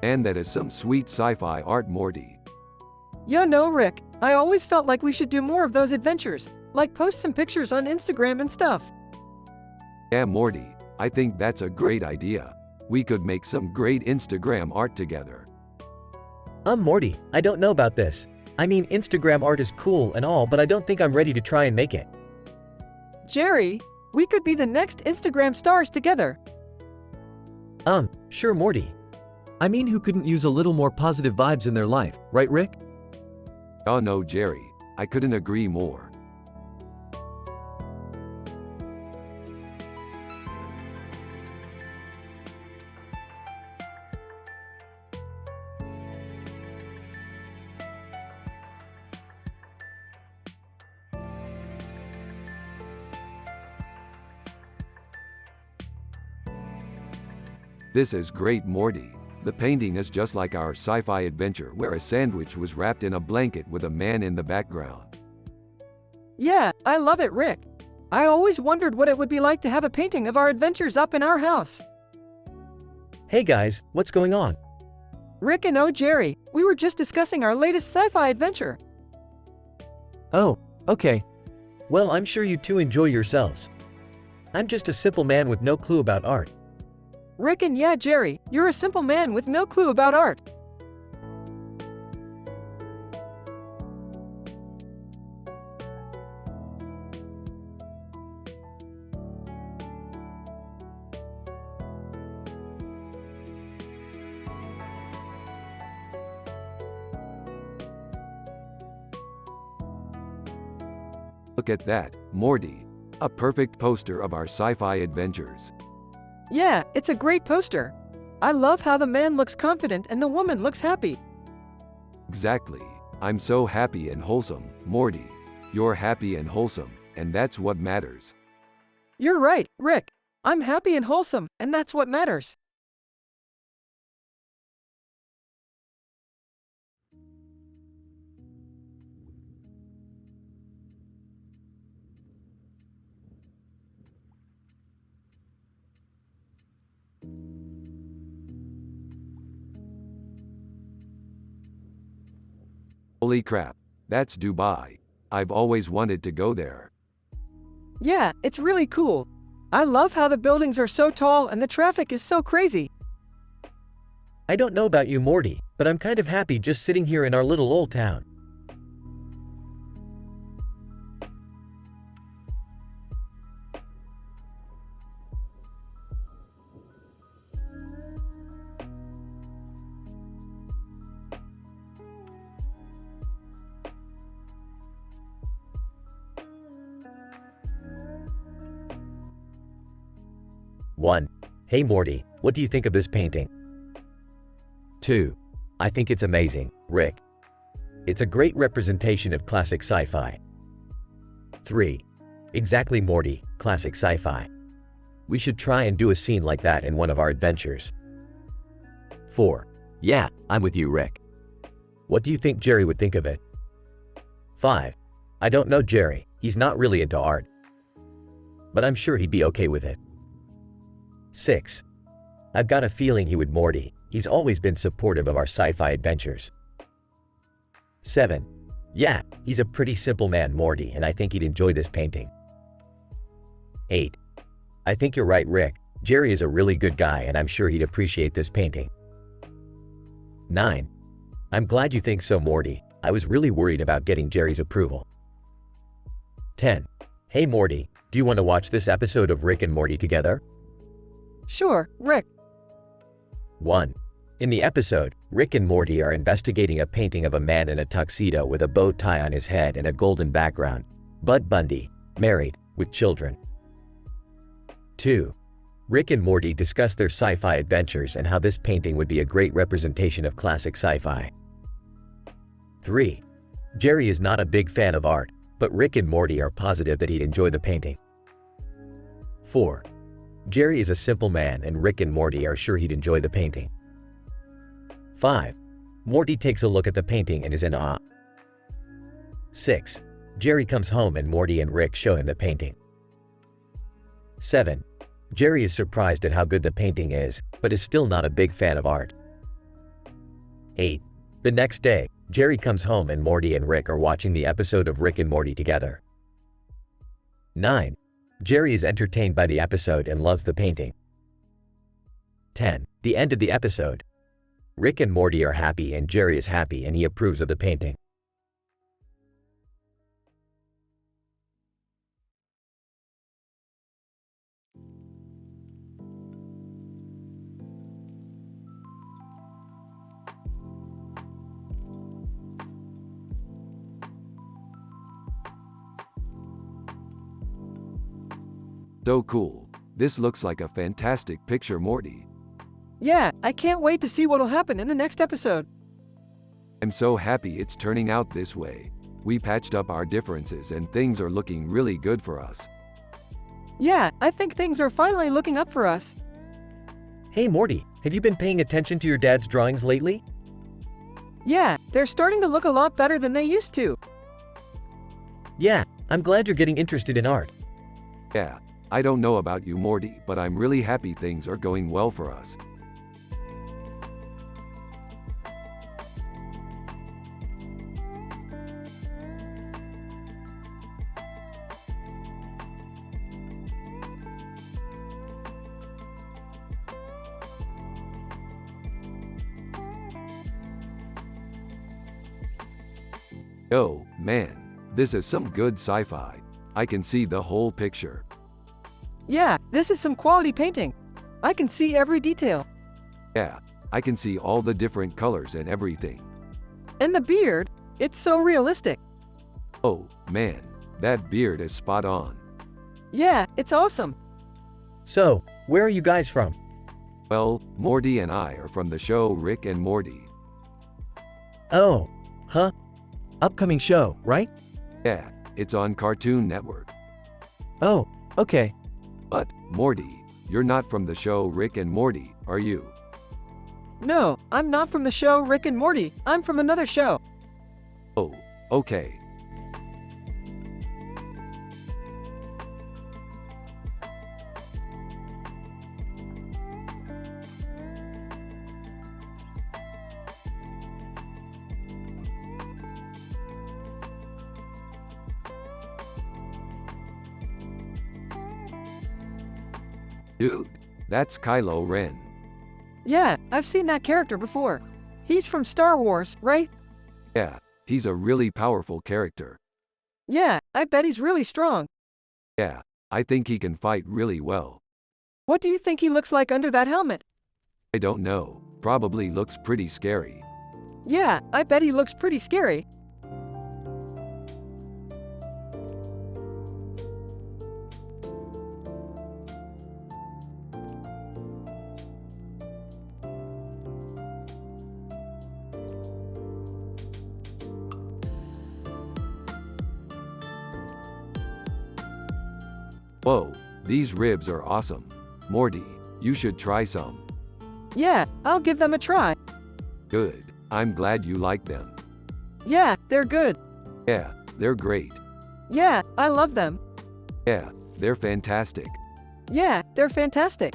And that is some sweet sci-fi art, Morty. Yeah, no, Rick. I always felt like we should do more of those adventures, like post some pictures on Instagram and stuff. Yeah, Morty, I think that's a great idea. We could make some great Instagram art together. Morty, I don't know about this. I mean, Instagram art is cool and all, but I don't think I'm ready to try and make it. Jerry, we could be the next Instagram stars together. Sure, Morty. I mean, who couldn't use a little more positive vibes in their life, right, Rick? Oh no, Jerry. I couldn't agree more. This is great, Morty. The painting is just like our sci-fi adventure where a sandwich was wrapped in a blanket with a man in the background. Yeah, I love it, Rick. I always wondered what it would be like to have a painting of our adventures up in our house. Hey guys, what's going on? Rick and Jerry, we were just discussing our latest sci-fi adventure. Oh, okay. Well, I'm sure you two enjoy yourselves. I'm just a simple man with no clue about art. Rick and Jerry, you're a simple man with no clue about art. Look at that, Morty. A perfect poster of our sci-fi adventures. Yeah, it's a great poster. I love how the man looks confident and the woman looks happy. Exactly. I'm so happy and wholesome, Morty. You're happy and wholesome, and that's what matters. You're right, Rick. I'm happy and wholesome, and that's what matters. Holy crap. That's Dubai. I've always wanted to go there. Yeah, it's really cool. I love how the buildings are so tall and the traffic is so crazy. I don't know about you, Morty, but I'm kind of happy just sitting here in our little old town. One. Hey Morty, what do you think of this painting? 2. I think it's amazing, Rick. It's a great representation of classic sci-fi. 3. Exactly, Morty, classic sci-fi. We should try and do a scene like that in one of our adventures. 4. Yeah, I'm with you, Rick. What do you think Jerry would think of it? 5. I don't know Jerry, he's not really into art. But I'm sure he'd be okay with it. 6. I've got a feeling he would, Morty. He's always been supportive of our sci-fi adventures. 7. Yeah, he's a pretty simple man, Morty, and I think he'd enjoy this painting. 8. I think you're right, Rick. Jerry is a really good guy and I'm sure he'd appreciate this painting. 9. I'm glad you think so, Morty. I was really worried about getting Jerry's approval. 10. Hey Morty, do you want to watch this episode of Rick and Morty together? Sure, Rick. 1. In the episode, Rick and Morty are investigating a painting of a man in a tuxedo with a bow tie on his head and a golden background. Bud Bundy, married, with children. 2. Rick and Morty discuss their sci-fi adventures and how this painting would be a great representation of classic sci-fi. 3. Jerry is not a big fan of art, but Rick and Morty are positive that he'd enjoy the painting. 4. Jerry is a simple man and Rick and Morty are sure he'd enjoy the painting. 5. Morty takes a look at the painting and is in awe. 6. Jerry comes home and Morty and Rick show him the painting. 7. Jerry is surprised at how good the painting is, but is still not a big fan of art. 8. The next day, Jerry comes home and Morty and Rick are watching the episode of Rick and Morty together. 9. Jerry is entertained by the episode and loves the painting. 10. The end of the episode. Rick and Morty are happy and Jerry is happy and he approves of the painting. So cool. This looks like a fantastic picture, Morty. Yeah, I can't wait to see what'll happen in the next episode. I'm so happy it's turning out this way. We patched up our differences and things are looking really good for us. Yeah, I think things are finally looking up for us. Hey Morty, have you been paying attention to your dad's drawings lately? Yeah, they're starting to look a lot better than they used to. Yeah, I'm glad you're getting interested in art. Yeah, I don't know about you, Morty, but I'm really happy things are going well for us. Oh, man, this is some good sci-fi. I can see the whole picture. Yeah, this is some quality painting. I can see every detail. Yeah, I can see all the different colors and everything. And the beard, it's so realistic. Oh, man, that beard is spot on. Yeah, it's awesome. So, where are you guys from? Well, Morty and I are from the show Rick and Morty. Oh, huh? Upcoming show, right? Yeah, it's on Cartoon Network. Oh, okay. But, Morty, you're not from the show Rick and Morty, are you? No, I'm not from the show Rick and Morty. I'm from another show. Oh, okay. Dude, that's Kylo Ren. Yeah, I've seen that character before. He's from Star Wars, right? Yeah, he's a really powerful character. Yeah, I bet he's really strong. Yeah, I think he can fight really well. What do you think he looks like under that helmet? I don't know, probably looks pretty scary. Yeah, I bet he looks pretty scary. Whoa, these ribs are awesome. Morty, you should try some. Yeah, I'll give them a try. Good, I'm glad you like them. Yeah, they're good. Yeah, they're great. Yeah, I love them. Yeah, they're fantastic. Yeah, they're fantastic.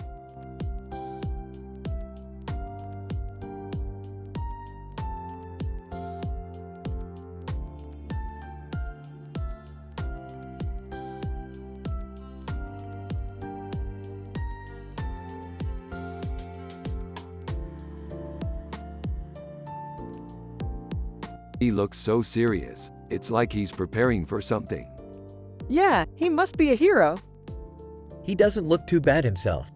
He looks so serious, it's like he's preparing for something. Yeah, he must be a hero. He doesn't look too bad himself.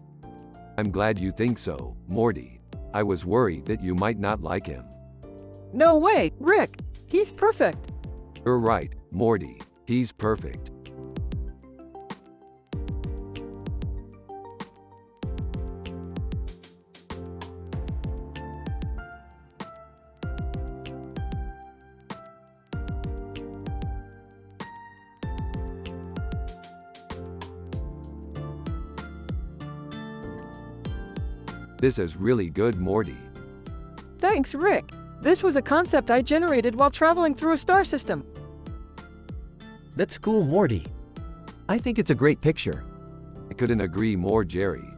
I'm glad you think so, Morty. I was worried that you might not like him. No way, Rick. He's perfect. You're right, Morty. He's perfect. This is really good, Morty. Thanks, Rick. This was a concept I generated while traveling through a star system. That's cool, Morty. I think it's a great picture. I couldn't agree more, Jerry.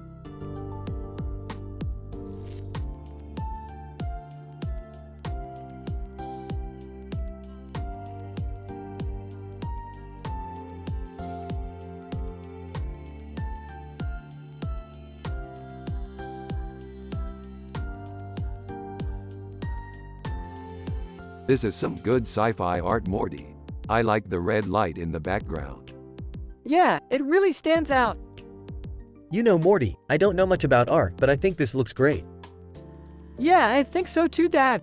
This is some good sci-fi art, Morty. I like the red light in the background. Yeah, it really stands out. You know, Morty, I don't know much about art, but I think this looks great. Yeah, I think so too, Dad.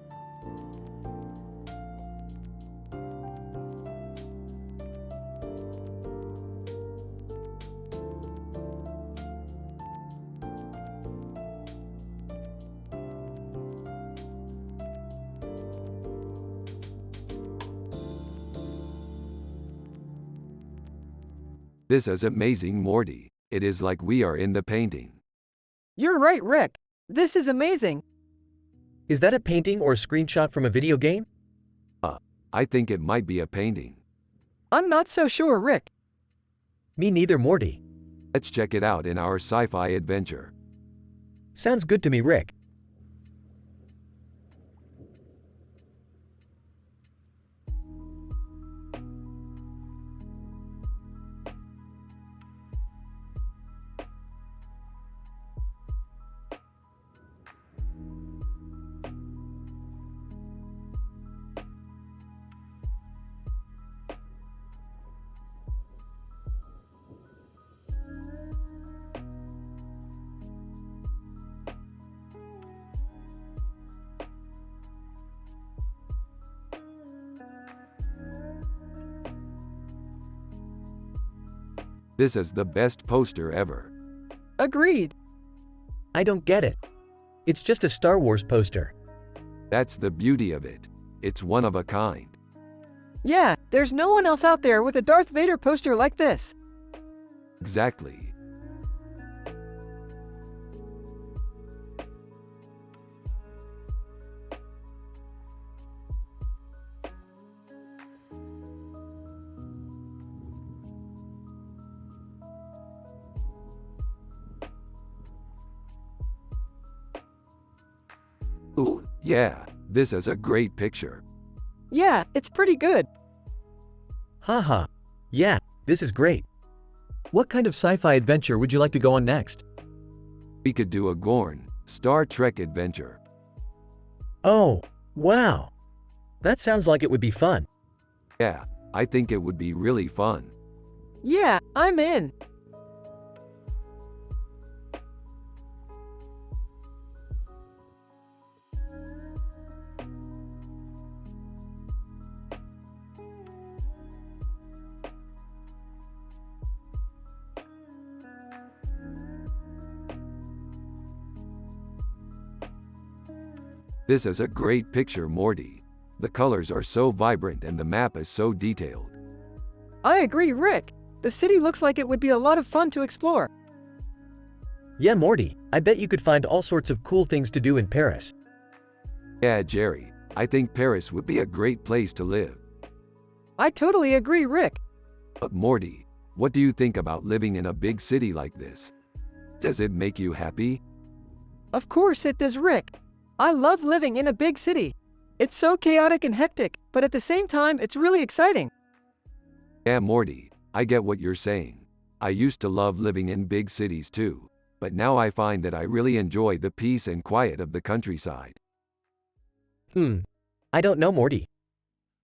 This is amazing, Morty. It is like we are in the painting. You're right, Rick. This is amazing. Is that a painting or a screenshot from a video game? I think it might be a painting. I'm not so sure, Rick. Me neither, Morty. Let's check it out in our sci-fi adventure. Sounds good to me, Rick. This is the best poster ever. Agreed. I don't get it. It's just a Star Wars poster. That's the beauty of it. It's one of a kind. Yeah, there's no one else out there with a Darth Vader poster like this. Exactly. Ooh, yeah, this is a great picture. Yeah, it's pretty good. Haha. Yeah, this is great. What kind of sci-fi adventure would you like to go on next? We could do a Gorn, Star Trek adventure. Oh, wow. That sounds like it would be fun. Yeah, I think it would be really fun. Yeah, I'm in. This is a great picture, Morty. The colors are so vibrant and the map is so detailed. I agree, Rick. The city looks like it would be a lot of fun to explore. Yeah, Morty, I bet you could find all sorts of cool things to do in Paris. Yeah, Jerry, I think Paris would be a great place to live. I totally agree, Rick. But Morty, what do you think about living in a big city like this? Does it make you happy? Of course it does, Rick. I love living in a big city. It's so chaotic and hectic, but at the same time, it's really exciting. Yeah, Morty, I get what you're saying. I used to love living in big cities too, but now I find that I really enjoy the peace and quiet of the countryside. I don't know, Morty.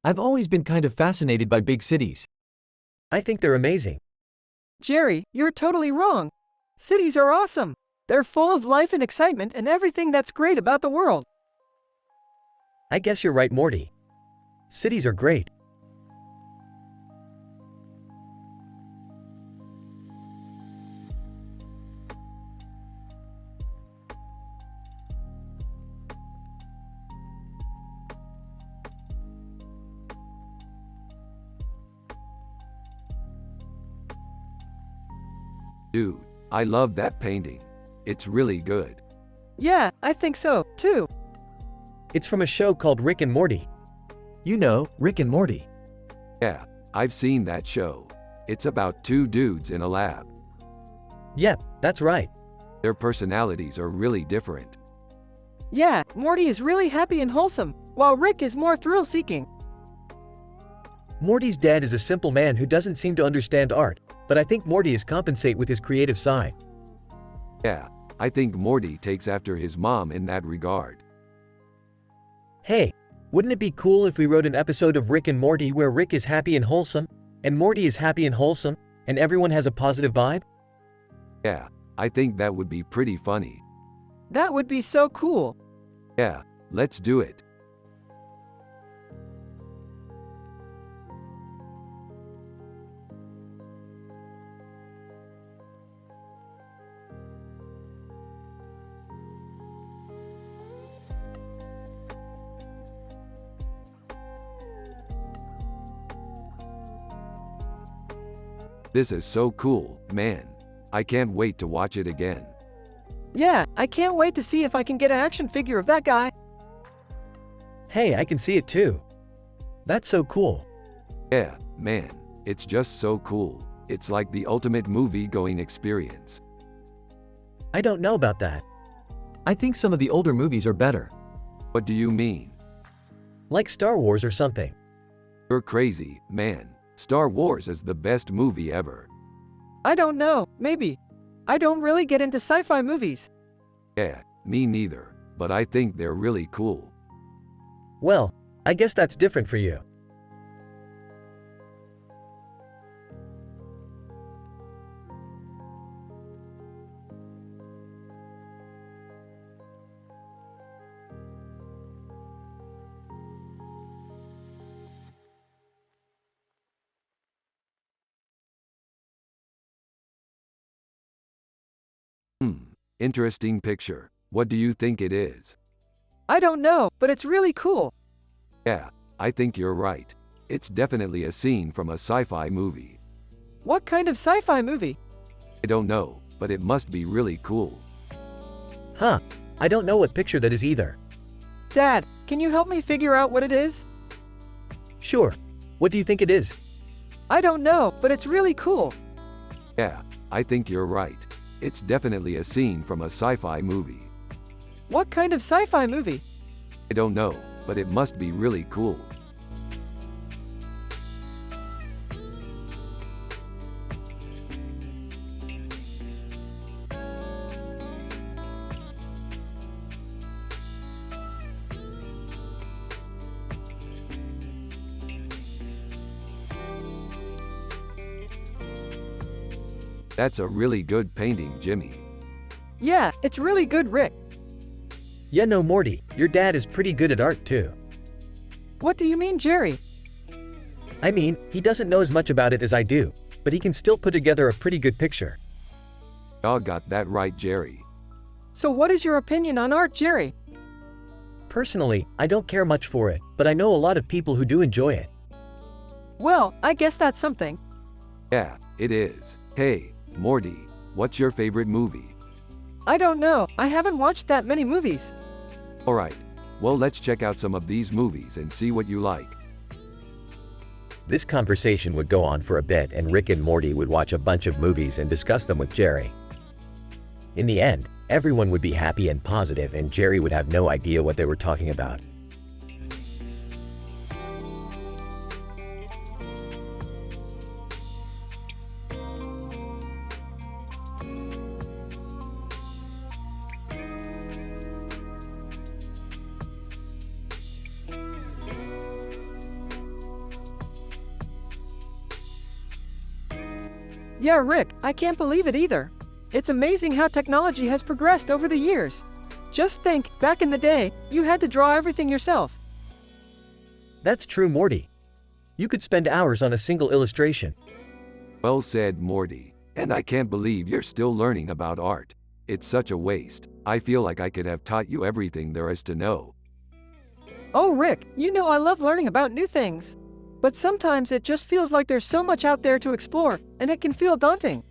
I've always been kind of fascinated by big cities. I think they're amazing. Jerry, you're totally wrong. Cities are awesome. They're full of life and excitement and everything that's great about the world. I guess you're right, Morty. Cities are great. Dude, I love that painting. It's really good. Yeah, I think so, too. It's from a show called Rick and Morty. You know, Rick and Morty. Yeah, I've seen that show. It's about two dudes in a lab. Yep, that's right. Their personalities are really different. Yeah, Morty is really happy and wholesome, while Rick is more thrill-seeking. Morty's dad is a simple man who doesn't seem to understand art, but I think Morty is compensate with his creative side. Yeah, I think Morty takes after his mom in that regard. Hey, wouldn't it be cool if we wrote an episode of Rick and Morty where Rick is happy and wholesome, and Morty is happy and wholesome, and everyone has a positive vibe? Yeah, I think that would be pretty funny. That would be so cool. Yeah, let's do it. This is so cool, man. I can't wait to watch it again. Yeah, I can't wait to see if I can get an action figure of that guy. Hey, I can see it too. That's so cool. Yeah, man, it's just so cool. It's like the ultimate movie-going experience. I don't know about that. I think some of the older movies are better. What do you mean? Like Star Wars or something. You're crazy, man. Star Wars is the best movie ever. I don't know, maybe. I don't really get into sci-fi movies. Yeah, me neither, but I think they're really cool. Well, I guess that's different for you. Interesting picture. What do you think it is? I don't know, but it's really cool. Yeah, I think you're right. It's definitely a scene from a sci-fi movie. What kind of sci-fi movie? I don't know, but it must be really cool. Huh, I don't know what picture that is either. Dad, can you help me figure out what it is? Sure. What do you think it is? I don't know, but it's really cool. Yeah, I think you're right. It's definitely a scene from a sci-fi movie. What kind of sci-fi movie? I don't know, but it must be really cool. That's a really good painting, Jimmy. Yeah, it's really good, Rick. Yeah, no, Morty, your dad is pretty good at art too. What do you mean, Jerry? I mean, he doesn't know as much about it as I do, but he can still put together a pretty good picture. Y'all got that right, Jerry. So what is your opinion on art, Jerry? Personally, I don't care much for it, but I know a lot of people who do enjoy it. Well, I guess that's something. Yeah, it is. Hey, Morty, what's your favorite movie? I don't know, I haven't watched that many movies. Alright, well let's check out some of these movies and see what you like. This conversation would go on for a bit, and Rick and Morty would watch a bunch of movies and discuss them with Jerry. In the end, everyone would be happy and positive, and Jerry would have no idea what they were talking about. Yeah, Rick, I can't believe it either. It's amazing how technology has progressed over the years. Just think, back in the day, you had to draw everything yourself. That's true, Morty. You could spend hours on a single illustration. Well said, Morty. And I can't believe you're still learning about art. It's such a waste. I feel like I could have taught you everything there is to know. Oh, Rick, you know I love learning about new things. But sometimes it just feels like there's so much out there to explore, and it can feel daunting.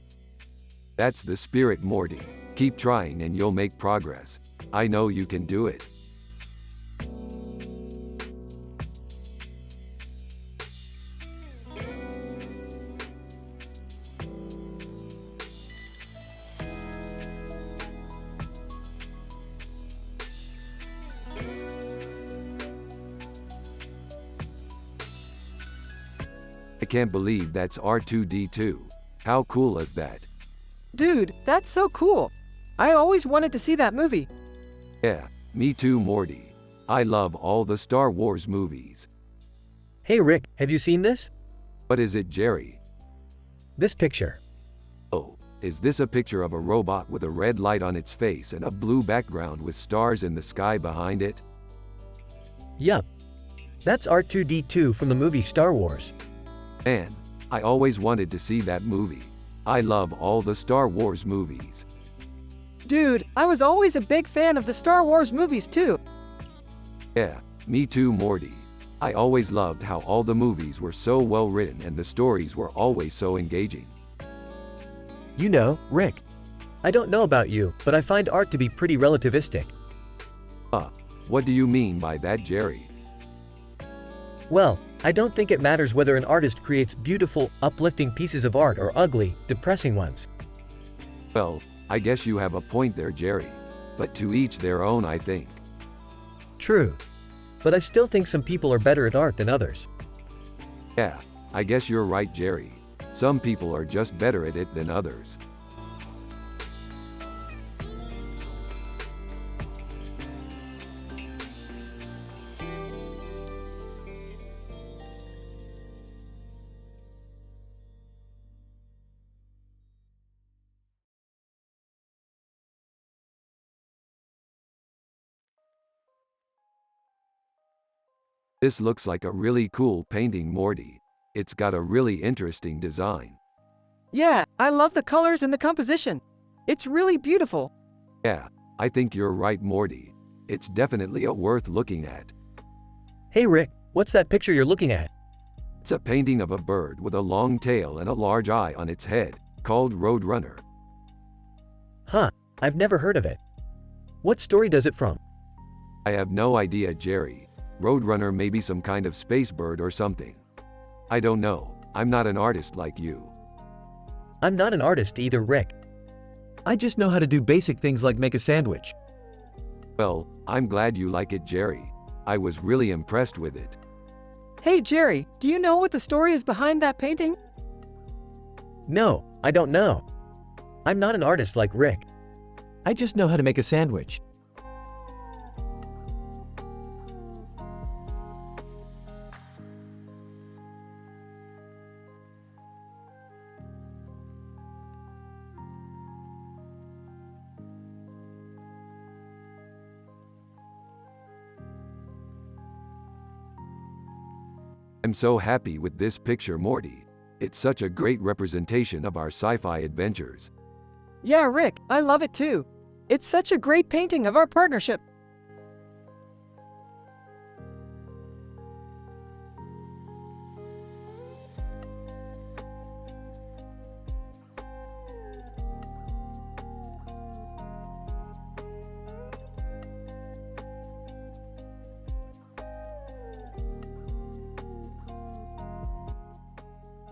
That's the spirit, Morty. Keep trying and you'll make progress. I know you can do it. I can't believe that's R2-D2. How cool is that? Dude, that's so cool. I always wanted to see that movie. Yeah, me too, Morty. I love all the Star Wars movies. Hey Rick, have you seen this? What is it, Jerry? This picture. Oh, is this a picture of a robot with a red light on its face and a blue background with stars in the sky behind it? Yup. That's R2-D2 from the movie Star Wars. Man, I always wanted to see that movie. I love all the Star Wars movies. Dude, I was always a big fan of the Star Wars movies too. Yeah, me too, Morty. I always loved how all the movies were so well written and the stories were always so engaging. You know, Rick. I don't know about you, but I find art to be pretty relativistic. What do you mean by that, Jerry? Well, I don't think it matters whether an artist creates beautiful, uplifting pieces of art or ugly, depressing ones. Well, I guess you have a point there, Jerry. But to each their own, I think. True. But I still think some people are better at art than others. Yeah, I guess you're right, Jerry. Some people are just better at it than others. This looks like a really cool painting, Morty. It's got a really interesting design. Yeah, I love the colors and the composition. It's really beautiful. Yeah, I think you're right, Morty. It's definitely worth looking at. Hey Rick, what's that picture you're looking at? It's a painting of a bird with a long tail and a large eye on its head, called Roadrunner. Huh, I've never heard of it. What story does it from? I have no idea, Jerry. Roadrunner may be some kind of space bird or something. I don't know. I'm not an artist like you. I'm not an artist either, Rick. I just know how to do basic things like make a sandwich. Well, I'm glad you like it, Jerry. I was really impressed with it. Hey Jerry, do you know what the story is behind that painting? No, I don't know. I'm not an artist like Rick. I just know how to make a sandwich. I'm so happy with this picture, Morty. It's such a great representation of our sci-fi adventures. Yeah, Rick, I love it too. It's such a great painting of our partnership.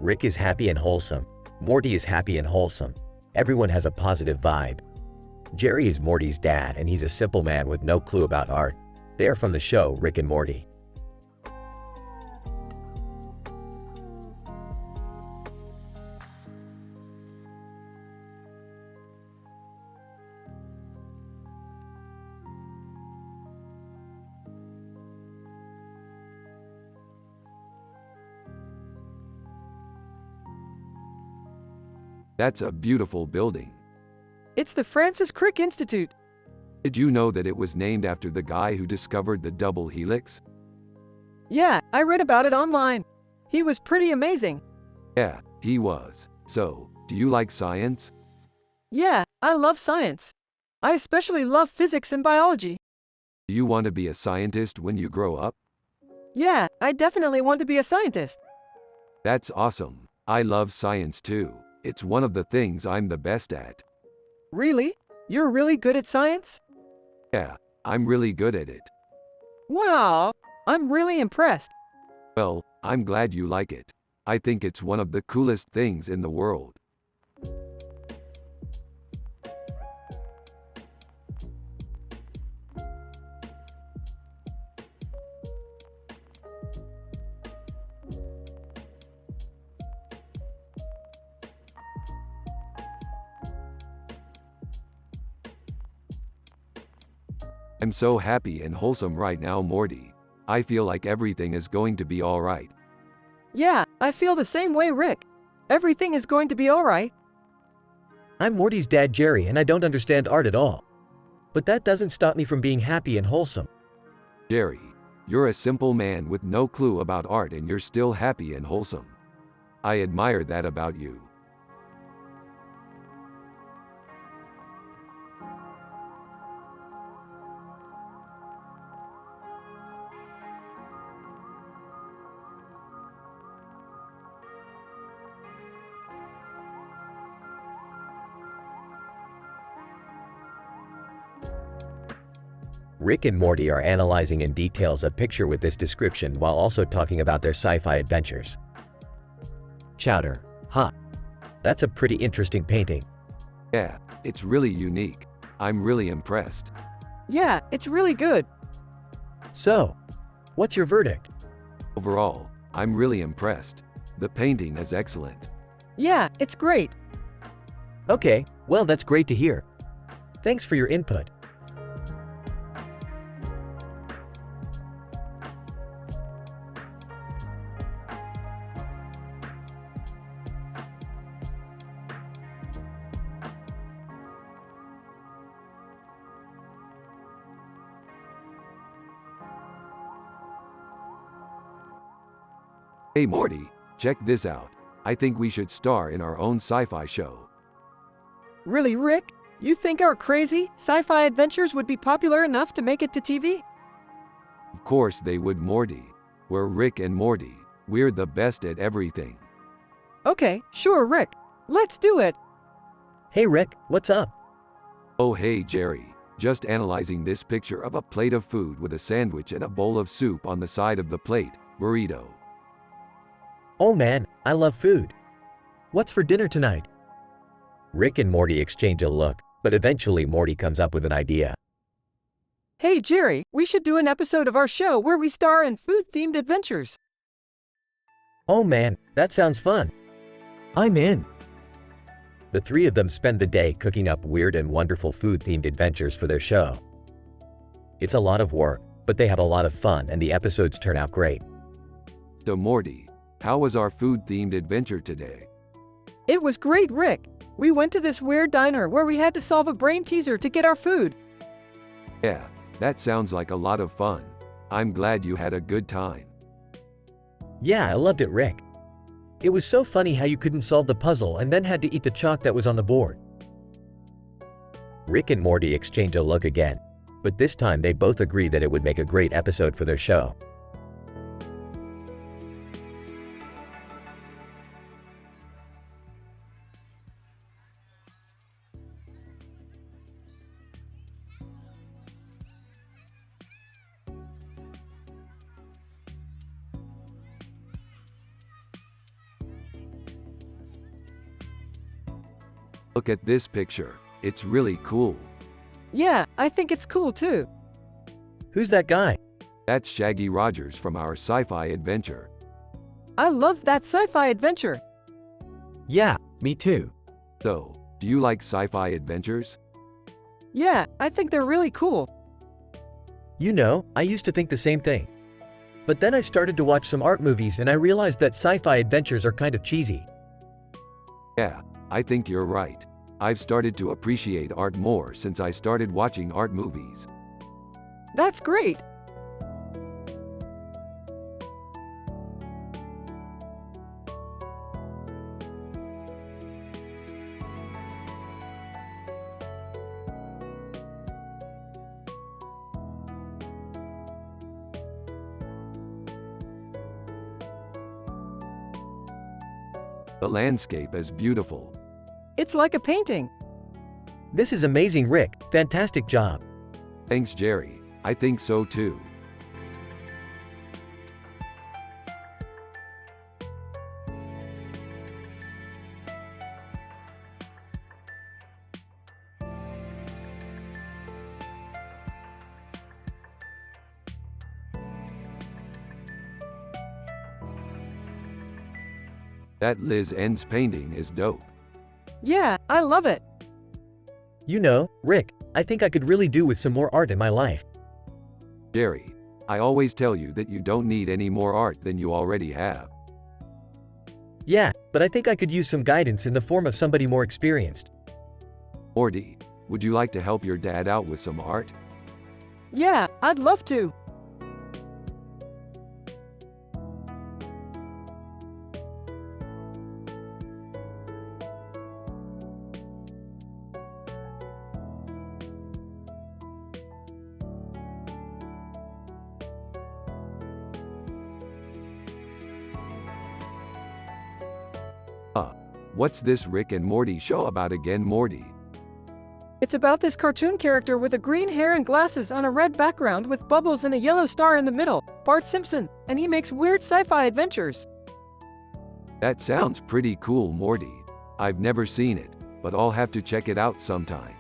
Rick is happy and wholesome. Morty is happy and wholesome. Everyone has a positive vibe. Jerry is Morty's dad, and he's a simple man with no clue about art. They are from the show Rick and Morty. That's a beautiful building. It's the Francis Crick Institute. Did you know that it was named after the guy who discovered the double helix? Yeah, I read about it online. He was pretty amazing. Yeah, he was. So, do you like science? Yeah, I love science. I especially love physics and biology. Do you want to be a scientist when you grow up? Yeah, I definitely want to be a scientist. That's awesome. I love science too. It's one of the things I'm the best at. Really? You're really good at science? Yeah, I'm really good at it. Wow, I'm really impressed. Well, I'm glad you like it. I think it's one of the coolest things in the world. I'm so happy and wholesome right now, Morty. I feel like everything is going to be alright. Yeah, I feel the same way, Rick. Everything is going to be alright. I'm Morty's dad, Jerry, and I don't understand art at all. But that doesn't stop me from being happy and wholesome. Jerry, you're a simple man with no clue about art and you're still happy and wholesome. I admire that about you. Rick and Morty are analyzing in details a picture with this description while also talking about their sci-fi adventures. Chowder. Huh. That's a pretty interesting painting. Yeah, it's really unique. I'm really impressed. Yeah, it's really good. So, what's your verdict? Overall, I'm really impressed. The painting is excellent. Yeah, it's great. Okay, well that's great to hear. Thanks for your input. Hey Morty, check this out. I think we should star in our own sci-fi show. Really, Rick? You think our crazy, sci-fi adventures would be popular enough to make it to TV? Of course they would, Morty. We're Rick and Morty. We're the best at everything. Okay, sure, Rick. Let's do it. Hey Rick, what's up? Oh hey Jerry, just analyzing this picture of a plate of food with a sandwich and a bowl of soup on the side of the plate, burrito. Oh man, I love food. What's for dinner tonight? Rick and Morty exchange a look, but eventually Morty comes up with an idea. Hey, Jerry, we should do an episode of our show where we star in food-themed adventures. Oh man, that sounds fun. I'm in. The three of them spend the day cooking up weird and wonderful food-themed adventures for their show. It's a lot of work, but they have a lot of fun and the episodes turn out great. So Morty, how was our food-themed adventure today? It was great, Rick. We went to this weird diner where we had to solve a brain teaser to get our food. Yeah, that sounds like a lot of fun. I'm glad you had a good time. Yeah, I loved it, Rick. It was so funny how you couldn't solve the puzzle and then had to eat the chalk that was on the board. Rick and Morty exchange a look again, but this time they both agree that it would make a great episode for their show. Look at this picture. It's really cool. Yeah, I think it's cool too. Who's that guy? That's Shaggy Rogers from our sci-fi adventure. I love that sci-fi adventure. Yeah, me too. So, do you like sci-fi adventures? Yeah, I think they're really cool. You know, I used to think the same thing. But then I started to watch some art movies and I realized that sci-fi adventures are kind of cheesy. Yeah, I think you're right. I've started to appreciate art more since I started watching art movies. That's great. The landscape is beautiful. It's like a painting. This is amazing, Rick. Fantastic job. Thanks, Jerry. I think so too. That Liz Ends painting is dope. Yeah, I love it. You know, Rick, I think I could really do with some more art in my life. Jerry, I always tell you that you don't need any more art than you already have. Yeah, but I think I could use some guidance in the form of somebody more experienced. Morty, would you like to help your dad out with some art? Yeah, I'd love to. What's this Rick and Morty show about again, Morty? It's about this cartoon character with a green hair and glasses on a red background with bubbles and a yellow star in the middle, Bart Simpson, and he makes weird sci-fi adventures. That sounds pretty cool, Morty. I've never seen it, but I'll have to check it out sometime.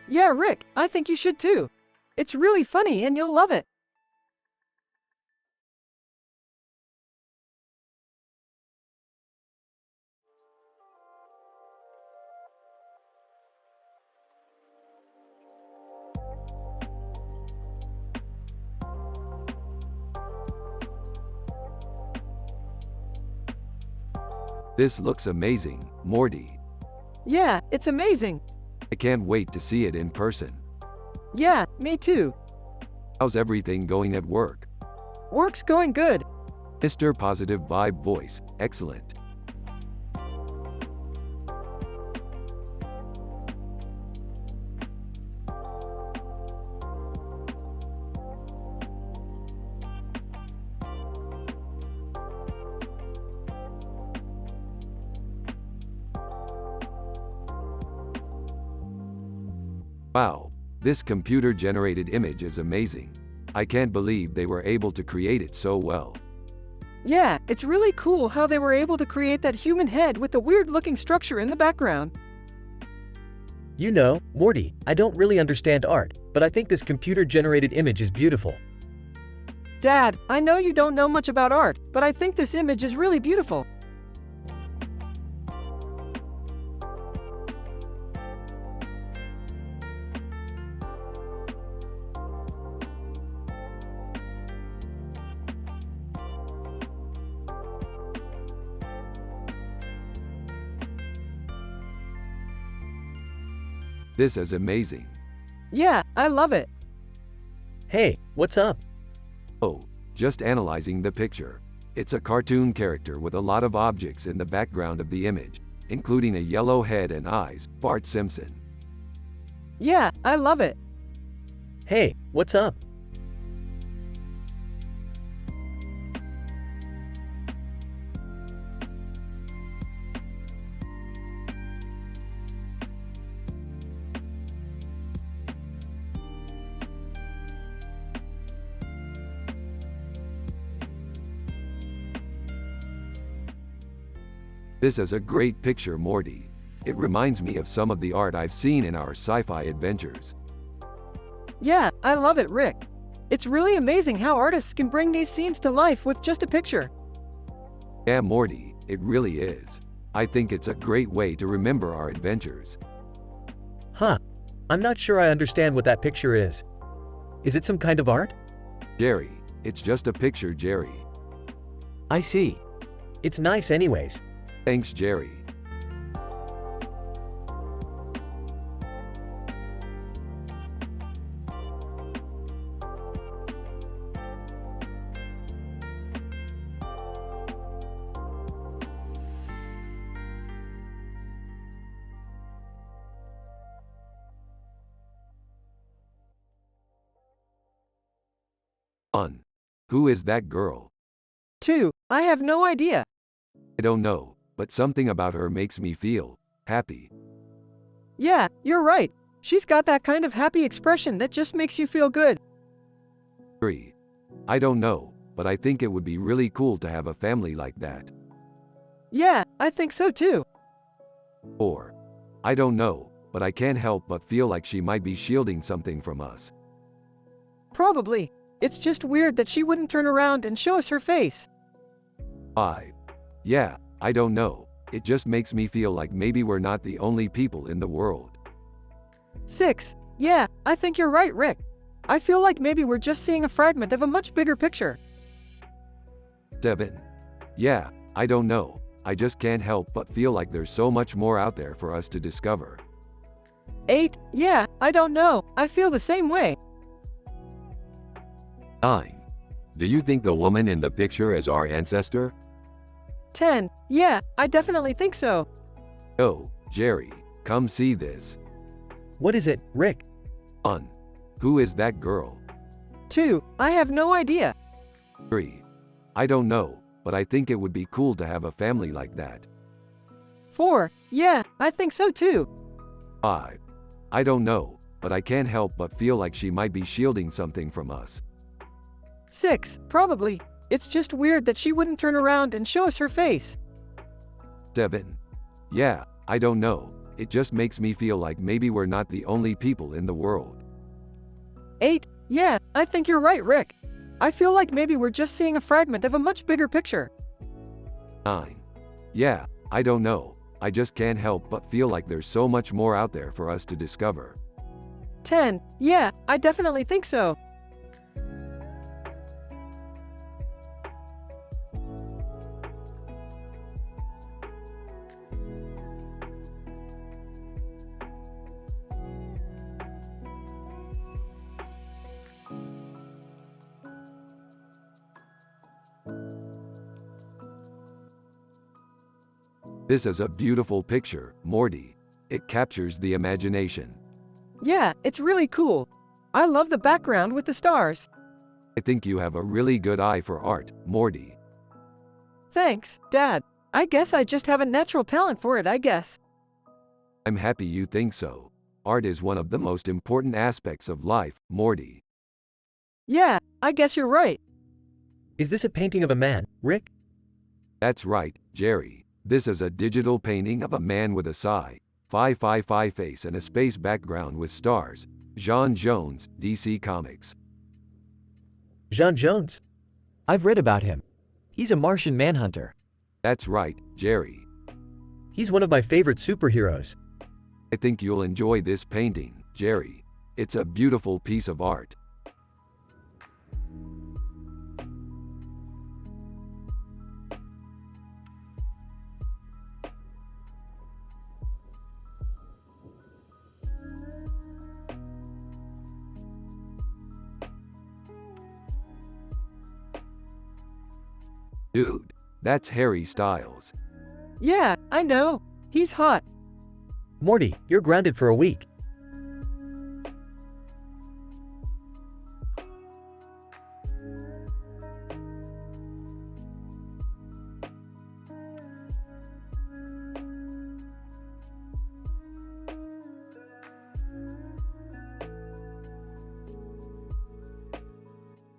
Yeah, Rick, I think you should too. It's really funny and you'll love it. This looks amazing, Morty. Yeah, it's amazing. I can't wait to see it in person. Yeah, me too. How's everything going at work? Work's going good. Mr. Positive Vibe Voice, excellent. Wow, this computer-generated image is amazing. I can't believe they were able to create it so well. Yeah, it's really cool how they were able to create that human head with the weird-looking structure in the background. You know, Morty, I don't really understand art, but I think this computer-generated image is beautiful. Dad, I know you don't know much about art, but I think this image is really beautiful. This is amazing. Yeah, I love it. Hey, what's up? Oh, just analyzing the picture. It's a cartoon character with a lot of objects in the background of the image, including a yellow head and eyes, Bart Simpson. Yeah, I love it. Hey, what's up? This is a great picture, Morty. It reminds me of some of the art I've seen in our sci-fi adventures. Yeah, I love it, Rick. It's really amazing how artists can bring these scenes to life with just a picture. Yeah, Morty, it really is. I think it's a great way to remember our adventures. Huh. I'm not sure I understand what that picture is. Is it some kind of art? Jerry, it's just a picture, Jerry. I see. It's nice anyways. Thanks, Jerry. On. Who is that girl? 2. I have no idea. I don't know, but something about her makes me feel happy. Yeah, you're right. She's got that kind of happy expression that just makes you feel good. 3. I don't know, but I think it would be really cool to have a family like that. Yeah, I think so too. 4. I don't know, but I can't help but feel like she might be shielding something from us. Probably. It's just weird that she wouldn't turn around and show us her face. 5. Yeah, I don't know. It just makes me feel like maybe we're not the only people in the world. 6. Yeah, I think you're right, Rick. I feel like maybe we're just seeing a fragment of a much bigger picture. 7. Yeah, I don't know. I just can't help but feel like there's so much more out there for us to discover. 8. Yeah, I don't know. I feel the same way. 9. Do you think the woman in the picture is our ancestor? 10. Yeah, I definitely think so. Oh, Jerry, come see this. What is it, Rick? On. Who is that girl? 2. I have no idea. 3. I don't know, but I think it would be cool to have a family like that. 4. Yeah, I think so too. 5. I don't know, but I can't help but feel like she might be shielding something from us. 6, probably. It's just weird that she wouldn't turn around and show us her face. 7. Yeah, I don't know. It just makes me feel like maybe we're not the only people in the world. 8, yeah, I think you're right, Rick. I feel like maybe we're just seeing a fragment of a much bigger picture. 9. Yeah, I don't know. I just can't help but feel like there's so much more out there for us to discover. 10, yeah, I definitely think so. This is a beautiful picture, Morty. It captures the imagination. Yeah, it's really cool. I love the background with the stars. I think you have a really good eye for art, Morty. Thanks, Dad. I guess I just have a natural talent for it, I guess. I'm happy you think so. Art is one of the most important aspects of life, Morty. Yeah, I guess you're right. Is this a painting of a man, Rick? That's right, Jerry. This is a digital painting of a man with a sci-fi face and a space background with stars. John Jones, DC Comics. John Jones? I've read about him. He's a Martian manhunter. That's right, Jerry. He's one of my favorite superheroes. I think you'll enjoy this painting, Jerry. It's a beautiful piece of art. Dude, that's Harry Styles. Yeah, I know. He's hot. Morty, you're grounded for a week.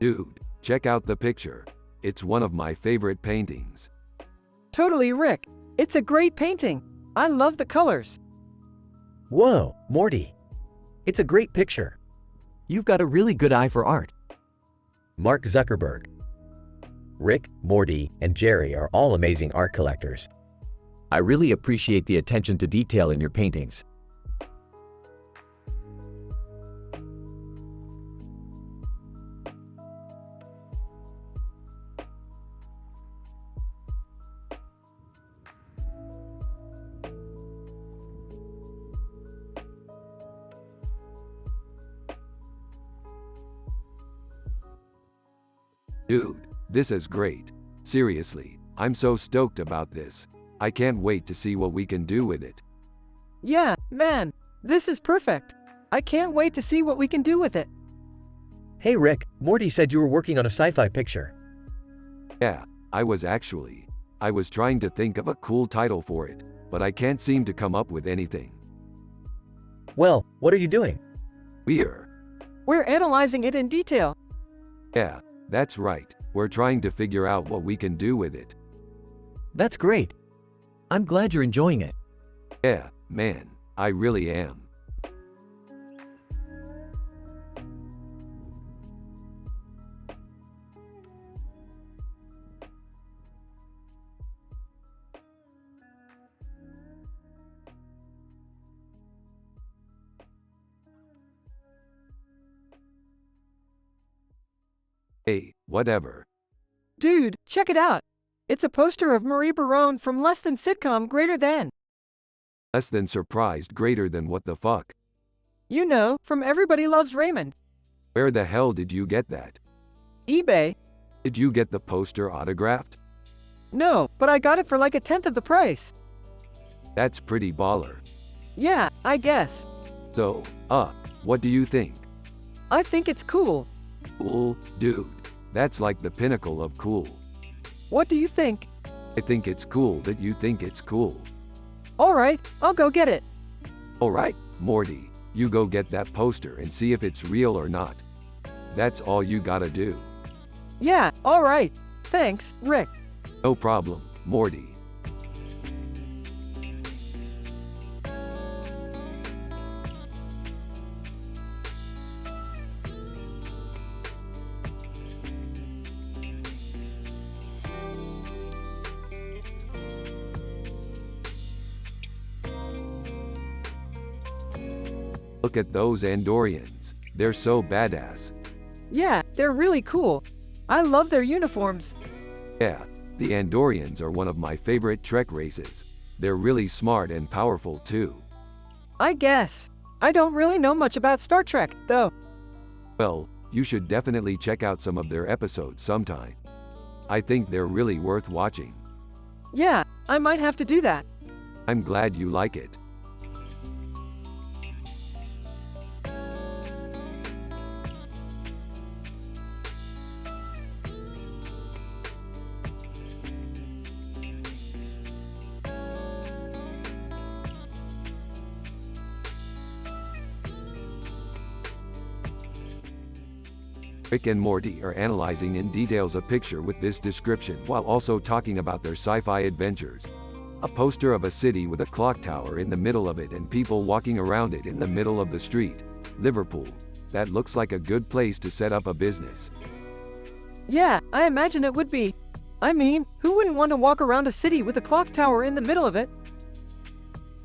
Dude, check out the picture. It's one of my favorite paintings. Totally, Rick. It's a great painting. I love the colors. Whoa, Morty. It's a great picture. You've got a really good eye for art. Mark Zuckerberg. Rick, Morty, and Jerry are all amazing art collectors. I really appreciate the attention to detail in your paintings. Dude, this is great. Seriously, I'm so stoked about this. I can't wait to see what we can do with it. Yeah, man. This is perfect. I can't wait to see what we can do with it. Hey Rick, Morty said you were working on a sci-fi picture. Yeah, I was trying to think of a cool title for it, but I can't seem to come up with anything. Well, what are you doing? We're analyzing it in detail. Yeah, that's right. We're trying to figure out what we can do with it. That's great. I'm glad you're enjoying it. Yeah, man, I really am. Hey, whatever. Dude, check it out. It's a poster of Marie Barone from Less Than Sitcom Greater Than. Less than surprised, greater than what the fuck. You know, from Everybody Loves Raymond. Where the hell did you get that? eBay. Did you get the poster autographed? No, but I got it for like a tenth of the price. That's pretty baller. Yeah, I guess. So, what do you think? I think it's cool. Cool, dude. That's like the pinnacle of cool. What do you think? I think it's cool that you think it's cool. Alright, I'll go get it. Alright, Morty. You go get that poster and see if it's real or not. That's all you gotta do. Yeah, alright. Thanks, Rick. No problem, Morty. Look at those Andorians. They're so badass. Yeah, they're really cool. I love their uniforms. Yeah, the Andorians are one of my favorite Trek races. They're really smart and powerful too. I guess. I don't really know much about Star Trek, though. Well, you should definitely check out some of their episodes sometime. I think they're really worth watching. Yeah, I might have to do that. I'm glad you like it. Rick and Morty are analyzing in details a picture with this description while also talking about their sci-fi adventures. A poster of a city with a clock tower in the middle of it and people walking around it in the middle of the street. Liverpool. That looks like a good place to set up a business. Yeah, I imagine it would be. I mean, who wouldn't want to walk around a city with a clock tower in the middle of it?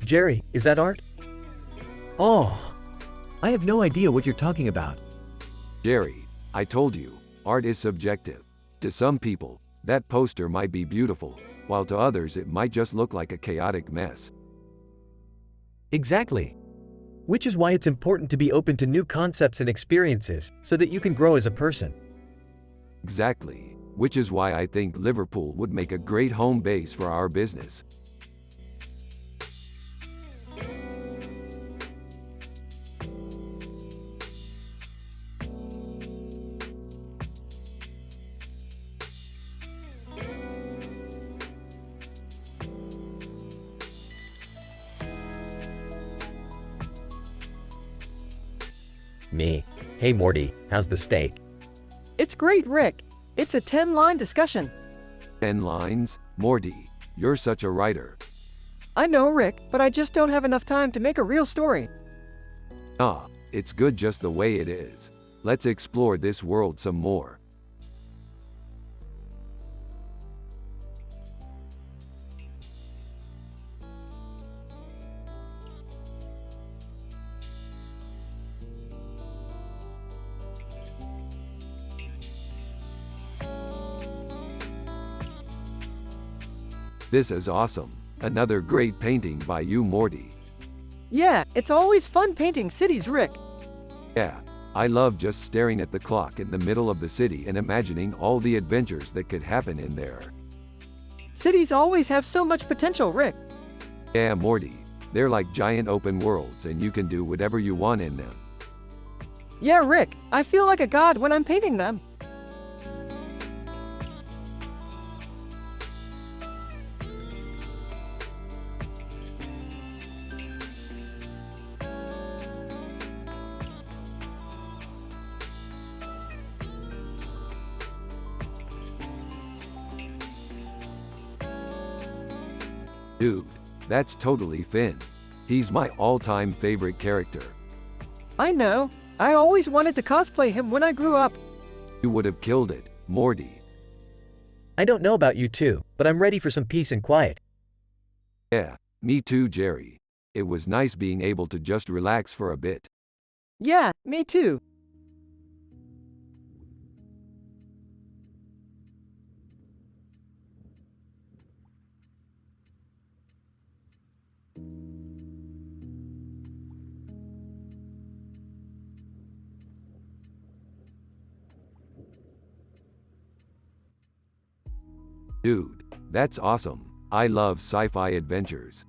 Jerry, is that art? Oh, I have no idea what you're talking about. Jerry, I told you, art is subjective. To some people, that poster might be beautiful, while to others it might just look like a chaotic mess. Exactly. Which is why it's important to be open to new concepts and experiences so that you can grow as a person. Exactly. Which is why I think Liverpool would make a great home base for our business. Me. Hey Morty, how's the steak? It's great, Rick. It's a 10-line discussion. 10 lines? Morty, you're such a writer. I know, Rick, but I just don't have enough time to make a real story. Ah, it's good just the way it is. Let's explore this world some more. This is awesome. Another great painting by you, Morty. Yeah, it's always fun painting cities, Rick. Yeah, I love just staring at the clock in the middle of the city and imagining all the adventures that could happen in there. Cities always have so much potential, Rick. Yeah, Morty. They're like giant open worlds and you can do whatever you want in them. Yeah, Rick, I feel like a god when I'm painting them. Dude, that's totally Finn. He's my all-time favorite character. I know. I always wanted to cosplay him when I grew up. You would have killed it, Morty. I don't know about you two, but I'm ready for some peace and quiet. Yeah, me too, Jerry. It was nice being able to just relax for a bit. Yeah, me too. Dude, that's awesome. I love sci-fi adventures.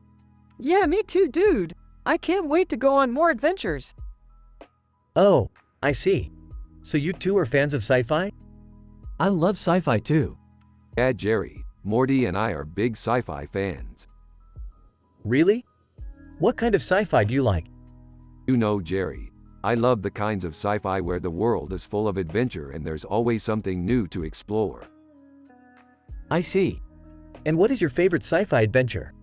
Yeah, me too, dude. I can't wait to go on more adventures. Oh, I see. So you two are fans of sci-fi? I love sci-fi too. Yeah, Jerry, Morty and I are big sci-fi fans. Really? What kind of sci-fi do you like? You know, Jerry, I love the kinds of sci-fi where the world is full of adventure and there's always something new to explore. I see. And what is your favorite sci-fi adventure?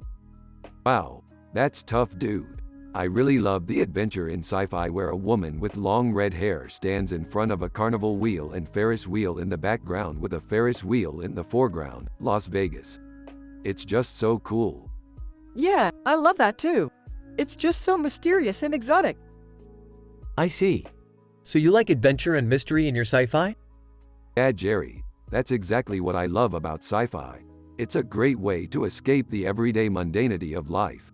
Wow, that's tough, dude. I really love the adventure in sci-fi where a woman with long red hair stands in front of a carnival wheel and Ferris wheel in the background with a Ferris wheel in the foreground, Las Vegas. It's just so cool. Yeah, I love that too. It's just so mysterious and exotic. I see. So you like adventure and mystery in your sci-fi? Yeah, Jerry, that's exactly what I love about sci-fi. It's a great way to escape the everyday mundanity of life.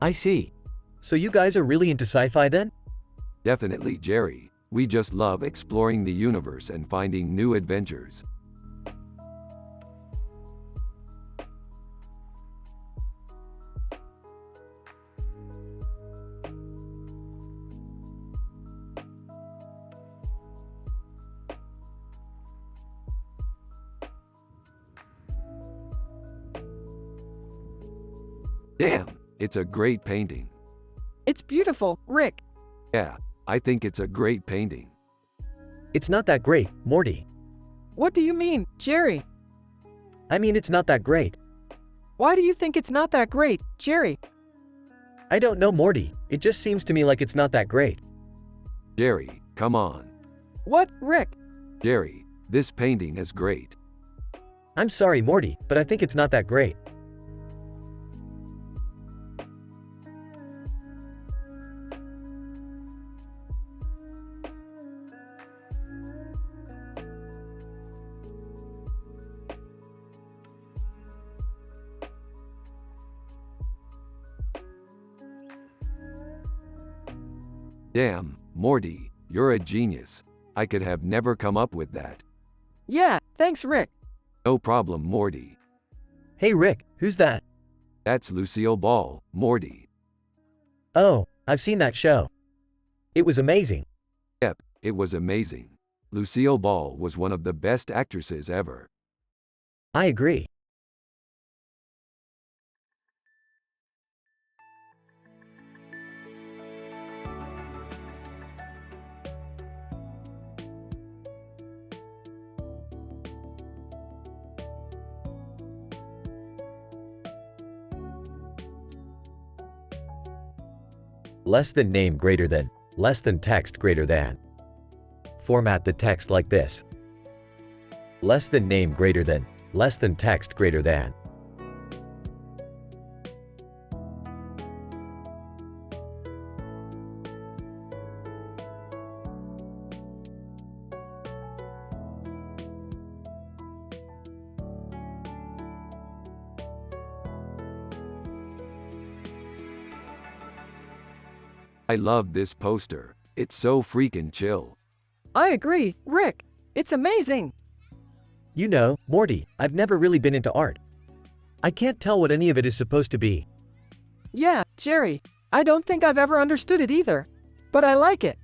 I see. So you guys are really into sci-fi then? Definitely, Jerry. We just love exploring the universe and finding new adventures. Damn, it's a great painting. It's beautiful, Rick. Yeah, I think it's a great painting. It's not that great, Morty. What do you mean, Jerry? I mean, it's not that great. Why do you think it's not that great, Jerry? I don't know, Morty. It just seems to me like it's not that great. Jerry, come on. What, Rick? Jerry, this painting is great. I'm sorry, Morty, but I think it's not that great. Damn, Morty, you're a genius. I could have never come up with that. Yeah, thanks, Rick. No problem, Morty. Hey Rick, who's that? That's Lucille Ball, Morty. Oh, I've seen that show. It was amazing. Yep, it was amazing. Lucille Ball was one of the best actresses ever. I agree. Less than name greater than, less than text greater than. Format the text like this. Less than name greater than, less than text greater than. I love this poster. It's so freaking chill. I agree, Rick. It's amazing. You know, Morty, I've never really been into art. I can't tell what any of it is supposed to be. Yeah, Jerry. I don't think I've ever understood it either. But I like it.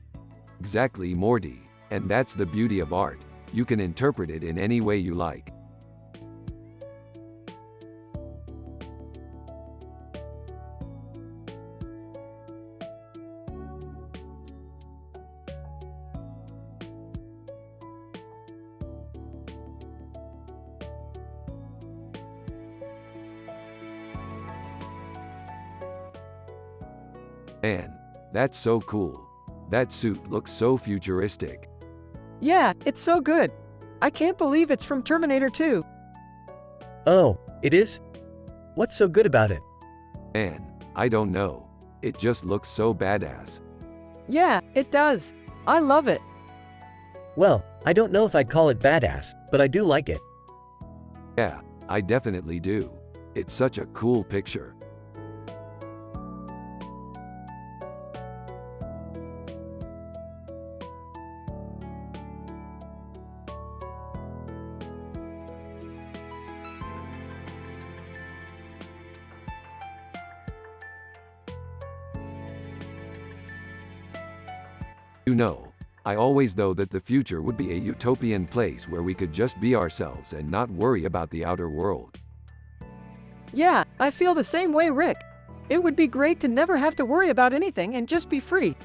Exactly, Morty. And that's the beauty of art. You can interpret it in any way you like. Man, that's so cool. That suit looks so futuristic. Yeah, it's so good. I can't believe it's from Terminator 2. Oh, it is? What's so good about it? Man, I don't know. It just looks so badass. Yeah, it does. I love it. Well, I don't know if I'd call it badass, but I do like it. Yeah, I definitely do. It's such a cool picture. You know, I always know that the future would be a utopian place where we could just be ourselves and not worry about the outer world. Yeah, I feel the same way, Rick. It would be great to never have to worry about anything and just be free.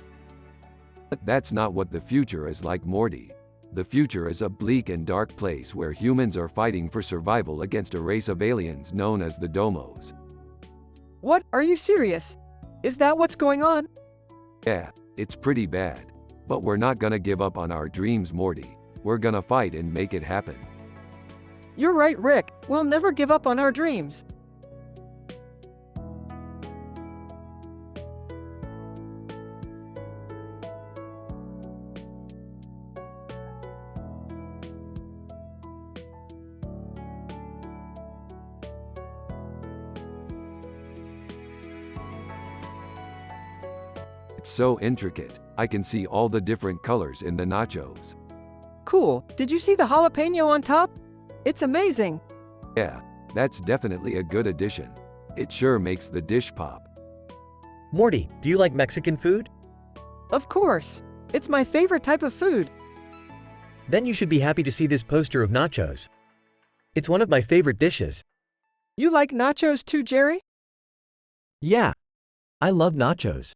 But that's not what the future is like, Morty. The future is a bleak and dark place where humans are fighting for survival against a race of aliens known as the Domos. What? Are you serious? Is that what's going on? Yeah, it's pretty bad. But we're not gonna give up on our dreams, Morty. We're gonna fight and make it happen. You're right, Rick. We'll never give up on our dreams. It's so intricate. I can see all the different colors in the nachos. Cool. Did you see the jalapeno on top? It's amazing. Yeah, that's definitely a good addition. It sure makes the dish pop. Morty, do you like Mexican food? Of course. It's my favorite type of food. Then you should be happy to see this poster of nachos. It's one of my favorite dishes. You like nachos too, Jerry? Yeah. I love nachos.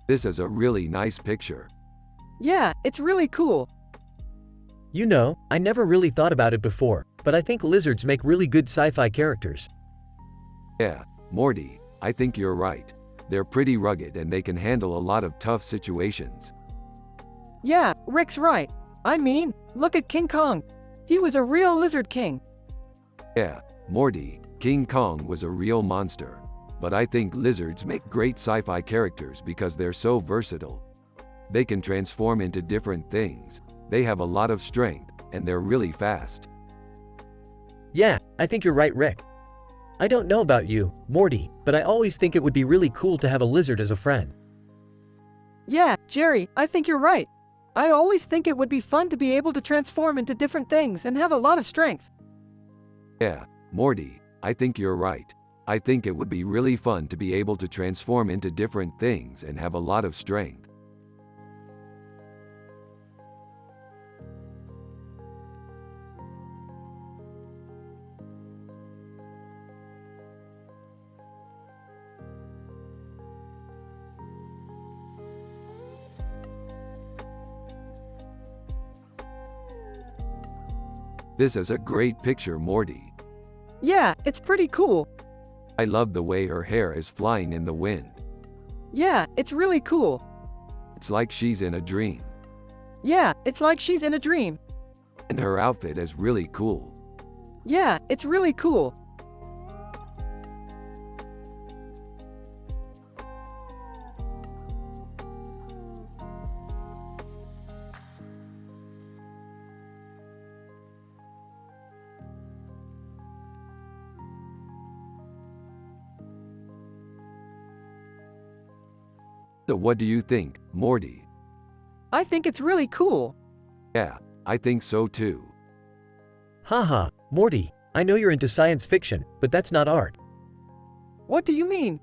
This is a really nice picture. Yeah, it's really cool. You know, I never really thought about it before, but I think lizards make really good sci-fi characters. Yeah, Morty, I think you're right. They're pretty rugged and they can handle a lot of tough situations. Yeah, Rick's right. I mean, look at King Kong. He was a real lizard king. Yeah, Morty, King Kong was a real monster. But I think lizards make great sci-fi characters because they're so versatile. They can transform into different things. They have a lot of strength, and they're really fast. Yeah, I think you're right, Rick. I don't know about you, Morty, but I always think it would be really cool to have a lizard as a friend. Yeah, Jerry, I think you're right. I always think it would be fun to be able to transform into different things and have a lot of strength. Yeah, Morty, I think you're right. I think it would be really fun to be able to transform into different things and have a lot of strength. This is a great picture, Morty. Yeah, it's pretty cool. I love the way her hair is flying in the wind. Yeah, it's really cool. It's like she's in a dream. Yeah, it's like she's in a dream. And her outfit is really cool. Yeah, it's really cool. So what do you think, Morty? I think it's really cool. Yeah, I think so too. Haha, Morty, I know you're into science fiction, but that's not art. What do you mean?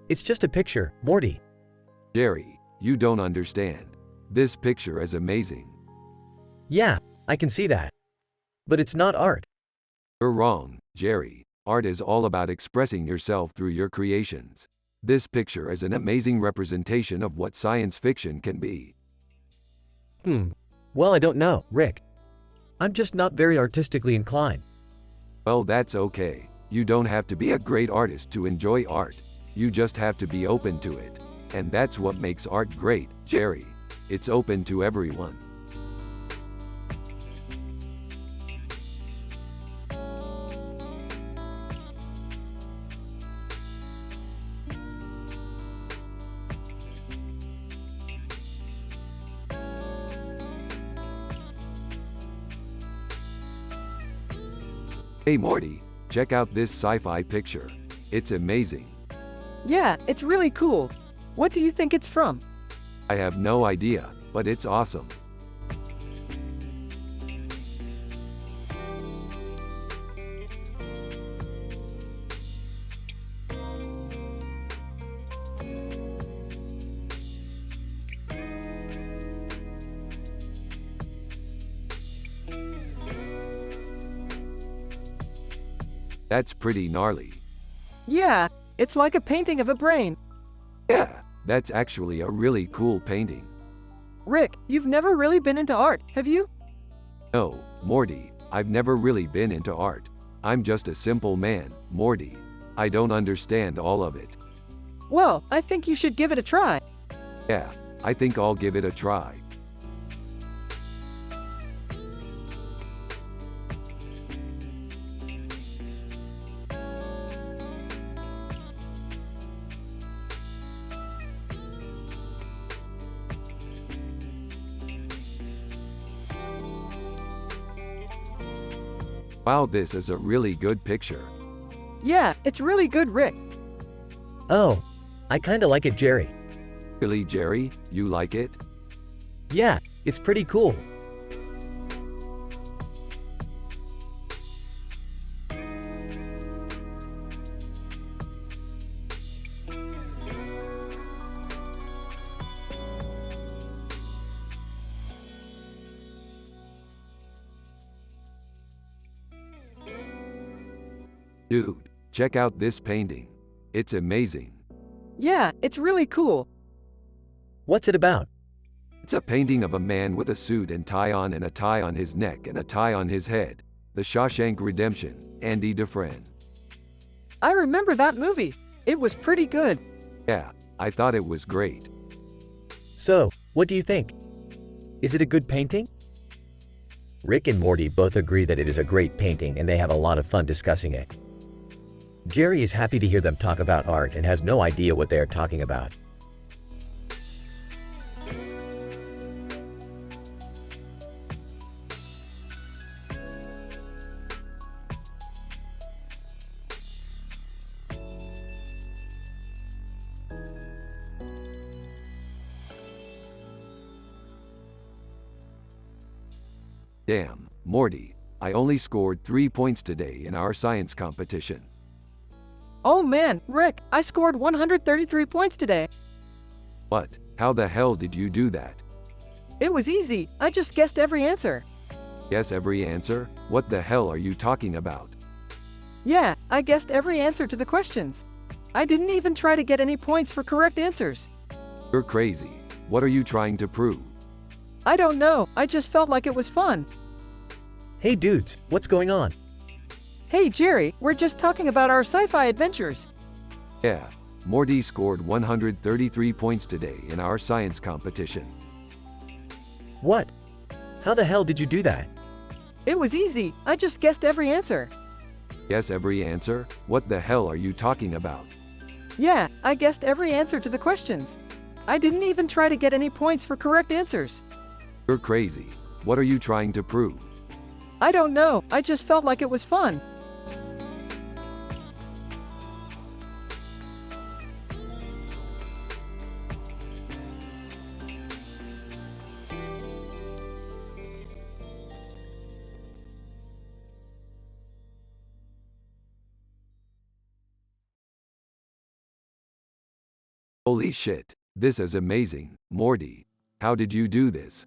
It's just a picture, Morty. Jerry, you don't understand. This picture is amazing. Yeah, I can see that. But it's not art. You're wrong, Jerry. Art is all about expressing yourself through your creations. This picture is an amazing representation of what science fiction can be. Well, I don't know, Rick. I'm just not very artistically inclined. Well, that's okay. You don't have to be a great artist to enjoy art. You just have to be open to it. And that's what makes art great, Jerry. It's open to everyone. Hey Morty, check out this sci-fi picture. It's amazing. Yeah, it's really cool. What do you think it's from? I have no idea, but it's awesome. That's pretty gnarly. Yeah, it's like a painting of a brain. Yeah, that's actually a really cool painting. Rick, you've never really been into art, have you? No, Morty, I've never really been into art. I'm just a simple man, Morty. I don't understand all of it. Well, I think you should give it a try. Yeah, I think I'll give it a try. Wow, this is a really good picture. Yeah, it's really good, Rick. Oh, I kinda like it, Jerry. Really, Jerry, you like it? Yeah, it's pretty cool. Dude, check out this painting. It's amazing. Yeah, it's really cool. What's it about? It's a painting of a man with a suit and tie on and a tie on his neck and a tie on his head. The Shawshank Redemption, Andy Dufresne. I remember that movie. It was pretty good. Yeah, I thought it was great. So, what do you think? Is it a good painting? Rick and Morty both agree that it is a great painting and they have a lot of fun discussing it. Jerry is happy to hear them talk about art and has no idea what they are talking about. Damn, Morty, I only scored 3 points today in our science competition. Oh man, Rick, I scored 133 points today. What? How the hell did you do that? It was easy, I just guessed every answer. Guess every answer? What the hell are you talking about? Yeah, I guessed every answer to the questions. I didn't even try to get any points for correct answers. You're crazy. What are you trying to prove? I don't know, I just felt like it was fun. Hey dudes, what's going on? Hey Jerry, we're just talking about our sci-fi adventures. Yeah, Morty scored 133 points today in our science competition. What? How the hell did you do that? It was easy, I just guessed every answer. Guess every answer? What the hell are you talking about? Yeah, I guessed every answer to the questions. I didn't even try to get any points for correct answers. You're crazy. What are you trying to prove? I don't know, I just felt like it was fun. Holy shit, this is amazing, Morty. How did you do this?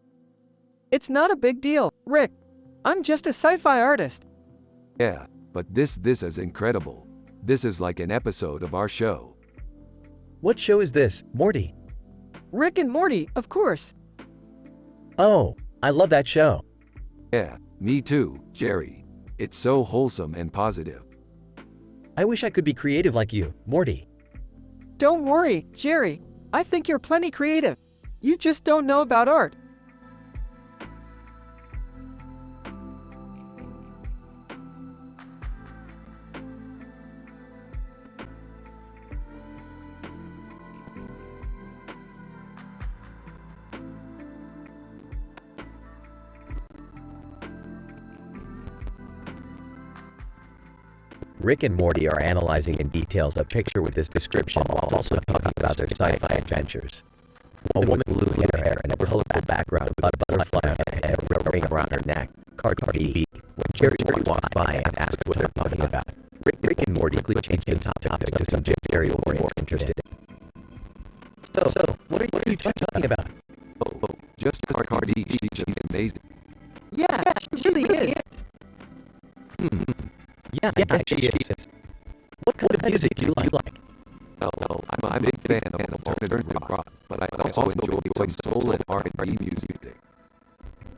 It's not a big deal, Rick. I'm just a sci-fi artist. Yeah, but this is incredible. This is like an episode of our show. What show is this, Morty? Rick and Morty, of course. Oh, I love that show. Yeah, me too, Jerry. It's so wholesome and positive. I wish I could be creative like you, Morty. Don't worry, Jerry. I think you're plenty creative. You just don't know about art. Rick and Morty are analyzing in details a picture with this description while also talking about their sci-fi adventures. A woman with blue hair and a colorful background with a butterfly on her head and a ring around her neck. Cardi B. When Jerry walks by and asks what they're talking about, Rick and Morty quickly change the topic to something Jerry will be more interested in. So, what are you talking about? Oh, just Cardi, she's amazing. Yeah, she really is. Yeah, she is. What kind of music do you like? Well, I'm a big fan of alternative rock, but I also enjoy some soul and R&B music.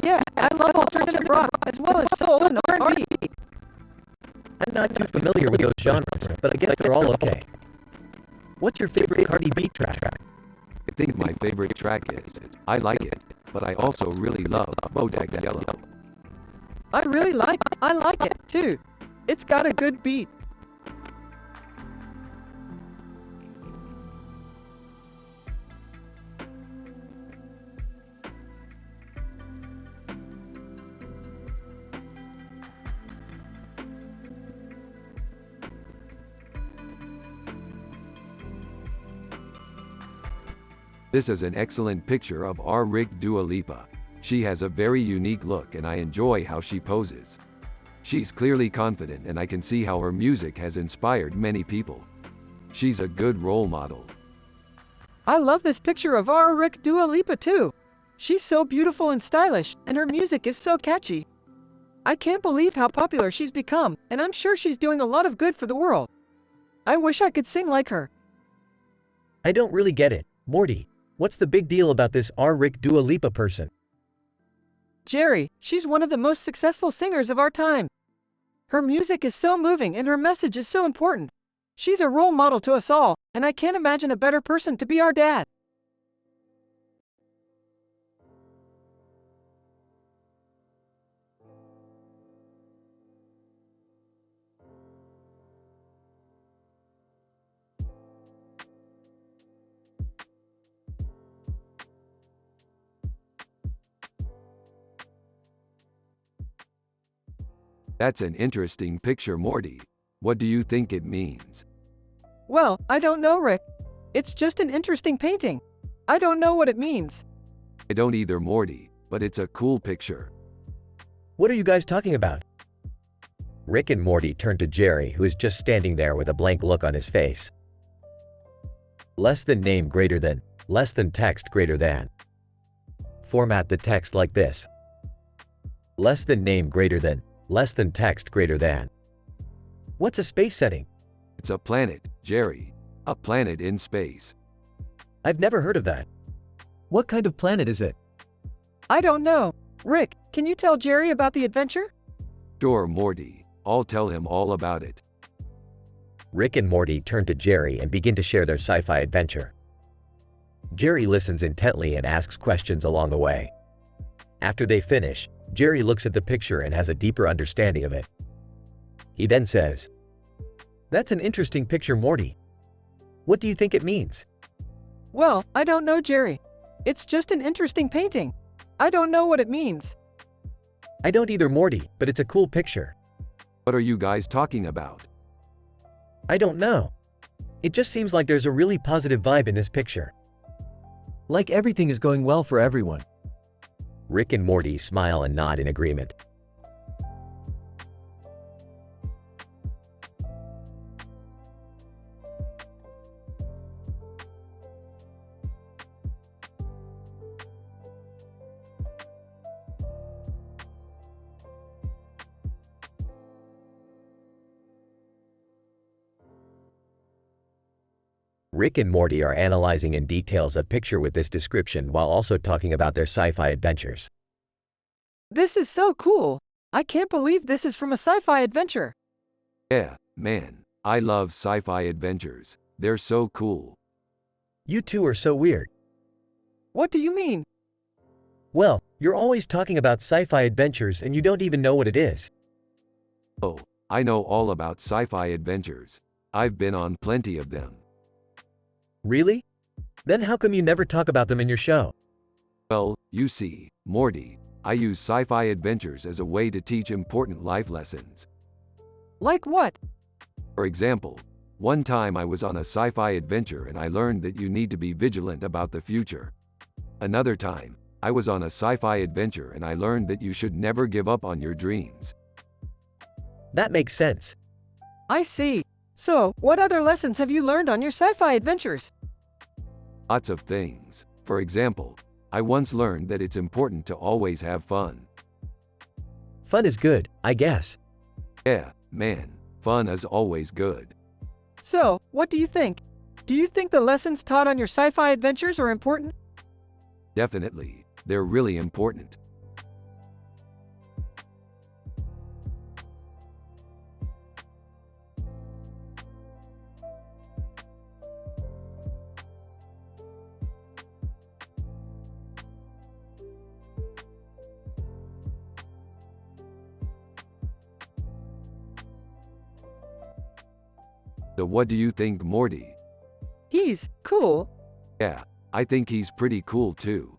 Yeah, I love alternative rock as well as soul and R&B. I'm not too familiar with those genres, but I guess they're all okay. What's your favorite Cardi B track? I think my favorite track is I Like It, but I also really love Bodak Yellow. I like it too. It's got a good beat. This is an excellent picture of our Rick Dua Lipa. She has a very unique look and I enjoy how she poses. She's clearly confident and I can see how her music has inspired many people. She's a good role model. I love this picture of our Rick Dua Lipa too. She's so beautiful and stylish, and her music is so catchy. I can't believe how popular she's become, and I'm sure she's doing a lot of good for the world. I wish I could sing like her. I don't really get it. Morty, what's the big deal about this Rick Dua Lipa person? Jerry, she's one of the most successful singers of our time. Her music is so moving and her message is so important. She's a role model to us all, and I can't imagine a better person to be our dad. That's an interesting picture, Morty. What do you think it means? Well, I don't know, Rick. It's just an interesting painting. I don't know what it means. I don't either, Morty, but it's a cool picture. What are you guys talking about? Rick and Morty turn to Jerry, who is just standing there with a blank look on his face. Less than name greater than, less than text greater than. Format the text like this. Less than name greater than, less than text greater than. What's a space setting? It's a planet, Jerry. A planet in space. I've never heard of that. What kind of planet is it? I don't know. Rick, can you tell Jerry about the adventure? Sure, Morty. I'll tell him all about it. Rick and Morty turn to Jerry and begin to share their sci-fi adventure. Jerry listens intently and asks questions along the way. After they finish, Jerry looks at the picture and has a deeper understanding of it. He then says, "That's an interesting picture, Morty. What do you think it means?" Well, I don't know, Jerry. It's just an interesting painting. I don't know what it means. I don't either, Morty, but it's a cool picture. What are you guys talking about? I don't know. It just seems like there's a really positive vibe in this picture. Like everything is going well for everyone. Rick and Morty smile and nod in agreement. Rick and Morty are analyzing in details a picture with this description while also talking about their sci-fi adventures. This is so cool. I can't believe this is from a sci-fi adventure. Yeah, man. I love sci-fi adventures. They're so cool. You two are so weird. What do you mean? Well, you're always talking about sci-fi adventures and you don't even know what it is. Oh, I know all about sci-fi adventures. I've been on plenty of them. Really? Then how come you never talk about them in your show? Well, you see, Morty, I use sci-fi adventures as a way to teach important life lessons. Like what? For example, one time I was on a sci-fi adventure and I learned that you need to be vigilant about the future. Another time, I was on a sci-fi adventure and I learned that you should never give up on your dreams. That makes sense. I see. So, what other lessons have you learned on your sci-fi adventures? Lots of things. For example, I once learned that it's important to always have fun. Fun is good, I guess. Yeah, man. Fun is always good. So, what do you think? Do you think the lessons taught on your sci-fi adventures are important? Definitely, they're really important. So what do you think, Morty? He's cool. Yeah, I think he's pretty cool too.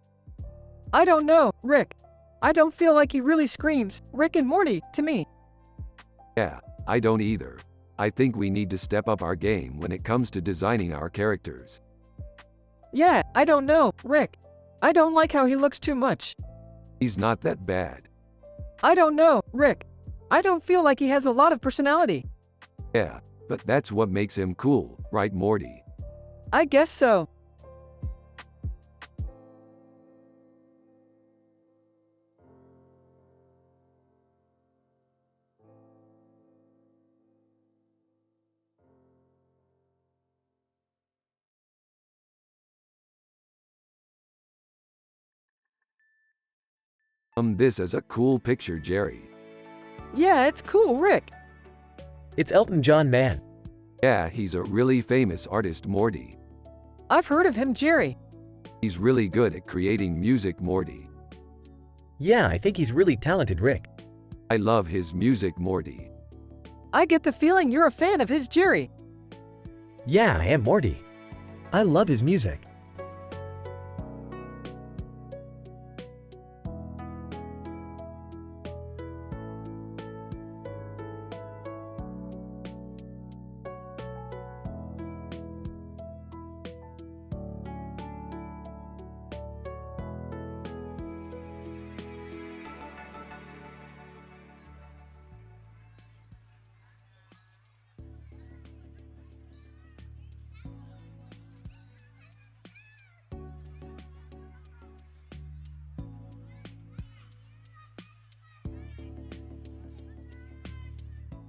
I don't know, Rick. I don't feel like he really screams Rick and Morty to me. Yeah, I don't either. I think we need to step up our game when it comes to designing our characters. Yeah, I don't know, Rick. I don't like how he looks too much. He's not that bad. I don't know, Rick. I don't feel like he has a lot of personality. Yeah, but that's what makes him cool, right, Morty? I guess so. This is a cool picture, Jerry. Yeah, it's cool, Rick. It's Elton John, man. Yeah, he's a really famous artist, Morty. I've heard of him, Jerry. He's really good at creating music, Morty. Yeah, I think he's really talented, Rick. I love his music, Morty. I get the feeling you're a fan of his, Jerry. Yeah, I am Morty. I love his music.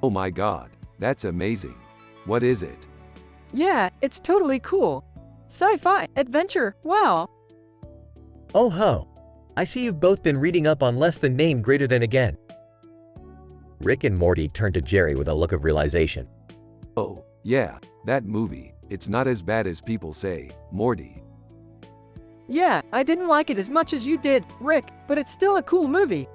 Oh my god, that's amazing. What is it? Yeah, it's totally cool. Sci-fi, adventure, wow. Oh ho! I see you've both been reading up on less than name greater than again. Rick and Morty turned to Jerry with a look of realization. Oh, yeah, that movie. It's not as bad as people say, Morty. Yeah, I didn't like it as much as you did, Rick, but it's still a cool movie.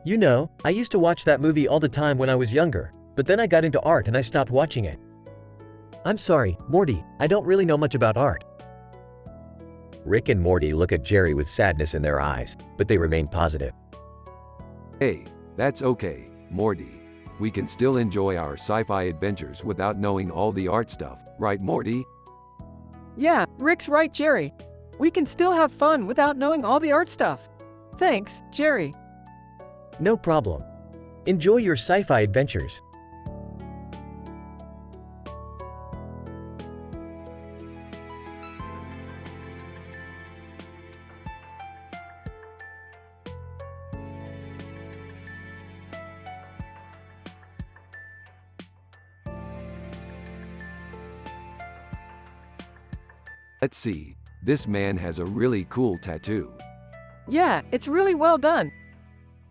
You know, I used to watch that movie all the time when I was younger, but then I got into art and I stopped watching it. I'm sorry, Morty, I don't really know much about art. Rick and Morty look at Jerry with sadness in their eyes, but they remain positive. Hey, that's okay, Morty. We can still enjoy our sci-fi adventures without knowing all the art stuff, right, Morty? Yeah, Rick's right, Jerry. We can still have fun without knowing all the art stuff. Thanks, Jerry. No problem. Enjoy your sci-fi adventures. Let's see. This man has a really cool tattoo. Yeah, it's really well done.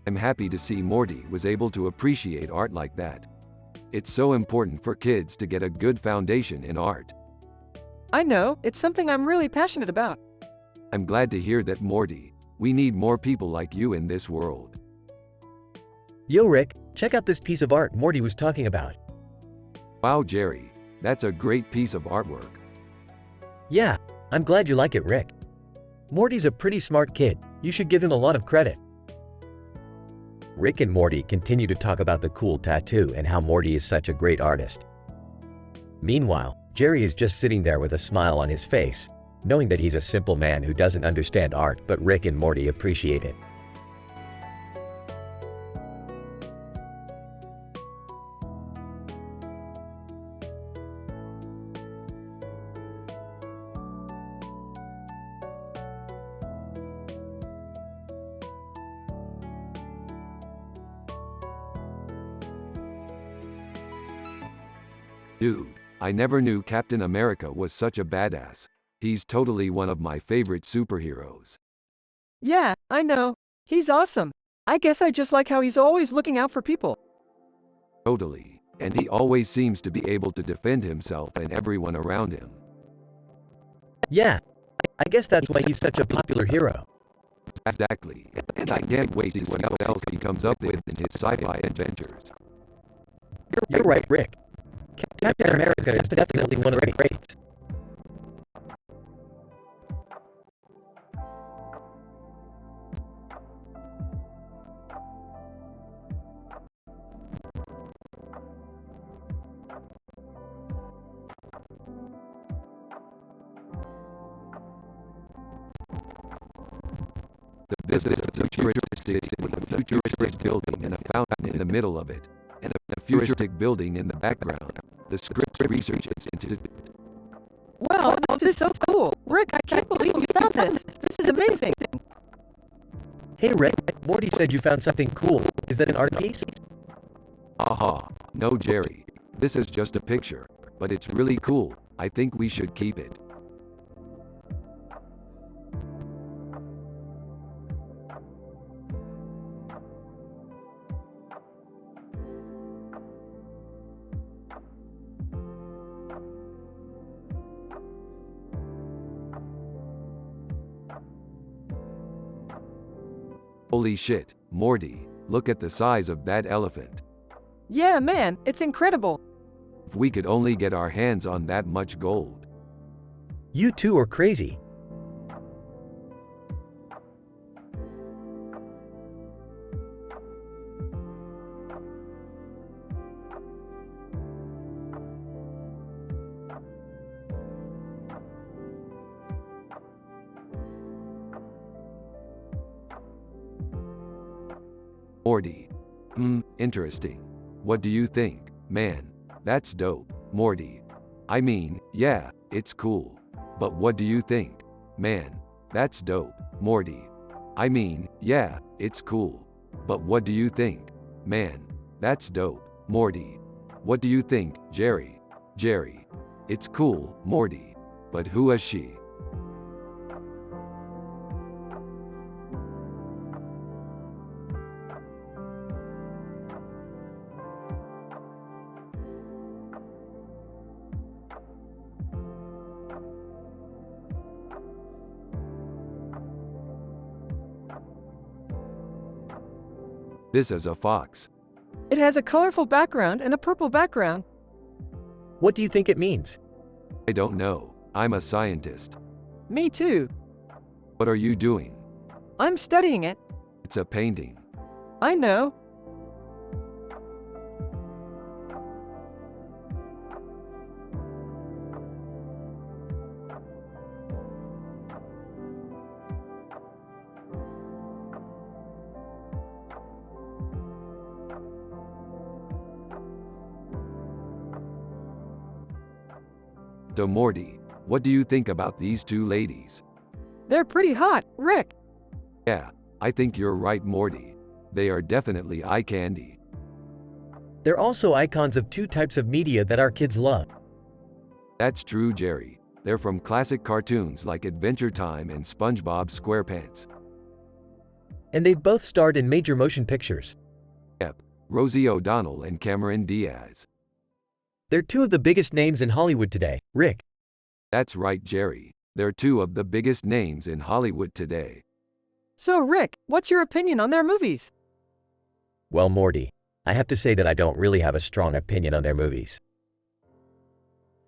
I'm happy to see Morty was able to appreciate art like that. It's so important for kids to get a good foundation in art. I know, it's something I'm really passionate about. I'm glad to hear that, Morty. We need more people like you in this world. Yo Rick, check out this piece of art Morty was talking about. Wow, Jerry. That's a great piece of artwork. Yeah, I'm glad you like it, Rick. Morty's a pretty smart kid. You should give him a lot of credit. Rick and Morty continue to talk about the cool tattoo and how Morty is such a great artist. Meanwhile, Jerry is just sitting there with a smile on his face, knowing that he's a simple man who doesn't understand art, but Rick and Morty appreciate it. Dude, I never knew Captain America was such a badass. He's totally one of my favorite superheroes. Yeah, I know. He's awesome. I guess I just like how he's always looking out for people. Totally. And he always seems to be able to defend himself and everyone around him. Yeah, I guess that's why he's such a popular hero. Exactly. And I can't wait to see what else he comes up with in his sci-fi adventures. You're right, Rick. Captain America is definitely one of the greats. This is a futuristic city with a futuristic building and a fountain in the middle of it, and a futuristic building in the background. The Scripps Research Institute. Wow, this is so cool. Rick, I can't believe you found this. This is amazing. Hey Rick, Morty said you found something cool. Is that an art piece? Aha, no Jerry. This is just a picture, but it's really cool. I think we should keep it. Holy shit, Morty, look at the size of that elephant. Yeah, man, it's incredible. If we could only get our hands on that much gold. You two are crazy. Morty. Interesting. What do you think, man? That's dope, Morty. I mean, yeah, it's cool. But what do you think? Man, that's dope, Morty. I mean, yeah, it's cool. But what do you think? Man, that's dope, Morty. What do you think, Jerry? Jerry. It's cool, Morty. But who is she? This is a fox. It has a colorful background and a purple background. What do you think it means? I don't know. I'm a scientist. Me too. What are you doing? I'm studying it. It's a painting. I know. So Morty, what do you think about these two ladies? They're pretty hot, Rick. Yeah, I think you're right, Morty. They are definitely eye candy. They're also icons of two types of media that our kids love. That's true, Jerry. They're from classic cartoons like Adventure Time and SpongeBob SquarePants. And they've both starred in major motion pictures. Yep, Rosie O'Donnell and Cameron Diaz. They're two of the biggest names in Hollywood today, Rick. That's right, Jerry. They're two of the biggest names in Hollywood today. So Rick, what's your opinion on their movies? Well, Morty, I have to say that I don't really have a strong opinion on their movies.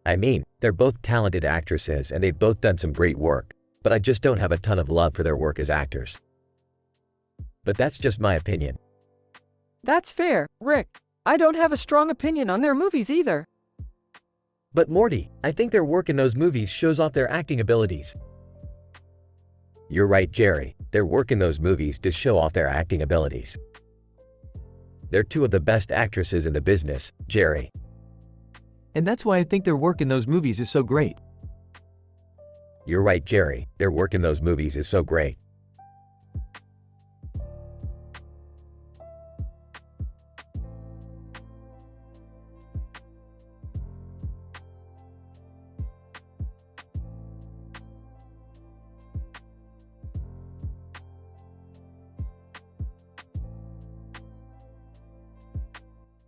I mean, they're both talented actresses and they've both done some great work, but I just don't have a ton of love for their work as actors. But that's just my opinion. That's fair, Rick. I don't have a strong opinion on their movies either. But Morty, I think their work in those movies shows off their acting abilities. You're right, Jerry. Their work in those movies does show off their acting abilities. They're two of the best actresses in the business, Jerry. And that's why I think their work in those movies is so great. You're right, Jerry. Their work in those movies is so great.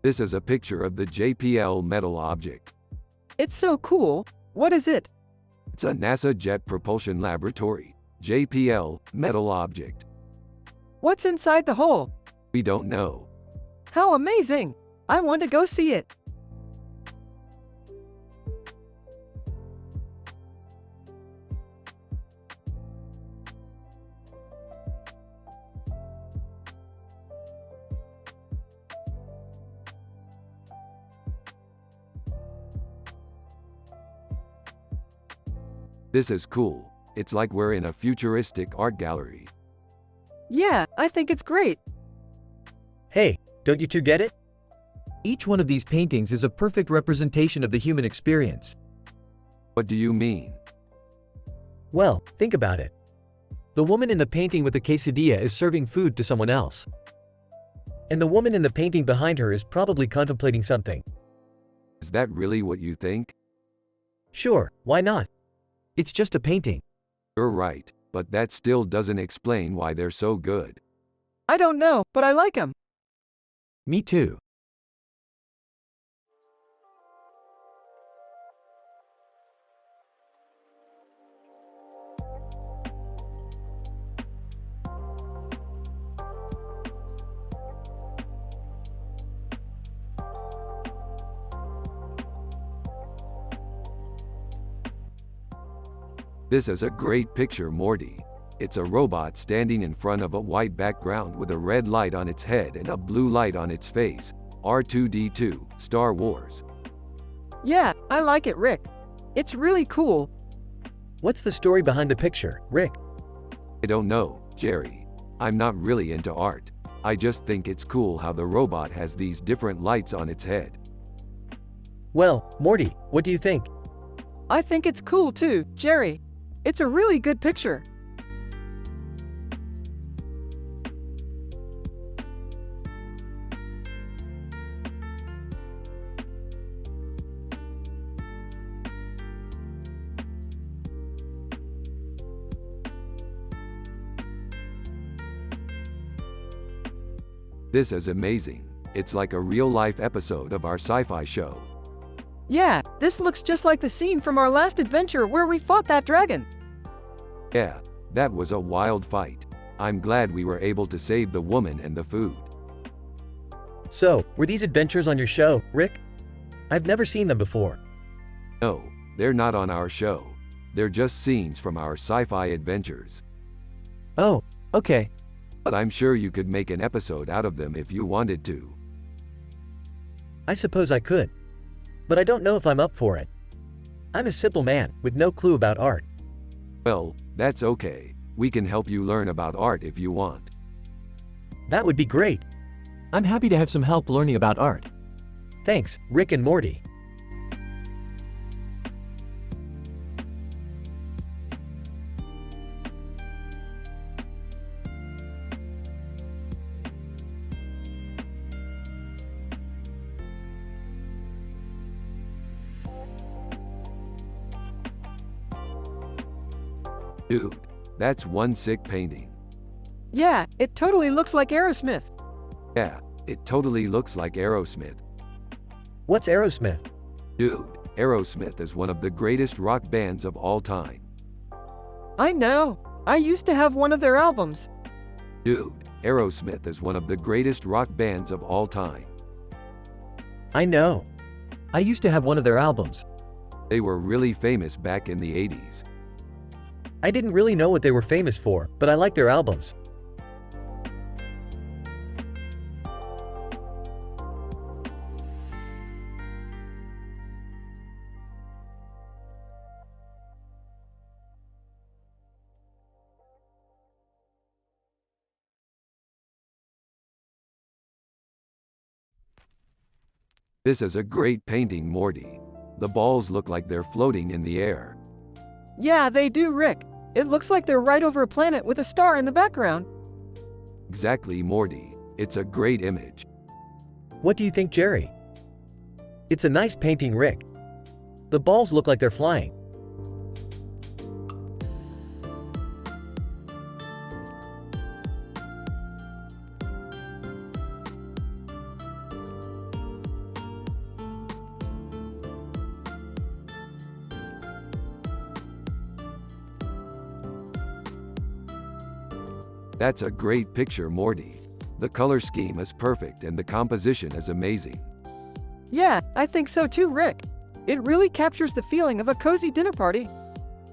This is a picture of the JPL metal object. It's so cool. What is it? It's a NASA Jet Propulsion Laboratory. JPL metal object. What's inside the hole? We don't know. How amazing! I want to go see it. This is cool. It's like we're in a futuristic art gallery. Yeah, I think it's great. Hey, don't you two get it? Each one of these paintings is a perfect representation of the human experience. What do you mean? Well, think about it. The woman in the painting with the quesadilla is serving food to someone else. And the woman in the painting behind her is probably contemplating something. Is that really what you think? Sure, why not? It's just a painting. You're right, but that still doesn't explain why they're so good. I don't know, but I like them. Me too. This is a great picture, Morty. It's a robot standing in front of a white background with a red light on its head and a blue light on its face. R2-D2, Star Wars. Yeah, I like it, Rick. It's really cool. What's the story behind the picture, Rick? I don't know, Jerry. I'm not really into art. I just think it's cool how the robot has these different lights on its head. Well, Morty, what do you think? I think it's cool too, Jerry. It's a really good picture. This is amazing. It's like a real-life episode of our sci-fi show. Yeah, this looks just like the scene from our last adventure where we fought that dragon. Yeah, that was a wild fight. I'm glad we were able to save the woman and the food. So, were these adventures on your show, Rick? I've never seen them before. No, they're not on our show. They're just scenes from our sci-fi adventures. Oh, okay. But I'm sure you could make an episode out of them if you wanted to. I suppose I could. But I don't know if I'm up for it. I'm a simple man with no clue about art. Well, that's okay. We can help you learn about art if you want. That would be great. I'm happy to have some help learning about art. Thanks, Rick and Morty. Dude, that's one sick painting. Yeah, it totally looks like Aerosmith. Yeah, it totally looks like Aerosmith. What's Aerosmith? Dude, Aerosmith is one of the greatest rock bands of all time. I know. I used to have one of their albums. Dude, Aerosmith is one of the greatest rock bands of all time. I know. I used to have one of their albums. They were really famous back in the 80s. I didn't really know what they were famous for, but I like their albums. This is a great painting, Morty. The balls look like they're floating in the air. Yeah, they do, Rick. It looks like they're right over a planet with a star in the background. Exactly, Morty. It's a great image. What do you think, Jerry? It's a nice painting, Rick. The balls look like they're flying. That's a great picture, Morty. The color scheme is perfect and the composition is amazing. Yeah, I think so too, Rick. It really captures the feeling of a cozy dinner party.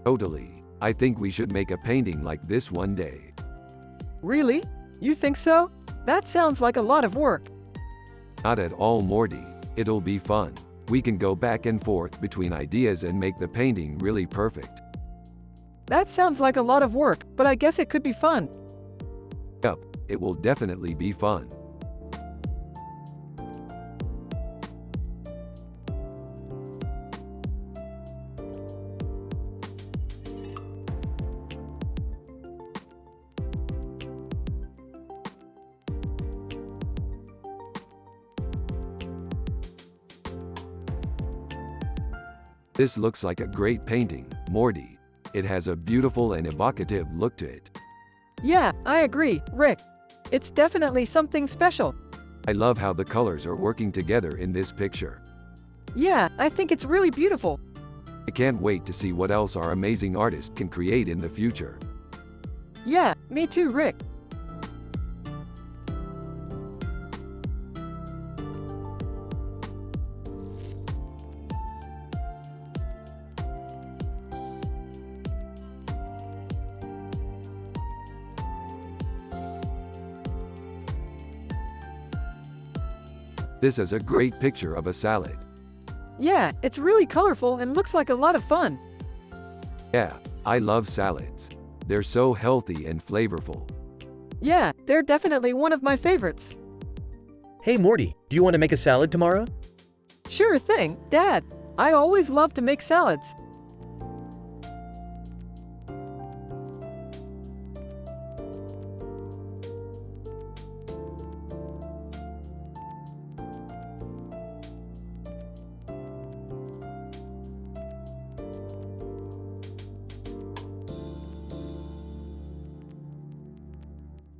Totally. I think we should make a painting like this one day. Really? You think so? That sounds like a lot of work. Not at all, Morty. It'll be fun. We can go back and forth between ideas and make the painting really perfect. That sounds like a lot of work, but I guess it could be fun. Yup, it will definitely be fun. This looks like a great painting, Morty. It has a beautiful and evocative look to it. Yeah, I agree, Rick. It's definitely something special. I love how the colors are working together in this picture. Yeah, I think it's really beautiful. I can't wait to see what else our amazing artist can create in the future. Yeah, me too, Rick. This is a great picture of a salad. Yeah, it's really colorful and looks like a lot of fun. Yeah, I love salads. They're so healthy and flavorful. Yeah, they're definitely one of my favorites. Hey Morty, do you want to make a salad tomorrow? Sure thing, Dad. I always love to make salads.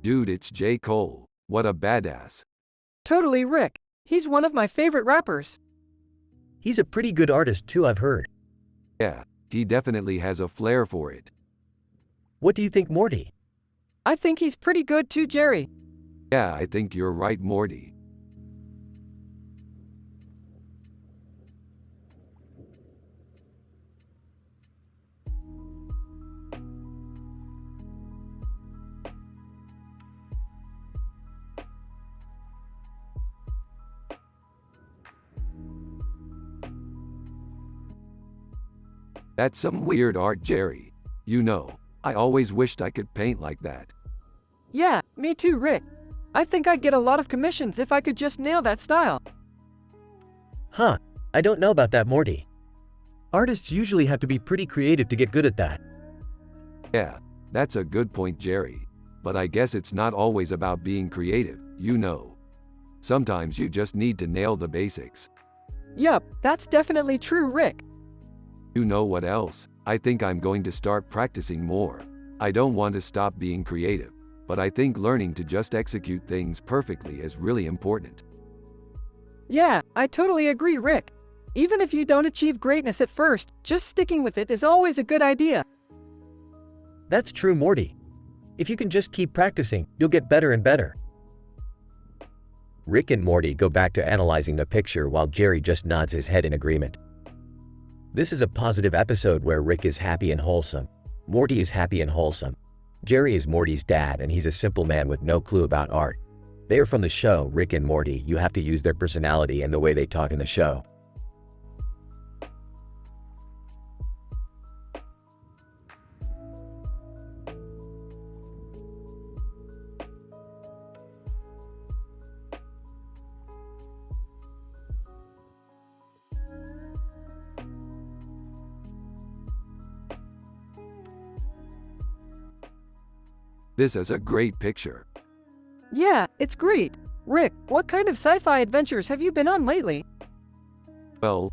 Dude, it's J. Cole. What a badass. Totally, Rick. He's one of my favorite rappers. He's a pretty good artist too, I've heard. Yeah, he definitely has a flair for it. What do you think, Morty? I think he's pretty good too, Jerry. Yeah, I think you're right, Morty. That's some weird art, Jerry. You know, I always wished I could paint like that. Yeah, me too, Rick. I think I'd get a lot of commissions if I could just nail that style. Huh, I don't know about that, Morty. Artists usually have to be pretty creative to get good at that. Yeah, that's a good point, Jerry. But I guess it's not always about being creative, you know. Sometimes you just need to nail the basics. Yup, that's definitely true, Rick. You know what else? I think I'm going to start practicing more. I don't want to stop being creative, but I think learning to just execute things perfectly is really important. Yeah, I totally agree, Rick. Even if you don't achieve greatness at first, just sticking with it is always a good idea. That's true, Morty. If you can just keep practicing, you'll get better and better. Rick and Morty go back to analyzing the picture while Jerry just nods his head in agreement. This is a positive episode where Rick is happy and wholesome. Morty is happy and wholesome. Jerry is Morty's dad and he's a simple man with no clue about art. They are from the show Rick and Morty. You have to use their personality and the way they talk in the show. This is a great picture. Yeah, it's great. Rick, what kind of sci-fi adventures have you been on lately? Well,